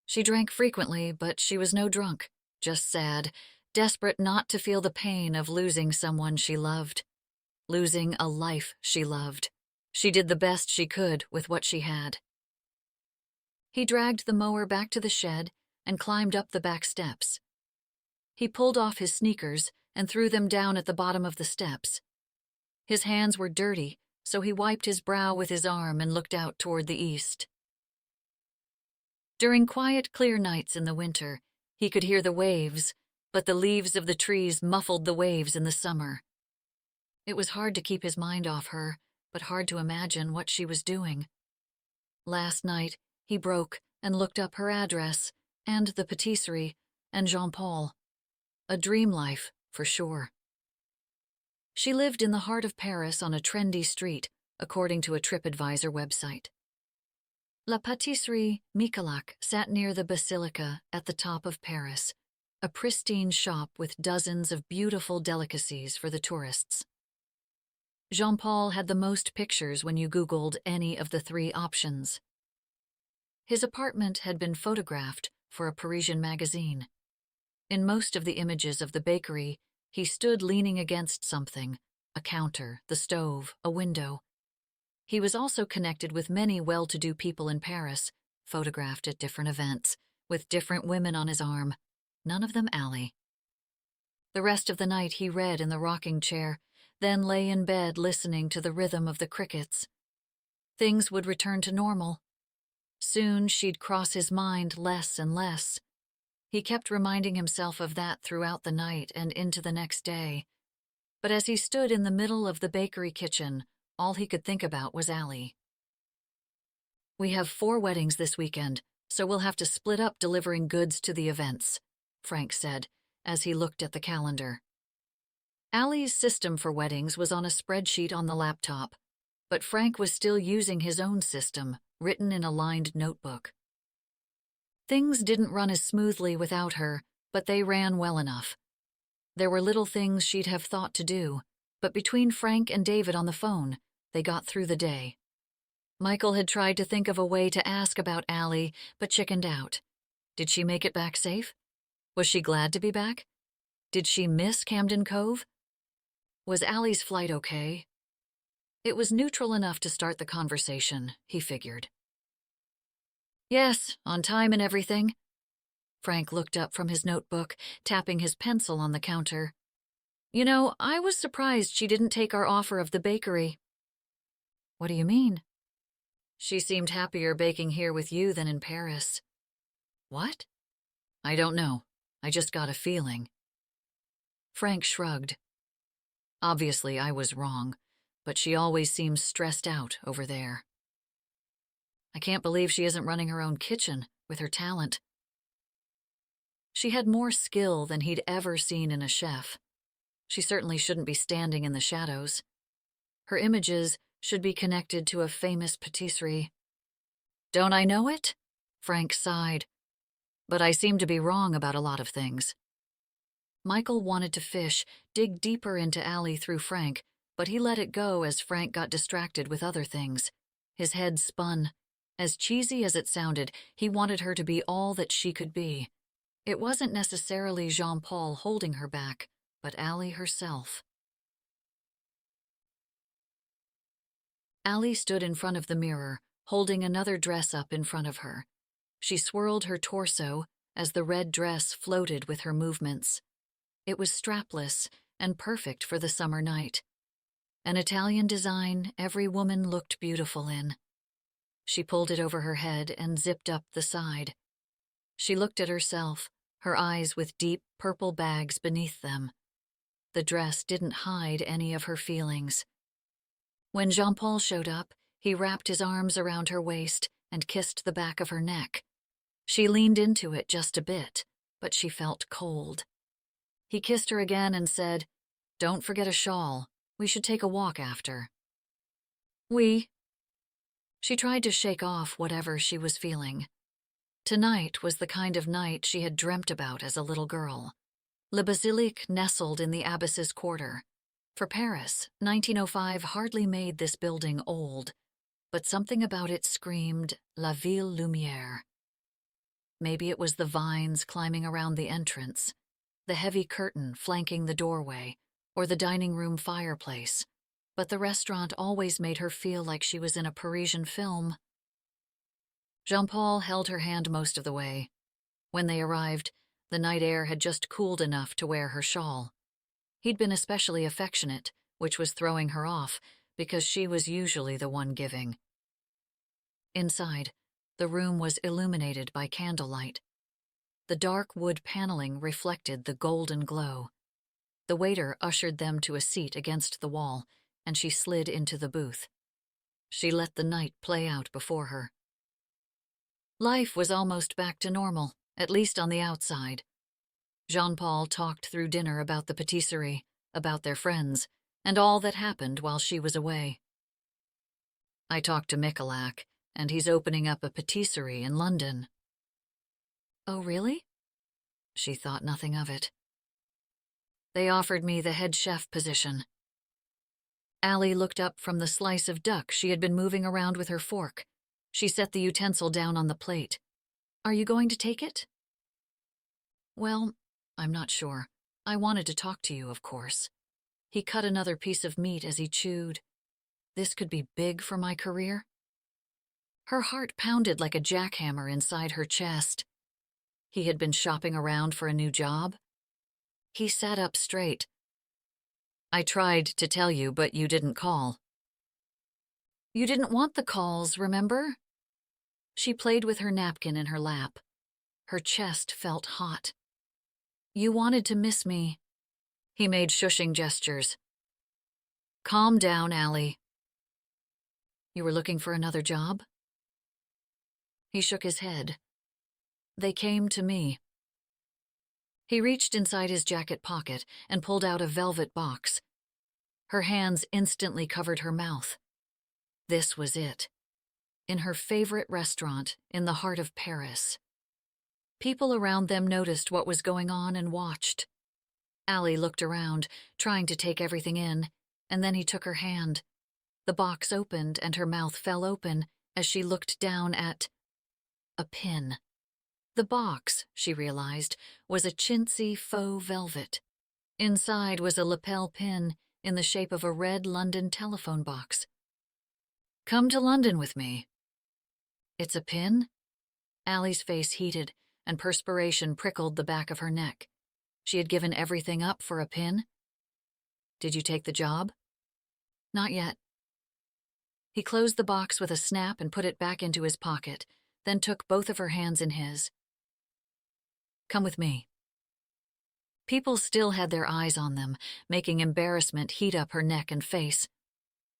Speaker 1: She drank frequently, but she was no drunk, just sad, desperate not to feel the pain of losing someone she loved. Losing a life she loved. She did the best she could with what she had. He dragged the mower back to the shed and climbed up the back steps. He pulled off his sneakers and threw them down at the bottom of the steps. His hands were dirty, so he wiped his brow with his arm and looked out toward the east. During quiet, clear nights in the winter, he could hear the waves, but the leaves of the trees muffled the waves in the summer. It was hard to keep his mind off her, but hard to imagine what she was doing. Last night, he broke and looked up her address, and the patisserie, and Jean-Paul. A dream life, for sure. She lived in the heart of Paris on a trendy street, according to a TripAdvisor website. La Pâtisserie Michalak sat near the Basilica at the top of Paris, a pristine shop with dozens of beautiful delicacies for the tourists. Jean-Paul had the most pictures when you Googled any of the 3 options. His apartment had been photographed for a Parisian magazine. In most of the images of the bakery, he stood leaning against something, a counter, the stove, a window. He was also connected with many well-to-do people in Paris, photographed at different events, with different women on his arm, none of them Allie. The rest of the night he read in the rocking chair, then lay in bed listening to the rhythm of the crickets. Things would return to normal. Soon she'd cross his mind less and less. He kept reminding himself of that throughout the night and into the next day. But as he stood in the middle of the bakery kitchen, all he could think about was Allie. "We have 4 weddings this weekend, so we'll have to split up delivering goods to the events," Frank said, as he looked at the calendar. Allie's system for weddings was on a spreadsheet on the laptop, but Frank was still using his own system, written in a lined notebook. Things didn't run as smoothly without her, but they ran well enough. There were little things she'd have thought to do, but between Frank and David on the phone, they got through the day. Michael had tried to think of a way to ask about Allie, but chickened out. Did she make it back safe? Was she glad to be back? Did she miss Camden Cove? Was Allie's flight okay? It was neutral enough to start the conversation, he figured. "Yes, on time and everything." Frank looked up from his notebook, tapping his pencil on the counter. "You know, I was surprised she didn't take our offer of the bakery." "What do you mean?" "She seemed happier baking here with you than in Paris." "What?" "I don't know. I just got a feeling." Frank shrugged. "Obviously, I was wrong, but she always seems stressed out over there." "I can't believe she isn't running her own kitchen with her talent." She had more skill than he'd ever seen in a chef. She certainly shouldn't be standing in the shadows. Her images should be connected to a famous patisserie. "Don't I know it?" Frank sighed. But I seem to be wrong about a lot of things. Michael wanted to fish, dig deeper into Allie through Frank, but he let it go as Frank got distracted with other things. His head spun. As cheesy as it sounded, he wanted her to be all that she could be. It wasn't necessarily Jean-Paul holding her back, but Allie herself. Allie stood in front of the mirror, holding another dress up in front of her. She swirled her torso as the red dress floated with her movements. It was strapless and perfect for the summer night. An Italian design every woman looked beautiful in. She pulled it over her head and zipped up the side. She looked at herself, her eyes with deep purple bags beneath them. The dress didn't hide any of her feelings. When Jean-Paul showed up, he wrapped his arms around her waist and kissed the back of her neck. She leaned into it just a bit, but she felt cold. He kissed her again and said, "Don't forget a shawl. We should take a walk after." "Oui." She tried to shake off whatever she was feeling. Tonight was the kind of night she had dreamt about as a little girl. Le Basilique nestled in the Abbess's quarter. For Paris, 1905 hardly made this building old, but something about it screamed La Ville Lumière. Maybe it was the vines climbing around the entrance, the heavy curtain flanking the doorway, or the dining room fireplace, but the restaurant always made her feel like she was in a Parisian film. Jean-Paul held her hand most of the way. When they arrived, the night air had just cooled enough to wear her shawl. He'd been especially affectionate, which was throwing her off, because she was usually the one giving. Inside, the room was illuminated by candlelight. The dark wood paneling reflected the golden glow. The waiter ushered them to a seat against the wall, and she slid into the booth. She let the night play out before her. Life was almost back to normal, at least on the outside. Jean-Paul talked through dinner about the patisserie, about their friends, and all that happened while she was away. "I talked to Michalak, and he's opening up a patisserie in London." "Oh, really?" She thought nothing of it. "They offered me the head chef position." Allie looked up from the slice of duck she had been moving around with her fork. She set the utensil down on the plate. "Are you going to take it?" "Well, I'm not sure. I wanted to talk to you, of course." He cut another piece of meat as he chewed. "This could be big for my career." Her heart pounded like a jackhammer inside her chest. He had been shopping around for a new job. He sat up straight. "I tried to tell you, but you didn't call." "You didn't want the calls, remember?" She played with her napkin in her lap. Her chest felt hot. "You wanted to miss me." He made shushing gestures. "Calm down, Allie." "You were looking for another job?" He shook his head. "They came to me." He reached inside his jacket pocket and pulled out a velvet box. Her hands instantly covered her mouth. This was it. In her favorite restaurant in the heart of Paris. People around them noticed what was going on and watched. Allie looked around, trying to take everything in, and then he took her hand. The box opened and her mouth fell open as she looked down at a pin. The box, she realized, was a chintzy faux velvet. Inside was a lapel pin in the shape of a red London telephone box. "Come to London with me." "It's a pin?" Allie's face heated, and perspiration prickled the back of her neck. She had given everything up for a pin. "Did you take the job?" "Not yet." He closed the box with a snap and put it back into his pocket, then took both of her hands in his. "Come with me." People still had their eyes on them, making embarrassment heat up her neck and face.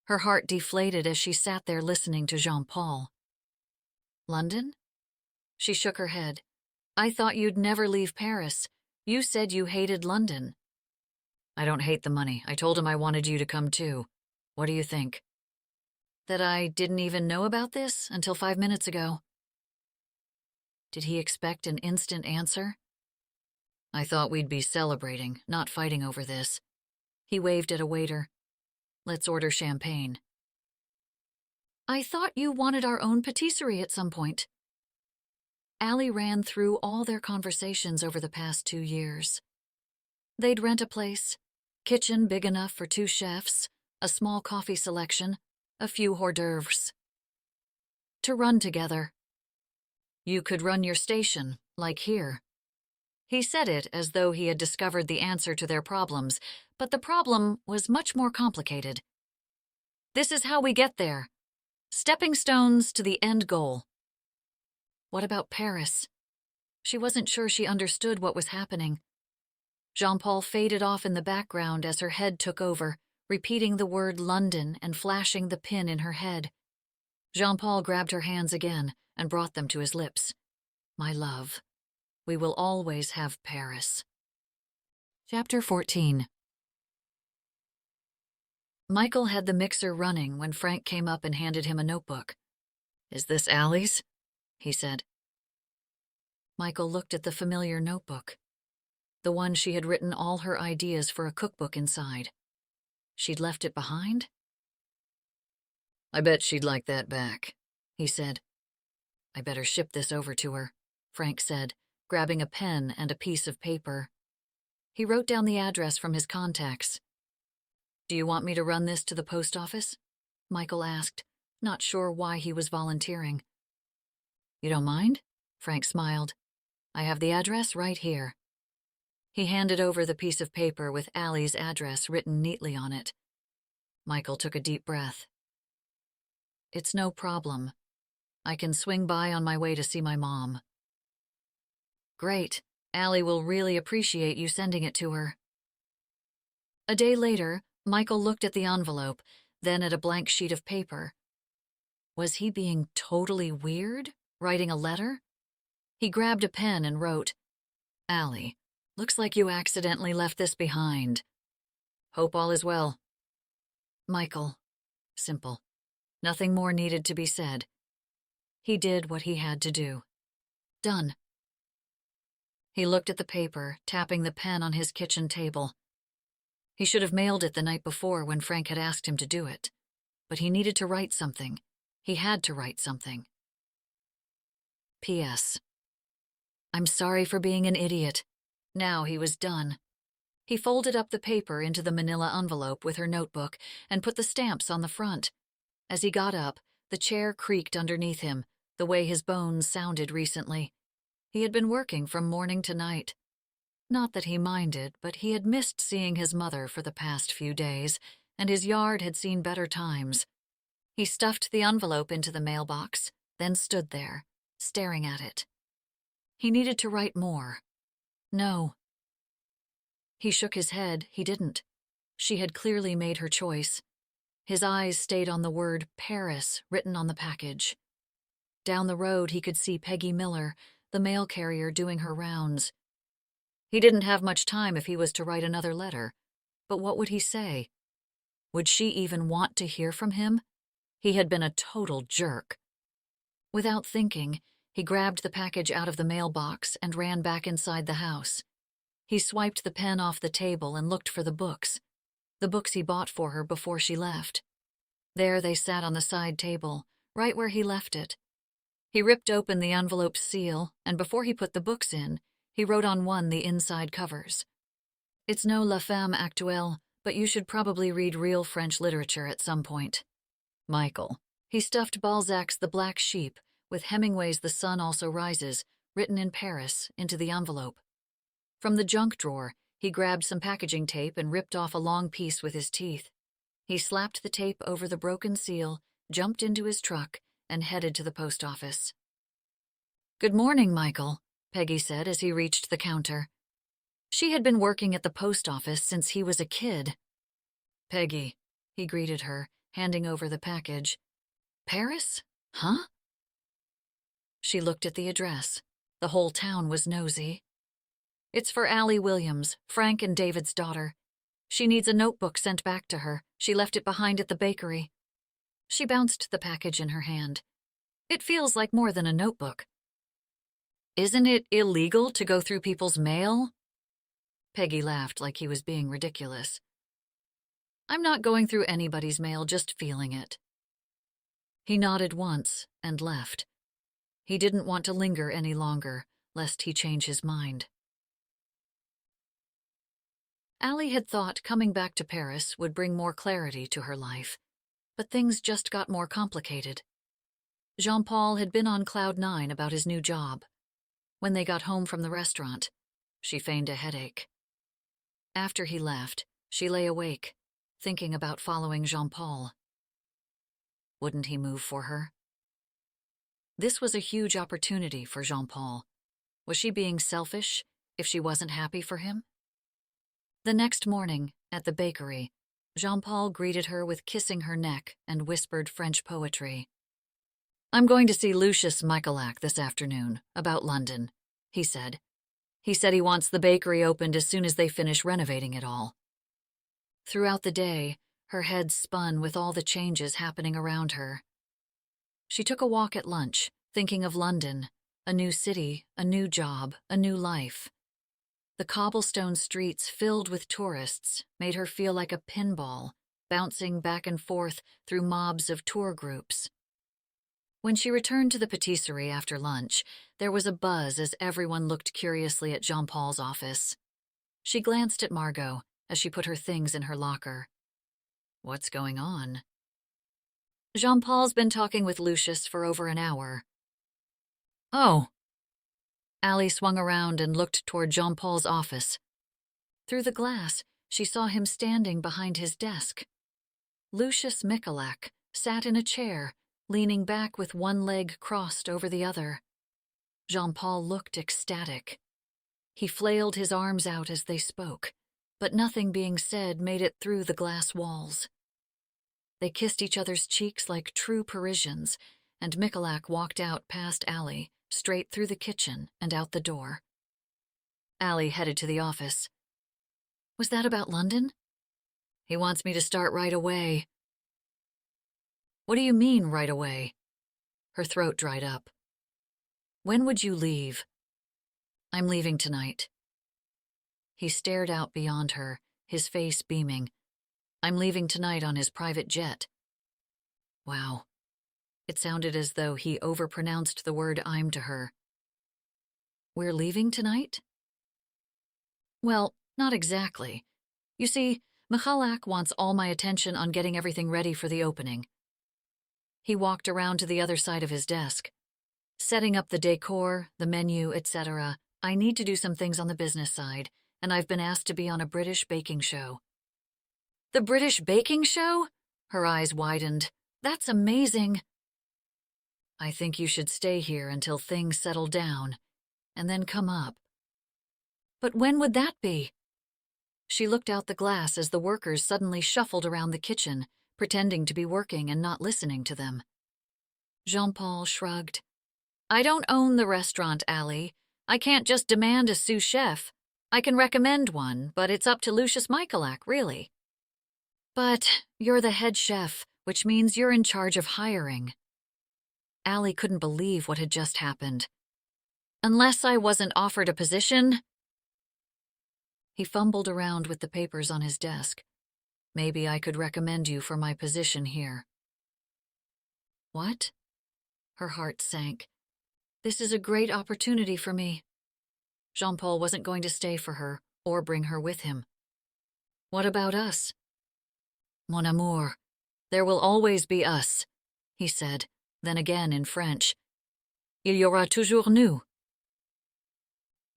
Speaker 1: Her heart deflated as she sat there listening to Jean-Paul. "London?" She shook her head. "I thought you'd never leave Paris. You said you hated London." "I don't hate the money. I told him I wanted you to come too. What do you think?" "That I didn't even know about this until 5 minutes ago." Did he expect an instant answer? I thought we'd be celebrating, not fighting over this. He waved at a waiter. Let's order champagne. I thought you wanted our own patisserie at some point. Allie ran through all their conversations over the past 2 years. They'd rent a place, kitchen big enough for 2 chefs, a small coffee selection, a few hors d'oeuvres. To run together. You could run your station, like here. He said it as though he had discovered the answer to their problems, but the problem was much more complicated. This is how we get there. Stepping stones to the end goal. What about Paris? She wasn't sure she understood what was happening. Jean-Paul faded off in the background as her head took over, repeating the word London and flashing the pin in her head. Jean-Paul grabbed her hands again and brought them to his lips. My love, we will always have Paris. Chapter 14. Michael had the mixer running when Frank came up and handed him a notebook. Is this Allie's? He said. Michael looked at the familiar notebook, the one she had written all her ideas for a cookbook inside. She'd left it behind? I bet she'd like that back, he said. I better ship this over to her, Frank said, grabbing a pen and a piece of paper. He wrote down the address from his contacts. Do you want me to run this to the post office? Michael asked, not sure why he was volunteering. You don't mind? Frank smiled. I have the address right here. He handed over the piece of paper with Allie's address written neatly on it. Michael took a deep breath. It's no problem. I can swing by on my way to see my mom. Great. Allie will really appreciate you sending it to her. A day later, Michael looked at the envelope, then at a blank sheet of paper. Was he being totally weird, writing a letter? He grabbed a pen and wrote, Allie, looks like you accidentally left this behind. Hope all is well. Michael. Simple. Nothing more needed to be said. He did what he had to do. Done. He looked at the paper, tapping the pen on his kitchen table. He should have mailed it the night before when Frank had asked him to do it. But he needed to write something. He had to write something. P.S. I'm sorry for being an idiot. Now he was done. He folded up the paper into the manila envelope with her notebook and put the stamps on the front. As he got up, the chair creaked underneath him, the way his bones sounded recently. He had been working from morning to night. Not that he minded, but he had missed seeing his mother for the past few days, and his yard had seen better times. He stuffed the envelope into the mailbox, then stood there, staring at it. He needed to write more. No. He shook his head. He didn't. She had clearly made her choice. His eyes stayed on the word Paris written on the package. Down the road he could see Peggy Miller, the mail carrier, doing her rounds. He didn't have much time if he was to write another letter. But what would he say? Would she even want to hear from him? He had been a total jerk. Without thinking, he grabbed the package out of the mailbox and ran back inside the house. He swiped the pen off the table and looked for the books he bought for her before she left. There they sat on the side table, right where he left it. He ripped open the envelope's seal, and before he put the books in, he wrote on one the inside covers. It's no La Femme Actuelle, but you should probably read real French literature at some point. Michael. He stuffed Balzac's The Black Sheep with Hemingway's The Sun Also Rises, written in Paris, into the envelope. From the junk drawer, he grabbed some packaging tape and ripped off a long piece with his teeth. He slapped the tape over the broken seal, jumped into his truck, and headed to the post office. Good morning, Michael, Peggy said as he reached the counter. She had been working at the post office since he was a kid. Peggy, he greeted her, handing over the package. Paris? Huh? She looked at the address. The whole town was nosy. It's for Allie Williams, Frank and David's daughter. She needs a notebook sent back to her. She left it behind at the bakery. She bounced the package in her hand. It feels like more than a notebook. Isn't it illegal to go through people's mail? Peggy laughed like he was being ridiculous. I'm not going through anybody's mail, just feeling it. He nodded once and left. He didn't want to linger any longer, lest he change his mind. Allie had thought coming back to Paris would bring more clarity to her life, but things just got more complicated. Jean-Paul had been on cloud 9 about his new job. When they got home from the restaurant, she feigned a headache. After he left, she lay awake, thinking about following Jean-Paul. Wouldn't he move for her? This was a huge opportunity for Jean-Paul. Was she being selfish if she wasn't happy for him? The next morning, at the bakery, Jean-Paul greeted her with kissing her neck and whispered French poetry. I'm going to see Lucius Michaelac this afternoon, about London, he said. He said he wants the bakery opened as soon as they finish renovating it all. Throughout the day, her head spun with all the changes happening around her. She took a walk at lunch, thinking of London, a new city, a new job, a new life. The cobblestone streets filled with tourists made her feel like a pinball, bouncing back and forth through mobs of tour groups. When she returned to the patisserie after lunch, there was a buzz as everyone looked curiously at Jean-Paul's office. She glanced at Margot as she put her things in her locker. What's going on? Jean-Paul's been talking with Lucius for over an hour. Oh. Allie swung around and looked toward Jean-Paul's office. Through the glass, she saw him standing behind his desk. Lucius Michaelac sat in a chair, leaning back with one leg crossed over the other. Jean-Paul looked ecstatic. He flailed his arms out as they spoke, but nothing being said made it through the glass walls. They kissed each other's cheeks like true Parisians, and Michaelac walked out past Allie, straight through the kitchen and out the door. Allie headed to the office. Was that about London? He wants me to start right away. What do you mean, right away? Her throat dried up. When would you leave? I'm leaving tonight. He stared out beyond her, his face beaming. I'm leaving tonight on his private jet. Wow. It sounded as though he overpronounced the word I'm to her. We're leaving tonight? Well, not exactly. You see, Michaelac wants all my attention on getting everything ready for the opening. He walked around to the other side of his desk. Setting up the decor, the menu, etc. I need to do some things on the business side, and I've been asked to be on a British baking show. The British baking show? Her eyes widened. That's amazing. I think you should stay here until things settle down, and then come up. But when would that be? She looked out the glass as the workers suddenly shuffled around the kitchen, pretending to be working and not listening to them. Jean-Paul shrugged. I don't own the restaurant, Allie. I can't just demand a sous chef. I can recommend one, but it's up to Lucius Michaelac, really. But you're the head chef, which means you're in charge of hiring. Allie couldn't believe what had just happened. Unless I wasn't offered a position? He fumbled around with the papers on his desk. Maybe I could recommend you for my position here. What? Her heart sank. This is a great opportunity for me. Jean-Paul wasn't going to stay for her or bring her with him. What about us? Mon amour, there will always be us, he said, then again in French. Il y aura toujours nous.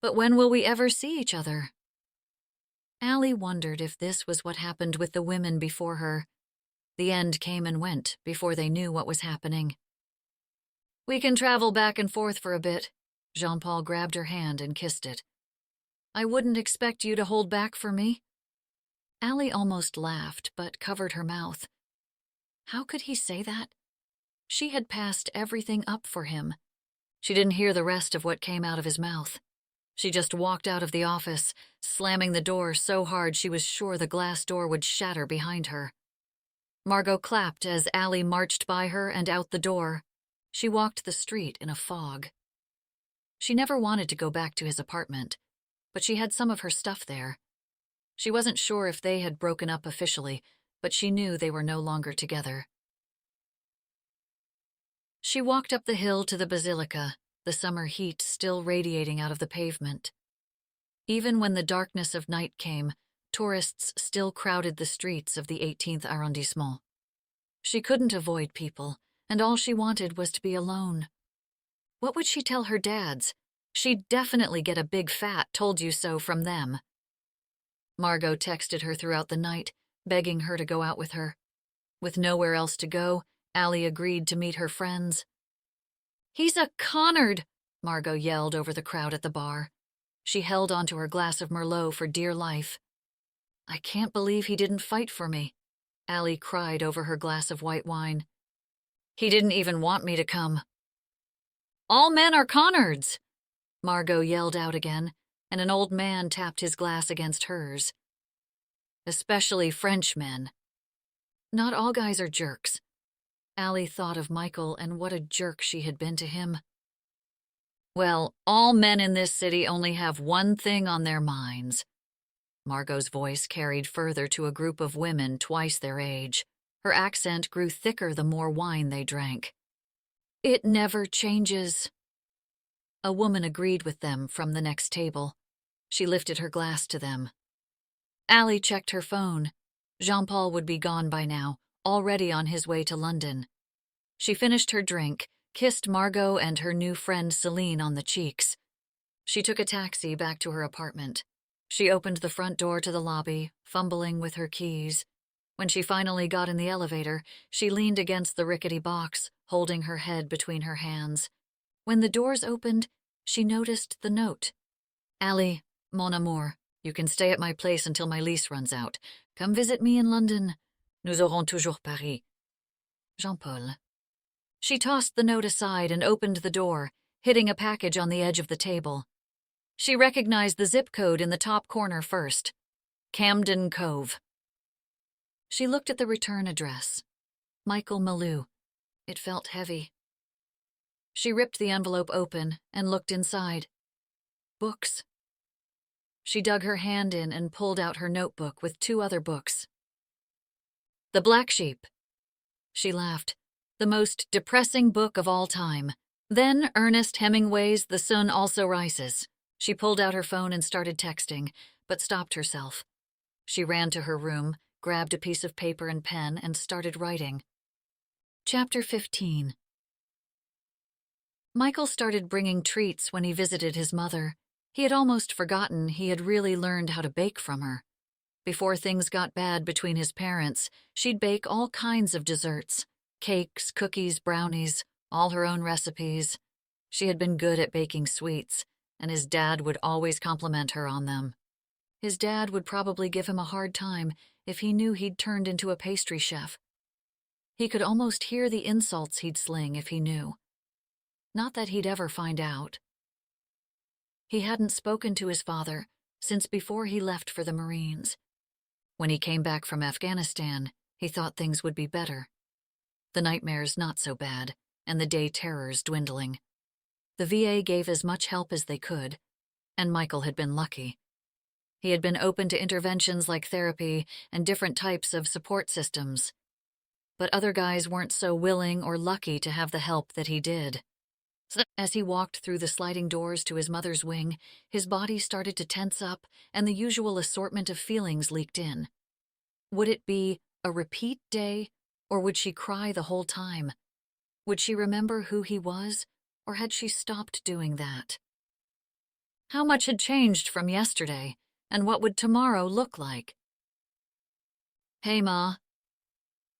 Speaker 1: But when will we ever see each other? Allie wondered if this was what happened with the women before her. The end came and went before they knew what was happening. We can travel back and forth for a bit. Jean-Paul grabbed her hand and kissed it. I wouldn't expect you to hold back for me. Allie almost laughed, but covered her mouth. How could he say that? She had passed everything up for him. She didn't hear the rest of what came out of his mouth. She just walked out of the office, slamming the door so hard she was sure the glass door would shatter behind her. Margot clapped as Allie marched by her and out the door. She walked the street in a fog. She never wanted to go back to his apartment, but she had some of her stuff there. She wasn't sure if they had broken up officially, but she knew they were no longer together. She walked up the hill to the basilica, the summer heat still radiating out of the pavement. Even when the darkness of night came, tourists still crowded the streets of the 18th arrondissement. She couldn't avoid people, and all she wanted was to be alone. What would she tell her dads? She'd definitely get a big fat "told you so" from them. Margot texted her throughout the night, begging her to go out with her. With nowhere else to go, Allie agreed to meet her friends. "He's a Connard!" Margot yelled over the crowd at the bar. She held onto her glass of Merlot for dear life. "I can't believe he didn't fight for me," Allie cried over her glass of white wine. "He didn't even want me to come." "All men are Connards!" Margot yelled out again, and an old man tapped his glass against hers. "Especially French men." "Not all guys are jerks." Allie thought of Michael and what a jerk she had been to him. "Well, all men in this city only have one thing on their minds." Margot's voice carried further to a group of women twice their age. Her accent grew thicker the more wine they drank. "It never changes." A woman agreed with them from the next table. She lifted her glass to them. Allie checked her phone. Jean-Paul would be gone by now, already on his way to London. She finished her drink, kissed Margot and her new friend Celine on the cheeks. She took a taxi back to her apartment. She opened the front door to the lobby, fumbling with her keys. When she finally got in the elevator, she leaned against the rickety box, holding her head between her hands. When the doors opened, she noticed the note. "Allie, mon amour, you can stay at my place until my lease runs out. Come visit me in London. Nous aurons toujours Paris. Jean-Paul." She tossed the note aside and opened the door, hitting a package on the edge of the table. She recognized the zip code in the top corner first. Camden Cove. She looked at the return address. Michael Malou. It felt heavy. She ripped the envelope open and looked inside. Books. She dug her hand in and pulled out her notebook with 2 other books. "The Black Sheep." She laughed. "The most depressing book of all time. Then Ernest Hemingway's The Sun Also Rises." She pulled out her phone and started texting, but stopped herself. She ran to her room, grabbed a piece of paper and pen, and started writing. Chapter 15. Michael started bringing treats when he visited his mother. He had almost forgotten he had really learned how to bake from her. Before things got bad between his parents, she'd bake all kinds of desserts. Cakes, cookies, brownies, all her own recipes. She had been good at baking sweets, and his dad would always compliment her on them. His dad would probably give him a hard time if he knew he'd turned into a pastry chef. He could almost hear the insults he'd sling if he knew. Not that he'd ever find out. He hadn't spoken to his father since before he left for the Marines. When he came back from Afghanistan, he thought things would be better. The nightmares not so bad, and the day terrors dwindling. The VA gave as much help as they could, and Michael had been lucky. He had been open to interventions like therapy and different types of support systems. But other guys weren't so willing or lucky to have the help that he did. As he walked through the sliding doors to his mother's wing, his body started to tense up and the usual assortment of feelings leaked in. Would it be a repeat day, or would she cry the whole time? Would she remember who he was, or had she stopped doing that? How much had changed from yesterday, and what would tomorrow look like? "Hey, Ma."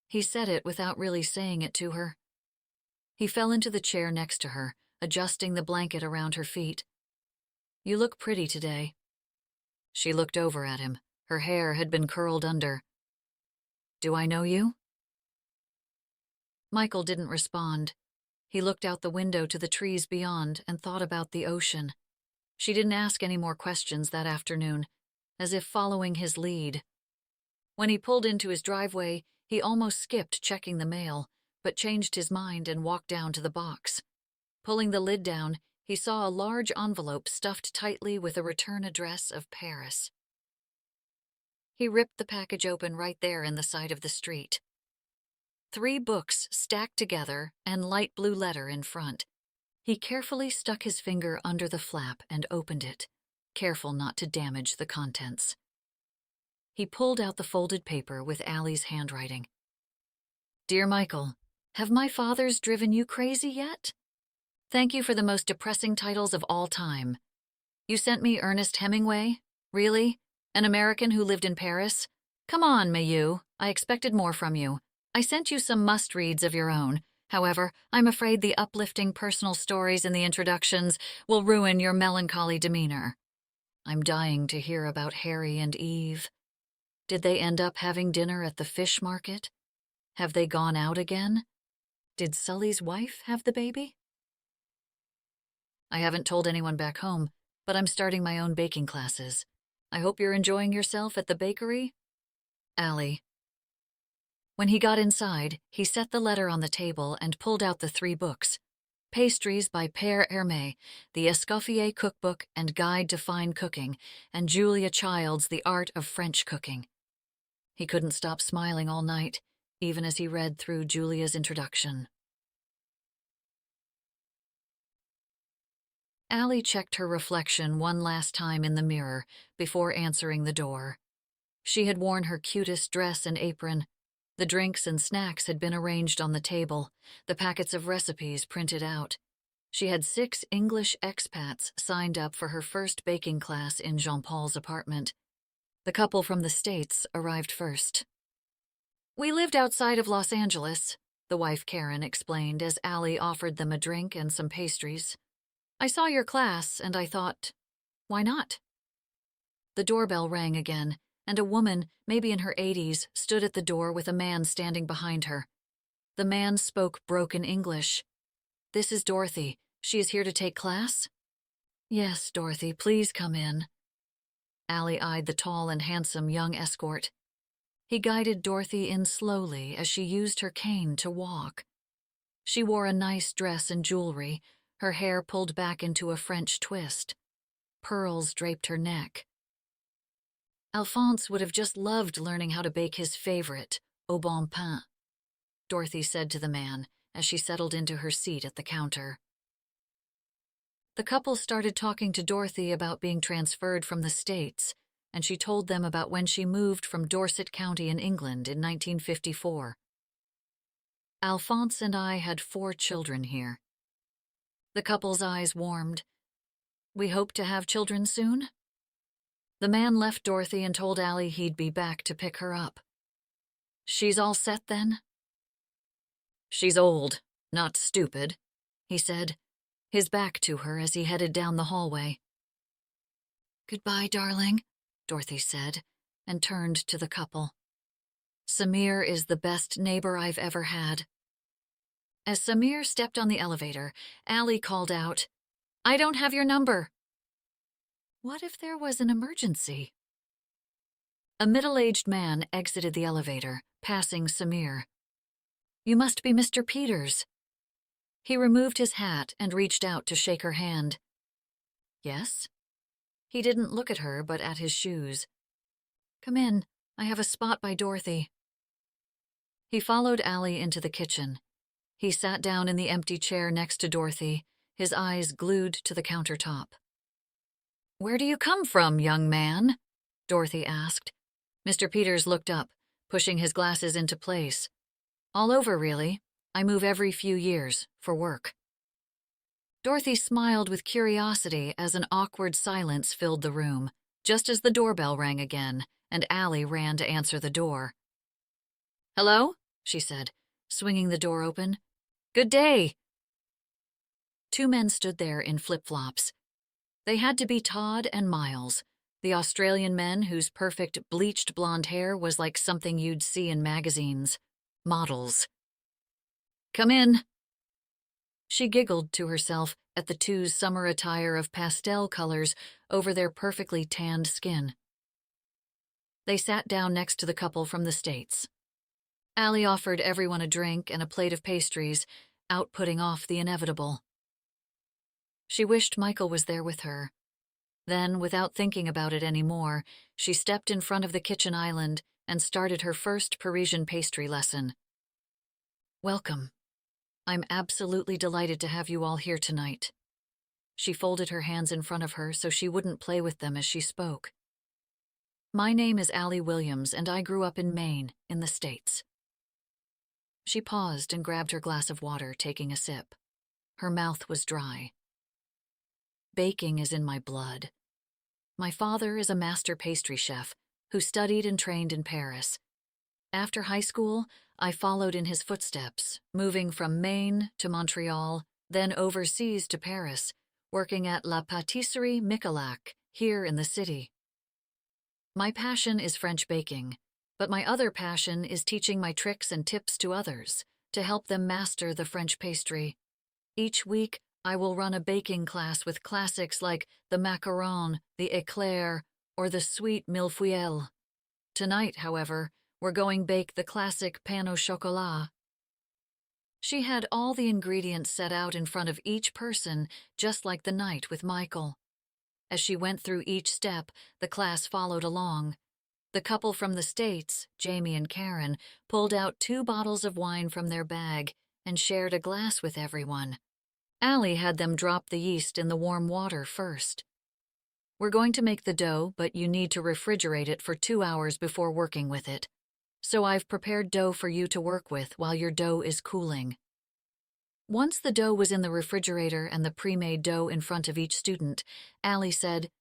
Speaker 1: He said it without really saying it to her. He fell into the chair next to her, adjusting the blanket around her feet. "You look pretty today." She looked over at him. Her hair had been curled under. "Do I know you?" Michael didn't respond. He looked out the window to the trees beyond and thought about the ocean. She didn't ask any more questions that afternoon, as if following his lead. When he pulled into his driveway, he almost skipped checking the mail, but changed his mind and walked down to the box. Pulling the lid down, he saw a large envelope stuffed tightly with a return address of Paris. He ripped the package open right there in the side of the street. 3 books stacked together and light blue letter in front. He carefully stuck his finger under the flap and opened it, careful not to damage the contents. He pulled out the folded paper with Allie's handwriting. Dear Michael, have my fathers driven you crazy yet? Thank you for the most depressing titles of all time. You sent me Ernest Hemingway? Really? An American who lived in Paris? Come on, Mayu. I expected more from you. I sent you some must-reads of your own. However, I'm afraid the uplifting personal stories in the introductions will ruin your melancholy demeanor. I'm dying to hear about Harry and Eve. Did they end up having dinner at the fish market? Have they gone out again? Did Sully's wife have the baby? I haven't told anyone back home, but I'm starting my own baking classes. I hope you're enjoying yourself at the bakery. Allie. When he got inside, he set the letter on the table and pulled out the 3 books. Pastries by Père Hermé, the Escoffier Cookbook and Guide to Fine Cooking, and Julia Child's The Art of French Cooking. He couldn't stop smiling all night, even as he read through Julia's introduction. Allie checked her reflection one last time in the mirror before answering the door. She had worn her cutest dress and apron. The drinks and snacks had been arranged on the table, the packets of recipes printed out. She had 6 English expats signed up for her first baking class in Jean-Paul's apartment. The couple from the States arrived first. We lived outside of Los Angeles, the wife Karen explained as Allie offered them a drink and some pastries. I saw your class and I thought, why not? The doorbell rang again, and a woman, maybe in her 80s, stood at the door with a man standing behind her. The man spoke broken English. This is Dorothy. She is here to take class? Yes, Dorothy, please come in. Allie eyed the tall and handsome young escort. He guided Dorothy in slowly as she used her cane to walk. She wore a nice dress and jewelry, her hair pulled back into a French twist. Pearls draped her neck. Alphonse would have just loved learning how to bake his favorite, au bon pain, Dorothy said to the man as she settled into her seat at the counter. The couple started talking to Dorothy about being transferred from the States, and she told them about when she moved from Dorset County in England in 1954. Alphonse and I had 4 children here. The couple's eyes warmed. We hope to have children soon? The man left Dorothy and told Allie he'd be back to pick her up. She's all set then? She's old, not stupid, he said, his back to her as he headed down the hallway. Goodbye, darling, Dorothy said, and turned to the couple. Samir is the best neighbor I've ever had. As Samir stepped on the elevator, Allie called out, I don't have your number. What if there was an emergency? A middle-aged man exited the elevator, passing Samir. You must be Mr. Peters. He removed his hat and reached out to shake her hand. Yes? He didn't look at her, but at his shoes. Come in. I have a spot by Dorothy. He followed Allie into the kitchen. He sat down in the empty chair next to Dorothy, his eyes glued to the countertop. Where do you come from, young man? Dorothy asked. Mr. Peters looked up, pushing his glasses into place. All over, really. I move every few years, for work. Dorothy smiled with curiosity as an awkward silence filled the room, just as the doorbell rang again, and Allie ran to answer the door. Hello? She said, swinging the door open. Good day. 2 men stood there in flip-flops. They had to be Todd and Miles, the Australian men whose perfect bleached blonde hair was like something you'd see in magazines. Models. Come in. She giggled to herself at the 2's summer attire of pastel colors over their perfectly tanned skin. They sat down next to the couple from the States. Allie offered everyone a drink and a plate of pastries, outputting off the inevitable. She wished Michael was there with her. Then, without thinking about it anymore, she stepped in front of the kitchen island and started her first Parisian pastry lesson. Welcome. I'm absolutely delighted to have you all here tonight. She folded her hands in front of her so she wouldn't play with them as she spoke. My name is Allie Williams, and I grew up in Maine, in the States. She paused and grabbed her glass of water, taking a sip. Her mouth was dry. Baking is in my blood. My father is a master pastry chef who studied and trained in Paris. After high school, I followed in his footsteps, moving from Maine to Montreal, then overseas to Paris, working at La Pâtisserie Michalak, here in the city. My passion is French baking, but my other passion is teaching my tricks and tips to others to help them master the French pastry. Each week, I will run a baking class with classics like the macaron, the éclair, or the sweet millefeuille. Tonight, however, we're going bake the classic pain au chocolat. She had all the ingredients set out in front of each person, just like the night with Michael. As she went through each step, the class followed along. The couple from the States, Jamie and Karen, pulled out 2 bottles of wine from their bag and shared a glass with everyone. Allie had them drop the yeast in the warm water first. We're going to make the dough, but you need to refrigerate it for 2 hours before working with it. So I've prepared dough for you to work with while your dough is cooling. Once the dough was in the refrigerator and the pre-made dough in front of each student, Allie said,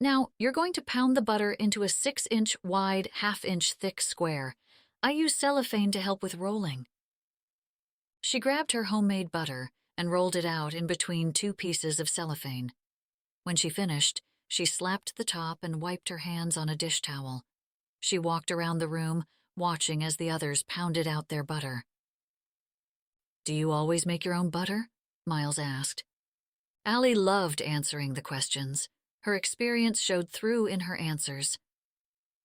Speaker 1: "Now, you're going to pound the butter into a 6-inch wide, 1/2-inch thick square. I use cellophane to help with rolling." She grabbed her homemade butter and rolled it out in between 2 pieces of cellophane. When she finished, she slapped the top and wiped her hands on a dish towel. She walked around the room, watching as the others pounded out their butter. "Do you always make your own butter?" Miles asked. Allie loved answering the questions. Her experience showed through in her answers.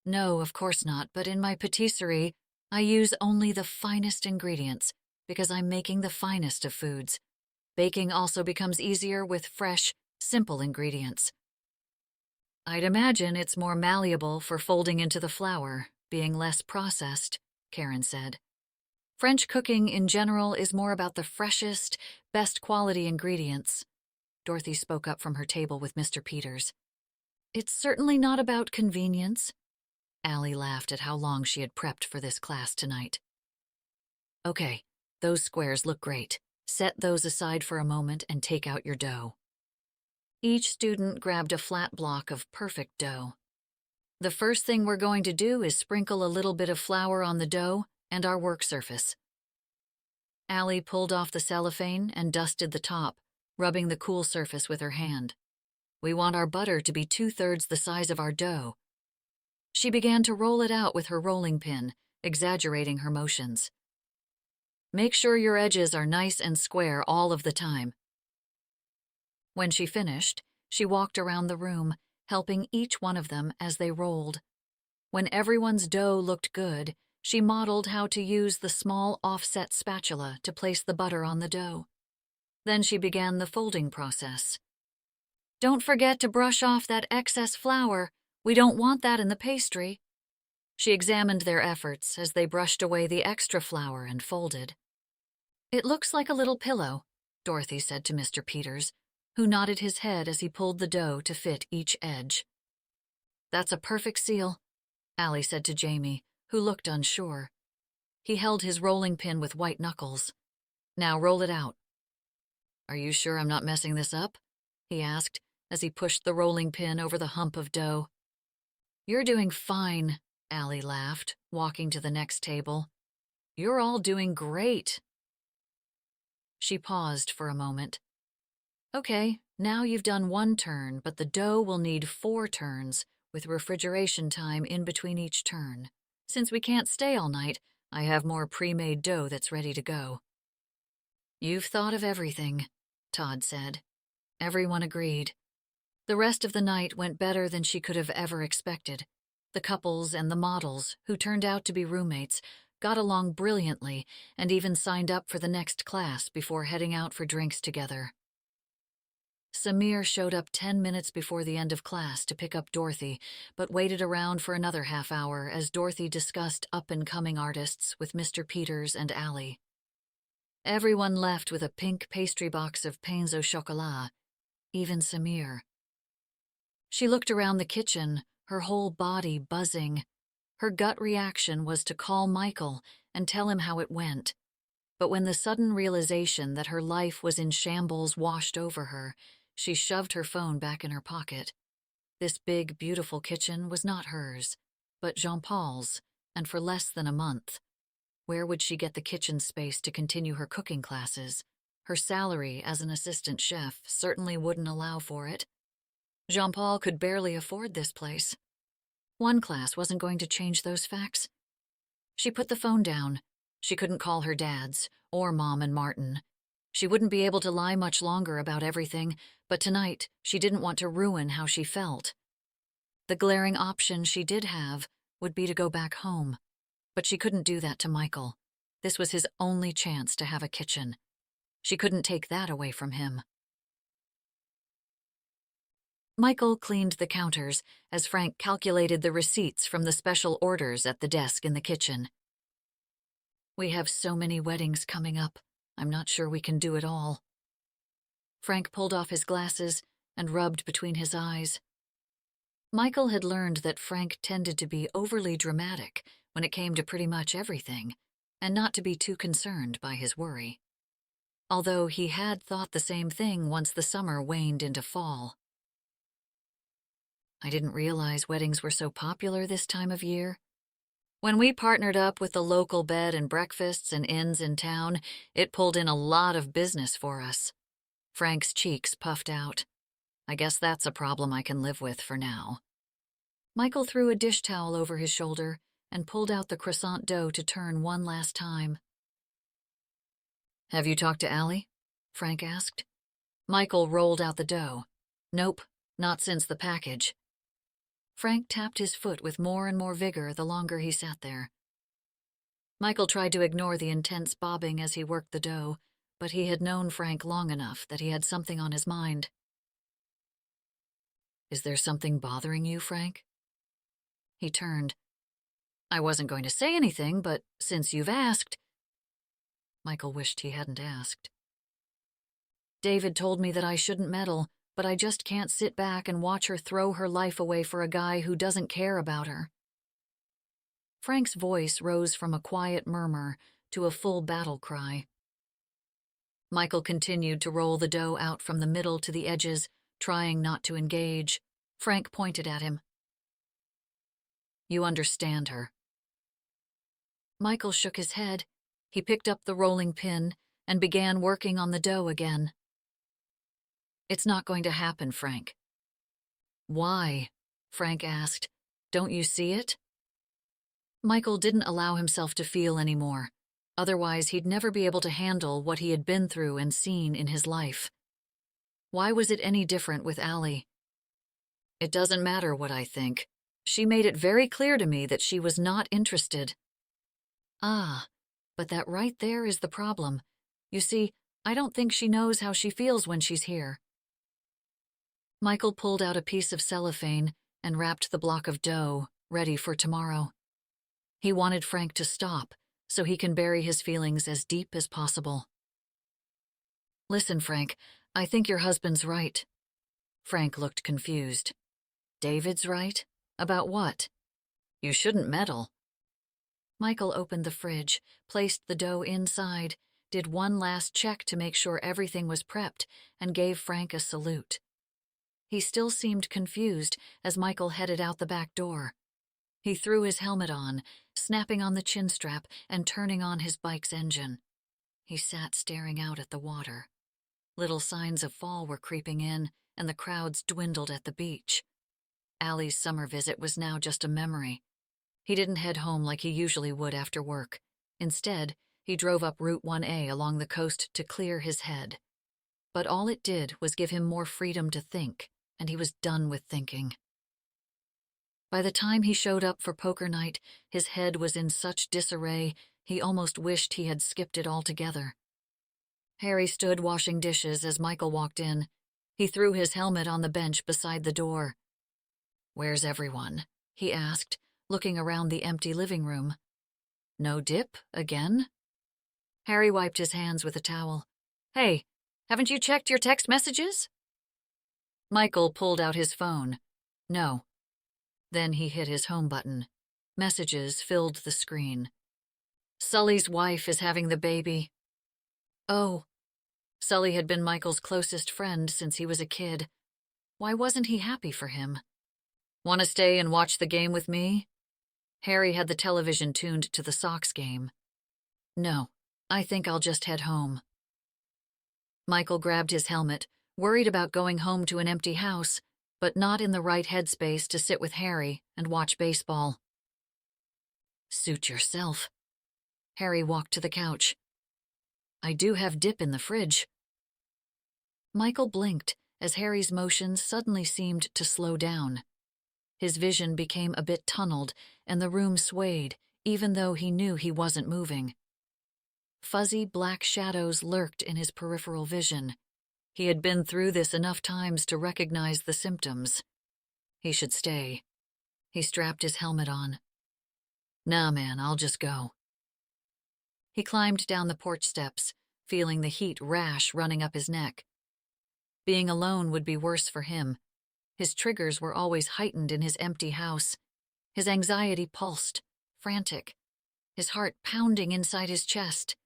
Speaker 1: "No, of course not, but in my patisserie, I use only the finest ingredients because I'm making the finest of foods. Baking also becomes easier with fresh, simple ingredients." "I'd imagine it's more malleable for folding into the flour, being less processed," Karen said. "French cooking in general is more about the freshest, best quality ingredients." Dorothy spoke up from her table with Mr. Peters. "It's certainly not about convenience." Allie laughed at how long she had prepped for this class tonight. "Okay, those squares look great. Set those aside for a moment and take out your dough." Each student grabbed a flat block of perfect dough. "The first thing we're going to do is sprinkle a little bit of flour on the dough and our work surface." Allie pulled off the cellophane and dusted the top, rubbing the cool surface with her hand. "We want our butter to be 2/3 the size of our dough." She began to roll it out with her rolling pin, exaggerating her motions. "Make sure your edges are nice and square all of the time." When she finished, she walked around the room, helping each one of them as they rolled. When everyone's dough looked good, she modeled how to use the small offset spatula to place the butter on the dough. Then she began the folding process. "Don't forget to brush off that excess flour. We don't want that in the pastry." She examined their efforts as they brushed away the extra flour and folded. "It looks like a little pillow," Dorothy said to Mr. Peters, who nodded his head as he pulled the dough to fit each edge. "That's a perfect seal," Allie said to Jamie, who looked unsure. He held his rolling pin with white knuckles. "Now roll it out." "Are you sure I'm not messing this up?" he asked as he pushed the rolling pin over the hump of dough. "You're doing fine," Allie laughed, walking to the next table. "You're all doing great." She paused for a moment. "Okay, now you've done 1 turn, but the dough will need 4 turns, with refrigeration time in between each turn. Since we can't stay all night, I have more pre-made dough that's ready to go." "You've thought of everything," Todd said. Everyone agreed. The rest of the night went better than she could have ever expected. The couples and the models, who turned out to be roommates, got along brilliantly and even signed up for the next class before heading out for drinks together. Samir showed up 10 minutes before the end of class to pick up Dorothy, but waited around for another half hour as Dorothy discussed up-and-coming artists with Mr. Peters and Allie. Everyone left with a pink pastry box of pains au chocolat, even Samir. She looked around the kitchen, her whole body buzzing. Her gut reaction was to call Michael and tell him how it went. But when the sudden realization that her life was in shambles washed over her, she shoved her phone back in her pocket. This big, beautiful kitchen was not hers, but Jean-Paul's, and for less than a month. Where would she get the kitchen space to continue her cooking classes? Her salary as an assistant chef certainly wouldn't allow for it. Jean-Paul could barely afford this place. One class wasn't going to change those facts. She put the phone down. She couldn't call her dads, or Mom and Martin. She wouldn't be able to lie much longer about everything, but tonight she didn't want to ruin how she felt. The glaring option she did have would be to go back home, but she couldn't do that to Michael. This was his only chance to have a kitchen. She couldn't take that away from him. Michael cleaned the counters as Frank calculated the receipts from the special orders at the desk in the kitchen. "We have so many weddings coming up. I'm not sure we can do it all." Frank pulled off his glasses and rubbed between his eyes. Michael had learned that Frank tended to be overly dramatic when it came to pretty much everything, and not to be too concerned by his worry. Although he had thought the same thing once the summer waned into fall. "I didn't realize weddings were so popular this time of year. When we partnered up with the local bed and breakfasts and inns in town, it pulled in a lot of business for us." Frank's cheeks puffed out. "I guess that's a problem I can live with for now." Michael threw a dish towel over his shoulder and pulled out the croissant dough to turn one last time. "Have you talked to Allie?" Frank asked. Michael rolled out the dough. "Nope, not since the package." Frank tapped his foot with more and more vigor the longer he sat there. Michael tried to ignore the intense bobbing as he worked the dough, but he had known Frank long enough that he had something on his mind. "Is there something bothering you, Frank?" He turned. "I wasn't going to say anything, but since you've asked..." Michael wished he hadn't asked. "David told me that I shouldn't meddle, but I just can't sit back and watch her throw her life away for a guy who doesn't care about her." Frank's voice rose from a quiet murmur to a full battle cry. Michael continued to roll the dough out from the middle to the edges, trying not to engage. Frank pointed at him. "You understand her." Michael shook his head. He picked up the rolling pin and began working on the dough again. "It's not going to happen, Frank." "Why?" Frank asked. "Don't you see it?" Michael didn't allow himself to feel anymore. Otherwise, he'd never be able to handle what he had been through and seen in his life. Why was it any different with Allie? "It doesn't matter what I think. She made it very clear to me that she was not interested." "Ah, but that right there is the problem. You see, I don't think she knows how she feels when she's here." Michael pulled out a piece of cellophane and wrapped the block of dough, ready for tomorrow. He wanted Frank to stop, so he can bury his feelings as deep as possible. "Listen, Frank, I think your husband's right." Frank looked confused. "David's right? About what?" "You shouldn't meddle." Michael opened the fridge, placed the dough inside, did one last check to make sure everything was prepped, and gave Frank a salute. He still seemed confused as Michael headed out the back door. He threw his helmet on, snapping on the chin strap and turning on his bike's engine. He sat staring out at the water. Little signs of fall were creeping in, and the crowds dwindled at the beach. Allie's summer visit was now just a memory. He didn't head home like he usually would after work. Instead, he drove up Route 1A along the coast to clear his head. But all it did was give him more freedom to think, and he was done with thinking. By the time he showed up for poker night, his head was in such disarray, he almost wished he had skipped it altogether. Harry stood washing dishes as Michael walked in. He threw his helmet on the bench beside the door. "Where's everyone?" he asked, looking around the empty living room. "No dip again?" Harry wiped his hands with a towel. "Hey, haven't you checked your text messages?" Michael pulled out his phone. "No." Then he hit his home button. Messages filled the screen. "Sully's wife is having the baby." Oh. Sully had been Michael's closest friend since he was a kid. Why wasn't he happy for him? "Want to stay and watch the game with me?" Harry had the television tuned to the Sox game. "No, I think I'll just head home." Michael grabbed his helmet, worried about going home to an empty house, but not in the right headspace to sit with Harry and watch baseball. "Suit yourself." Harry walked to the couch. "I do have dip in the fridge." Michael blinked as Harry's motions suddenly seemed to slow down. His vision became a bit tunneled, and the room swayed, even though he knew he wasn't moving. Fuzzy black shadows lurked in his peripheral vision. He had been through this enough times to recognize the symptoms. He should stay. He strapped his helmet on. "Nah, man, I'll just go." He climbed down the porch steps, feeling the heat rash running up his neck. Being alone would be worse for him. His triggers were always heightened in his empty house. His anxiety pulsed, frantic, his heart pounding inside his chest.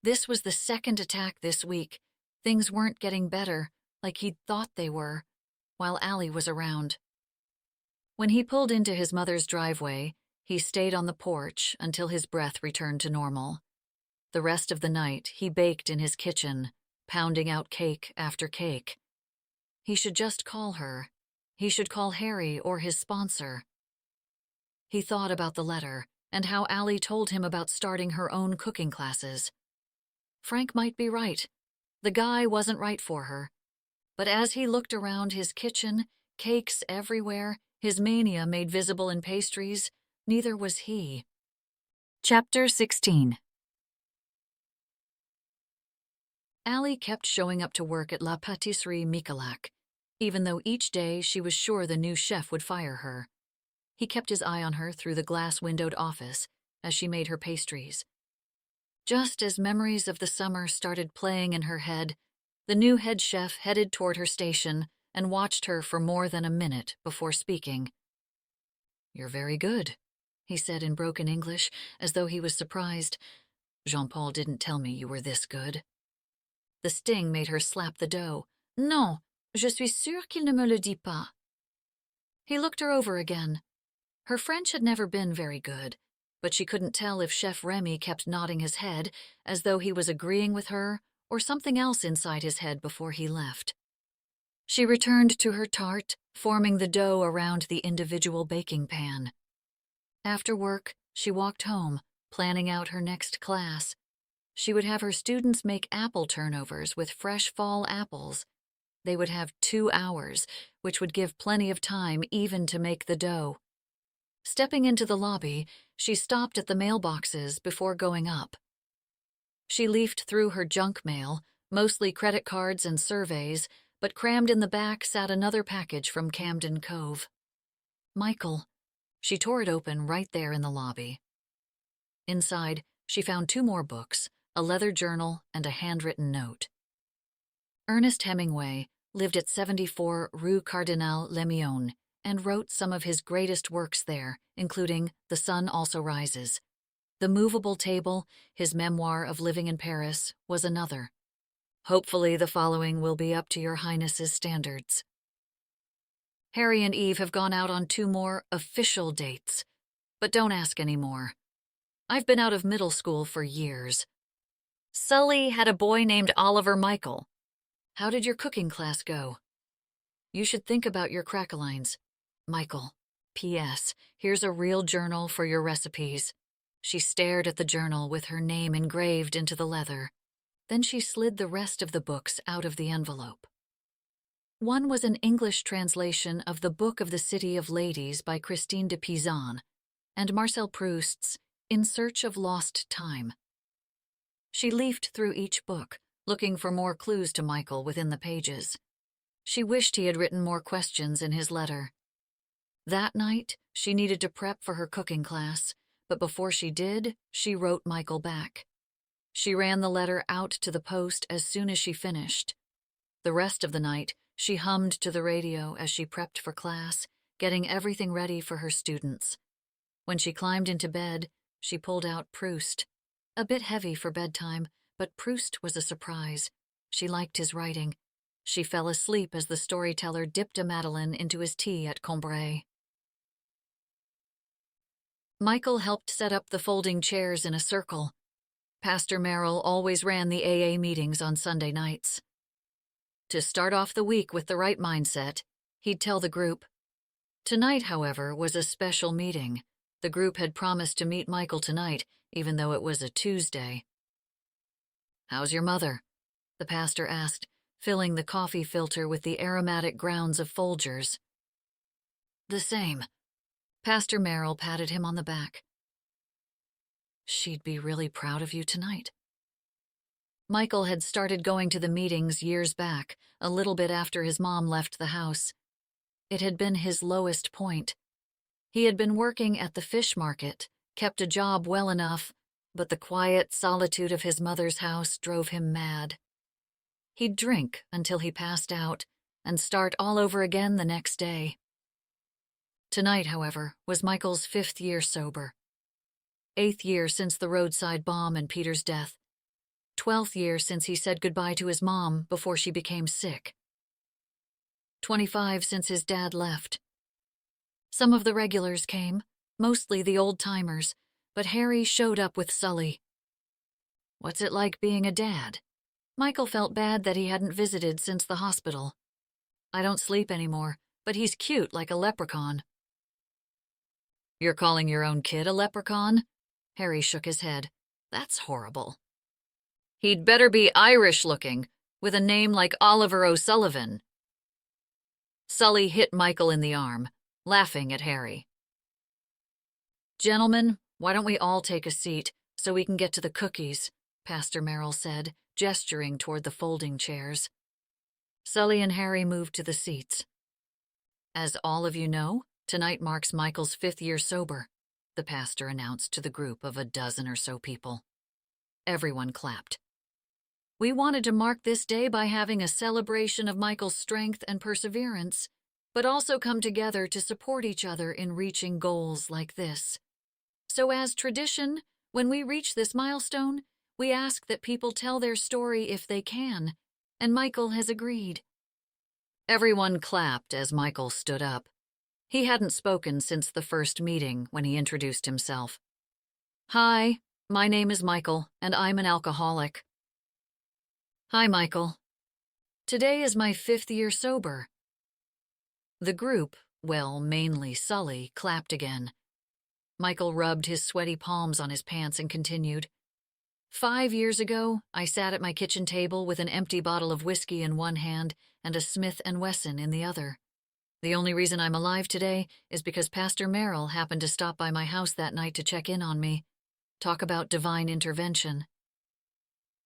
Speaker 1: This was the second attack this week. Things weren't getting better, like he'd thought they were, while Allie was around. When he pulled into his mother's driveway, he stayed on the porch until his breath returned to normal. The rest of the night, he baked in his kitchen, pounding out cake after cake. He should just call her. He should call Harry or his sponsor. He thought about the letter and how Allie told him about starting her own cooking classes. Frank might be right. The guy wasn't right for her. But as he looked around his kitchen, cakes everywhere, his mania made visible in pastries, neither was he. Chapter 16. Allie kept showing up to work at La Pâtisserie Michalak, even though each day she was sure the new chef would fire her. He kept his eye on her through the glass-windowed office as she made her pastries. Just as memories of the summer started playing in her head, the new head chef headed toward her station and watched her for more than a minute before speaking. "You're very good," he said in broken English, as though he was surprised. "Jean-Paul didn't tell me you were this good." The sting made her slap the dough. "Non, je suis sûre qu'il ne me le dit pas." He looked her over again. Her French had never been very good, but she couldn't tell if Chef Remy kept nodding his head as though he was agreeing with her or something else inside his head before he left. She returned to her tart, forming the dough around the individual baking pan. After work, she walked home, planning out her next class. She would have her students make apple turnovers with fresh fall apples. They would have 2 hours, which would give plenty of time even to make the dough. Stepping into the lobby, she stopped at the mailboxes before going up. She leafed through her junk mail, mostly credit cards and surveys, but crammed in the back sat another package from Camden Cove. Michael. She tore it open right there in the lobby. Inside, she found 2 more books, a leather journal, and a handwritten note. Ernest Hemingway lived at 74 Rue Cardinal Lemoine and wrote some of his greatest works there, including The Sun Also Rises. The Movable Table, his memoir of living in Paris, was another. Hopefully the following will be up to your Highness's standards. Harry and Eve have gone out on 2 more official dates, but don't ask any more. I've been out of middle school for years. Sully had a boy named Oliver Michael. How did your cooking class go? You should think about your cracklines. Michael. P.S. Here's a real journal for your recipes. She stared at the journal with her name engraved into the leather. Then she slid the rest of the books out of the envelope. One was an English translation of The Book of the City of Ladies by Christine de Pizan, and Marcel Proust's In Search of Lost Time. She leafed through each book, looking for more clues to Michael within the pages. She wished he had written more questions in his letter. That night, she needed to prep for her cooking class, but before she did, she wrote Michael back. She ran the letter out to the post as soon as she finished. The rest of the night, she hummed to the radio as she prepped for class, getting everything ready for her students. When she climbed into bed, she pulled out Proust. A bit heavy for bedtime, but Proust was a surprise. She liked his writing. She fell asleep as the storyteller dipped a Madeleine into his tea at Combray. Michael helped set up the folding chairs in a circle. Pastor Merrill always ran the AA meetings on Sunday nights. To start off the week with the right mindset, he'd tell the group. Tonight, however, was a special meeting. The group had promised to meet Michael tonight, even though it was a Tuesday. "How's your mother?" the pastor asked, filling the coffee filter with the aromatic grounds of Folgers. "The same." Pastor Merrill patted him on the back. "She'd be really proud of you tonight." Michael had started going to the meetings years back, a little bit after his mom left the house. It had been his lowest point. He had been working at the fish market, kept a job well enough, but the quiet solitude of his mother's house drove him mad. He'd drink until he passed out and start all over again the next day. Tonight, however, was Michael's 5th year sober. 8th year since the roadside bomb and Peter's death. 12th year since he said goodbye to his mom before she became sick. 25 since his dad left. Some of the regulars came, mostly the old-timers, but Harry showed up with Sully. "What's it like being a dad?" Michael felt bad that he hadn't visited since the hospital. "I don't sleep anymore, but he's cute like a leprechaun." "You're calling your own kid a leprechaun?" Harry shook his head. "That's horrible." "He'd better be Irish-looking, with a name like Oliver O'Sullivan." Sully hit Michael in the arm, laughing at Harry. "Gentlemen, why don't we all take a seat so we can get to the cookies?" Pastor Merrill said, gesturing toward the folding chairs. Sully and Harry moved to the seats. "As all of you know, tonight marks Michael's 5th year sober," the pastor announced to the group of a dozen or so people. Everyone clapped. "We wanted to mark this day by having a celebration of Michael's strength and perseverance, but also come together to support each other in reaching goals like this. So as tradition, when we reach this milestone, we ask that people tell their story if they can, and Michael has agreed." Everyone clapped as Michael stood up. He hadn't spoken since the first meeting when he introduced himself. "Hi, my name is Michael, and I'm an alcoholic." "Hi, Michael. Today is my 5th year sober." The group, well, mainly Sully, clapped again. Michael rubbed his sweaty palms on his pants and continued. 5 years ago, I sat at my kitchen table with an empty bottle of whiskey in one hand and a Smith & Wesson in the other. The only reason I'm alive today is because Pastor Merrill happened to stop by my house that night to check in on me. Talk about divine intervention."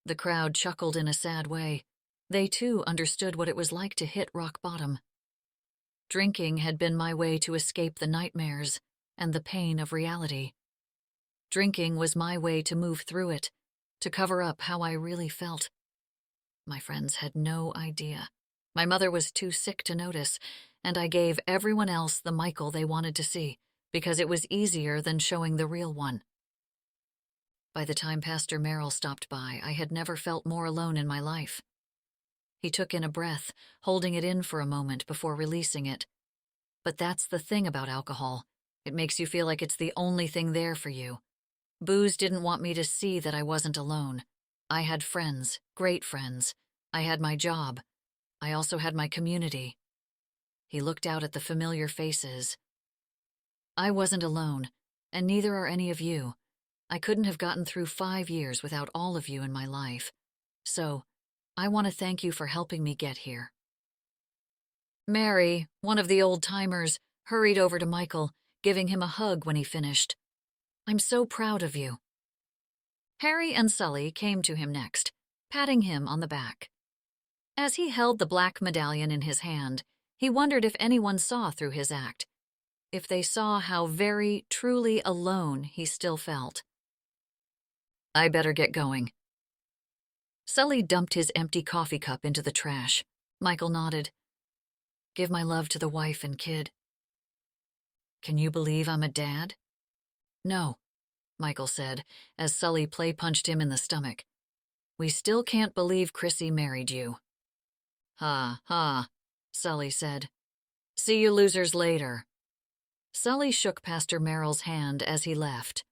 Speaker 1: The crowd chuckled in a sad way. They, too, understood what it was like to hit rock bottom. Drinking had been my way to escape the nightmares and the pain of reality. Drinking was my way to move through it, to cover up how I really felt. My friends had no idea. My mother was too sick to notice, and I gave everyone else the Michael they wanted to see, because it was easier than showing the real one. By the time Pastor Merrill stopped by, I had never felt more alone in my life. He took in a breath, holding it in for a moment before releasing it. But that's the thing about alcohol. It makes you feel like it's the only thing there for you. Booze didn't want me to see that I wasn't alone. I had friends, great friends. I had my job. I also had my community. He looked out at the familiar faces. I wasn't alone, and neither are any of you. I couldn't have gotten through 5 years without all of you in my life. So, I want to thank you for helping me get here. Mary, one of the old-timers, hurried over to Michael, giving him a hug when he finished. "I'm so proud of you." Harry and Sully came to him next, patting him on the back. As he held the black medallion in his hand, he wondered if anyone saw through his act, if they saw how very, truly alone he still felt. I better get going. Sully dumped his empty coffee cup into the trash. Michael nodded. Give my love to the wife and kid. Can you believe I'm a dad? No, Michael said, as Sully play-punched him in the stomach. We still can't believe Chrissy married you. Ha, ha, Sully said. See you losers later. Sully shook Pastor Merrill's hand as he left.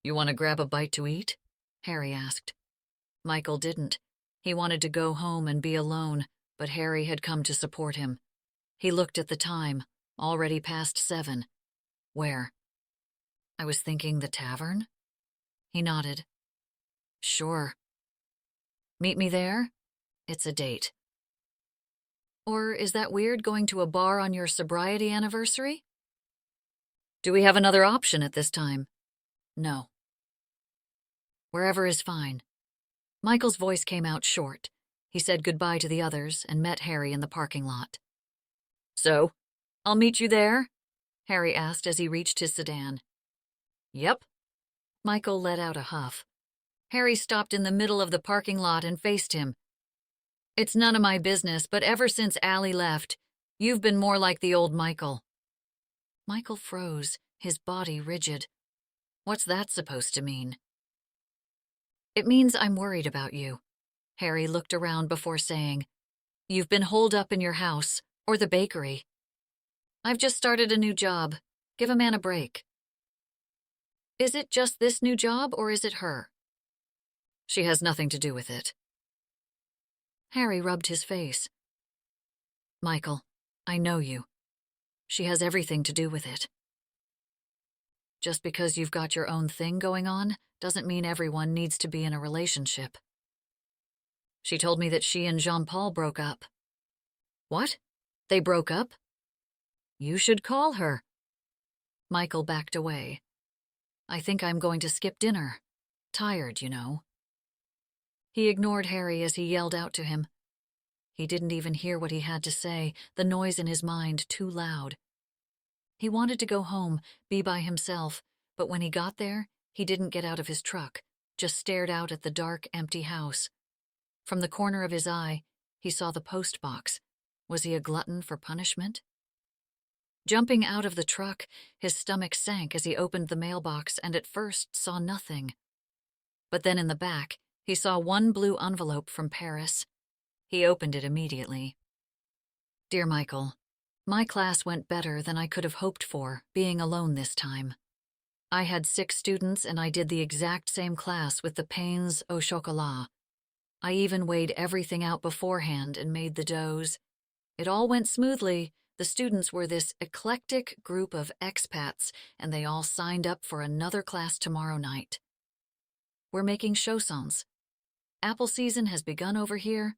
Speaker 1: You want to grab a bite to eat? Harry asked. Michael didn't. He wanted to go home and be alone, but Harry had come to support him. He looked at the time, already past 7. Where? I was thinking the tavern. He nodded. Sure. Meet me there? It's a date. Or is that weird going to a bar on your sobriety anniversary? Do we have another option at this time? No. Wherever is fine. Michael's voice came out short. He said goodbye to the others and met Harry in the parking lot. So, I'll meet you there? Harry asked as he reached his sedan. Yep. Michael let out a huff. Harry stopped in the middle of the parking lot and faced him. It's none of my business, but ever since Allie left, you've been more like the old Michael. Michael froze, his body rigid. What's that supposed to mean? It means I'm worried about you. Harry looked around before saying, You've been holed up in your house, or the bakery. I've just started a new job. Give a man a break. Is it just this new job, or is it her? She has nothing to do with it. Harry rubbed his face. Michael, I know you. She has everything to do with it. Just because you've got your own thing going on doesn't mean everyone needs to be in a relationship. She told me that she and Jean-Paul broke up. What? They broke up? You should call her. Michael backed away. I think I'm going to skip dinner. Tired, you know. He ignored Harry as he yelled out to him. He didn't even hear what he had to say, the noise in his mind too loud. He wanted to go home, be by himself, but when he got there, he didn't get out of his truck, just stared out at the dark, empty house. From the corner of his eye, he saw the post box. Was he a glutton for punishment? Jumping out of the truck, his stomach sank as he opened the mailbox and at first saw nothing. But then in the back, he saw one blue envelope from Paris. He opened it immediately. Dear Michael, my class went better than I could have hoped for, being alone this time. I had 6 students and I did the exact same class with the pains au chocolat. I even weighed everything out beforehand and made the doughs. It all went smoothly. The students were this eclectic group of expats, and they all signed up for another class tomorrow night. We're making chaussons. Apple season has begun over here.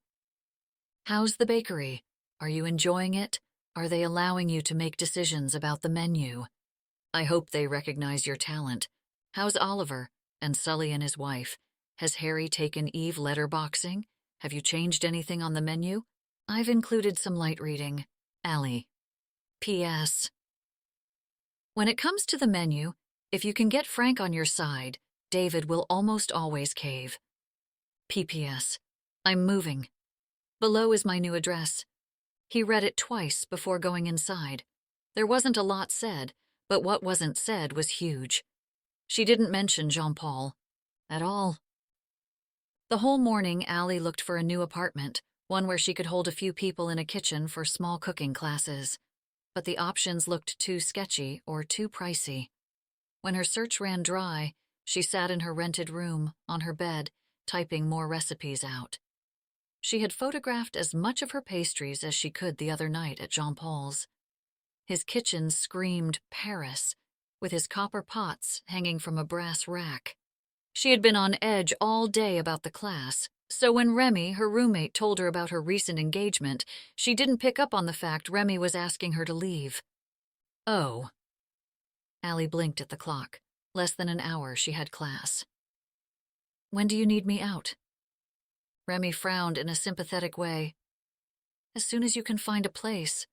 Speaker 1: How's the bakery? Are you enjoying it? Are they allowing you to make decisions about the menu? I hope they recognize your talent. How's Oliver and Sully and his wife? Has Harry taken Eve letterboxing? Have you changed anything on the menu? I've included some light reading. Allie. P.S. When it comes to the menu, if you can get Frank on your side, David will almost always cave. P.P.S. I'm moving. Below is my new address. He read it twice before going inside. There wasn't a lot said, but what wasn't said was huge. She didn't mention Jean-Paul. At all. The whole morning, Allie looked for a new apartment, one where she could hold a few people in a kitchen for small cooking classes. But the options looked too sketchy or too pricey. When her search ran dry, she sat in her rented room, on her bed, typing more recipes out. She had photographed as much of her pastries as she could the other night at Jean-Paul's. His kitchen screamed Paris, with his copper pots hanging from a brass rack. She had been on edge all day about the class, so when Remy, her roommate, told her about her recent engagement, she didn't pick up on the fact Remy was asking her to leave. Oh. Allie blinked at the clock. Less than an hour she had class. When do you need me out? Remy frowned in a sympathetic way. As soon as you can find a place.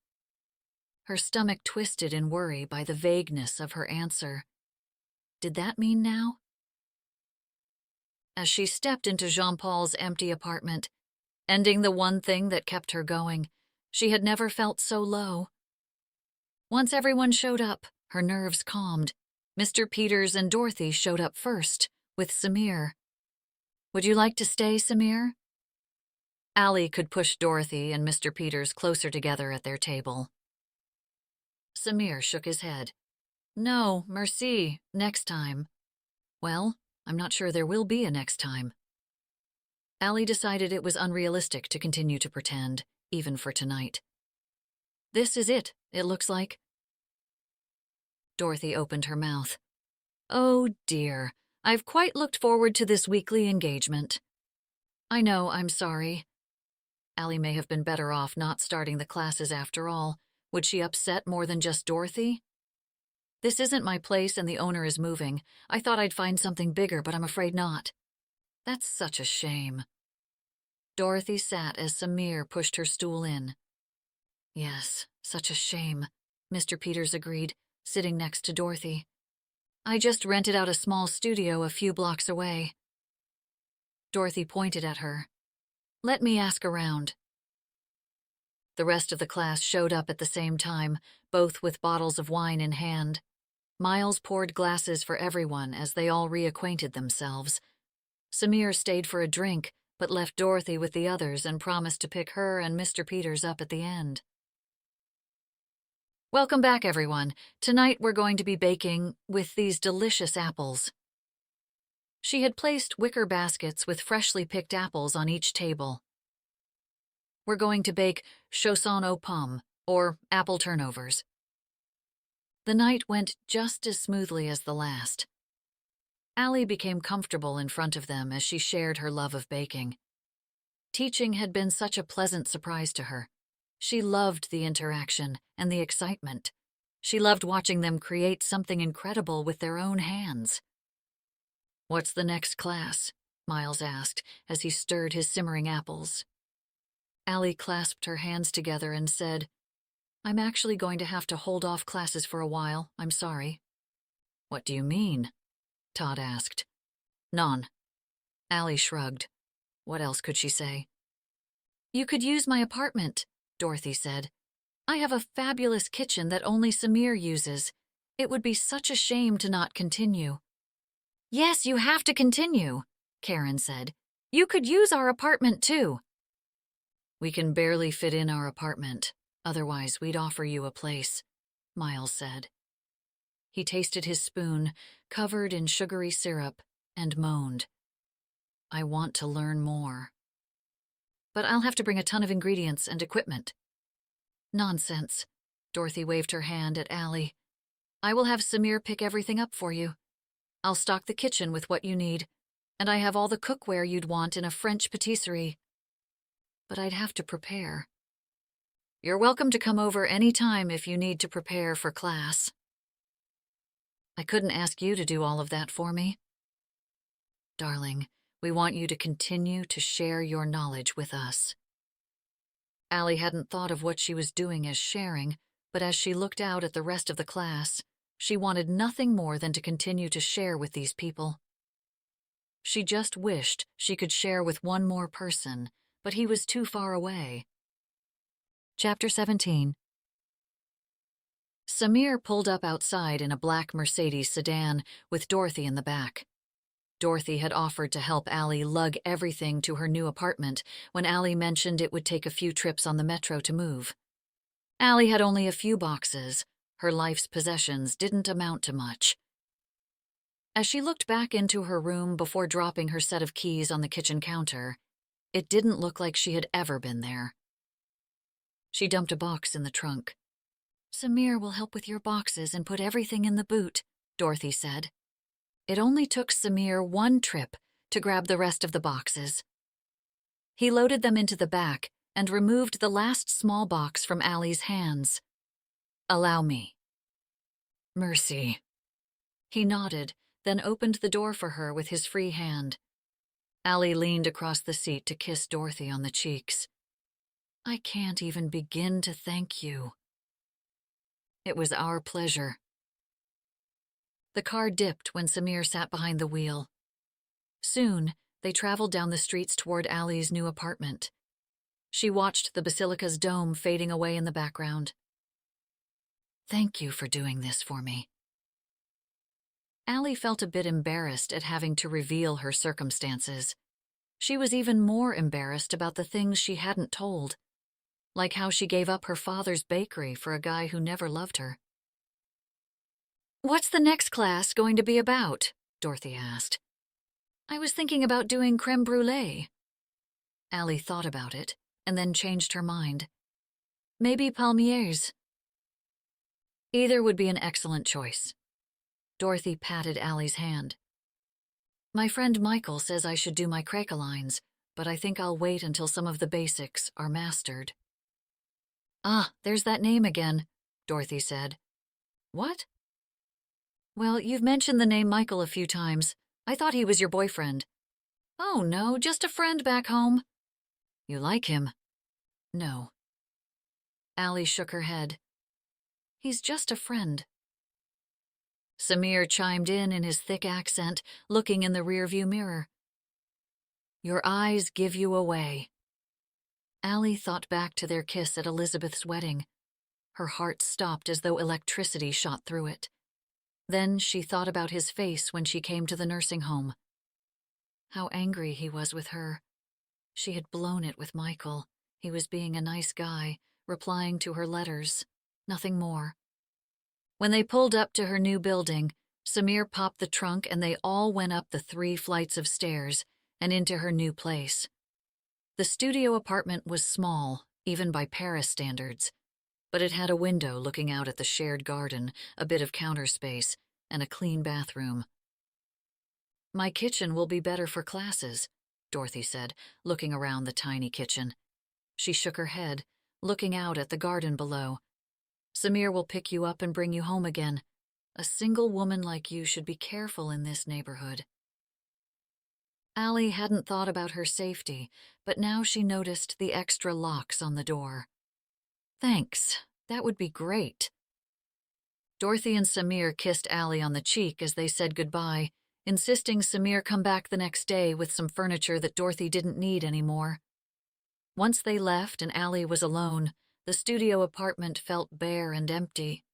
Speaker 1: Her stomach twisted in worry by the vagueness of her answer. Did that mean now? As she stepped into Jean-Paul's empty apartment, ending the one thing that kept her going, she had never felt so low. Once everyone showed up, her nerves calmed. Mr. Peters and Dorothy showed up first, with Samir. Would you like to stay, Samir? Allie could push Dorothy and Mr. Peters closer together at their table. Samir shook his head. No, merci, next time. Well, I'm not sure there will be a next time. Allie decided it was unrealistic to continue to pretend, even for tonight. This is it looks like. Dorothy opened her mouth. Oh dear, I've quite looked forward to this weekly engagement. I know, I'm sorry. Allie may have been better off not starting the classes after all. Would she upset more than just Dorothy? This isn't my place and the owner is moving. I thought I'd find something bigger, but I'm afraid not. That's such a shame. Dorothy sat as Samir pushed her stool in. Yes, such a shame, Mr. Peters agreed, sitting next to Dorothy. I just rented out a small studio a few blocks away. Dorothy pointed at her. Let me ask around. The rest of the class showed up at the same time, both with bottles of wine in hand. Miles poured glasses for everyone as they all reacquainted themselves. Samir stayed for a drink, but left Dorothy with the others and promised to pick her and Mr. Peters up at the end. Welcome back, everyone. Tonight we're going to be baking with these delicious apples. She had placed wicker baskets with freshly picked apples on each table. We're going to bake chausson aux pommes, or apple turnovers. The night went just as smoothly as the last. Allie became comfortable in front of them as she shared her love of baking. Teaching had been such a pleasant surprise to her. She loved the interaction and the excitement. She loved watching them create something incredible with their own hands. What's the next class? Miles asked as he stirred his simmering apples. Allie clasped her hands together and said, I'm actually going to have to hold off classes for a while, I'm sorry. What do you mean? Todd asked. None. Allie shrugged. What else could she say? You could use my apartment, Dorothy said. I have a fabulous kitchen that only Samir uses. It would be such a shame to not continue. Yes, you have to continue, Karen said. You could use our apartment too. We can barely fit in our apartment. Otherwise, we'd offer you a place, Miles said. He tasted his spoon, covered in sugary syrup, and moaned. I want to learn more. But I'll have to bring a ton of ingredients and equipment. Nonsense. Dorothy waved her hand at Allie. I will have Samir pick everything up for you. I'll stock the kitchen with what you need, and I have all the cookware you'd want in a French patisserie. But I'd have to prepare. You're welcome to come over any time if you need to prepare for class. I couldn't ask you to do all of that for me. Darling, we want you to continue to share your knowledge with us. Allie hadn't thought of what she was doing as sharing, but as she looked out at the rest of the class, she wanted nothing more than to continue to share with these people. She just wished she could share with one more person, but he was too far away. Chapter 17. Samir pulled up outside in a black Mercedes sedan with Dorothy in the back. Dorothy had offered to help Allie lug everything to her new apartment when Allie mentioned it would take a few trips on the metro to move. Allie had only a few boxes. Her life's possessions didn't amount to much. As she looked back into her room before dropping her set of keys on the kitchen counter, it didn't look like she had ever been there. She dumped a box in the trunk. Samir will help with your boxes and put everything in the boot, Dorothy said. It only took Samir one trip to grab the rest of the boxes. He loaded them into the back and removed the last small box from Allie's hands. Allow me. Mercy. He nodded, then opened the door for her with his free hand. Allie leaned across the seat to kiss Dorothy on the cheeks. "I can't even begin to thank you." "It was our pleasure." The car dipped when Samir sat behind the wheel. Soon, they traveled down the streets toward Allie's new apartment. She watched the basilica's dome fading away in the background. "Thank you for doing this for me." Allie felt a bit embarrassed at having to reveal her circumstances. She was even more embarrassed about the things she hadn't told, like how she gave up her father's bakery for a guy who never loved her. "What's the next class going to be about?" Dorothy asked. "I was thinking about doing crème brûlée." Allie thought about it, and then changed her mind. "Maybe palmiers." Either would be an excellent choice. Dorothy patted Allie's hand. "My friend Michael says I should do my cracklines, but I think I'll wait until some of the basics are mastered." "Ah, there's that name again," Dorothy said. "What?" "Well, you've mentioned the name Michael a few times. I thought he was your boyfriend." "Oh, no, just a friend back home." "You like him?" "No." Allie shook her head. "He's just a friend." Samir chimed in his thick accent, looking in the rearview mirror. "Your eyes give you away." Allie thought back to their kiss at Elizabeth's wedding. Her heart stopped as though electricity shot through it. Then she thought about his face when she came to the nursing home. How angry he was with her. She had blown it with Michael. He was being a nice guy, replying to her letters. Nothing more. When they pulled up to her new building, Samir popped the trunk and they all went up the 3 flights of stairs and into her new place. The studio apartment was small, even by Paris standards, but it had a window looking out at the shared garden, a bit of counter space, and a clean bathroom. "My kitchen will be better for classes," Dorothy said, looking around the tiny kitchen. She shook her head, looking out at the garden below. "Samir will pick you up and bring you home again. A single woman like you should be careful in this neighborhood." Allie hadn't thought about her safety, but now she noticed the extra locks on the door. "Thanks, that would be great." Dorothy and Samir kissed Allie on the cheek as they said goodbye, insisting Samir come back the next day with some furniture that Dorothy didn't need anymore. Once they left and Allie was alone, the studio apartment felt bare and empty.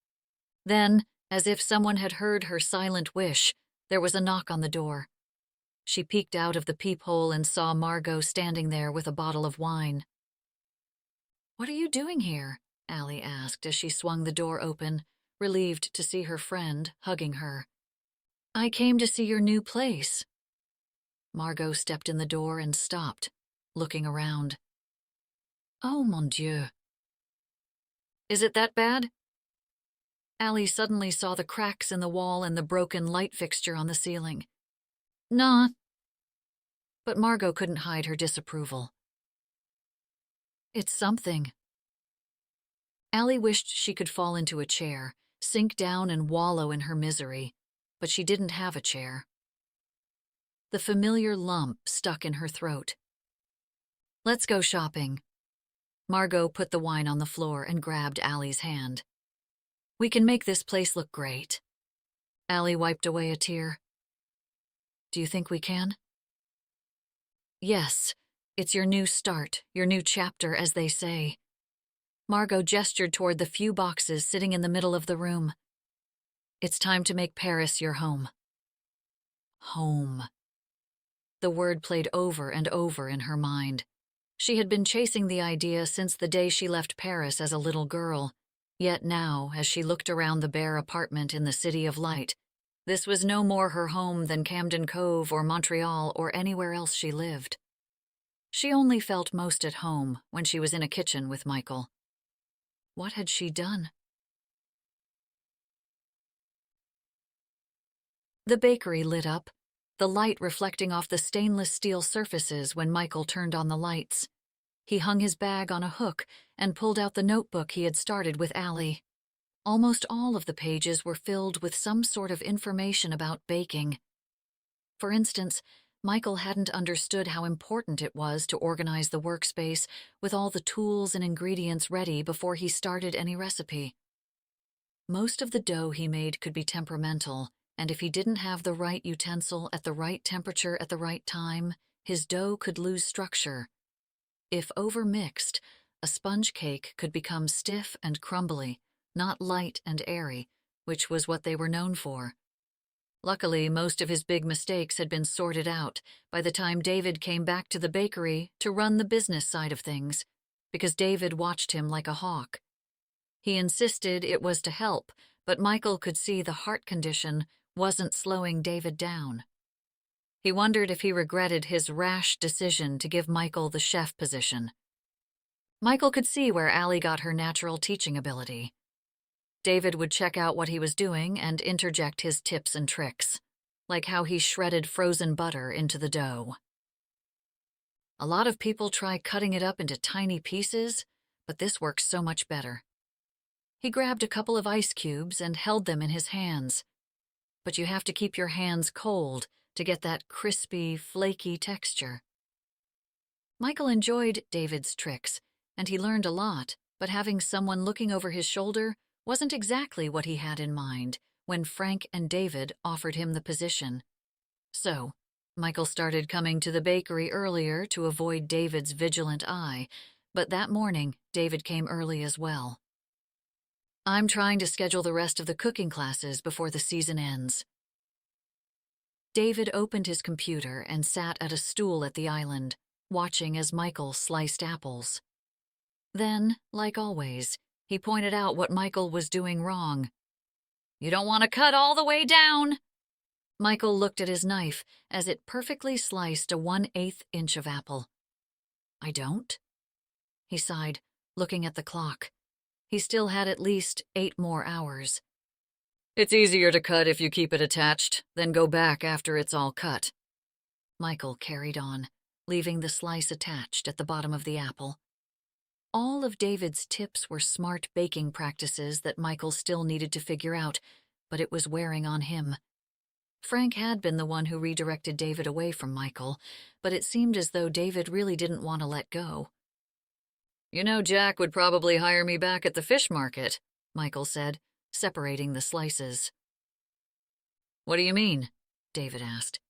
Speaker 1: Then, as if someone had heard her silent wish, there was a knock on the door. She peeked out of the peephole and saw Margot standing there with a bottle of wine. "What are you doing here?" Allie asked as she swung the door open, relieved to see her friend hugging her. "I came to see your new place." Margot stepped in the door and stopped, looking around. "Oh, mon Dieu. Is it that bad?" Allie suddenly saw the cracks in the wall and the broken light fixture on the ceiling. "Nah." But Margot couldn't hide her disapproval. "It's something." Allie wished she could fall into a chair, sink down and wallow in her misery, but she didn't have a chair. The familiar lump stuck in her throat. "Let's go shopping." Margot put the wine on the floor and grabbed Allie's hand. "We can make this place look great." Allie wiped away a tear. "Do you think we can?" "Yes, it's your new start, your new chapter, as they say." Margot gestured toward the few boxes sitting in the middle of the room. "It's time to make Paris your home." Home. The word played over and over in her mind. She had been chasing the idea since the day she left Paris as a little girl. Yet now, as she looked around the bare apartment in the City of Light, this was no more her home than Camden Cove or Montreal or anywhere else she lived. She only felt most at home when she was in a kitchen with Michael. What had she done? The bakery lit up, the light reflecting off the stainless steel surfaces when Michael turned on the lights. He hung his bag on a hook and pulled out the notebook he had started with Allie. Almost all of the pages were filled with some sort of information about baking. For instance, Michael hadn't understood how important it was to organize the workspace with all the tools and ingredients ready before he started any recipe. Most of the dough he made could be temperamental, and if he didn't have the right utensil at the right temperature at the right time, his dough could lose structure. If overmixed, a sponge cake could become stiff and crumbly, not light and airy, which was what they were known for. Luckily, most of his big mistakes had been sorted out by the time David came back to the bakery to run the business side of things, because David watched him like a hawk. He insisted it was to help, but Michael could see the heart condition wasn't slowing David down. He wondered if he regretted his rash decision to give Michael the chef position. Michael could see where Allie got her natural teaching ability. David would check out what he was doing and interject his tips and tricks, like how he shredded frozen butter into the dough. A lot of people try cutting it up into tiny pieces, but this works so much better. He grabbed a couple of ice cubes and held them in his hands. But you have to keep your hands cold to get that crispy, flaky texture. Michael enjoyed David's tricks, and he learned a lot, but having someone looking over his shoulder wasn't exactly what he had in mind when Frank and David offered him the position. So, Michael started coming to the bakery earlier to avoid David's vigilant eye, but that morning, David came early as well. "I'm trying to schedule the rest of the cooking classes before the season ends." David opened his computer and sat at a stool at the island, watching as Michael sliced apples. Then, like always, he pointed out what Michael was doing wrong. "You don't want to cut all the way down." Michael looked at his knife as it perfectly sliced a 1/8 inch of apple. "I don't?" He sighed, looking at the clock. He still had at least 8 more hours. "It's easier to cut if you keep it attached, then go back after it's all cut." Michael carried on, leaving the slice attached at the bottom of the apple. All of David's tips were smart baking practices that Michael still needed to figure out, but it was wearing on him. Frank had been the one who redirected David away from Michael, but it seemed as though David really didn't want to let go. "You know, Jack would probably hire me back at the fish market," Michael said, separating the slices. "What do you mean?" David asked.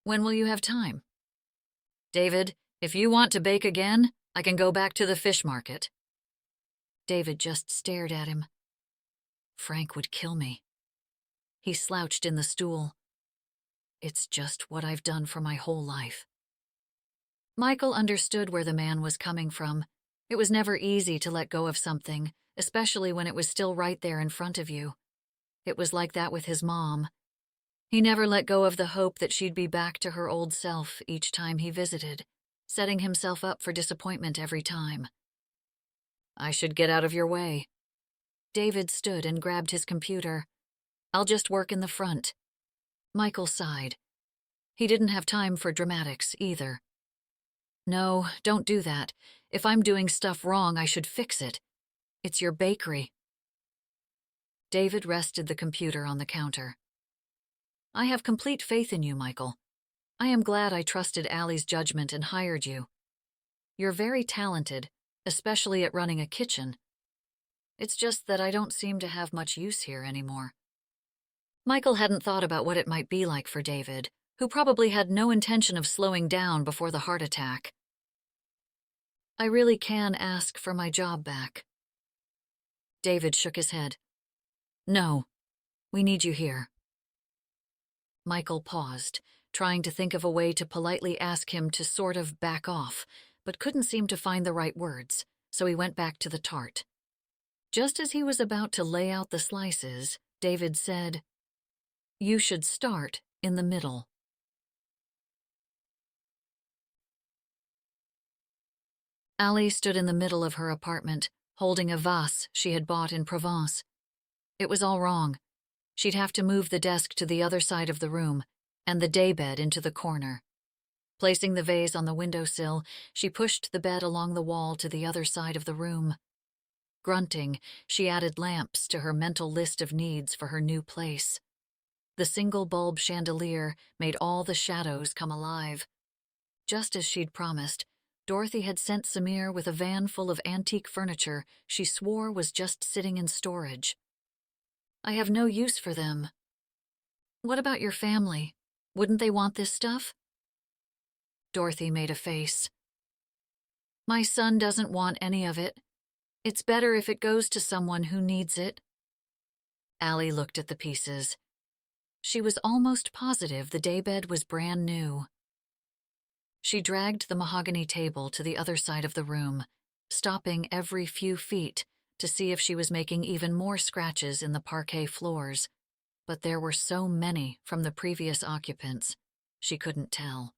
Speaker 1: "When will you have time?" "David, if you want to bake again, I can go back to the fish market." David just stared at him. Frank would kill me. He slouched in the stool. "It's just what I've done for my whole life." Michael understood where the man was coming from. It was never easy to let go of something, especially when it was still right there in front of you. It was like that with his mom. He never let go of the hope that she'd be back to her old self each time he visited, setting himself up for disappointment every time. "I should get out of your way." David stood and grabbed his computer. "I'll just work in the front." Michael sighed. He didn't have time for dramatics either. "No, don't do that. If I'm doing stuff wrong, I should fix it. It's your bakery." David rested the computer on the counter. "I have complete faith in you, Michael. I am glad I trusted Allie's judgment and hired you. You're very talented, especially at running a kitchen. It's just that I don't seem to have much use here anymore." Michael hadn't thought about what it might be like for David, who probably had no intention of slowing down before the heart attack. "I really can ask for my job back." David shook his head. "No, we need you here." Michael paused, trying to think of a way to politely ask him to sort of back off, but couldn't seem to find the right words, so he went back to the tart. Just as he was about to lay out the slices, David said, "You should start in the middle." Allie stood in the middle of her apartment, holding a vase she had bought in Provence. It was all wrong. She'd have to move the desk to the other side of the room, and the daybed into the corner. Placing the vase on the windowsill, she pushed the bed along the wall to the other side of the room. Grunting, she added lamps to her mental list of needs for her new place. The single-bulb chandelier made all the shadows come alive. Just as she'd promised, Dorothy had sent Samir with a van full of antique furniture she swore was just sitting in storage. "I have no use for them." "What about your family? Wouldn't they want this stuff?" Dorothy made a face. "My son doesn't want any of it. It's better if it goes to someone who needs it." Allie looked at the pieces. She was almost positive the daybed was brand new. She dragged the mahogany table to the other side of the room, stopping every few feet to see if she was making even more scratches in the parquet floors, but there were so many from the previous occupants, she couldn't tell.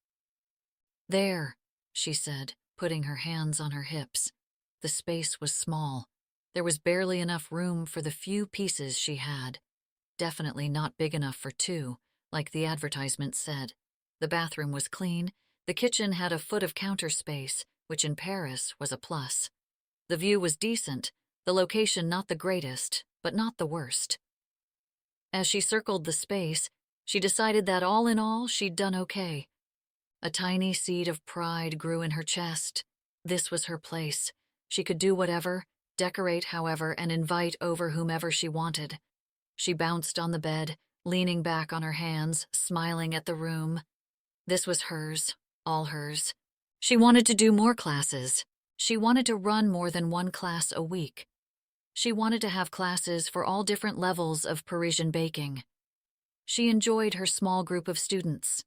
Speaker 1: "There," she said, putting her hands on her hips. The space was small. There was barely enough room for the few pieces she had. Definitely not big enough for two, like the advertisement said. The bathroom was clean. The kitchen had a foot of counter space, which in Paris was a plus. The view was decent, the location not the greatest, but not the worst. As she circled the space, she decided that all in all, she'd done okay. A tiny seed of pride grew in her chest. This was her place. She could do whatever, decorate however, and invite over whomever she wanted. She bounced on the bed, leaning back on her hands, smiling at the room. This was hers, all hers. She wanted to do more classes. She wanted to run more than one class a week. She wanted to have classes for all different levels of Parisian baking. She enjoyed her small group of students.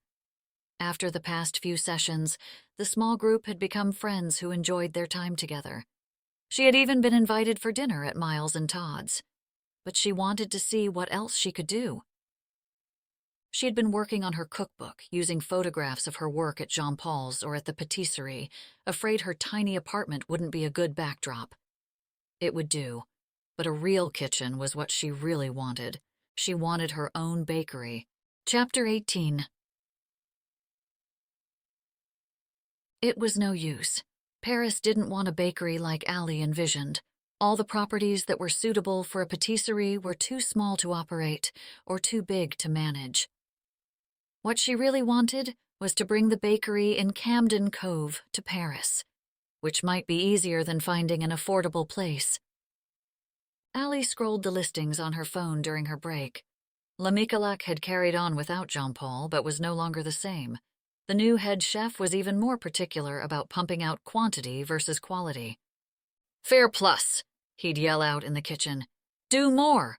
Speaker 1: After the past few sessions, the small group had become friends who enjoyed their time together. She had even been invited for dinner at Miles and Todd's. But she wanted to see what else she could do. She had been working on her cookbook, using photographs of her work at Jean Paul's or at the patisserie, afraid her tiny apartment wouldn't be a good backdrop. It would do, but a real kitchen was what she really wanted. She wanted her own bakery. Chapter 18. It was no use. Paris didn't want a bakery like Allie envisioned. All the properties that were suitable for a patisserie were too small to operate or too big to manage. What she really wanted was to bring the bakery in Camden Cove to Paris, which might be easier than finding an affordable place. Allie scrolled the listings on her phone during her break. La Michelak had carried on without Jean-Paul, but was no longer the same. The new head chef was even more particular about pumping out quantity versus quality. "Fair plus," he'd yell out in the kitchen. "Do more."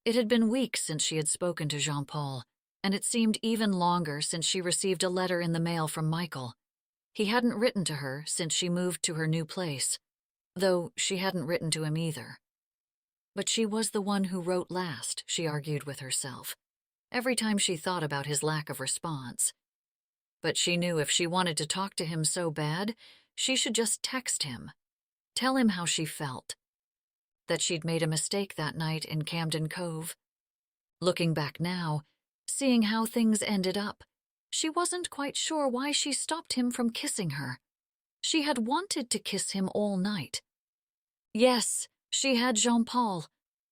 Speaker 1: It had been weeks since she had spoken to Jean-Paul, and it seemed even longer since she received a letter in the mail from Michael. He hadn't written to her since she moved to her new place, though she hadn't written to him either. But she was the one who wrote last, she argued with herself, every time she thought about his lack of response. But she knew if she wanted to talk to him so bad, she should just text him. Tell him how she felt. That she'd made a mistake that night in Camden Cove. Looking back now, seeing how things ended up, she wasn't quite sure why she stopped him from kissing her. She had wanted to kiss him all night. Yes, she had Jean-Paul,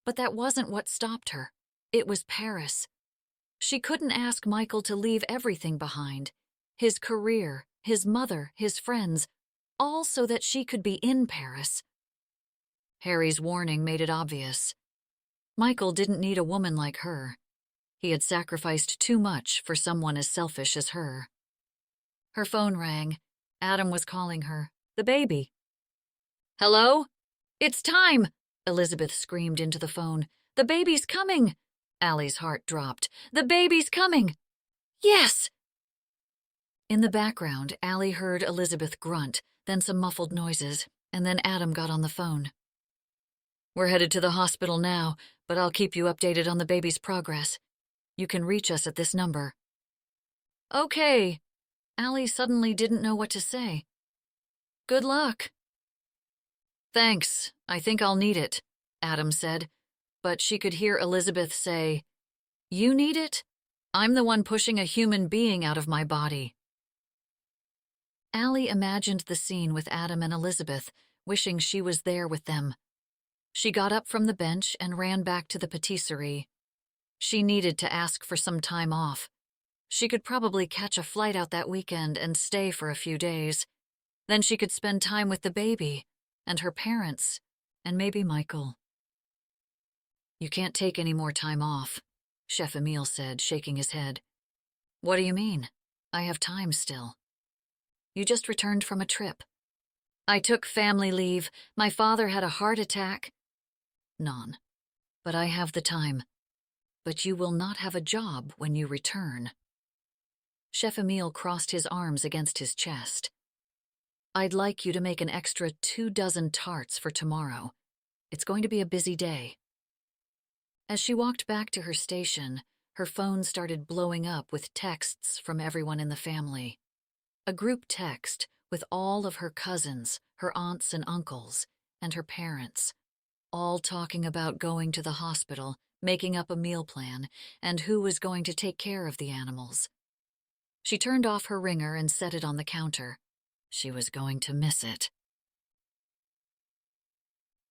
Speaker 1: but that wasn't what stopped her. It was Paris. She couldn't ask Michael to leave everything behind. His career, his mother, his friends, all so that she could be in Paris. Harry's warning made it obvious. Michael didn't need a woman like her. He had sacrificed too much for someone as selfish as her. Her phone rang. Adam was calling her. The baby. "Hello? It's time!" Elizabeth screamed into the phone. "The baby's coming!" Allie's heart dropped. "The baby's coming!" "Yes!" In the background, Allie heard Elizabeth grunt, then some muffled noises, and then Adam got on the phone. "We're headed to the hospital now, but I'll keep you updated on the baby's progress. You can reach us at this number." "Okay." Allie suddenly didn't know what to say. "Good luck." "Thanks. I think I'll need it," Adam said, but she could hear Elizabeth say, "You need it? I'm the one pushing a human being out of my body." Allie imagined the scene with Adam and Elizabeth, wishing she was there with them. She got up from the bench and ran back to the patisserie. She needed to ask for some time off. She could probably catch a flight out that weekend and stay for a few days. Then she could spend time with the baby, and her parents, and maybe Michael. "You can't take any more time off," Chef Emile said, shaking his head. "What do you mean? I have time still." "You just returned from a trip." "I took family leave. My father had a heart attack." "None. But I have the time. But you will not have a job when you return." Chef Emile crossed his arms against his chest. "I'd like you to make an extra 24 tarts for tomorrow. It's going to be a busy day." As she walked back to her station, her phone started blowing up with texts from everyone in the family. A group text with all of her cousins, her aunts and uncles, and her parents, all talking about going to the hospital, making up a meal plan, and who was going to take care of the animals. She turned off her ringer and set it on the counter. She was going to miss it.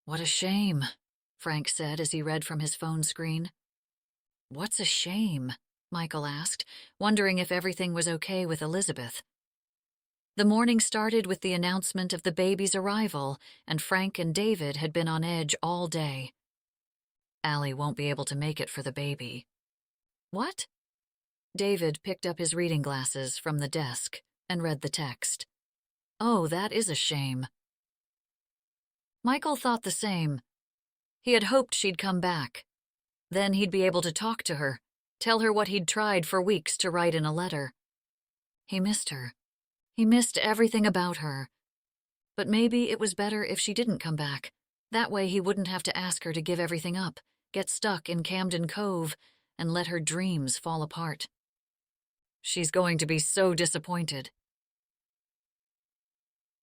Speaker 1: "What a shame," Frank said as he read from his phone screen. "What's a shame?" Michael asked, wondering if everything was okay with Elizabeth. The morning started with the announcement of the baby's arrival, and Frank and David had been on edge all day. "Allie won't be able to make it for the baby." "What?" David picked up his reading glasses from the desk and read the text. "Oh, that is a shame." Michael thought the same. He had hoped she'd come back. Then he'd be able to talk to her, tell her what he'd tried for weeks to write in a letter. He missed her. He missed everything about her. But maybe it was better if she didn't come back. That way he wouldn't have to ask her to give everything up, get stuck in Camden Cove, and let her dreams fall apart. She's going to be so disappointed.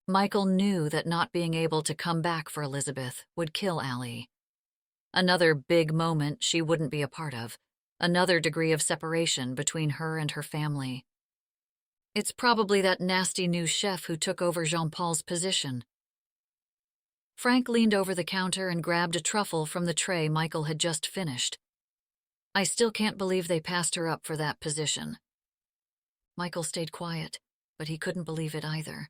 Speaker 1: Michael knew that not being able to come back for Elizabeth would kill Allie. Another big moment she wouldn't be a part of, another degree of separation between her and her family. It's probably that nasty new chef who took over Jean-Paul's position. Frank leaned over the counter and grabbed a truffle from the tray Michael had just finished. "I still can't believe they passed her up for that position." Michael stayed quiet, but he couldn't believe it either.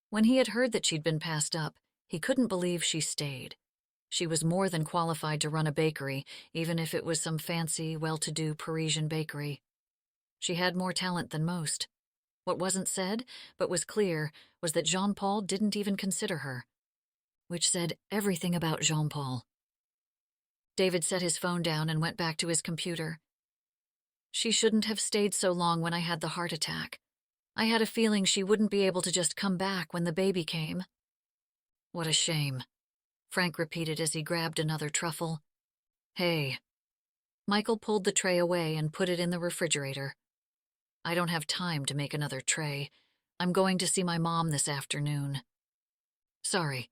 Speaker 1: When he had heard that she'd been passed up, he couldn't believe she stayed. She was more than qualified to run a bakery, even if it was some fancy, well-to-do Parisian bakery. She had more talent than most. What wasn't said, but was clear, was that Jean-Paul didn't even consider her. Which said everything about Jean-Paul. David set his phone down and went back to his computer. "She shouldn't have stayed so long when I had the heart attack. I had a feeling she wouldn't be able to just come back when the baby came." "What a shame," Frank repeated as he grabbed another truffle. "Hey." Michael pulled the tray away and put it in the refrigerator. "I don't have time to make another tray. I'm going to see my mom this afternoon." "Sorry."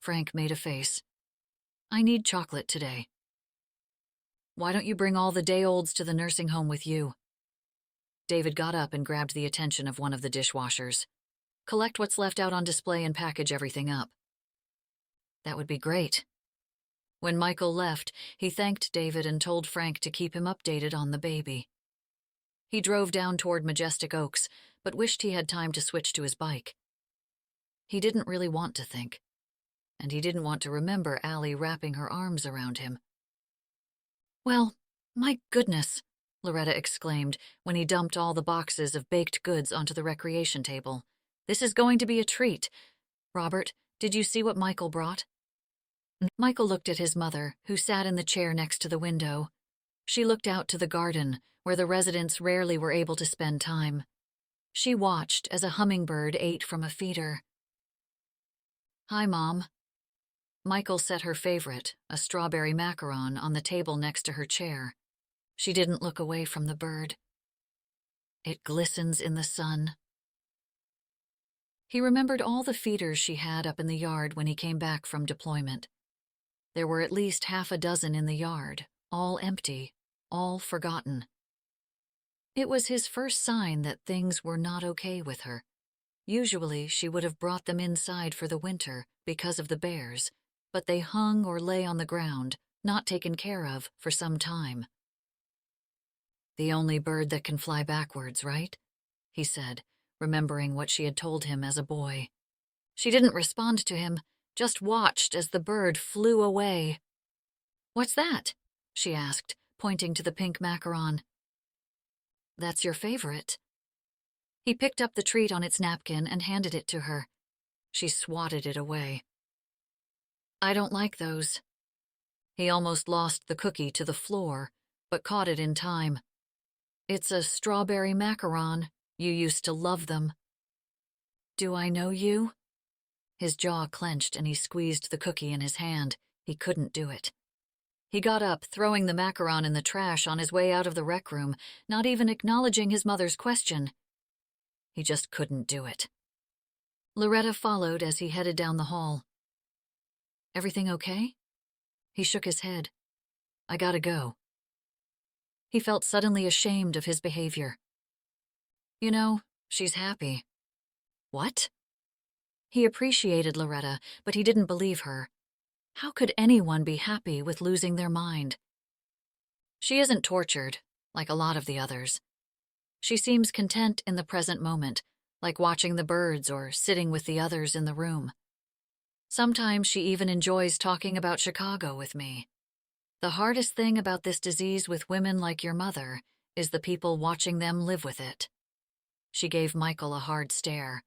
Speaker 1: Frank made a face. "I need chocolate today." "Why don't you bring all the day-olds to the nursing home with you?" David got up and grabbed the attention of one of the dishwashers. "Collect what's left out on display and package everything up." "That would be great." When Michael left, he thanked David and told Frank to keep him updated on the baby. He drove down toward Majestic Oaks, but wished he had time to switch to his bike. He didn't really want to think, and he didn't want to remember Allie wrapping her arms around him. "Well, my goodness," Loretta exclaimed when he dumped all the boxes of baked goods onto the recreation table. "This is going to be a treat. Robert, did you see what Michael brought?" Michael looked at his mother, who sat in the chair next to the window. She looked out to the garden, where the residents rarely were able to spend time. She watched as a hummingbird ate from a feeder. "Hi, Mom." Michael set her favorite, a strawberry macaron, on the table next to her chair. She didn't look away from the bird. "It glistens in the sun." He remembered all the feeders she had up in the yard when he came back from deployment. There were at least half a dozen in the yard, all empty, all forgotten. It was his first sign that things were not okay with her. Usually she would have brought them inside for the winter because of the bears, but they hung or lay on the ground, not taken care of for some time. "The only bird that can fly backwards, right?" he said, remembering what she had told him as a boy. She didn't respond to him, just watched as the bird flew away. "What's that?" she asked, pointing to the pink macaron. "That's your favorite." He picked up the treat on its napkin and handed it to her. She swatted it away. "I don't like those." He almost lost the cookie to the floor, but caught it in time. "It's a strawberry macaron. You used to love them." "Do I know you?" His jaw clenched and he squeezed the cookie in his hand. He couldn't do it. He got up, throwing the macaron in the trash on his way out of the rec room, not even acknowledging his mother's question. He just couldn't do it. Loretta followed as he headed down the hall. "Everything okay?" He shook his head. "I gotta go." He felt suddenly ashamed of his behavior. "You know, she's happy." "What?" He appreciated Loretta, but he didn't believe her. How could anyone be happy with losing their mind? "She isn't tortured, like a lot of the others. She seems content in the present moment, like watching the birds or sitting with the others in the room. Sometimes she even enjoys talking about Chicago with me. The hardest thing about this disease with women like your mother is the people watching them live with it." She gave Michael a hard stare.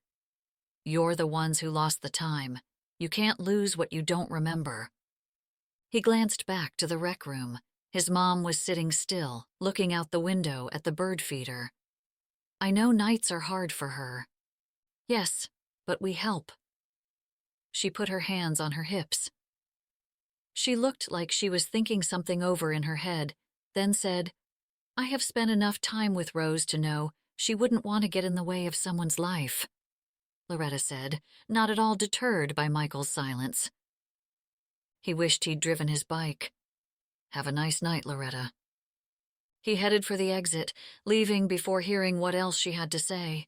Speaker 1: "You're the ones who lost the time. You can't lose what you don't remember." He glanced back to the rec room. His mom was sitting still, looking out the window at the bird feeder. "I know nights are hard for her." "Yes, but we help." She put her hands on her hips. She looked like she was thinking something over in her head, then said, "I have spent enough time with Rose to know she wouldn't want to get in the way of someone's life," Loretta said, not at all deterred by Michael's silence. He wished he'd driven his bike. "Have a nice night, Loretta." He headed for the exit, leaving before hearing what else she had to say.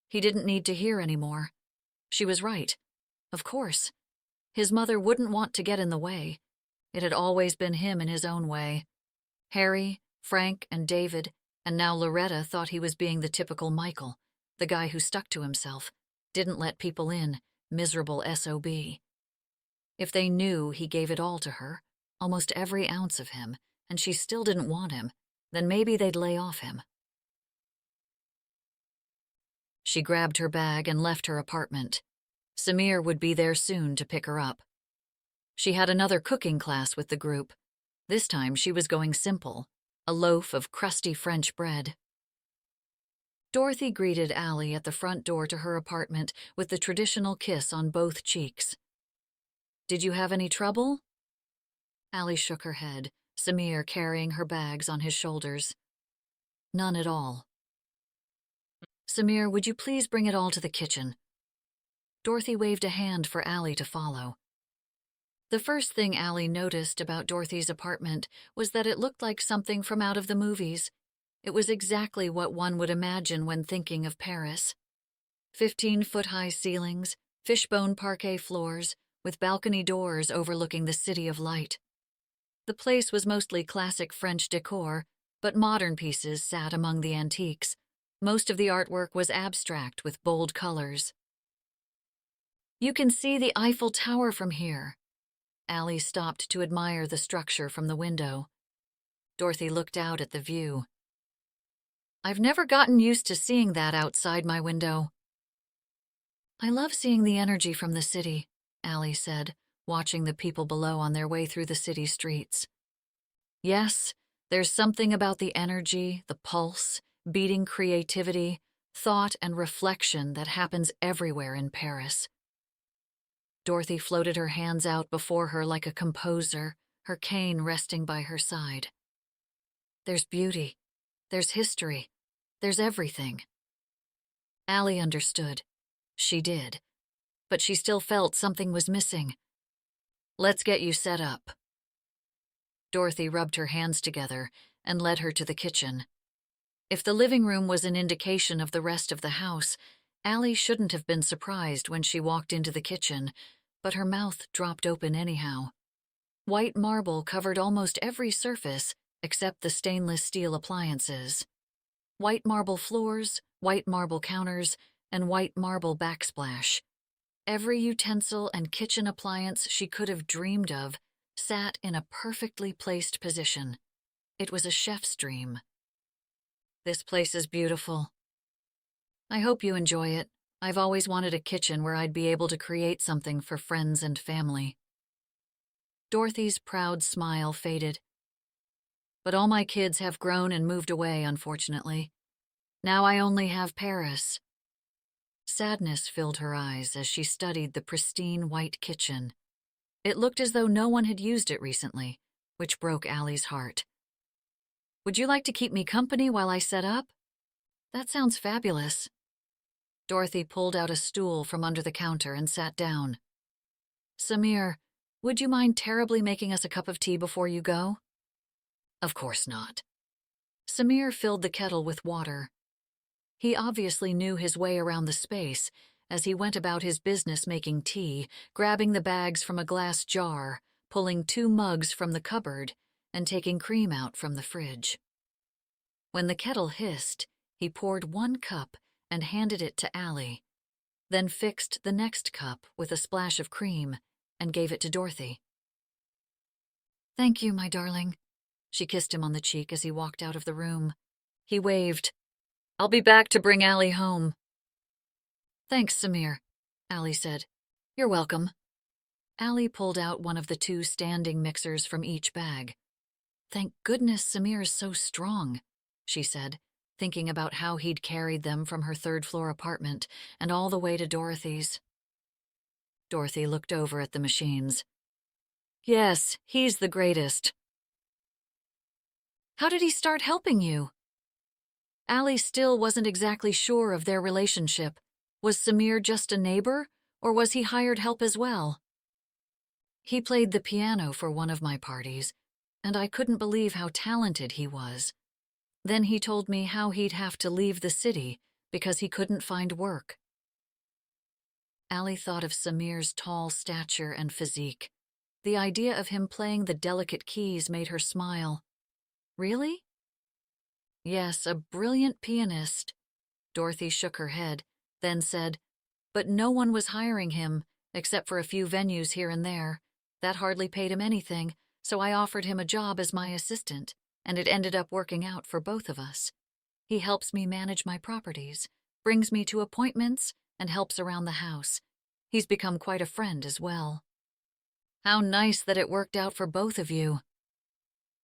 Speaker 1: He didn't need to hear anymore. She was right. Of course. His mother wouldn't want to get in the way. It had always been him in his own way. Harry, Frank, and David, and now Loretta thought he was being the typical Michael, the guy who stuck to himself, didn't let people in, miserable SOB. If they knew he gave it all to her, almost every ounce of him, and she still didn't want him, then maybe they'd lay off him. She grabbed her bag and left her apartment. Samir would be there soon to pick her up. She had another cooking class with the group. This time she was going simple, a loaf of crusty French bread. Dorothy greeted Allie at the front door to her apartment with the traditional kiss on both cheeks. "Did you have any trouble?" Allie shook her head, Samir carrying her bags on his shoulders. "None at all." "Samir, would you please bring it all to the kitchen?" Dorothy waved a hand for Allie to follow. The first thing Allie noticed about Dorothy's apartment was that it looked like something from out of the movies. It was exactly what one would imagine when thinking of Paris. 15-foot-high ceilings, fishbone parquet floors, with balcony doors overlooking the city of light. The place was mostly classic French decor, but modern pieces sat among the antiques. Most of the artwork was abstract with bold colors. "You can see the Eiffel Tower from here." Allie stopped to admire the structure from the window. Dorothy looked out at the view. "I've never gotten used to seeing that outside my window." "I love seeing the energy from the city," Allie said, watching the people below on their way through the city streets. "Yes, there's something about the energy, the pulse, beating creativity, thought, and reflection that happens everywhere in Paris." Dorothy floated her hands out before her like a composer, her cane resting by her side. "There's beauty. There's history. There's everything." Allie understood. She did. But she still felt something was missing. "Let's get you set up." Dorothy rubbed her hands together and led her to the kitchen. If the living room was an indication of the rest of the house, Allie shouldn't have been surprised when she walked into the kitchen, but her mouth dropped open anyhow. White marble covered almost every surface except the stainless steel appliances. White marble floors, white marble counters, and white marble backsplash. Every utensil and kitchen appliance she could have dreamed of sat in a perfectly placed position. It was a chef's dream. This place is beautiful. I hope you enjoy it. I've always wanted a kitchen where I'd be able to create something for friends and family. Dorothy's proud smile faded. But all my kids have grown and moved away, unfortunately. Now I only have Paris. Sadness filled her eyes as she studied the pristine white kitchen. It looked as though no one had used it recently, which broke Allie's heart. Would you like to keep me company while I set up? That sounds fabulous. Dorothy pulled out a stool from under the counter and sat down. Samir, would you mind terribly making us a cup of tea before you go? Of course not. Samir filled the kettle with water. He obviously knew his way around the space as he went about his business making tea, grabbing the bags from a glass jar, pulling 2 mugs from the cupboard, and taking cream out from the fridge. When the kettle hissed, he poured 1 cup and handed it to Allie, then fixed the next cup with a splash of cream and gave it to Dorothy. Thank you, my darling. She kissed him on the cheek as he walked out of the room. He waved. I'll be back to bring Allie home. Thanks, Samir, Allie said. You're welcome. Allie pulled out one of the 2 standing mixers from each bag. Thank goodness Samir's so strong, she said, thinking about how he'd carried them from her 3rd-floor apartment and all the way to Dorothy's. Dorothy looked over at the machines. Yes, he's the greatest. How did he start helping you? Allie still wasn't exactly sure of their relationship. Was Samir just a neighbor, or was he hired help as well? He played the piano for one of my parties, and I couldn't believe how talented he was. Then he told me how he'd have to leave the city because he couldn't find work. Allie thought of Samir's tall stature and physique. The idea of him playing the delicate keys made her smile. Really? Yes, a brilliant pianist. Dorothy shook her head, then said, but no one was hiring him, except for a few venues here and there. That hardly paid him anything, so I offered him a job as my assistant, and it ended up working out for both of us. He helps me manage my properties, brings me to appointments, and helps around the house. He's become quite a friend as well. How nice that it worked out for both of you.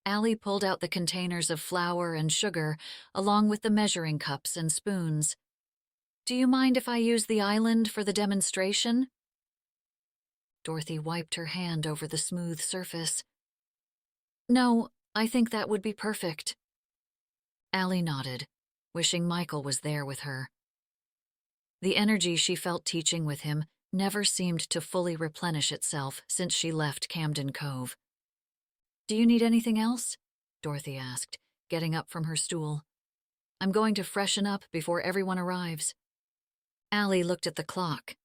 Speaker 1: Allie pulled out the containers of flour and sugar, along with the measuring cups and spoons. Do you mind if I use the island for the demonstration? Dorothy wiped her hand over the smooth surface. No, I think that would be perfect. Allie nodded, wishing Michael was there with her. The energy she felt teaching with him never seemed to fully replenish itself since she left Camden Cove. Do you need anything else? Dorothy asked, getting up from her stool. I'm going to freshen up before everyone arrives. Allie looked at the clock.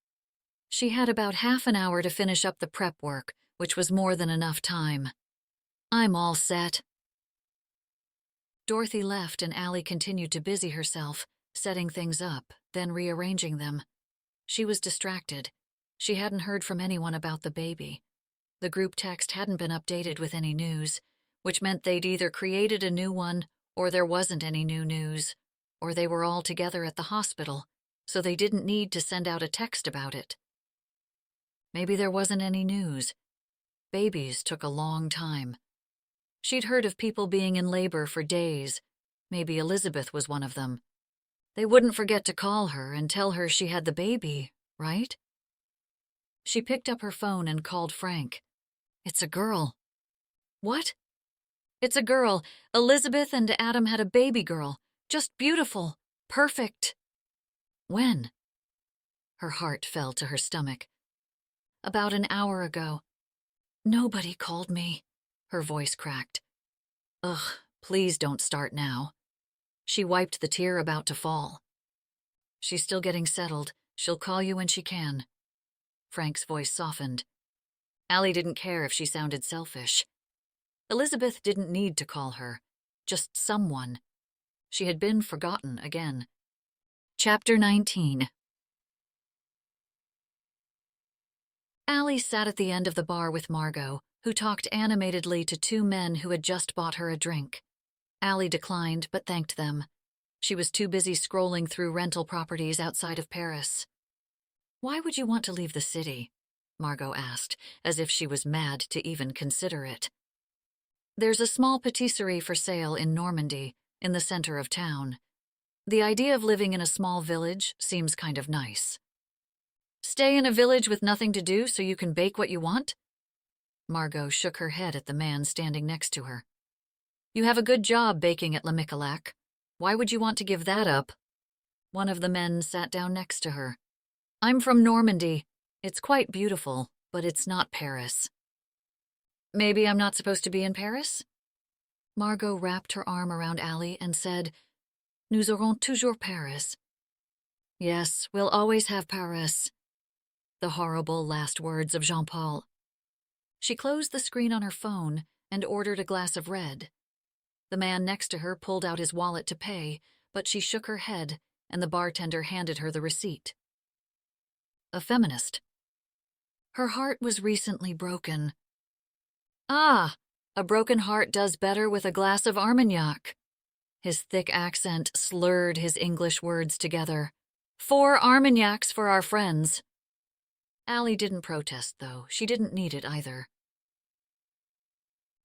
Speaker 1: She had about half an hour to finish up the prep work, which was more than enough time. I'm all set. Dorothy left and Allie continued to busy herself, setting things up, then rearranging them. She was distracted. She hadn't heard from anyone about the baby. The group text hadn't been updated with any news, which meant they'd either created a new one, or there wasn't any new news, or they were all together at the hospital, so they didn't need to send out a text about it. Maybe there wasn't any news. Babies took a long time. She'd heard of people being in labor for days. Maybe Elizabeth was one of them. They wouldn't forget to call her and tell her she had the baby, right? She picked up her phone and called Frank. It's a girl. What? It's a girl. Elizabeth and Adam had a baby girl. Just beautiful. Perfect. When? Her heart fell to her stomach. About an hour ago. Nobody called me. Her voice cracked. Ugh, please don't start now. She wiped the tear about to fall. She's still getting settled. She'll call you when she can. Frank's voice softened. Allie didn't care if she sounded selfish. Elizabeth didn't need to call her, just someone. She had been forgotten again. Chapter 19. Allie sat at the end of the bar with Margot, who talked animatedly to two men who had just bought her a drink. Allie declined, but thanked them. She was too busy scrolling through rental properties outside of Paris. "Why would you want to leave the city?" Margot asked, as if she was mad to even consider it. "There's a small patisserie for sale in Normandy, in the center of town. The idea of living in a small village seems kind of nice." "Stay in a village with nothing to do so you can bake what you want?" Margot shook her head at the man standing next to her. "You have a good job baking at Le Micolac. Why would you want to give that up?" One of the men sat down next to her. "I'm from Normandy. It's quite beautiful, but it's not Paris." "Maybe I'm not supposed to be in Paris?" Margot wrapped her arm around Allie and said, "Nous aurons toujours Paris." "Yes, we'll always have Paris." The horrible last words of Jean-Paul. She closed the screen on her phone and ordered a glass of red. The man next to her pulled out his wallet to pay, but she shook her head, and the bartender handed her the receipt. A feminist. Her heart was recently broken. "Ah, a broken heart does better with a glass of Armagnac." His thick accent slurred his English words together. "4 Armagnacs for our friends." Allie didn't protest, though. She didn't need it either.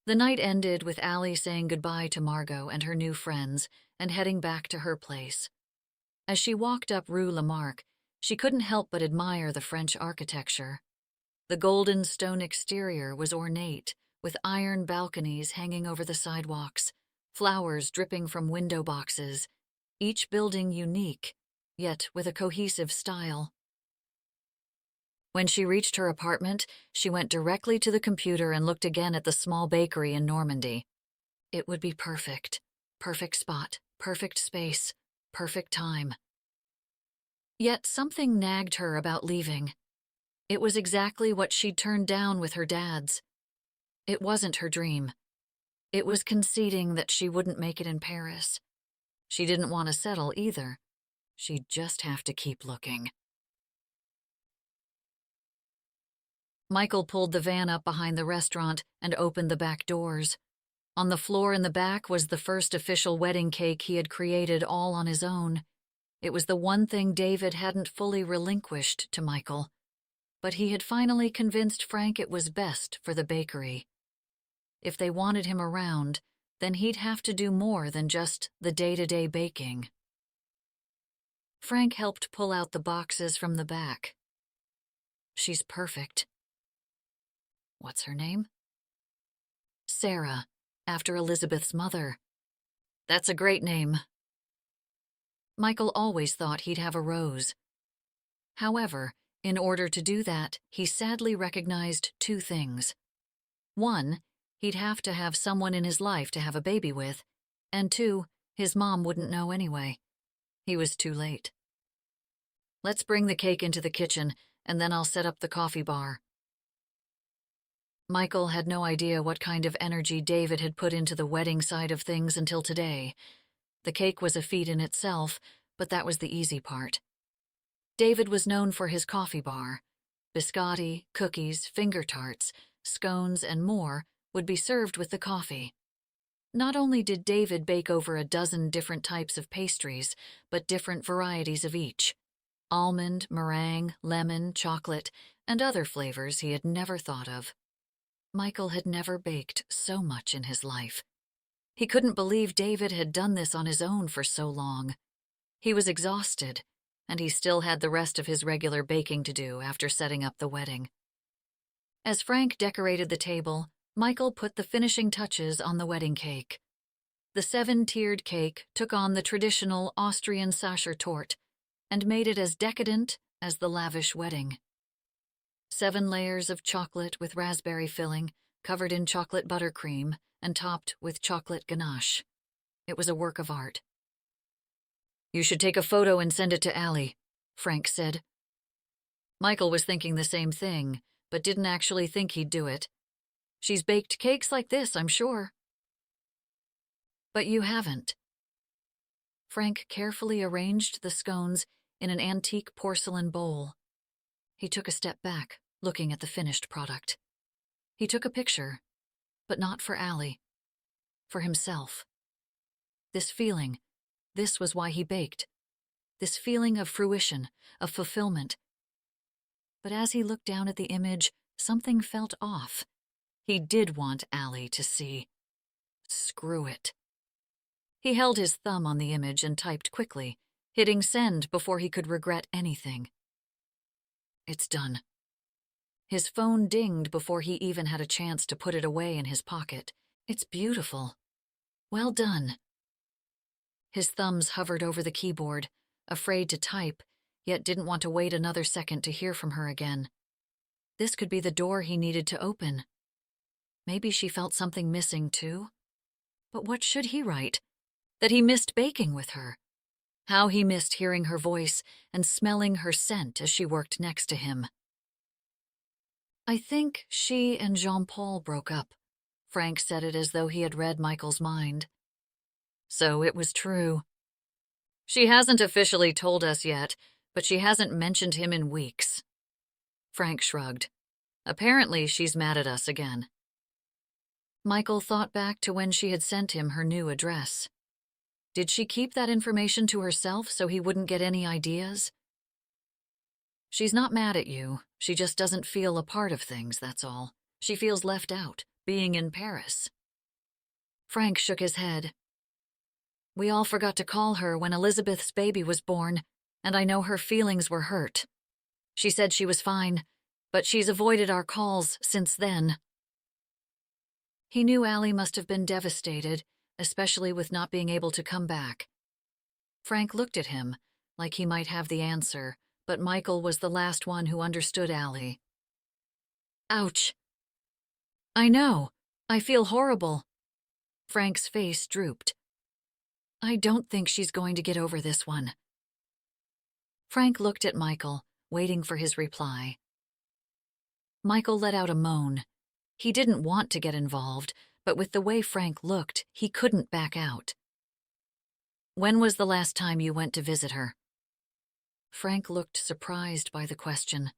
Speaker 1: The night ended with Allie saying goodbye to Margot and her new friends and heading back to her place. As she walked up Rue Lamarck, she couldn't help but admire the French architecture. The golden stone exterior was ornate, with iron balconies hanging over the sidewalks, flowers dripping from window boxes, each building unique, yet with a cohesive style. When she reached her apartment, she went directly to the computer and looked again at the small bakery in Normandy. It would be perfect. Perfect spot, perfect space, perfect time. Yet something nagged her about leaving. It was exactly what she'd turned down with her dad's. It wasn't her dream. It was conceding that she wouldn't make it in Paris. She didn't want to settle either. She'd just have to keep looking. Michael pulled the van up behind the restaurant and opened the back doors. On the floor in the back was the first official wedding cake he had created all on his own. It was the one thing David hadn't fully relinquished to Michael. But he had finally convinced Frank it was best for the bakery. If they wanted him around, then he'd have to do more than just the day-to-day baking. Frank helped pull out the boxes from the back. "She's perfect." "What's her name?" "Sarah, after Elizabeth's mother." "That's a great name." Michael always thought he'd have a Rose. However, in order to do that, he sadly recognized 2 things. 1, he'd have to have someone in his life to have a baby with, and 2, his mom wouldn't know anyway. He was too late. "Let's bring the cake into the kitchen, and then I'll set up the coffee bar." Michael had no idea what kind of energy David had put into the wedding side of things until today. The cake was a feat in itself, but that was the easy part. David was known for his coffee bar. Biscotti, cookies, finger tarts, scones, and more would be served with the coffee. Not only did David bake over a dozen different types of pastries, but different varieties of each. Almond, meringue, lemon, chocolate, and other flavors he had never thought of. Michael had never baked so much in his life. He couldn't believe David had done this on his own for so long. He was exhausted, and he still had the rest of his regular baking to do after setting up the wedding. As Frank decorated the table, Michael put the finishing touches on the wedding cake. The 7-tiered cake took on the traditional Austrian Sachertorte and made it as decadent as the lavish wedding. 7 layers of chocolate with raspberry filling, covered in chocolate buttercream and topped with chocolate ganache. It was a work of art. "You should take a photo and send it to Allie," Frank said. Michael was thinking the same thing, but didn't actually think he'd do it. She's baked cakes like this, I'm sure. But you haven't. Frank carefully arranged the scones in an antique porcelain bowl. He took a step back, looking at the finished product. He took a picture, but not for Allie, for himself. This feeling, this was why he baked. This feeling of fruition, of fulfillment. But as he looked down at the image, something felt off. He did want Allie to see. Screw it. He held his thumb on the image and typed quickly, hitting send before he could regret anything. It's done. His phone dinged before he even had a chance to put it away in his pocket. It's beautiful. Well done. His thumbs hovered over the keyboard, afraid to type, yet didn't want to wait another second to hear from her again. This could be the door he needed to open. Maybe she felt something missing, too. But what should he write? That he missed baking with her. How he missed hearing her voice and smelling her scent as she worked next to him. I think she and Jean-Paul broke up. Frank said it as though he had read Michael's mind. So it was true. She hasn't officially told us yet, but she hasn't mentioned him in weeks. Frank shrugged. Apparently she's mad at us again. Michael thought back to when she had sent him her new address. Did she keep that information to herself so he wouldn't get any ideas? She's not mad at you. She just doesn't feel a part of things, that's all. She feels left out, being in Paris. Frank shook his head. We all forgot to call her when Elizabeth's baby was born, and I know her feelings were hurt. She said she was fine, but she's avoided our calls since then. He knew Allie must have been devastated, especially with not being able to come back. Frank looked at him, like he might have the answer, but Michael was the last one who understood Allie. Ouch. I know. I feel horrible. Frank's face drooped. I don't think she's going to get over this one. Frank looked at Michael, waiting for his reply. Michael let out a moan. He didn't want to get involved, but with the way Frank looked, he couldn't back out. When was the last time you went to visit her? Frank looked surprised by the question.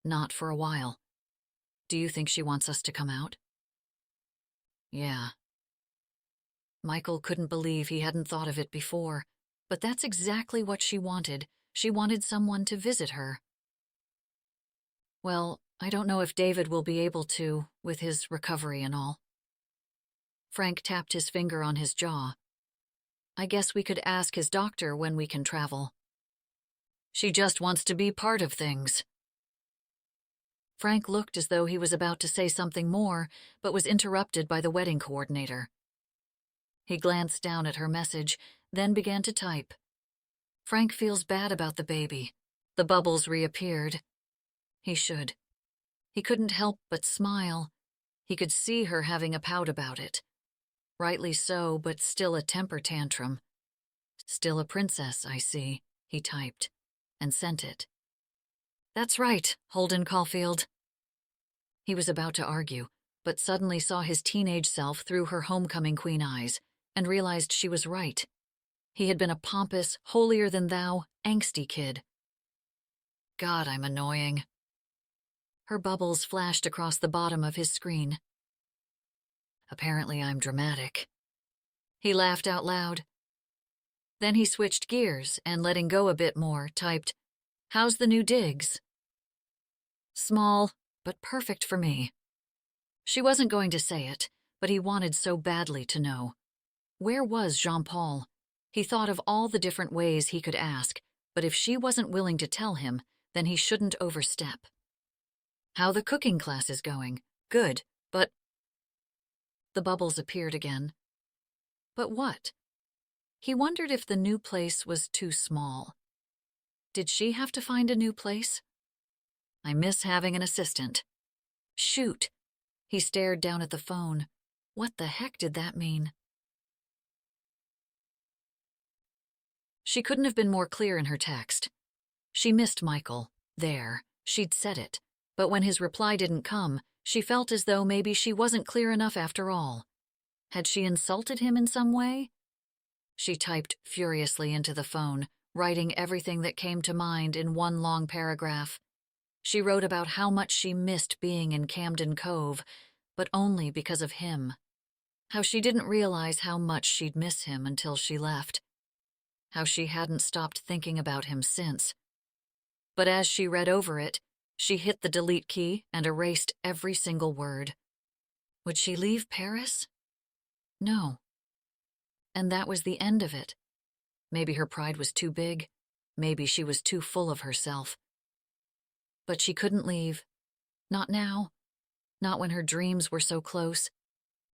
Speaker 1: Not for a while. Do you think she wants us to come out? Yeah. Michael couldn't believe he hadn't thought of it before, but that's exactly what she wanted. She wanted someone to visit her. Well, I don't know if David will be able to, with his recovery and all. Frank tapped his finger on his jaw. I guess we could ask his doctor when we can travel. She just wants to be part of things. Frank looked as though he was about to say something more, but was interrupted by the wedding coordinator. He glanced down at her message, then began to type. Frank feels bad about the baby. The bubbles reappeared. He should. He couldn't help but smile. He could see her having a pout about it. Rightly so, but still a temper tantrum. Still a princess, I see, he typed, and sent it. That's right, Holden Caulfield. He was about to argue, but suddenly saw his teenage self through her homecoming queen eyes, and realized she was right. He had been a pompous, holier-than-thou, angsty kid. God, I'm annoying. Her bubbles flashed across the bottom of his screen. Apparently I'm dramatic. He laughed out loud. Then he switched gears and, letting go a bit more, typed, How's the new digs? Small, but perfect for me. She wasn't going to say it, but he wanted so badly to know. Where was Jean-Paul? He thought of all the different ways he could ask, but if she wasn't willing to tell him, then he shouldn't overstep. How the cooking class is going. Good, but... The bubbles appeared again. But what? He wondered if the new place was too small. Did she have to find a new place? I miss having an assistant. Shoot. He stared down at the phone. What the heck did that mean? She couldn't have been more clear in her text. She missed Michael. There, she'd said it. But when his reply didn't come, she felt as though maybe she wasn't clear enough after all. Had she insulted him in some way? She typed furiously into the phone, writing everything that came to mind in one long paragraph. She wrote about how much she missed being in Camden Cove, but only because of him. How she didn't realize how much she'd miss him until she left. How she hadn't stopped thinking about him since. But as she read over it, she hit the delete key and erased every single word. Would she leave Paris? No. And that was the end of it. Maybe her pride was too big. Maybe she was too full of herself. But she couldn't leave. Not now. Not when her dreams were so close.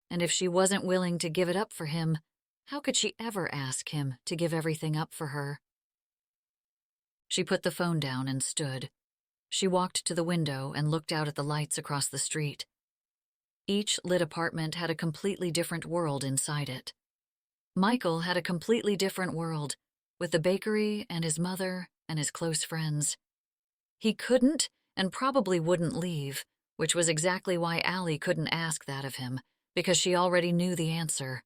Speaker 1: And if she wasn't willing to give it up for him, how could she ever ask him to give everything up for her? She put the phone down and stood. She walked to the window and looked out at the lights across the street. Each lit apartment had a completely different world inside it. Michael had a completely different world, with the bakery and his mother and his close friends. He couldn't and probably wouldn't leave, which was exactly why Allie couldn't ask that of him, because she already knew the answer.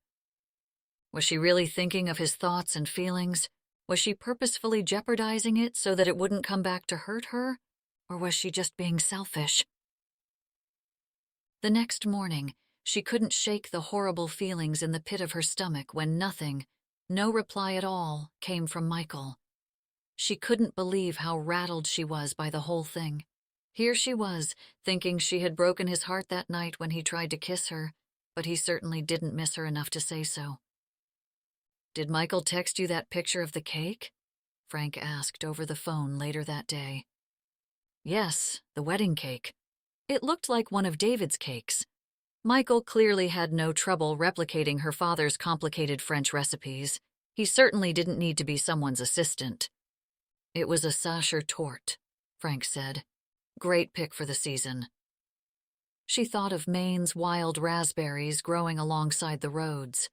Speaker 1: Was she really thinking of his thoughts and feelings? Was she purposefully jeopardizing it so that it wouldn't come back to hurt her? Or was she just being selfish? The next morning, she couldn't shake the horrible feelings in the pit of her stomach when nothing, no reply at all, came from Michael. She couldn't believe how rattled she was by the whole thing. Here she was, thinking she had broken his heart that night when he tried to kiss her, but he certainly didn't miss her enough to say so. "Did Michael text you that picture of the cake?" Frank asked over the phone later that day. "Yes, the wedding cake. It looked like one of David's cakes." Michael clearly had no trouble replicating her father's complicated French recipes. He certainly didn't need to be someone's assistant. "It was a Sacher torte," Frank said. "Great pick for the season." She thought of Maine's wild raspberries growing alongside the roads.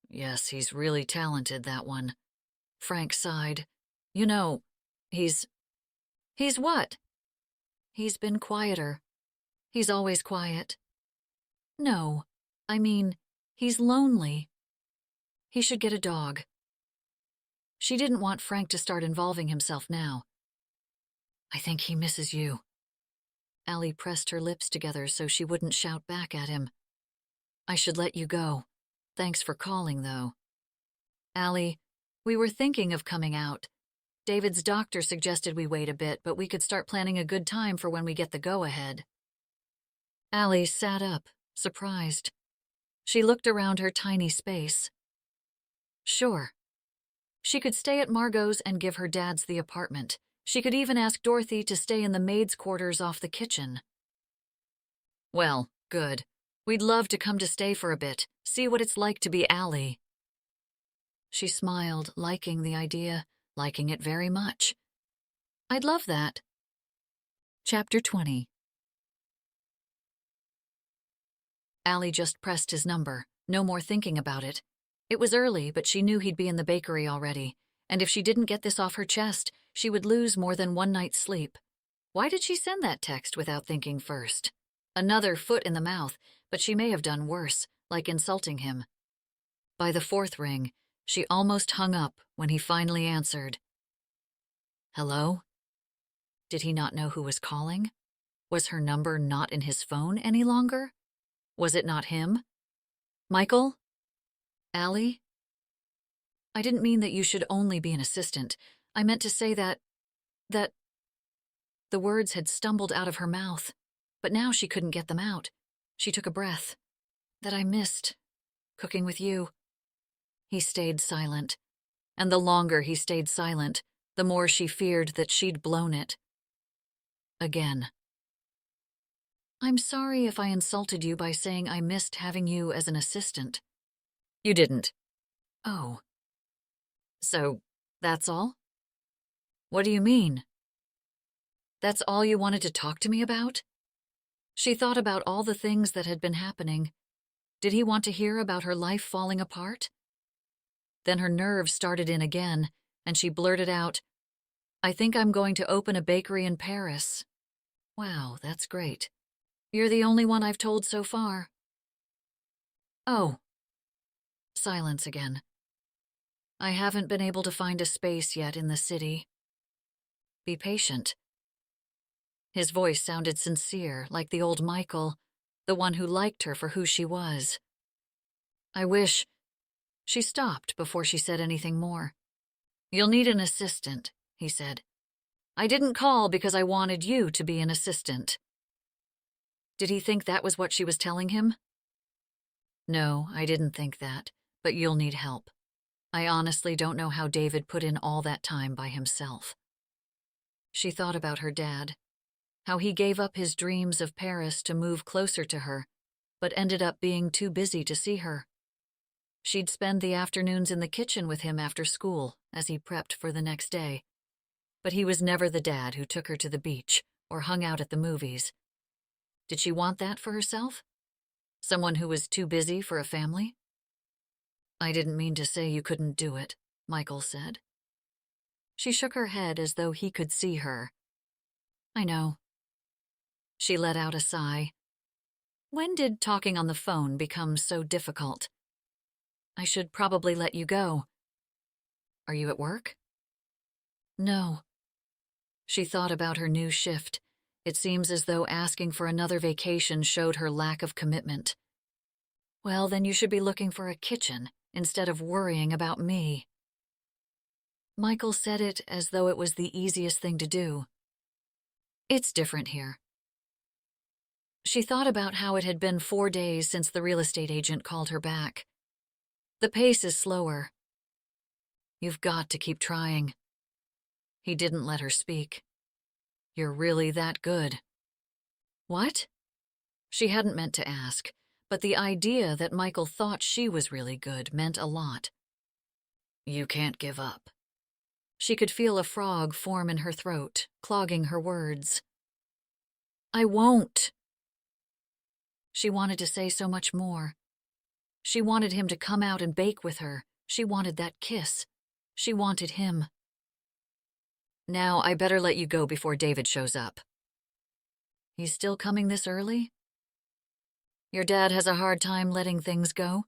Speaker 1: "Yes, he's really talented, that one." Frank sighed. "You know, he's what?" "He's been quieter. He's always quiet." "No, I mean, he's lonely. He should get a dog." She didn't want Frank to start involving himself now. "I think he misses you." Allie pressed her lips together so she wouldn't shout back at him. "I should let you go. Thanks for calling, though." "Allie, we were thinking of coming out. David's doctor suggested we wait a bit, but we could start planning a good time for when we get the go-ahead." Allie sat up, surprised. She looked around her tiny space. Sure. She could stay at Margot's and give her dad's the apartment. She could even ask Dorothy to stay in the maid's quarters off the kitchen. "Well, good. We'd love to come to stay for a bit, see what it's like to be Allie." She smiled, liking the idea, liking it very much. "I'd love that." Chapter 20. Allie just pressed his number, no more thinking about it. It was early, but she knew he'd be in the bakery already, and if she didn't get this off her chest, she would lose more than one night's sleep. Why did she send that text without thinking first? Another foot in the mouth, but she may have done worse, like insulting him. By the fourth ring, she almost hung up when he finally answered. "Hello?" Did he not know who was calling? Was her number not in his phone any longer? Was it not him? "Michael? Allie? I didn't mean that you should only be an assistant. I meant to say that... The words had stumbled out of her mouth, but now she couldn't get them out. She took a breath. "That I missed cooking with you." He stayed silent, and the longer he stayed silent, the more she feared that she'd blown it. Again. "I'm sorry if I insulted you by saying I missed having you as an assistant." "You didn't." "Oh. So, that's all?" "What do you mean?" "That's all you wanted to talk to me about?" She thought about all the things that had been happening. Did he want to hear about her life falling apart? Then her nerves started in again, and she blurted out, "I think I'm going to open a bakery in Paris." Wow, that's great. You're the only one I've told so far. Oh, silence again. I haven't been able to find a space yet in the city. Be patient. His voice sounded sincere, like the old Michael, the one who liked her for who she was. I wish... She stopped before she said anything more. You'll need an assistant, he said. I didn't call because I wanted you to be an assistant. Did he think that was what she was telling him? No, I didn't think that, but you'll need help. I honestly don't know how David put in all that time by himself. She thought about her dad, how he gave up his dreams of Paris to move closer to her, but ended up being too busy to see her. She'd spend the afternoons in the kitchen with him after school as he prepped for the next day. But he was never the dad who took her to the beach or hung out at the movies. Did she want that for herself? Someone who was too busy for a family? I didn't mean to say you couldn't do it, Michael said. She shook her head as though he could see her. I know. She let out a sigh. When did talking on the phone become so difficult? I should probably let you go. Are you at work? No. She thought about her new shift. It seems as though asking for another vacation showed her lack of commitment. Well, then you should be looking for a kitchen instead of worrying about me. Michael said it as though it was the easiest thing to do. It's different here. She thought about how it had been 4 days since the real estate agent called her back. The pace is slower. You've got to keep trying. He didn't let her speak. You're really that good. What? She hadn't meant to ask, but the idea that Michael thought she was really good meant a lot. You can't give up. She could feel a frog form in her throat, clogging her words. I won't. She wanted to say so much more. She wanted him to come out and bake with her. She wanted that kiss. She wanted him. Now I better let you go before David shows up. He's still coming this early? Your dad has a hard time letting things go?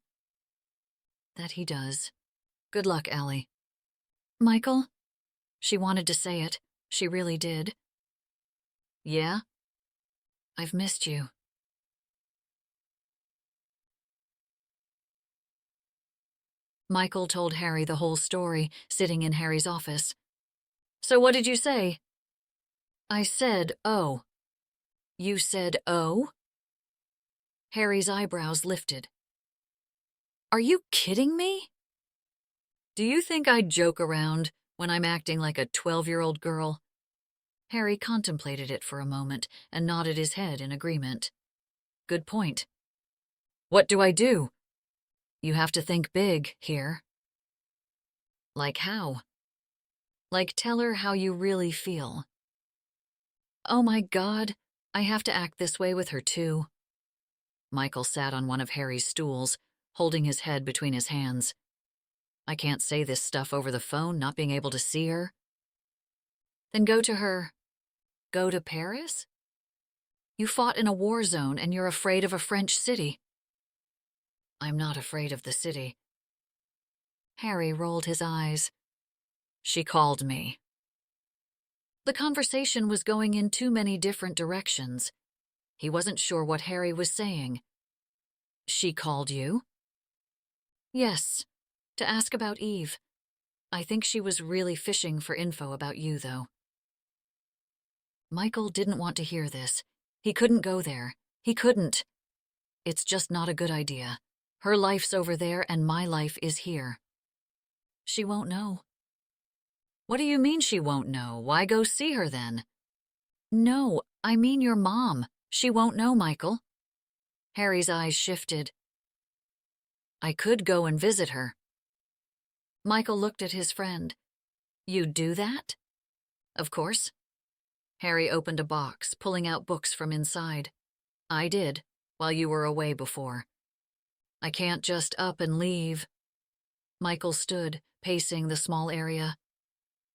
Speaker 1: That he does. Good luck, Allie. Michael? She wanted to say it. She really did. Yeah? I've missed you. Michael told Harry the whole story, sitting in Harry's office. So what did you say? I said, oh. You said, oh? Harry's eyebrows lifted. Are you kidding me? Do you think I'd joke around when I'm acting like a 12-year-old girl? Harry contemplated it for a moment and nodded his head in agreement. Good point. What do I do? You have to think big here. Like how? Like tell her how you really feel. Oh my God, I have to act this way with her too. Michael sat on one of Harry's stools, holding his head between his hands. I can't say this stuff over the phone, not being able to see her. Then go to her. Go to Paris? You fought in a war zone and you're afraid of a French city. I'm not afraid of the city. Harry rolled his eyes. She called me. The conversation was going in too many different directions. He wasn't sure what Harry was saying. She called you? Yes, to ask about Eve. I think she was really fishing for info about you, though. Michael didn't want to hear this. He couldn't go there. He couldn't. It's just not a good idea. Her life's over there and my life is here. She won't know. What do you mean she won't know? Why go see her then? No, I mean your mom. She won't know, Michael. Harry's eyes shifted. I could go and visit her. Michael looked at his friend. You'd do that? Of course. Harry opened a box, pulling out books from inside. I did, while you were away before. I can't just up and leave. Michael stood, pacing the small area.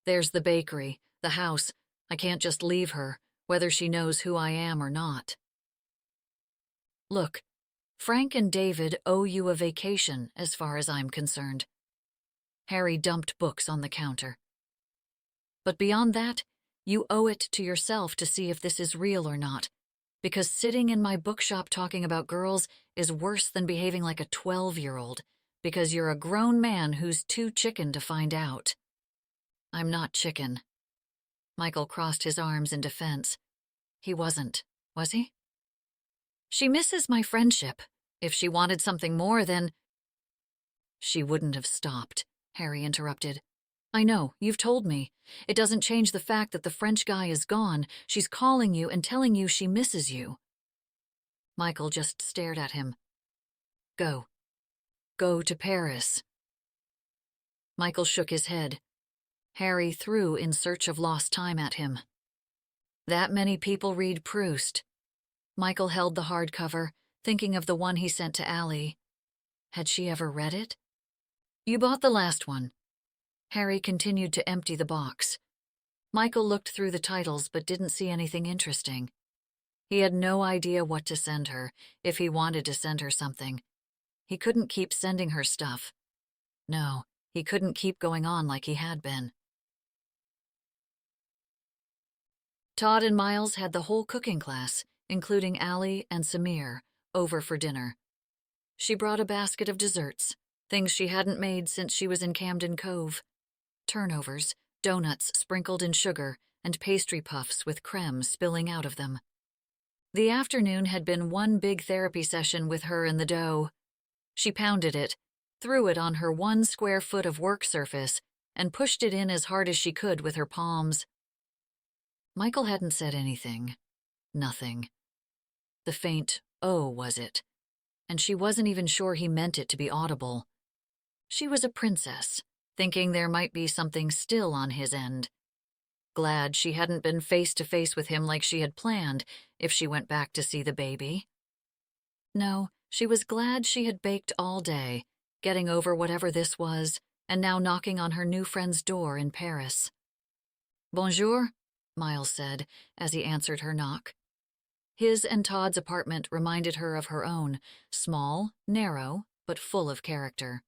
Speaker 1: There's the bakery, the house. I can't just leave her. whether she knows who I am or not. Look, Frank and David owe you a vacation as far as I'm concerned. Harry dumped books on the counter. But beyond that, you owe it to yourself to see if this is real or not, because sitting in my bookshop talking about girls is worse than behaving like a 12-year-old, because you're a grown man who's too chicken to find out. I'm not chicken. Michael crossed his arms in defense. He wasn't, was he? She misses my friendship. If she wanted something more, then... She wouldn't have stopped, Harry interrupted. I know, you've told me. It doesn't change the fact that the French guy is gone. She's calling you and telling you she misses you. Michael just stared at him. Go. Go to Paris. Michael shook his head. Harry threw In Search of Lost Time at him. That many people read Proust. Michael held the hardcover, thinking of the one he sent to Allie. Had she ever read it? You bought the last one. Harry continued to empty the box. Michael looked through the titles but didn't see anything interesting. He had no idea what to send her, if he wanted to send her something. He couldn't keep sending her stuff. No, he couldn't keep going on like he had been. Todd and Miles had the whole cooking class, including Allie and Samir, over for dinner. She brought a basket of desserts, things she hadn't made since she was in Camden Cove. Turnovers, donuts sprinkled in sugar, and pastry puffs with creme spilling out of them. The afternoon had been one big therapy session with her and the dough. She pounded it, threw it on her 1 square foot of work surface, and pushed it in as hard as she could with her palms. Michael hadn't said anything. Nothing. The faint "oh" was it, and she wasn't even sure he meant it to be audible. She was a princess, thinking there might be something still on his end. Glad she hadn't been face to face with him like she had planned if she went back to see the baby. No, she was glad she had baked all day, getting over whatever this was, and now knocking on her new friend's door in Paris. Bonjour, Miles said as he answered her knock. His and Todd's apartment reminded her of her own, small, narrow, but full of character.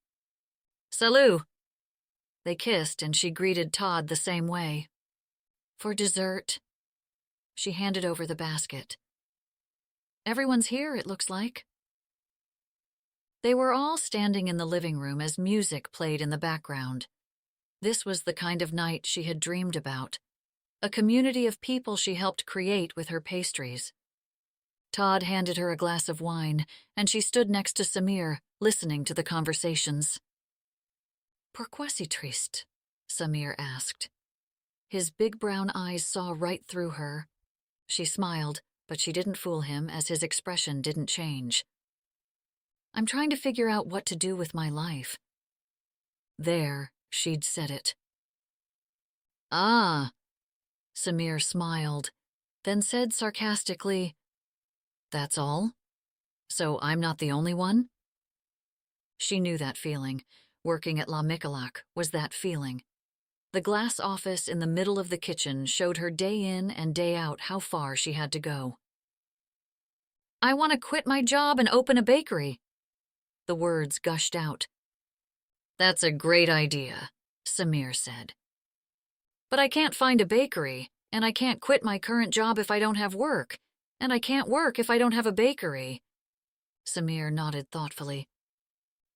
Speaker 1: Salut! They kissed, and she greeted Todd the same way. For dessert. She handed over the basket. Everyone's here, it looks like. They were all standing in the living room as music played in the background. This was the kind of night she had dreamed about, a community of people she helped create with her pastries. Todd handed her a glass of wine, and she stood next to Samir, listening to the conversations. Pourquoi si triste? Samir asked. His big brown eyes saw right through her. She smiled, but she didn't fool him as his expression didn't change. I'm trying to figure out what to do with my life. There, she'd said it. Ah, Samir smiled, then said sarcastically, That's all? So I'm not the only one? She knew that feeling. Working at La Michalak was that feeling. The glass office in the middle of the kitchen showed her day in and day out how far she had to go. I want to quit my job and open a bakery. The words gushed out. That's a great idea, Samir said. But I can't find a bakery, and I can't quit my current job if I don't have work, and I can't work if I don't have a bakery. Samir nodded thoughtfully.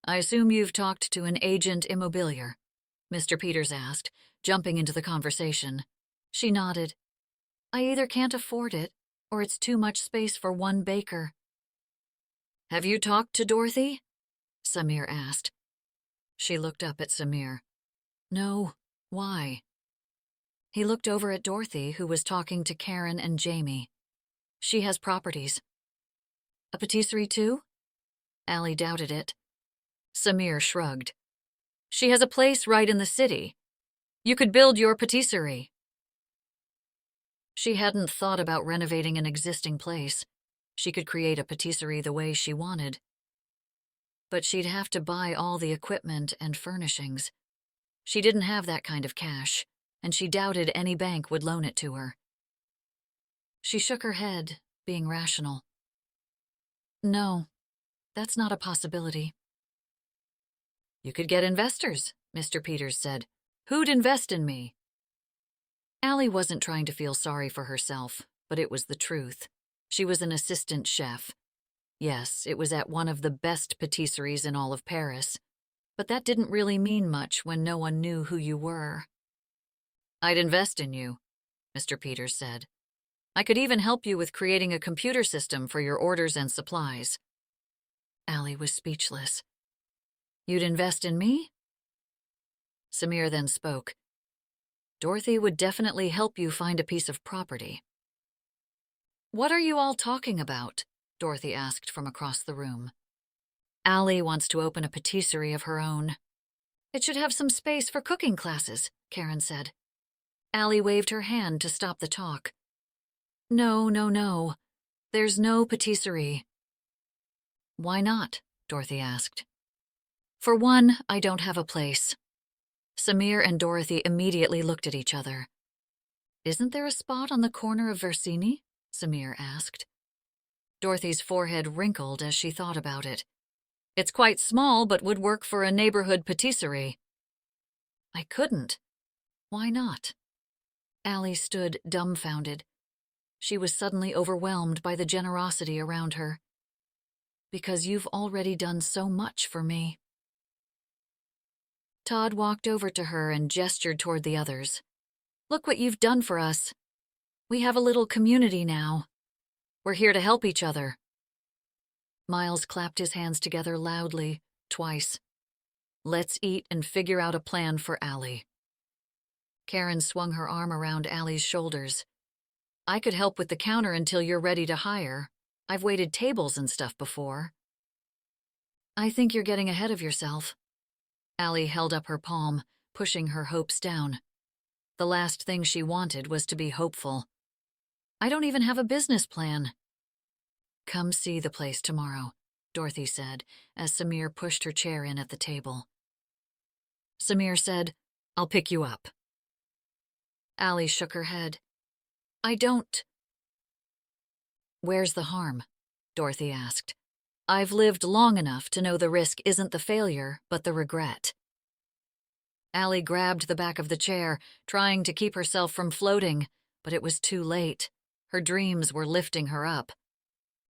Speaker 1: I assume you've talked to an agent immobilier, Mr. Peters asked, jumping into the conversation. She nodded. I either can't afford it, or it's too much space for one baker. Have you talked to Dorothy? Samir asked. She looked up at Samir. No, why? He looked over at Dorothy, who was talking to Karen and Jamie. She has properties. A patisserie too? Allie doubted it. Samir shrugged. She has a place right in the city. You could build your patisserie. She hadn't thought about renovating an existing place. She could create a patisserie the way she wanted. But she'd have to buy all the equipment and furnishings. She didn't have that kind of cash, and she doubted any bank would loan it to her. She shook her head, being rational. No, that's not a possibility. You could get investors, Mr. Peters said. Who'd invest in me? Allie wasn't trying to feel sorry for herself, but it was the truth. She was an assistant chef. Yes, it was at one of the best patisseries in all of Paris, but that didn't really mean much when no one knew who you were. I'd invest in you, Mr. Peters said. I could even help you with creating a computer system for your orders and supplies. Allie was speechless. You'd invest in me? Samir then spoke. Dorothy would definitely help you find a piece of property. What are you all talking about? Dorothy asked from across the room. Allie wants to open a patisserie of her own. It should have some space for cooking classes, Karen said. Allie waved her hand to stop the talk. No. There's no patisserie. Why not? Dorothy asked. For one, I don't have a place. Samir and Dorothy immediately looked at each other. Isn't there a spot on the corner of Versini? Samir asked. Dorothy's forehead wrinkled as she thought about it. It's quite small, but would work for a neighborhood patisserie. I couldn't. Why not? Allie stood dumbfounded. She was suddenly overwhelmed by the generosity around her. Because you've already done so much for me. Todd walked over to her and gestured toward the others. Look what you've done for us. We have a little community now. We're here to help each other. Miles clapped his hands together loudly, twice. Let's eat and figure out a plan for Allie. Karen swung her arm around Allie's shoulders. I could help with the counter until you're ready to hire. I've waited tables and stuff before. I think you're getting ahead of yourself. Allie held up her palm, pushing her hopes down. The last thing she wanted was to be hopeful. I don't even have a business plan. Come see the place tomorrow, Dorothy said, as Samir pushed her chair in at the table. Samir said, I'll pick you up. Allie shook her head. I don't. Where's the harm? Dorothy asked. I've lived long enough to know the risk isn't the failure, but the regret. Allie grabbed the back of the chair, trying to keep herself from floating, but it was too late. Her dreams were lifting her up.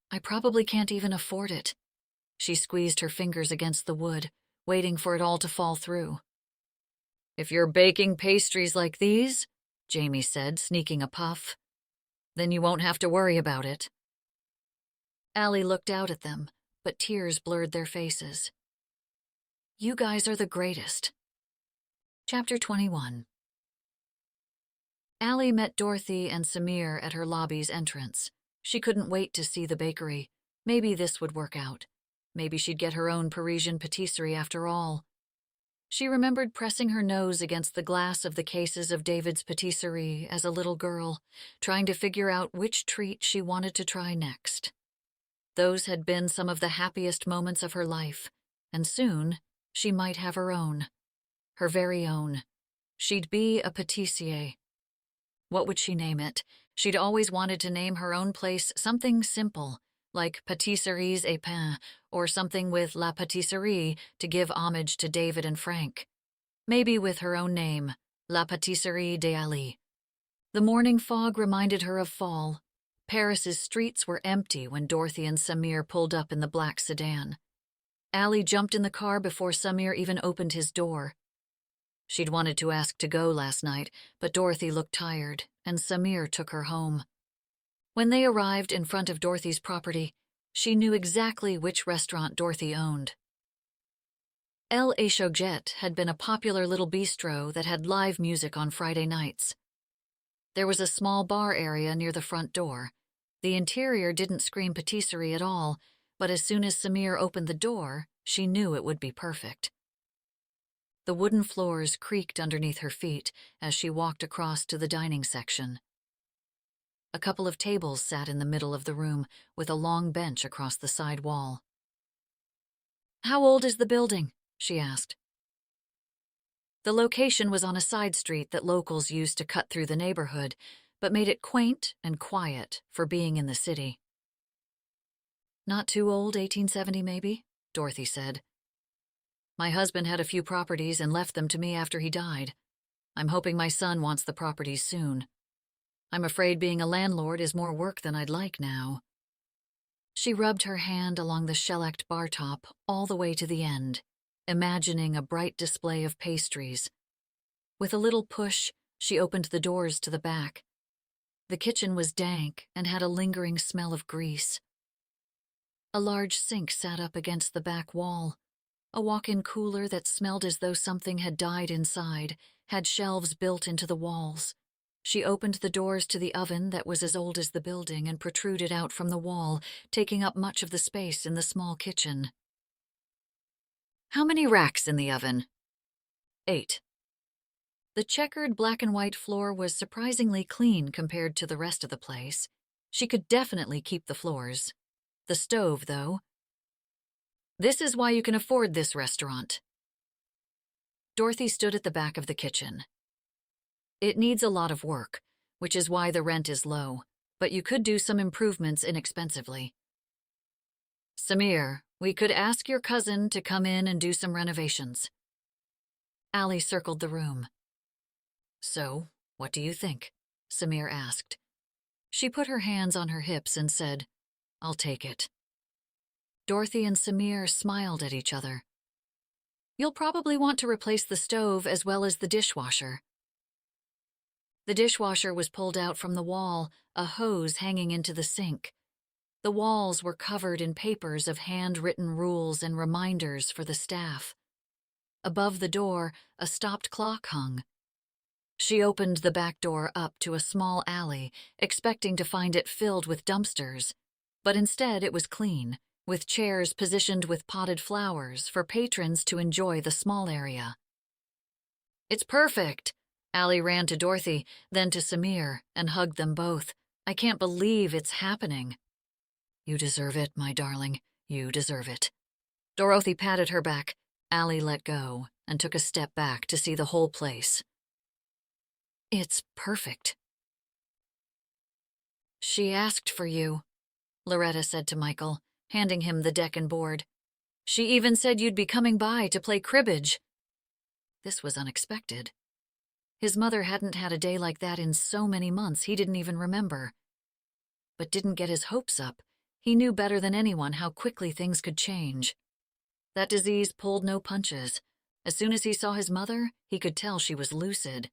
Speaker 1: I probably can't even afford it. She squeezed her fingers against the wood, waiting for it all to fall through. If you're baking pastries like these, Jamie said, sneaking a puff, then you won't have to worry about it. Allie looked out at them, but tears blurred their faces. You guys are the greatest. Chapter 21. Allie met Dorothy and Samir at her lobby's entrance. She couldn't wait to see the bakery. Maybe this would work out. Maybe she'd get her own Parisian patisserie after all. She remembered pressing her nose against the glass of the cases of David's patisserie as a little girl, trying to figure out which treat she wanted to try next. Those had been some of the happiest moments of her life, and soon she might have her own. Her very own. She'd be a patissier. What would she name it? She'd always wanted to name her own place something simple, like Patisseries et Pain, or something with La Patisserie to give homage to David and Frank. Maybe with her own name, La Patisserie d'Allie. The morning fog reminded her of fall. Paris's streets were empty when Dorothy and Samir pulled up in the black sedan. Allie jumped in the car before Samir even opened his door. She'd wanted to ask to go last night, but Dorothy looked tired, and Samir took her home. When they arrived in front of Dorothy's property, she knew exactly which restaurant Dorothy owned. El Échauget had been a popular little bistro that had live music on Friday nights. There was a small bar area near the front door. The interior didn't scream patisserie at all, but as soon as Samir opened the door, she knew it would be perfect. The wooden floors creaked underneath her feet as she walked across to the dining section. A couple of tables sat in the middle of the room, with a long bench across the side wall. "How old is the building?" she asked. The location was on a side street that locals used to cut through the neighborhood, but made it quaint and quiet for being in the city. "Not too old, 1870 maybe?" Dorothy said. "My husband had a few properties and left them to me after he died. I'm hoping my son wants the properties soon. I'm afraid being a landlord is more work than I'd like now." She rubbed her hand along the shellacked bar top all the way to the end, imagining a bright display of pastries. With a little push, she opened the doors to the back. The kitchen was dank and had a lingering smell of grease. A large sink sat up against the back wall. A walk-in cooler that smelled as though something had died inside had shelves built into the walls. She opened the doors to the oven that was as old as the building and protruded out from the wall, taking up much of the space in the small kitchen. "How many racks in the oven?" 8. The checkered black and white floor was surprisingly clean compared to the rest of the place. She could definitely keep the floors. The stove, though. "This is why you can afford this restaurant." Dorothy stood at the back of the kitchen. "It needs a lot of work, which is why the rent is low, but you could do some improvements inexpensively. Samir, we could ask your cousin to come in and do some renovations." Allie circled the room. "So, what do you think?" Samir asked. She put her hands on her hips and said, "I'll take it." Dorothy and Samir smiled at each other. "You'll probably want to replace the stove as well as the dishwasher." The dishwasher was pulled out from the wall, a hose hanging into the sink. The walls were covered in papers of handwritten rules and reminders for the staff. Above the door, a stopped clock hung. She opened the back door up to a small alley, expecting to find it filled with dumpsters, but instead it was clean, with chairs positioned with potted flowers for patrons to enjoy the small area. "It's perfect!" Allie ran to Dorothy, then to Samir, and hugged them both. "I can't believe it's happening." "You deserve it, my darling. You deserve it." Dorothy patted her back. Allie let go and took a step back to see the whole place. "It's perfect." "She asked for you," Loretta said to Michael, handing him the deck and board. "She even said you'd be coming by to play cribbage." This was unexpected. His mother hadn't had a day like that in so many months he didn't even remember. But didn't get his hopes up. He knew better than anyone how quickly things could change. That disease pulled no punches. As soon as he saw his mother, he could tell she was lucid.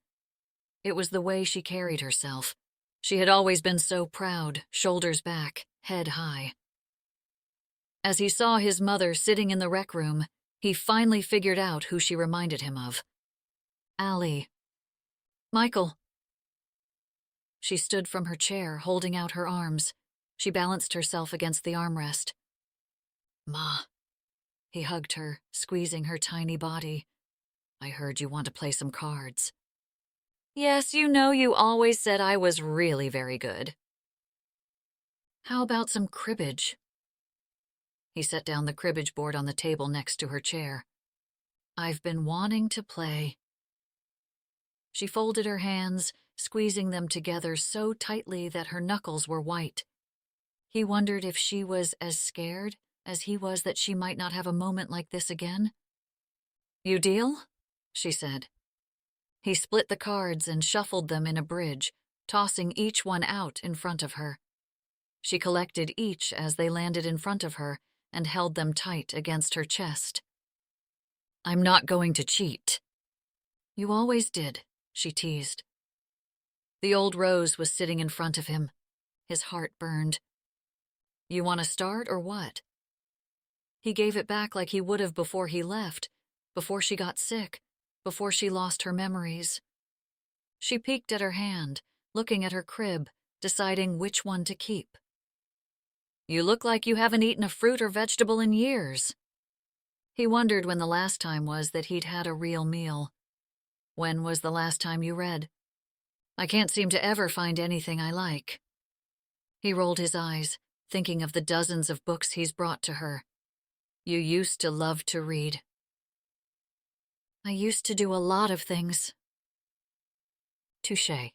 Speaker 1: It was the way she carried herself. She had always been so proud, shoulders back, head high. As he saw his mother sitting in the rec room, he finally figured out who she reminded him of. Allie. "Michael." She stood from her chair, holding out her arms. She balanced herself against the armrest. "Ma." He hugged her, squeezing her tiny body. "I heard you want to play some cards." "Yes, you know you always said I was really very good." "How about some cribbage?" He set down the cribbage board on the table next to her chair. "I've been wanting to play." She folded her hands, squeezing them together so tightly that her knuckles were white. He wondered if she was as scared as he was that she might not have a moment like this again. "You deal?" she said. He split the cards and shuffled them in a bridge, tossing each one out in front of her. She collected each as they landed in front of her and held them tight against her chest. "I'm not going to cheat." "You always did," she teased. The old rose was sitting in front of him. His heart burned. "You want to start or what?" He gave it back like he would have before he left, before she got sick, before she lost her memories. She peeked at her hand, looking at her crib, deciding which one to keep. "You look like you haven't eaten a fruit or vegetable in years." He wondered when the last time was that he'd had a real meal. "When was the last time you read?" "I can't seem to ever find anything I like." He rolled his eyes, thinking of the dozens of books he's brought to her. "You used to love to read." "I used to do a lot of things." Touché.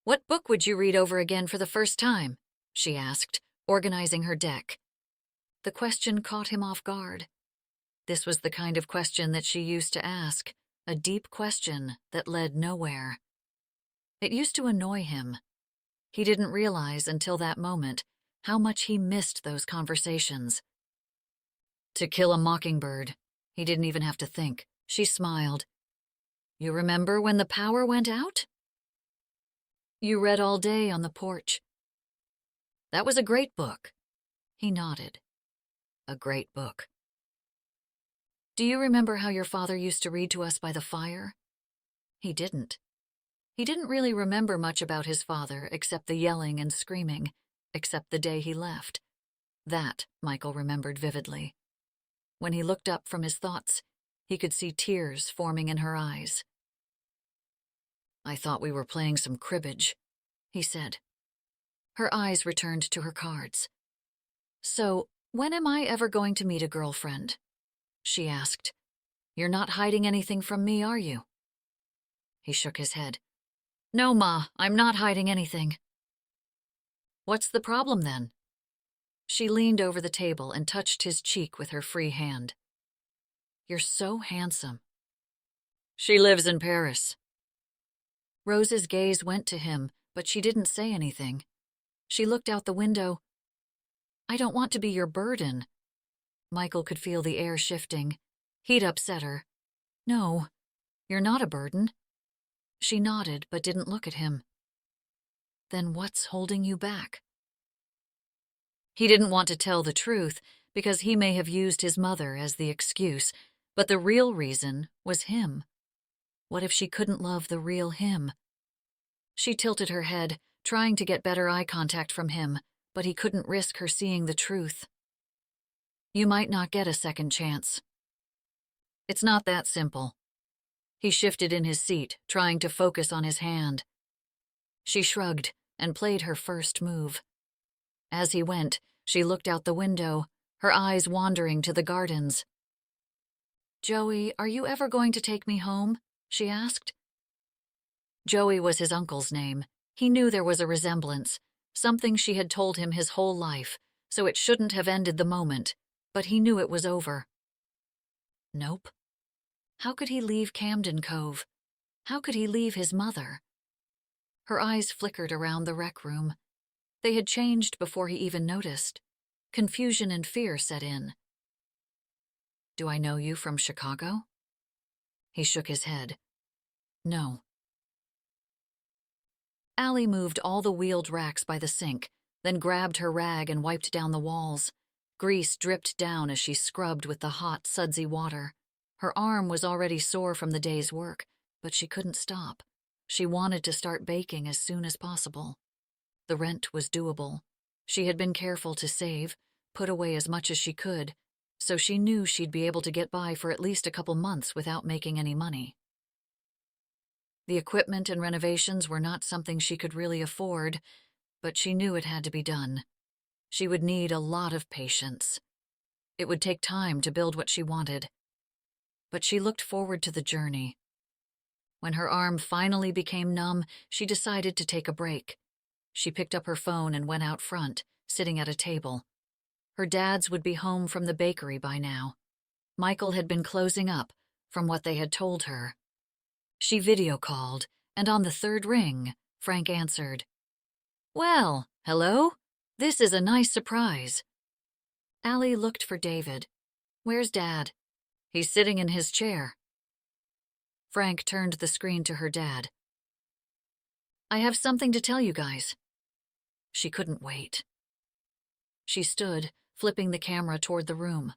Speaker 1: What book would you read over again for the first time? She asked, organizing her deck. The question caught him off guard. This was the kind of question that she used to ask, a deep question that led nowhere. It used to annoy him. He didn't realize until that moment how much he missed those conversations. To Kill a Mockingbird. He didn't even have to think. She smiled. You remember when the power went out? You read all day on the porch. That was a great book. He nodded. A great book. Do you remember how your father used to read to us by the fire? He didn't. He didn't really remember much about his father except the yelling and screaming, except the day he left. That Michael remembered vividly. When he looked up from his thoughts, he could see tears forming in her eyes. I thought we were playing some cribbage, he said. Her eyes returned to her cards. So, when am I ever going to meet a girlfriend? She asked. You're not hiding anything from me, are you? He shook his head. No, Ma, I'm not hiding anything. What's the problem then? She leaned over the table and touched his cheek with her free hand. You're so handsome. She lives in Paris. Rose's gaze went to him, but she didn't say anything. She looked out the window. I don't want to be your burden. Michael could feel the air shifting. He'd upset her. No, you're not a burden. She nodded but didn't look at him. Then what's holding you back? He didn't want to tell the truth because he may have used his mother as the excuse, but the real reason was him. What if she couldn't love the real him? She tilted her head, trying to get better eye contact from him, but he couldn't risk her seeing the truth. You might not get a second chance. It's not that simple. He shifted in his seat, trying to focus on his hand. She shrugged and played her first move. As he went, she looked out the window, her eyes wandering to the gardens. Joey, are you ever going to take me home? She asked. Joey was his uncle's name. He knew there was a resemblance, something she had told him his whole life, so it shouldn't have ended the moment, but he knew it was over. Nope. How could he leave Camden Cove? How could he leave his mother? Her eyes flickered around the rec room. They had changed before he even noticed. Confusion and fear set in. Do I know you from Chicago? He shook his head. No. Allie moved all the wheeled racks by the sink, then grabbed her rag and wiped down the walls. Grease dripped down as she scrubbed with the hot, sudsy water. Her arm was already sore from the day's work, but she couldn't stop. She wanted to start baking as soon as possible. The rent was doable. She had been careful to save, put away as much as she could, so she knew she'd be able to get by for at least a couple months without making any money. The equipment and renovations were not something she could really afford, but she knew it had to be done. She would need a lot of patience. It would take time to build what she wanted. But she looked forward to the journey. When her arm finally became numb, she decided to take a break. She picked up her phone and went out front, sitting at a table. Her dads would be home from the bakery by now. Michael had been closing up, from what they had told her. She video called, and on the third ring, Frank answered. Well, hello? This is a nice surprise. Allie looked for David. Where's Dad? He's sitting in his chair. Frank turned the screen to her dad. I have something to tell you guys. She couldn't wait. She stood, flipping the camera toward the room.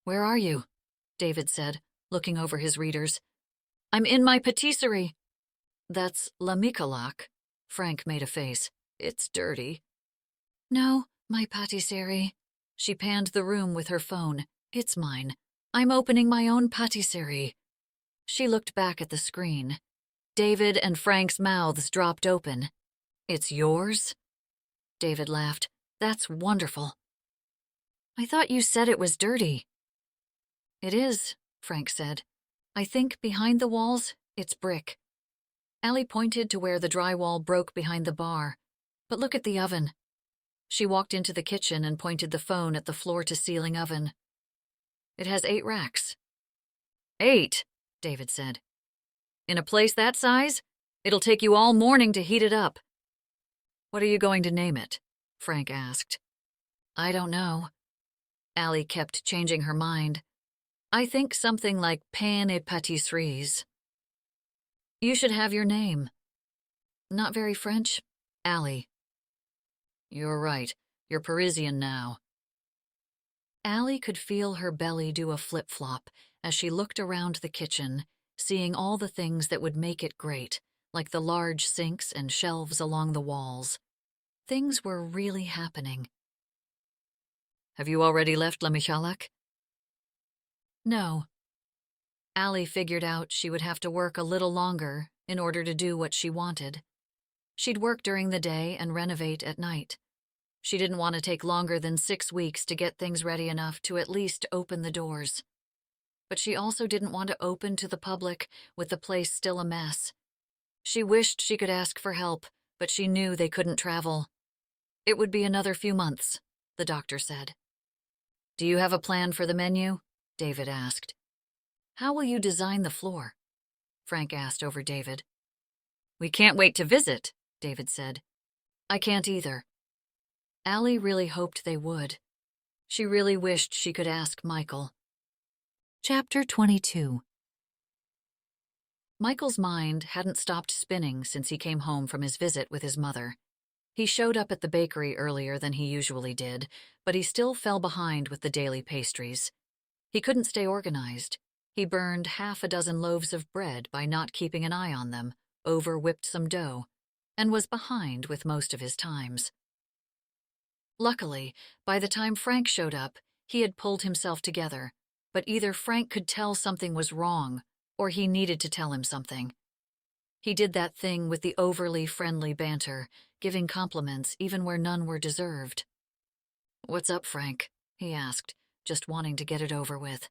Speaker 1: Where are you? David said, looking over his readers. I'm in my patisserie. That's La Micolac. Frank made a face. It's dirty. No, my patisserie. She panned the room with her phone. It's mine. I'm opening my own patisserie. She looked back at the screen. David and Frank's mouths dropped open. It's yours? David laughed. That's wonderful. I thought you said it was dirty. It is, Frank said. I think behind the walls, it's brick. Allie pointed to where the drywall broke behind the bar. But look at the oven. She walked into the kitchen and pointed the phone at the floor-to-ceiling oven. It has 8 racks. 8, David said. In a place that size? It'll take you all morning to heat it up. What are you going to name it? Frank asked. I don't know. Allie kept changing her mind. I think something like pain et pâtisseries. You should have your name. Not very French? Allie. You're right. You're Parisian now. Allie could feel her belly do a flip-flop as she looked around the kitchen, seeing all the things that would make it great, like the large sinks and shelves along the walls. Things were really happening. Have you already left La Michalak? No. Allie figured out she would have to work a little longer in order to do what she wanted. She'd work during the day and renovate at night. She didn't want to take longer than 6 weeks to get things ready enough to at least open the doors. But she also didn't want to open to the public with the place still a mess. She wished she could ask for help, but she knew they couldn't travel. It would be another few months, the doctor said. Do you have a plan for the menu? David asked. How will you design the floor? Frank asked over David. We can't wait to visit, David said. I can't either. Allie really hoped they would. She really wished she could ask Michael. Chapter 22. Michael's mind hadn't stopped spinning since he came home from his visit with his mother. He showed up at the bakery earlier than he usually did, but he still fell behind with the daily pastries. He couldn't stay organized. He burned 6 loaves of bread by not keeping an eye on them, over-whipped some dough, and was behind with most of his times. Luckily, by the time Frank showed up, he had pulled himself together, but either Frank could tell something was wrong, or he needed to tell him something. He did that thing with the overly friendly banter, giving compliments even where none were deserved. What's up, Frank? He asked, just wanting to get it over with.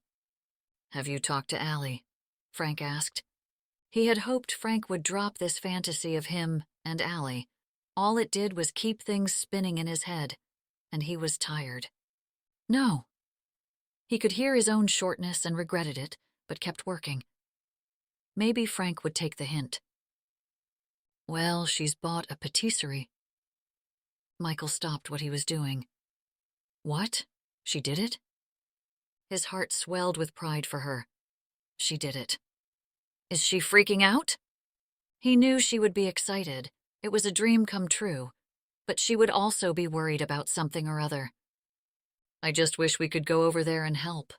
Speaker 1: Have you talked to Allie? Frank asked. He had hoped Frank would drop this fantasy of him and Allie. All it did was keep things spinning in his head, and he was tired. No. He could hear his own shortness and regretted it, but kept working. Maybe Frank would take the hint. Well, she's bought a patisserie. Michael stopped what he was doing. What? She did it? His heart swelled with pride for her. She did it. Is she freaking out? He knew she would be excited. It was a dream come true. But she would also be worried about something or other. I just wish we could go over there and help.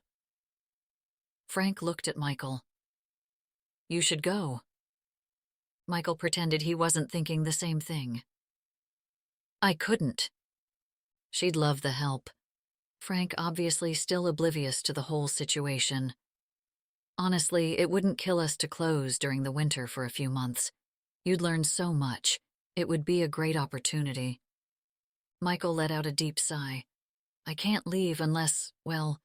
Speaker 1: Frank looked at Michael. You should go. Michael pretended he wasn't thinking the same thing. I couldn't. She'd love the help. Frank obviously still oblivious to the whole situation. Honestly, it wouldn't kill us to close during the winter for a few months. You'd learn so much. It would be a great opportunity. Michael let out a deep sigh. I can't leave unless, well...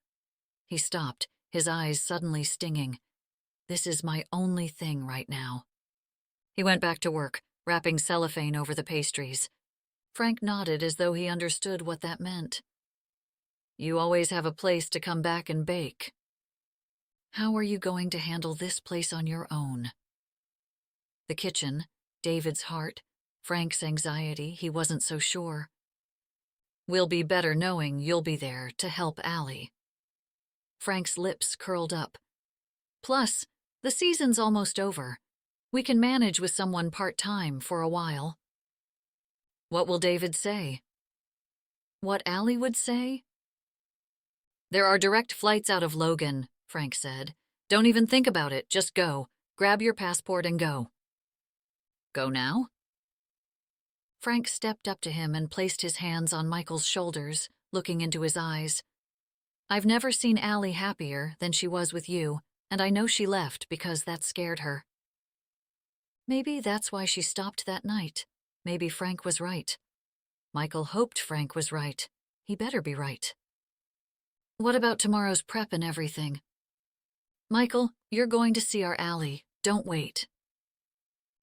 Speaker 1: He stopped, his eyes suddenly stinging. This is my only thing right now. He went back to work, wrapping cellophane over the pastries. Frank nodded as though he understood what that meant. You always have a place to come back and bake. How are you going to handle this place on your own? The kitchen, David's heart, Frank's anxiety, he wasn't so sure. We'll be better knowing you'll be there to help Allie. Frank's lips curled up. Plus, the season's almost over. We can manage with someone part-time for a while. What will David say? What Allie would say? There are direct flights out of Logan, Frank said. Don't even think about it, just go. Grab your passport and go. Go now? Frank stepped up to him and placed his hands on Michael's shoulders, looking into his eyes. I've never seen Allie happier than she was with you, and I know she left because that scared her. Maybe that's why she stopped that night. Maybe Frank was right. Michael hoped Frank was right. He better be right. What about tomorrow's prep and everything? Michael, you're going to see our Allie. Don't wait.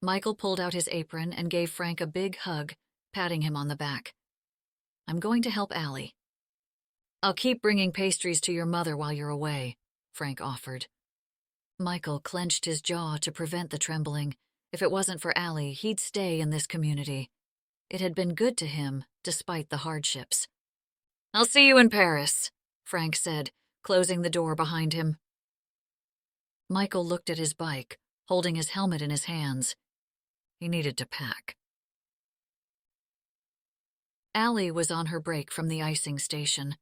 Speaker 1: Michael pulled out his apron and gave Frank a big hug, patting him on the back. "I'm going to help Allie." "I'll keep bringing pastries to your mother while you're away," Frank offered. Michael clenched his jaw to prevent the trembling. If it wasn't for Allie, he'd stay in this community. It had been good to him, despite the hardships. "I'll see you in Paris," Frank said, closing the door behind him. Michael looked at his bike, holding his helmet in his hands. He needed to pack. Allie was on her break from the icing station.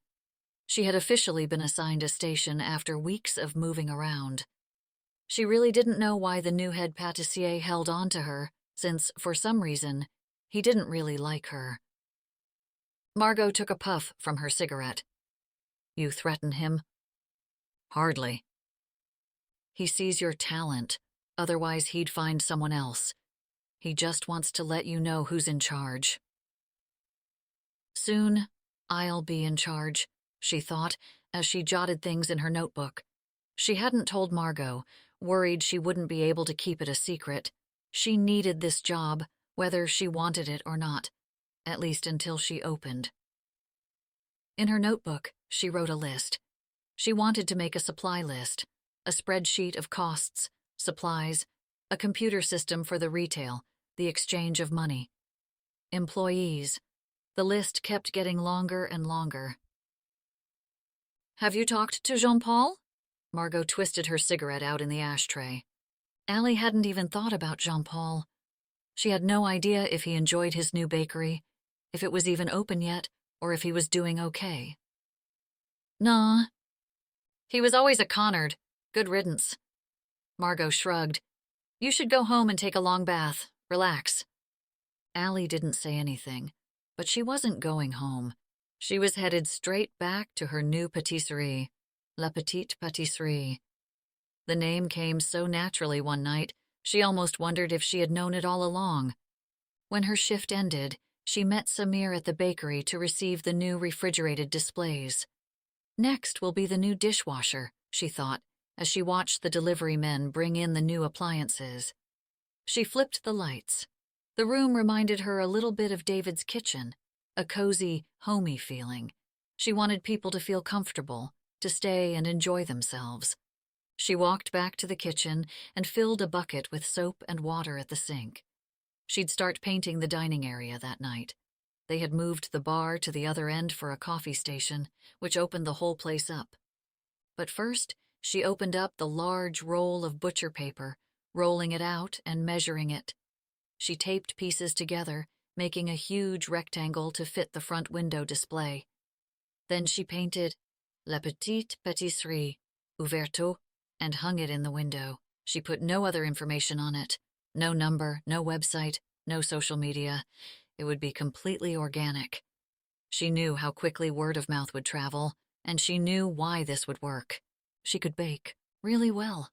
Speaker 1: She had officially been assigned a station after weeks of moving around. She really didn't know why the new head pâtissier held on to her, since, for some reason, he didn't really like her. Margot took a puff from her cigarette. "You threaten him?" "Hardly. He sees your talent, otherwise he'd find someone else. He just wants to let you know who's in charge." "Soon, I'll be in charge," she thought, as she jotted things in her notebook. She hadn't told Margot, worried she wouldn't be able to keep it a secret. She needed this job, whether she wanted it or not, at least until she opened. In her notebook, she wrote a list. She wanted to make a supply list, a spreadsheet of costs, supplies, a computer system for the retail, the exchange of money. Employees. The list kept getting longer and longer. "Have you talked to Jean-Paul?" Margot twisted her cigarette out in the ashtray. Allie hadn't even thought about Jean-Paul. She had no idea if he enjoyed his new bakery, if it was even open yet, or if he was doing okay. "Nah. He was always a Connard. Good riddance." Margot shrugged. "You should go home and take a long bath. Relax." Allie didn't say anything, but she wasn't going home. She was headed straight back to her new patisserie, La Petite Pâtisserie. The name came so naturally one night, she almost wondered if she had known it all along. When her shift ended, she met Samir at the bakery to receive the new refrigerated displays. Next will be the new dishwasher, she thought, as she watched the delivery men bring in the new appliances. She flipped the lights. The room reminded her a little bit of David's kitchen, a cozy, homey feeling. She wanted people to feel comfortable, to stay and enjoy themselves. She walked back to the kitchen and filled a bucket with soap and water at the sink. She'd start painting the dining area that night. They had moved the bar to the other end for a coffee station, which opened the whole place up. But first, she opened up the large roll of butcher paper, rolling it out and measuring it. She taped pieces together, making a huge rectangle to fit the front window display. Then she painted La Petite Pâtisserie, Ouverto, and hung it in the window. She put no other information on it. No number, no website, no social media. It would be completely organic. She knew how quickly word of mouth would travel, and she knew why this would work. She could bake really well.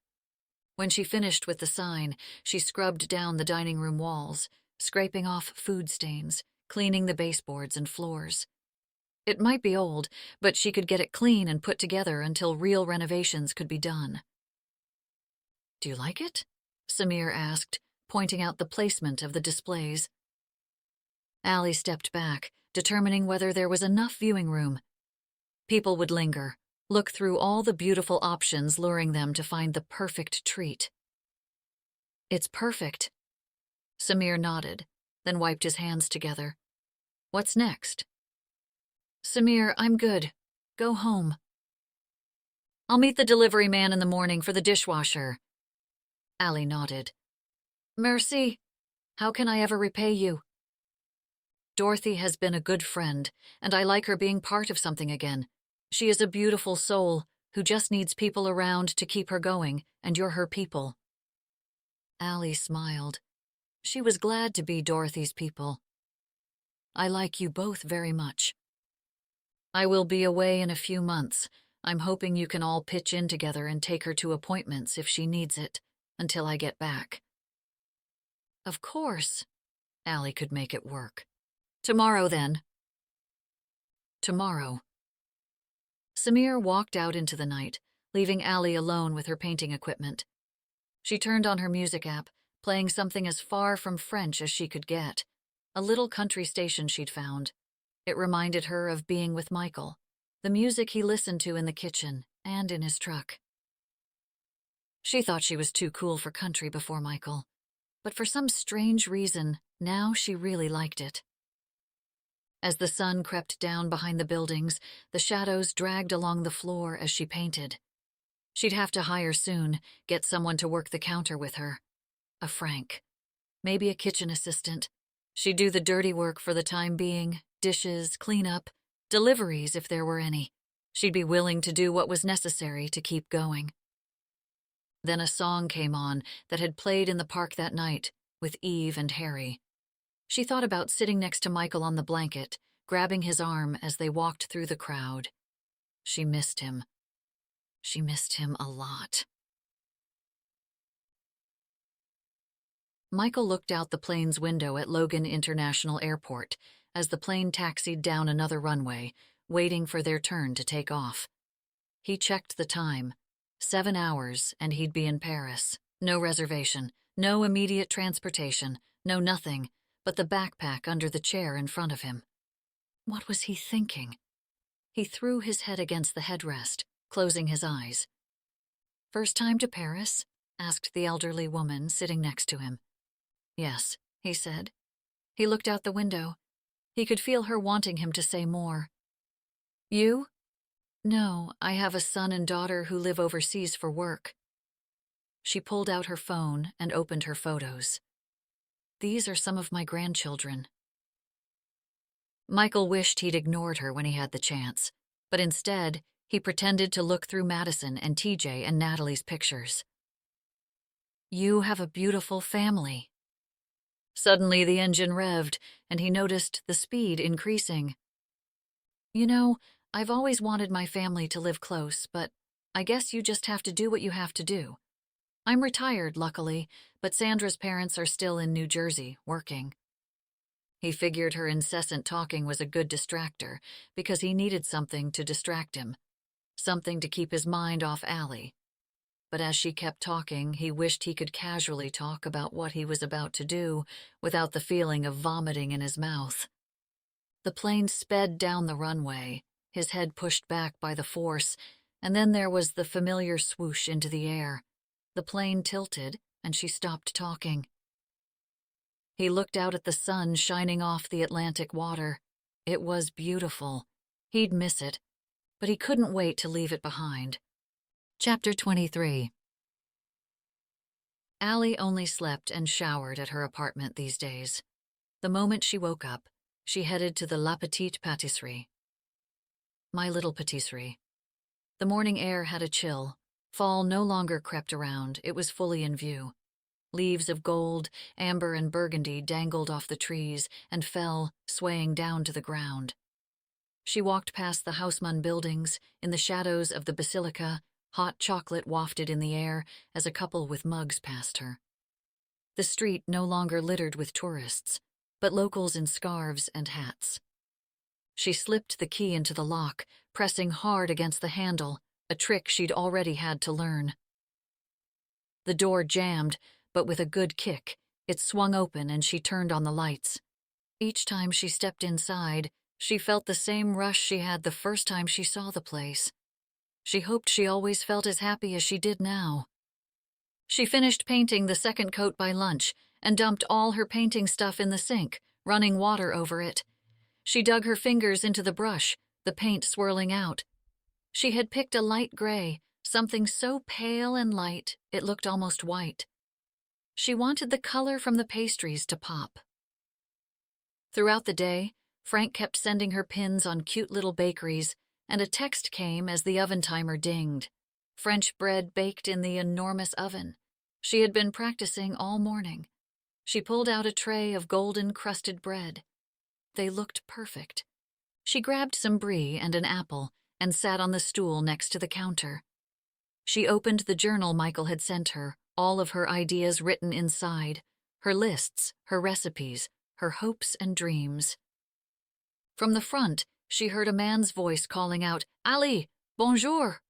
Speaker 1: When she finished with the sign, she scrubbed down the dining room walls, scraping off food stains, cleaning the baseboards and floors. It might be old, but she could get it clean and put together until real renovations could be done. "Do you like it?" Samir asked, pointing out the placement of the displays. Allie stepped back, determining whether there was enough viewing room. People would linger, look through all the beautiful options, luring them to find the perfect treat. "It's perfect." Samir nodded, then wiped his hands together. "What's next?" "Samir, I'm good. Go home." "I'll meet the delivery man in the morning for the dishwasher." Allie nodded. "Merci. How can I ever repay you?" "Dorothy has been a good friend, and I like her being part of something again. She is a beautiful soul who just needs people around to keep her going, and you're her people." Allie smiled. She was glad to be Dorothy's people. "I like you both very much." "I will be away in a few months. I'm hoping you can all pitch in together and take her to appointments if she needs it, until I get back." "Of course." Allie could make it work. "Tomorrow, then." Tomorrow. Samir walked out into the night, leaving Allie alone with her painting equipment. She turned on her music app, playing something as far from French as she could get, a little country station she'd found. It reminded her of being with Michael, the music he listened to in the kitchen and in his truck. She thought she was too cool for country before Michael, but for some strange reason, now she really liked it. As the sun crept down behind the buildings, the shadows dragged along the floor as she painted. She'd have to hire soon, get someone to work the counter with her. A Frank. Maybe a kitchen assistant. She'd do the dirty work for the time being, dishes, cleanup, deliveries if there were any. She'd be willing to do what was necessary to keep going. Then a song came on that had played in the park that night with Eve and Harry. She thought about sitting next to Michael on the blanket, grabbing his arm as they walked through the crowd. She missed him. She missed him a lot. Michael looked out the plane's window at Logan International Airport as the plane taxied down another runway, waiting for their turn to take off. He checked the time. 7 hours, and he'd be in Paris. No reservation, no immediate transportation, no nothing but the backpack under the chair in front of him. What was he thinking? He threw his head against the headrest, closing his eyes. "First time to Paris?" asked the elderly woman sitting next to him. "Yes," he said. He looked out the window. He could feel her wanting him to say more. "You?" "No, I have a son and daughter who live overseas for work." She pulled out her phone and opened her photos. "These are some of my grandchildren." Michael wished he'd ignored her when he had the chance, but instead, he pretended to look through Madison and TJ and Natalie's pictures. "You have a beautiful family." Suddenly the engine revved, and he noticed the speed increasing. "You know, I've always wanted my family to live close, but I guess you just have to do what you have to do. I'm retired, luckily, but Sandra's parents are still in New Jersey, working." He figured her incessant talking was a good distractor, because he needed something to distract him, something to keep his mind off Allie. But as she kept talking, he wished he could casually talk about what he was about to do without the feeling of vomiting in his mouth. The plane sped down the runway, his head pushed back by the force, and then there was the familiar swoosh into the air. The plane tilted, and she stopped talking. He looked out at the sun shining off the Atlantic water. It was beautiful. He'd miss it, but he couldn't wait to leave it behind. Chapter 23. Allie only slept and showered at her apartment these days. The moment she woke up, she headed to the La Petite Pâtisserie. My little patisserie. The morning air had a chill. Fall no longer crept around, it was fully in view. Leaves of gold, amber, and burgundy dangled off the trees and fell, swaying down to the ground. She walked past the Haussmann buildings, in the shadows of the basilica. Hot chocolate wafted in the air as a couple with mugs passed her. The street no longer littered with tourists, but locals in scarves and hats. She slipped the key into the lock, pressing hard against the handle, a trick she'd already had to learn. The door jammed, but with a good kick, it swung open and she turned on the lights. Each time she stepped inside, she felt the same rush she had the first time she saw the place. She hoped she always felt as happy as she did now. She finished painting the second coat by lunch and dumped all her painting stuff in the sink, running water over it. She dug her fingers into the brush, the paint swirling out. She had picked a light gray, something so pale and light it looked almost white. She wanted the color from the pastries to pop. Throughout the day, Frank kept sending her pins on cute little bakeries, and a text came as the oven timer dinged. French bread baked in the enormous oven. She had been practicing all morning. She pulled out a tray of golden-crusted bread. They looked perfect. She grabbed some brie and an apple and sat on the stool next to the counter. She opened the journal Michael had sent her, all of her ideas written inside, her lists, her recipes, her hopes and dreams. From the front, she heard a man's voice calling out, "Ali, bonjour!"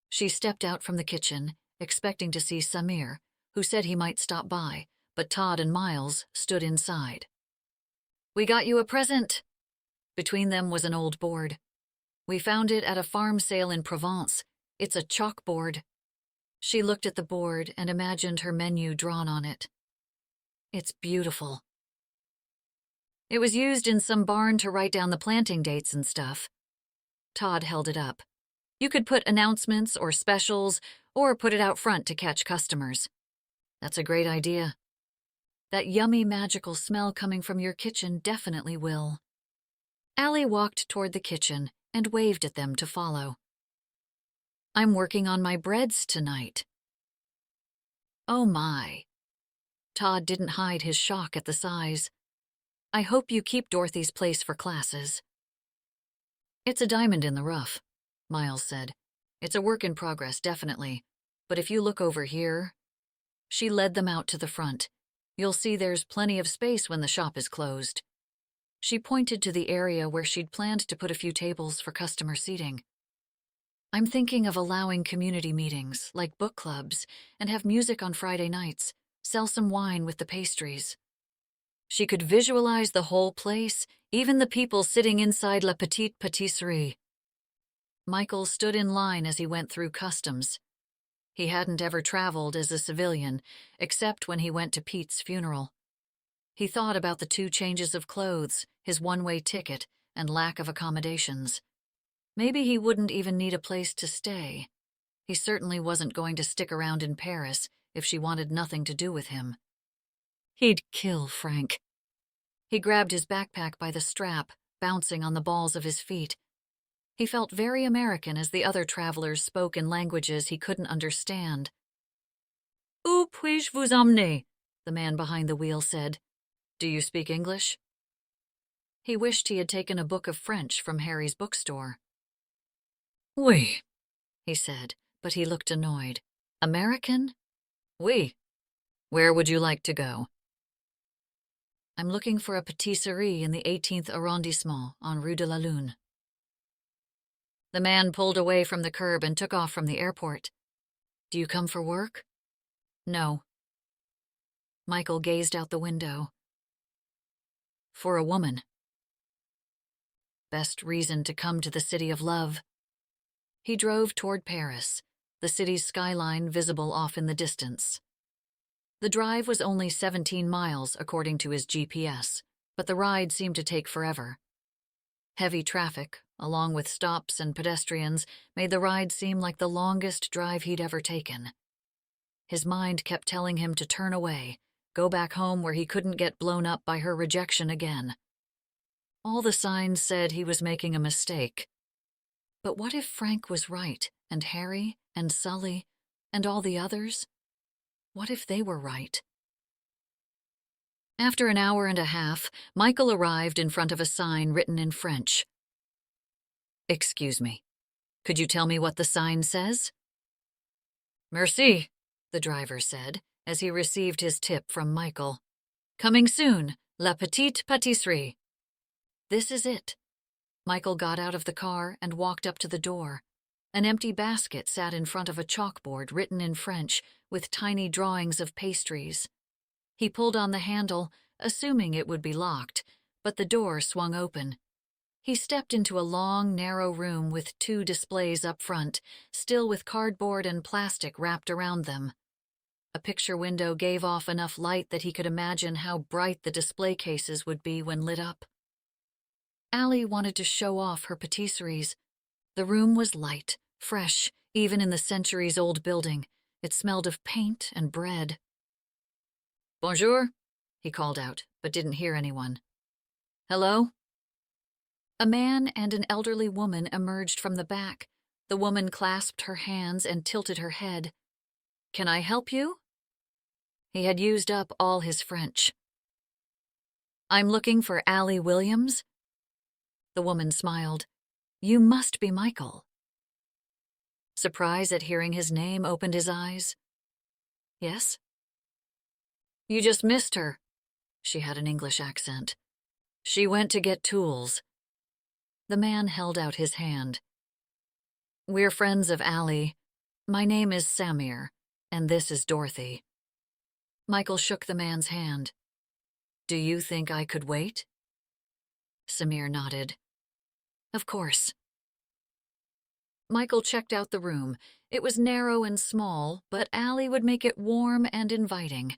Speaker 1: She stepped out from the kitchen, expecting to see Samir, who said he might stop by, but Todd and Miles stood inside. "We got you a present." Between them was an old board. "We found it at a farm sale in Provence. It's a chalkboard." She looked at the board and imagined her menu drawn on it. "It's beautiful." "It was used in some barn to write down the planting dates and stuff." Todd held it up. "You could put announcements or specials, or put it out front to catch customers." "That's a great idea." "That yummy magical smell coming from your kitchen definitely will." Allie walked toward the kitchen and waved at them to follow. "I'm working on my breads tonight." "Oh my." Todd didn't hide his shock at the size. "I hope you keep Dorothy's place for classes." "It's a diamond in the rough," Miles said. "It's a work in progress, definitely. But if you look over here..." She led them out to the front. "You'll see there's plenty of space when the shop is closed." She pointed to the area where she'd planned to put a few tables for customer seating. "I'm thinking of allowing community meetings, like book clubs, and have music on Friday nights, sell some wine with the pastries." She could visualize the whole place, even the people sitting inside La Petite Patisserie. Michael stood in line as he went through customs. He hadn't ever traveled as a civilian, except when he went to Pete's funeral. He thought about the 2 changes of clothes, his one-way ticket, and lack of accommodations. Maybe he wouldn't even need a place to stay. He certainly wasn't going to stick around in Paris if she wanted nothing to do with him. He'd kill Frank. He grabbed his backpack by the strap, bouncing on the balls of his feet. He felt very American as the other travelers spoke in languages he couldn't understand. "Où puis-je vous emmener?" the man behind the wheel said. "Do you speak English?" He wished he had taken a book of French from Harry's bookstore. "Oui," he said, but he looked annoyed. "American?" "Oui. Where would you like to go?" "I'm looking for a patisserie in the 18th arrondissement on Rue de la Lune." The man pulled away from the curb and took off from the airport. "Do you come for work?" "No." Michael gazed out the window. "For a woman." Best reason to come to the city of love. He drove toward Paris, the city's skyline visible off in the distance. The drive was only 17 miles, according to his GPS, but the ride seemed to take forever. Heavy traffic, along with stops and pedestrians, made the ride seem like the longest drive he'd ever taken. His mind kept telling him to turn away, go back home where he couldn't get blown up by her rejection again. All the signs said he was making a mistake. But what if Frank was right, and Harry, and Sully, and all the others? What if they were right? After an hour and a half, Michael arrived in front of a sign written in French. "Excuse me, could you tell me what the sign says?" "Merci," the driver said, as he received his tip from Michael. "Coming soon, La Petite Patisserie." This is it. Michael got out of the car and walked up to the door. An empty basket sat in front of a chalkboard written in French with tiny drawings of pastries. He pulled on the handle, assuming it would be locked, but the door swung open. He stepped into a long, narrow room with 2 displays up front, still with cardboard and plastic wrapped around them. A picture window gave off enough light that he could imagine how bright the display cases would be when lit up. Allie wanted to show off her patisseries. The room was light, fresh, even in the centuries-old building. It smelled of paint and bread. "Bonjour," he called out, but didn't hear anyone. "Hello?" A man and an elderly woman emerged from the back. The woman clasped her hands and tilted her head. "Can I help you?" He had used up all his French. "I'm looking for Allie Williams." The woman smiled. "You must be Michael." Surprise at hearing his name opened his eyes. "Yes?" "You just missed her." She had an English accent. "She went to get tools." The man held out his hand. "We're friends of Allie. My name is Samir, and this is Dorothy." Michael shook the man's hand. Do you think I could wait? Samir nodded. Of course. Michael checked out the room. It was narrow and small, but Allie would make it warm and inviting.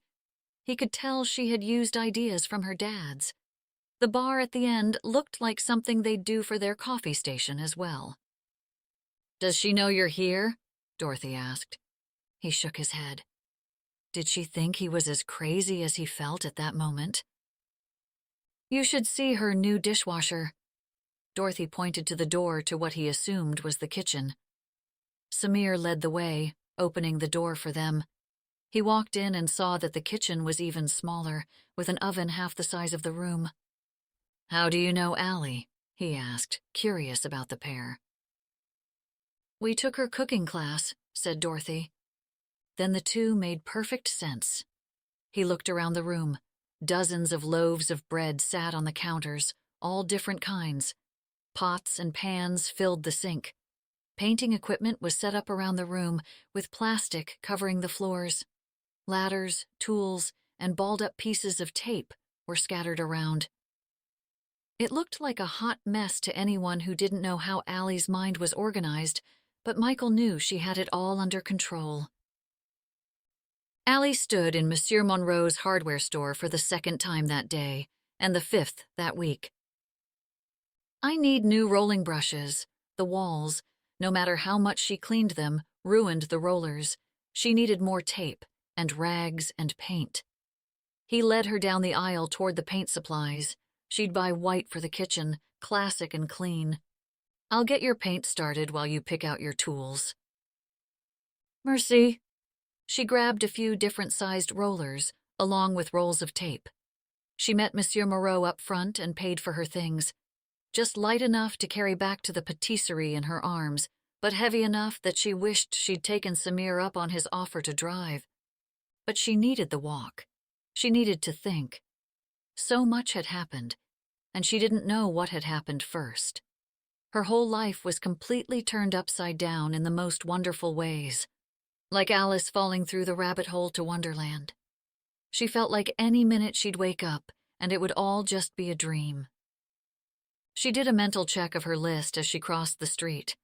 Speaker 1: He could tell she had used ideas from her dad's. The bar at the end looked like something they'd do for their coffee station as well. Does she know you're here? Dorothy asked. He shook his head. Did she think he was as crazy as he felt at that moment? You should see her new dishwasher. Dorothy pointed to the door to what he assumed was the kitchen. Samir led the way, opening the door for them. He walked in and saw that the kitchen was even smaller, with an oven half the size of the room. How do you know Allie? He asked, curious about the pair. We took her cooking class, said Dorothy. Then the two made perfect sense. He looked around the room. Dozens of loaves of bread sat on the counters, all different kinds. Pots and pans filled the sink. Painting equipment was set up around the room, with plastic covering the floors. Ladders, tools, and balled-up pieces of tape were scattered around. It looked like a hot mess to anyone who didn't know how Allie's mind was organized, but Michael knew she had it all under control. Allie stood in Monsieur Monroe's hardware store for the second time that day, and the fifth that week. I need new rolling brushes. The walls, no matter how much she cleaned them, ruined the rollers. She needed more tape, and rags and paint. He led her down the aisle toward the paint supplies. She'd buy white for the kitchen, classic and clean. I'll get your paint started while you pick out your tools. Merci. She grabbed a few different-sized rollers, along with rolls of tape. She met Monsieur Moreau up front and paid for her things. Just light enough to carry back to the patisserie in her arms, but heavy enough that she wished she'd taken Samir up on his offer to drive. But she needed the walk. She needed to think. So much had happened, and she didn't know what had happened first. Her whole life was completely turned upside down in the most wonderful ways, like Alice falling through the rabbit hole to Wonderland. She felt like any minute she'd wake up, and it would all just be a dream. She did a mental check of her list as she crossed the street.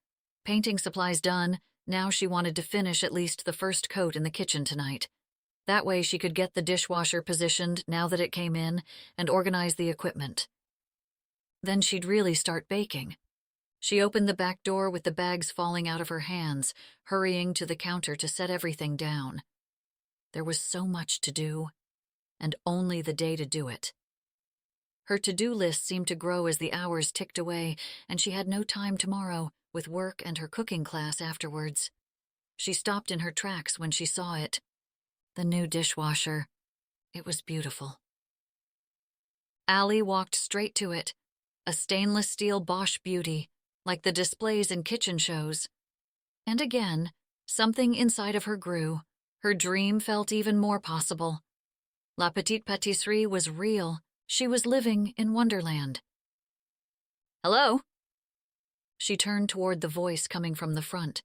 Speaker 1: Painting supplies done, now she wanted to finish at least the first coat in the kitchen tonight. That way she could get the dishwasher positioned now that it came in and organize the equipment. Then she'd really start baking. She opened the back door with the bags falling out of her hands, hurrying to the counter to set everything down. There was so much to do, and only the day to do it. Her to-do list seemed to grow as the hours ticked away, and she had no time tomorrow, with work and her cooking class afterwards. She stopped in her tracks when she saw it. The new dishwasher. It was beautiful. Allie walked straight to it, a stainless steel Bosch beauty, like the displays in kitchen shows. And again, something inside of her grew. Her dream felt even more possible. La Petite Pâtisserie was real. She was living in Wonderland. Hello? She turned toward the voice coming from the front.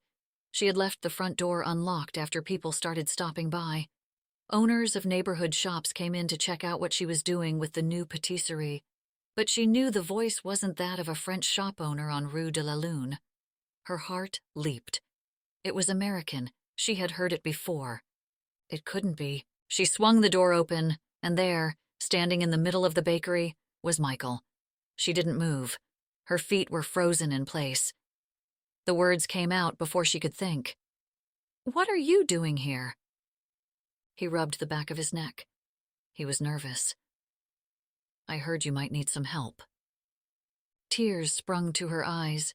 Speaker 1: She had left the front door unlocked after people started stopping by. Owners of neighborhood shops came in to check out what she was doing with the new patisserie, but she knew the voice wasn't that of a French shop owner on Rue de la Lune. Her heart leaped. It was American. She had heard it before. It couldn't be. She swung the door open, and there, standing in the middle of the bakery, was Michael. She didn't move. Her feet were frozen in place. The words came out before she could think. "What are you doing here?" He rubbed the back of his neck. He was nervous. "I heard you might need some help." Tears sprung to her eyes.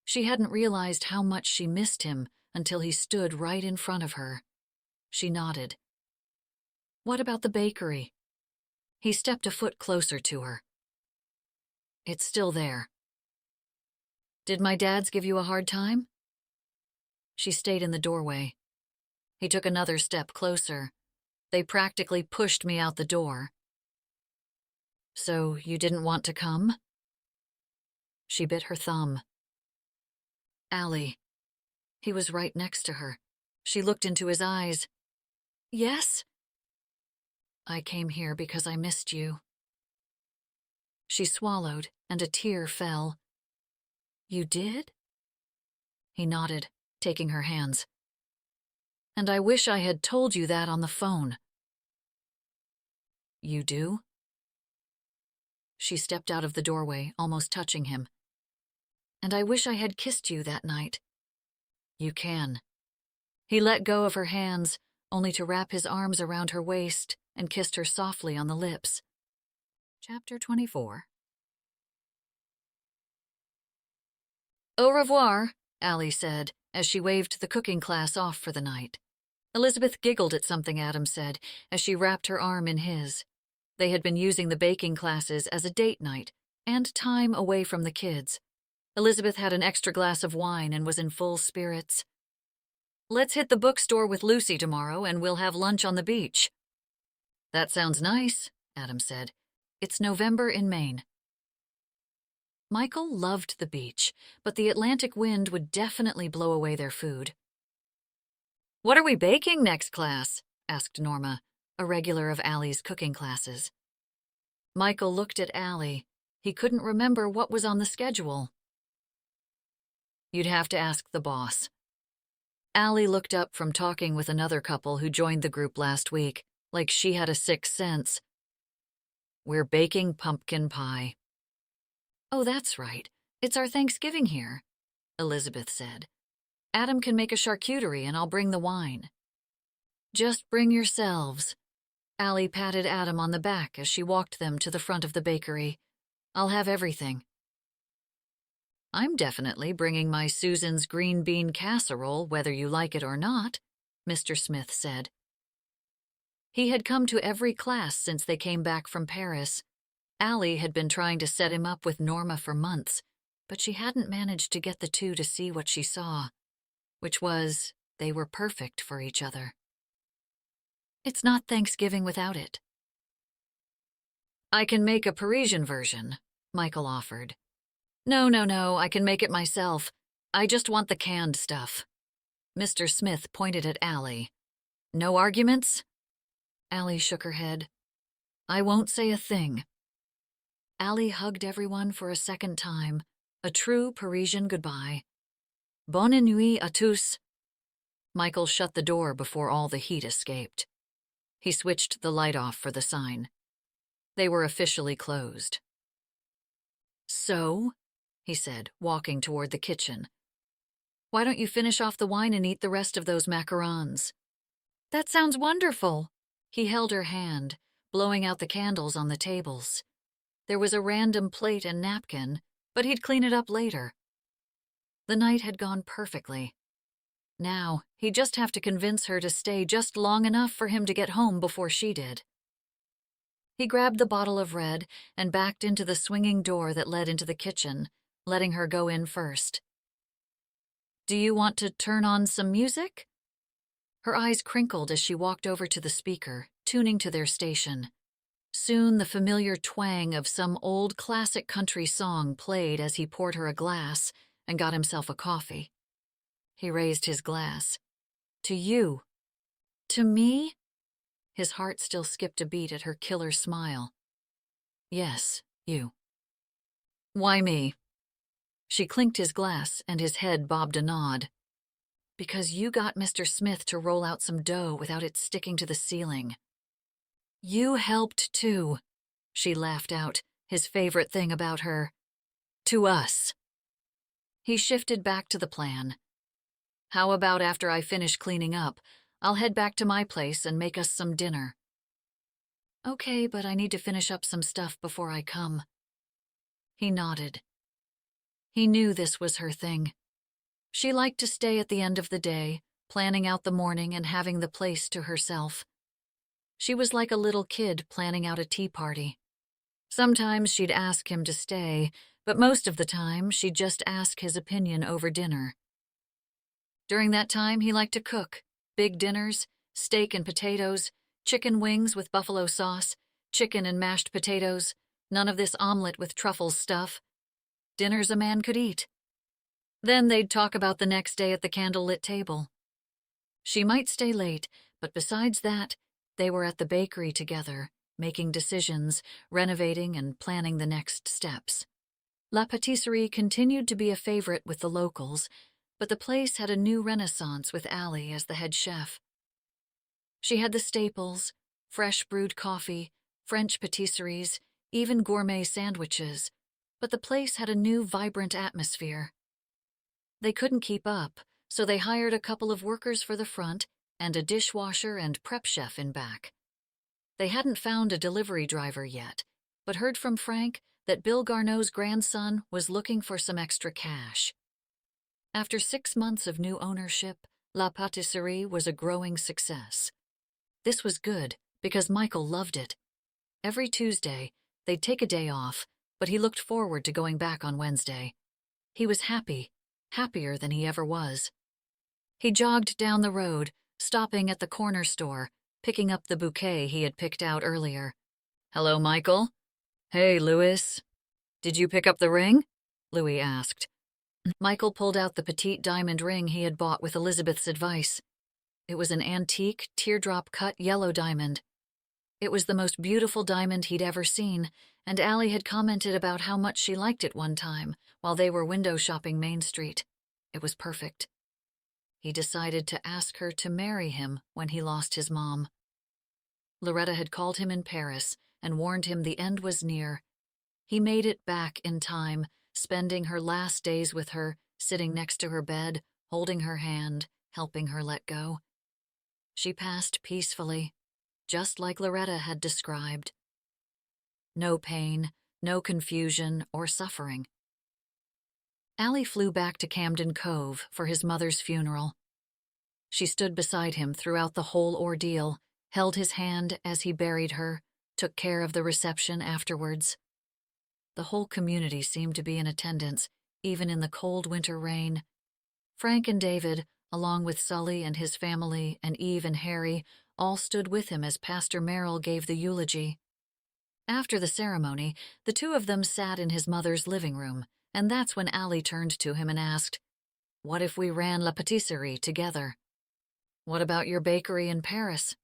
Speaker 1: She hadn't realized how much she missed him until he stood right in front of her. She nodded. "What about the bakery?" He stepped a foot closer to her. "It's still there." "Did my dads give you a hard time?" She stayed in the doorway. He took another step closer. "They practically pushed me out the door." "So you didn't want to come?" She bit her thumb. "Allie." He was right next to her. She looked into his eyes. "Yes?" I came here because I missed you." She swallowed, and a tear fell. "You did?" He nodded, taking her hands. "And I wish I had told you that on the phone." "You do?" She stepped out of the doorway, almost touching him. "And I wish I had kissed you that night." "You can." He let go of her hands, only to wrap his arms around her waist and kissed her softly on the lips. Chapter 24. "Au revoir," Allie said, as she waved the cooking class off for the night. Elizabeth giggled at something Adam said as she wrapped her arm in his. They had been using the baking classes as a date night and time away from the kids. Elizabeth had an extra glass of wine and was in full spirits. "Let's hit the bookstore with Lucy tomorrow and we'll have lunch on the beach." "That sounds nice," Adam said. "It's November in Maine." Michael loved the beach, but the Atlantic wind would definitely blow away their food. "What are we baking next class?" asked Norma, a regular of Allie's cooking classes. Michael looked at Allie. He couldn't remember what was on the schedule. "You'd have to ask the boss." Allie looked up from talking with another couple who joined the group last week, like she had a sixth sense. "We're baking pumpkin pie." "Oh, that's right. It's our Thanksgiving here," Elizabeth said. "Adam can make a charcuterie and I'll bring the wine." "Just bring yourselves." Allie patted Adam on the back as she walked them to the front of the bakery. "I'll have everything." "I'm definitely bringing my Susan's green bean casserole, whether you like it or not," Mr. Smith said. He had come to every class since they came back from Paris. Allie had been trying to set him up with Norma for months, but she hadn't managed to get the two to see what she saw, which was they were perfect for each other. It's not Thanksgiving without it. "I can make a Parisian version," Michael offered. No, I can make it myself. I just want the canned stuff." Mr. Smith pointed at Allie. "No arguments?" Allie shook her head. "I won't say a thing." Allie hugged everyone for a second time, a true Parisian goodbye. "Bonne nuit à tous." Michael shut the door before all the heat escaped. He switched the light off for the sign. They were officially closed. "So?" he said, walking toward the kitchen. "Why don't you finish off the wine and eat the rest of those macarons?" "That sounds wonderful." He held her hand, blowing out the candles on the tables. There was a random plate and napkin, but he'd clean it up later. The night had gone perfectly. Now, he'd just have to convince her to stay just long enough for him to get home before she did. He grabbed the bottle of red and backed into the swinging door that led into the kitchen, letting her go in first. "Do you want to turn on some music?" Her eyes crinkled as she walked over to the speaker, tuning to their station. Soon the familiar twang of some old classic country song played as he poured her a glass and got himself a coffee. He raised his glass. "To you." "To me?" His heart still skipped a beat at her killer smile. "Yes, you." "Why me?" She clinked his glass, and his head bobbed a nod. "Because you got Mr. Smith to roll out some dough without it sticking to the ceiling." "You helped, too," she laughed out, his favorite thing about her. "To us." He shifted back to the plan. "How about after I finish cleaning up, I'll head back to my place and make us some dinner." "Okay, but I need to finish up some stuff before I come." He nodded. He knew this was her thing. She liked to stay at the end of the day, planning out the morning and having the place to herself. She was like a little kid planning out a tea party. Sometimes she'd ask him to stay, but most of the time she'd just ask his opinion over dinner. During that time, he liked to cook. Big dinners, steak and potatoes, chicken wings with buffalo sauce, chicken and mashed potatoes, none of this omelet with truffles stuff. Dinners a man could eat. Then they'd talk about the next day at the candlelit table. She might stay late, but besides that, They were at the bakery together, making decisions, renovating, and planning the next steps. La Patisserie continued to be a favorite with the locals, but the place had a new renaissance with Allie as the head chef. She had the staples, fresh brewed coffee, French patisseries, even gourmet sandwiches, but the place had a new vibrant atmosphere. They couldn't keep up, so they hired a couple of workers for the front and a dishwasher and prep chef in back. They hadn't found a delivery driver yet, but heard from Frank that Bill Garneau's grandson was looking for some extra cash. After 6 months of new ownership, La Patisserie was a growing success. This was good because Michael loved it. Every Tuesday, they'd take a day off, but he looked forward to going back on Wednesday. He was happy, happier than he ever was. He jogged down the road, stopping at the corner store, picking up the bouquet he had picked out earlier. "Hello, Michael." "Hey, Louis. Did you pick up the ring?" Louis asked. Michael pulled out the petite diamond ring he had bought with Elizabeth's advice. It was an antique, teardrop-cut yellow diamond. It was the most beautiful diamond he'd ever seen, and Allie had commented about how much she liked it one time while they were window shopping Main Street. It was perfect. He decided to ask her to marry him when he lost his mom. Loretta had called him in Paris and warned him the end was near. He made it back in time, spending her last days with her, sitting next to her bed, holding her hand, helping her let go. She passed peacefully, just like Loretta had described. No pain, no confusion or suffering. Allie flew back to Camden Cove for his mother's funeral. She stood beside him throughout the whole ordeal, held his hand as he buried her, took care of the reception afterwards. The whole community seemed to be in attendance, even in the cold winter rain. Frank and David, along with Sully and his family and Eve and Harry, all stood with him as Pastor Merrill gave the eulogy. After the ceremony, the two of them sat in his mother's living room, and that's when Allie turned to him and asked, "What if we ran La Patisserie together? What about your bakery in Paris?"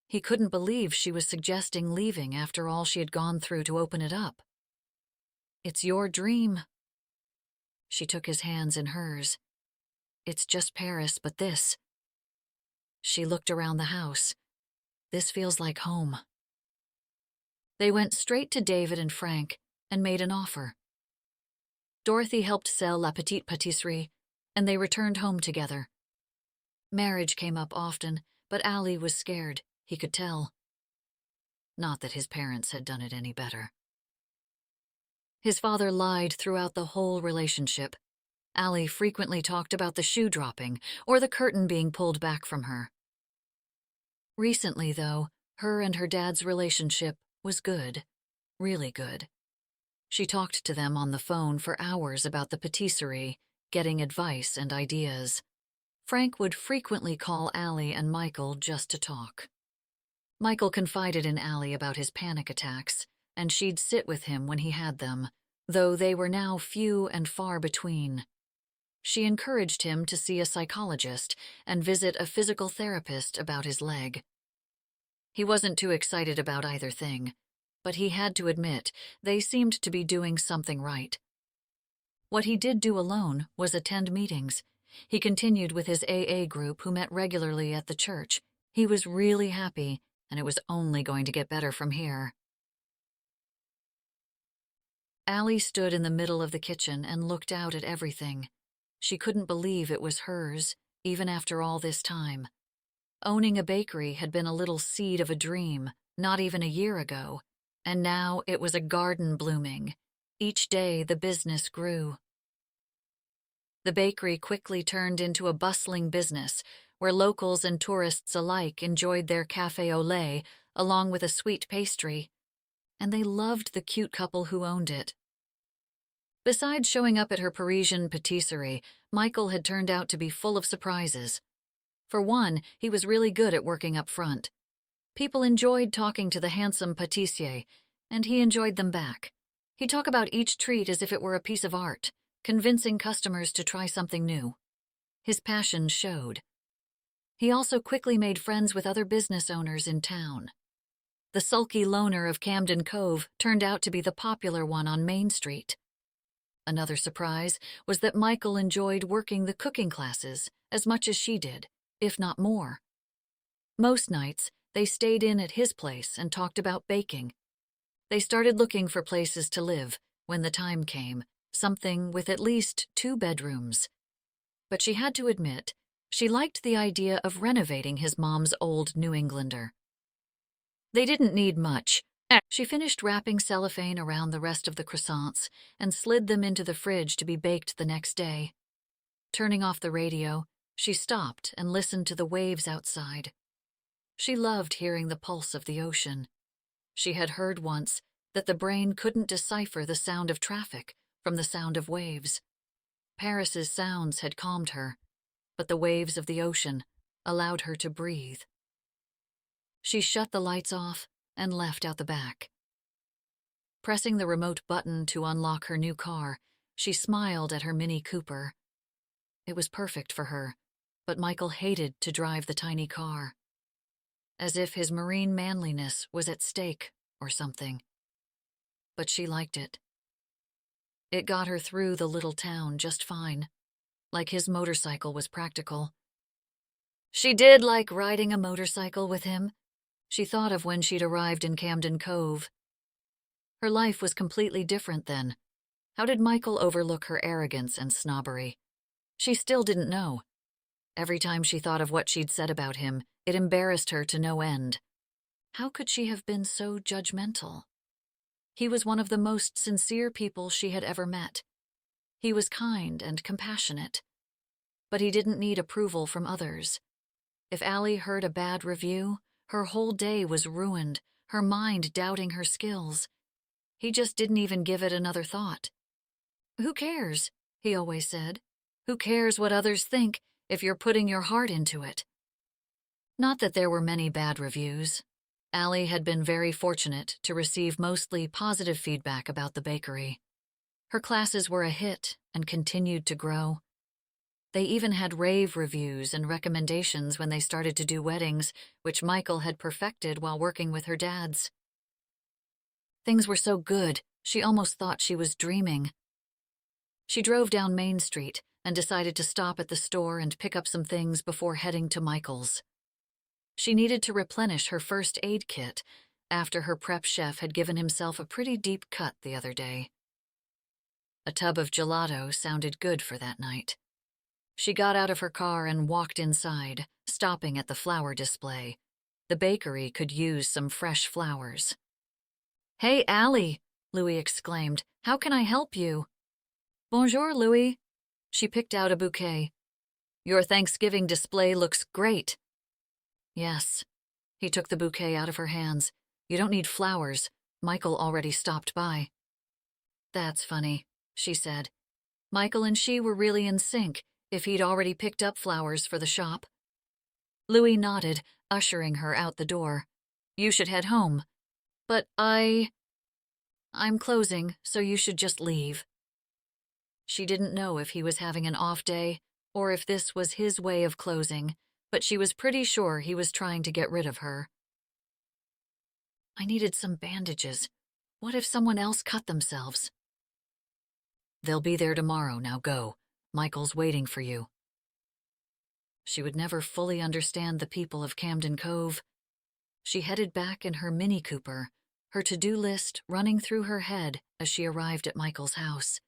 Speaker 1: He couldn't believe she was suggesting leaving after all she had gone through to open it up. "It's your dream." She took his hands in hers. "It's just Paris, but this." She looked around the house. "This feels like home." They went straight to David and Frank and made an offer. Dorothy helped sell La Petite Patisserie, and they returned home together. Marriage came up often, but Allie was scared, he could tell. Not that his parents had done it any better. His father lied throughout the whole relationship. Allie frequently talked about the shoe dropping or the curtain being pulled back from her. Recently, though, her and her dad's relationship was good, really good. She talked to them on the phone for hours about the patisserie, getting advice and ideas. Frank would frequently call Allie and Michael just to talk. Michael confided in Allie about his panic attacks, and she'd sit with him when he had them, though they were now few and far between. She encouraged him to see a psychologist and visit a physical therapist about his leg. He wasn't too excited about either thing, but he had to admit they seemed to be doing something right. What he did do alone was attend meetings. He continued with his AA group who met regularly at the church. He was really happy, and it was only going to get better from here. Allie stood in the middle of the kitchen and looked out at everything. She couldn't believe it was hers, even after all this time. Owning a bakery had been a little seed of a dream, not even a year ago, and now it was a garden blooming. Each day the business grew. The bakery quickly turned into a bustling business where locals and tourists alike enjoyed their café au lait along with a sweet pastry, and they loved the cute couple who owned it. Besides showing up at her Parisian patisserie, Michael had turned out to be full of surprises. For one, he was really good at working up front. People enjoyed talking to the handsome pâtissier, and he enjoyed them back. He'd talk about each treat as if it were a piece of art, convincing customers to try something new. His passion showed. He also quickly made friends with other business owners in town. The sulky loner of Camden Cove turned out to be the popular one on Main Street. Another surprise was that Michael enjoyed working the cooking classes as much as she did, if not more. Most nights, they stayed in at his place and talked about baking. They started looking for places to live when the time came, something with at least 2 bedrooms. But she had to admit, she liked the idea of renovating his mom's old New Englander. They didn't need much. She finished wrapping cellophane around the rest of the croissants and slid them into the fridge to be baked the next day. Turning off the radio, she stopped and listened to the waves outside. She loved hearing the pulse of the ocean. She had heard once that the brain couldn't decipher the sound of traffic from the sound of waves. Paris's sounds had calmed her, but the waves of the ocean allowed her to breathe. She shut the lights off and left out the back. Pressing the remote button to unlock her new car, she smiled at her Mini Cooper. It was perfect for her, but Michael hated to drive the tiny car. As if his marine manliness was at stake or something. But she liked it. It got her through the little town just fine, like his motorcycle was practical. She did like riding a motorcycle with him. She thought of when she'd arrived in Camden Cove. Her life was completely different then. How did Michael overlook her arrogance and snobbery? She still didn't know. Every time she thought of what she'd said about him, it embarrassed her to no end. How could she have been so judgmental? He was one of the most sincere people she had ever met. He was kind and compassionate. But he didn't need approval from others. If Allie heard a bad review, her whole day was ruined, her mind doubting her skills. He just didn't even give it another thought. "Who cares?" he always said. "Who cares what others think if you're putting your heart into it?" Not that there were many bad reviews. Allie had been very fortunate to receive mostly positive feedback about the bakery. Her classes were a hit and continued to grow. They even had rave reviews and recommendations when they started to do weddings, which Michael had perfected while working with her dad's. Things were so good, she almost thought she was dreaming. She drove down Main Street and decided to stop at the store and pick up some things before heading to Michael's. She needed to replenish her first aid kit after her prep chef had given himself a pretty deep cut the other day. A tub of gelato sounded good for that night. She got out of her car and walked inside, stopping at the flower display. The bakery could use some fresh flowers. "Hey, Allie," Louis exclaimed. "How can I help you?" "Bonjour, Louis." She picked out a bouquet. "Your Thanksgiving display looks great." "Yes." He took the bouquet out of her hands. "You don't need flowers. Michael already stopped by." "That's funny," she said. Michael and she were really in sync if he'd already picked up flowers for the shop. Louis nodded, ushering her out the door. "You should head home." "But I'm closing, so you should just leave." She didn't know if he was having an off day or if this was his way of closing, but she was pretty sure he was trying to get rid of her. "I needed some bandages. What if someone else cut themselves?" "They'll be there tomorrow, now go. Michael's waiting for you." She would never fully understand the people of Camden Cove. She headed back in her Mini Cooper, her to-do list running through her head as she arrived at Michael's house.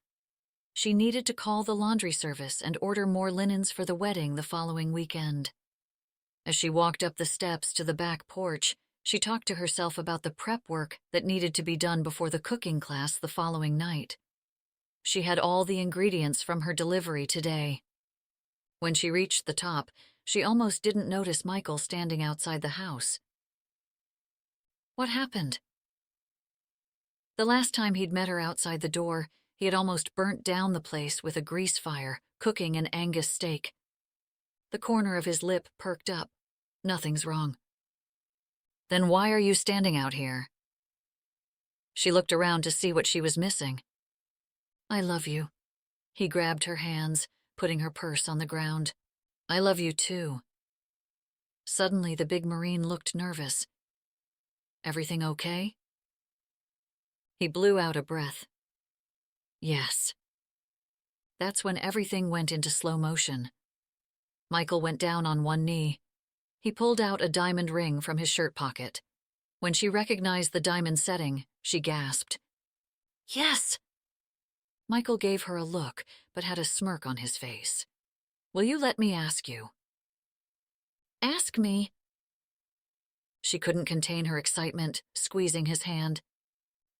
Speaker 1: She needed to call the laundry service and order more linens for the wedding the following weekend. As she walked up the steps to the back porch, she talked to herself about the prep work that needed to be done before the cooking class the following night. She had all the ingredients from her delivery today. When she reached the top, she almost didn't notice Michael standing outside the house. What happened? The last time he'd met her outside the door, he had almost burnt down the place with a grease fire, cooking an Angus steak. The corner of his lip perked up. Nothing's wrong. "Then why are you standing out here?" She looked around to see what she was missing. "I love you." He grabbed her hands, putting her purse on the ground. "I love you too." Suddenly, the big Marine looked nervous. "Everything okay?" He blew out a breath. "Yes." That's when everything went into slow motion. Michael went down on one knee. He pulled out a diamond ring from his shirt pocket. When she recognized the diamond setting, she gasped. "Yes!" Michael gave her a look, but had a smirk on his face. "Will you let me ask you?" "Ask me." She couldn't contain her excitement, squeezing his hand.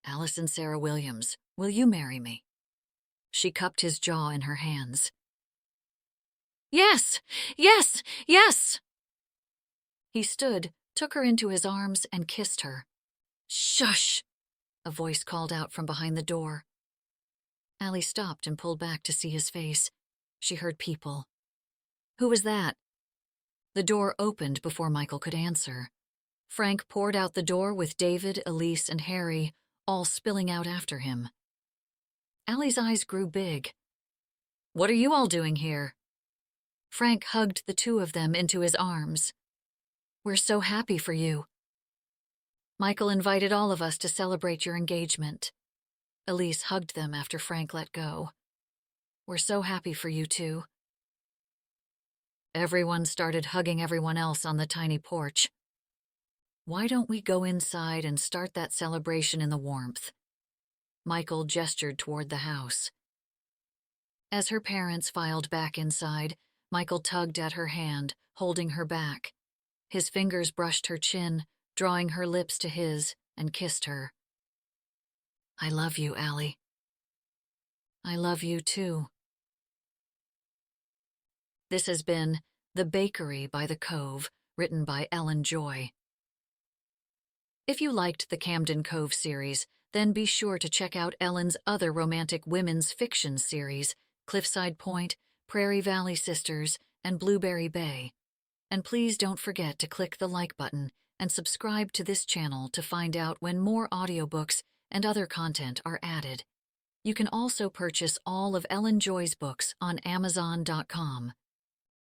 Speaker 1: "Allison Sarah Williams, will you marry me?" She cupped his jaw in her hands. "Yes! Yes! Yes!" He stood, took her into his arms, and kissed her. "Shush!" a voice called out from behind the door. Allie stopped and pulled back to see his face. She heard people. "Who was that?" The door opened before Michael could answer. Frank poured out the door with David, Elise, and Harry, all spilling out after him. Allie's eyes grew big. "What are you all doing here?" Frank hugged the two of them into his arms. "We're so happy for you. Michael invited all of us to celebrate your engagement." Elise hugged them after Frank let go. "We're so happy for you two." Everyone started hugging everyone else on the tiny porch. "Why don't we go inside and start that celebration in the warmth?" Michael gestured toward the house. As her parents filed back inside, Michael tugged at her hand, holding her back. His fingers brushed her chin, drawing her lips to his, and kissed her. "I love you, Allie." "I love you, too." This has been The Bakery by the Cove, written by Ellen Joy. If you liked the Camden Cove series, then be sure to check out Ellen's other romantic women's fiction series, Cliffside Point, Prairie Valley Sisters, and Blueberry Bay. And please don't forget to click the like button and subscribe to this channel to find out when more audiobooks and other content are added. You can also purchase all of Ellen Joy's books on Amazon.com.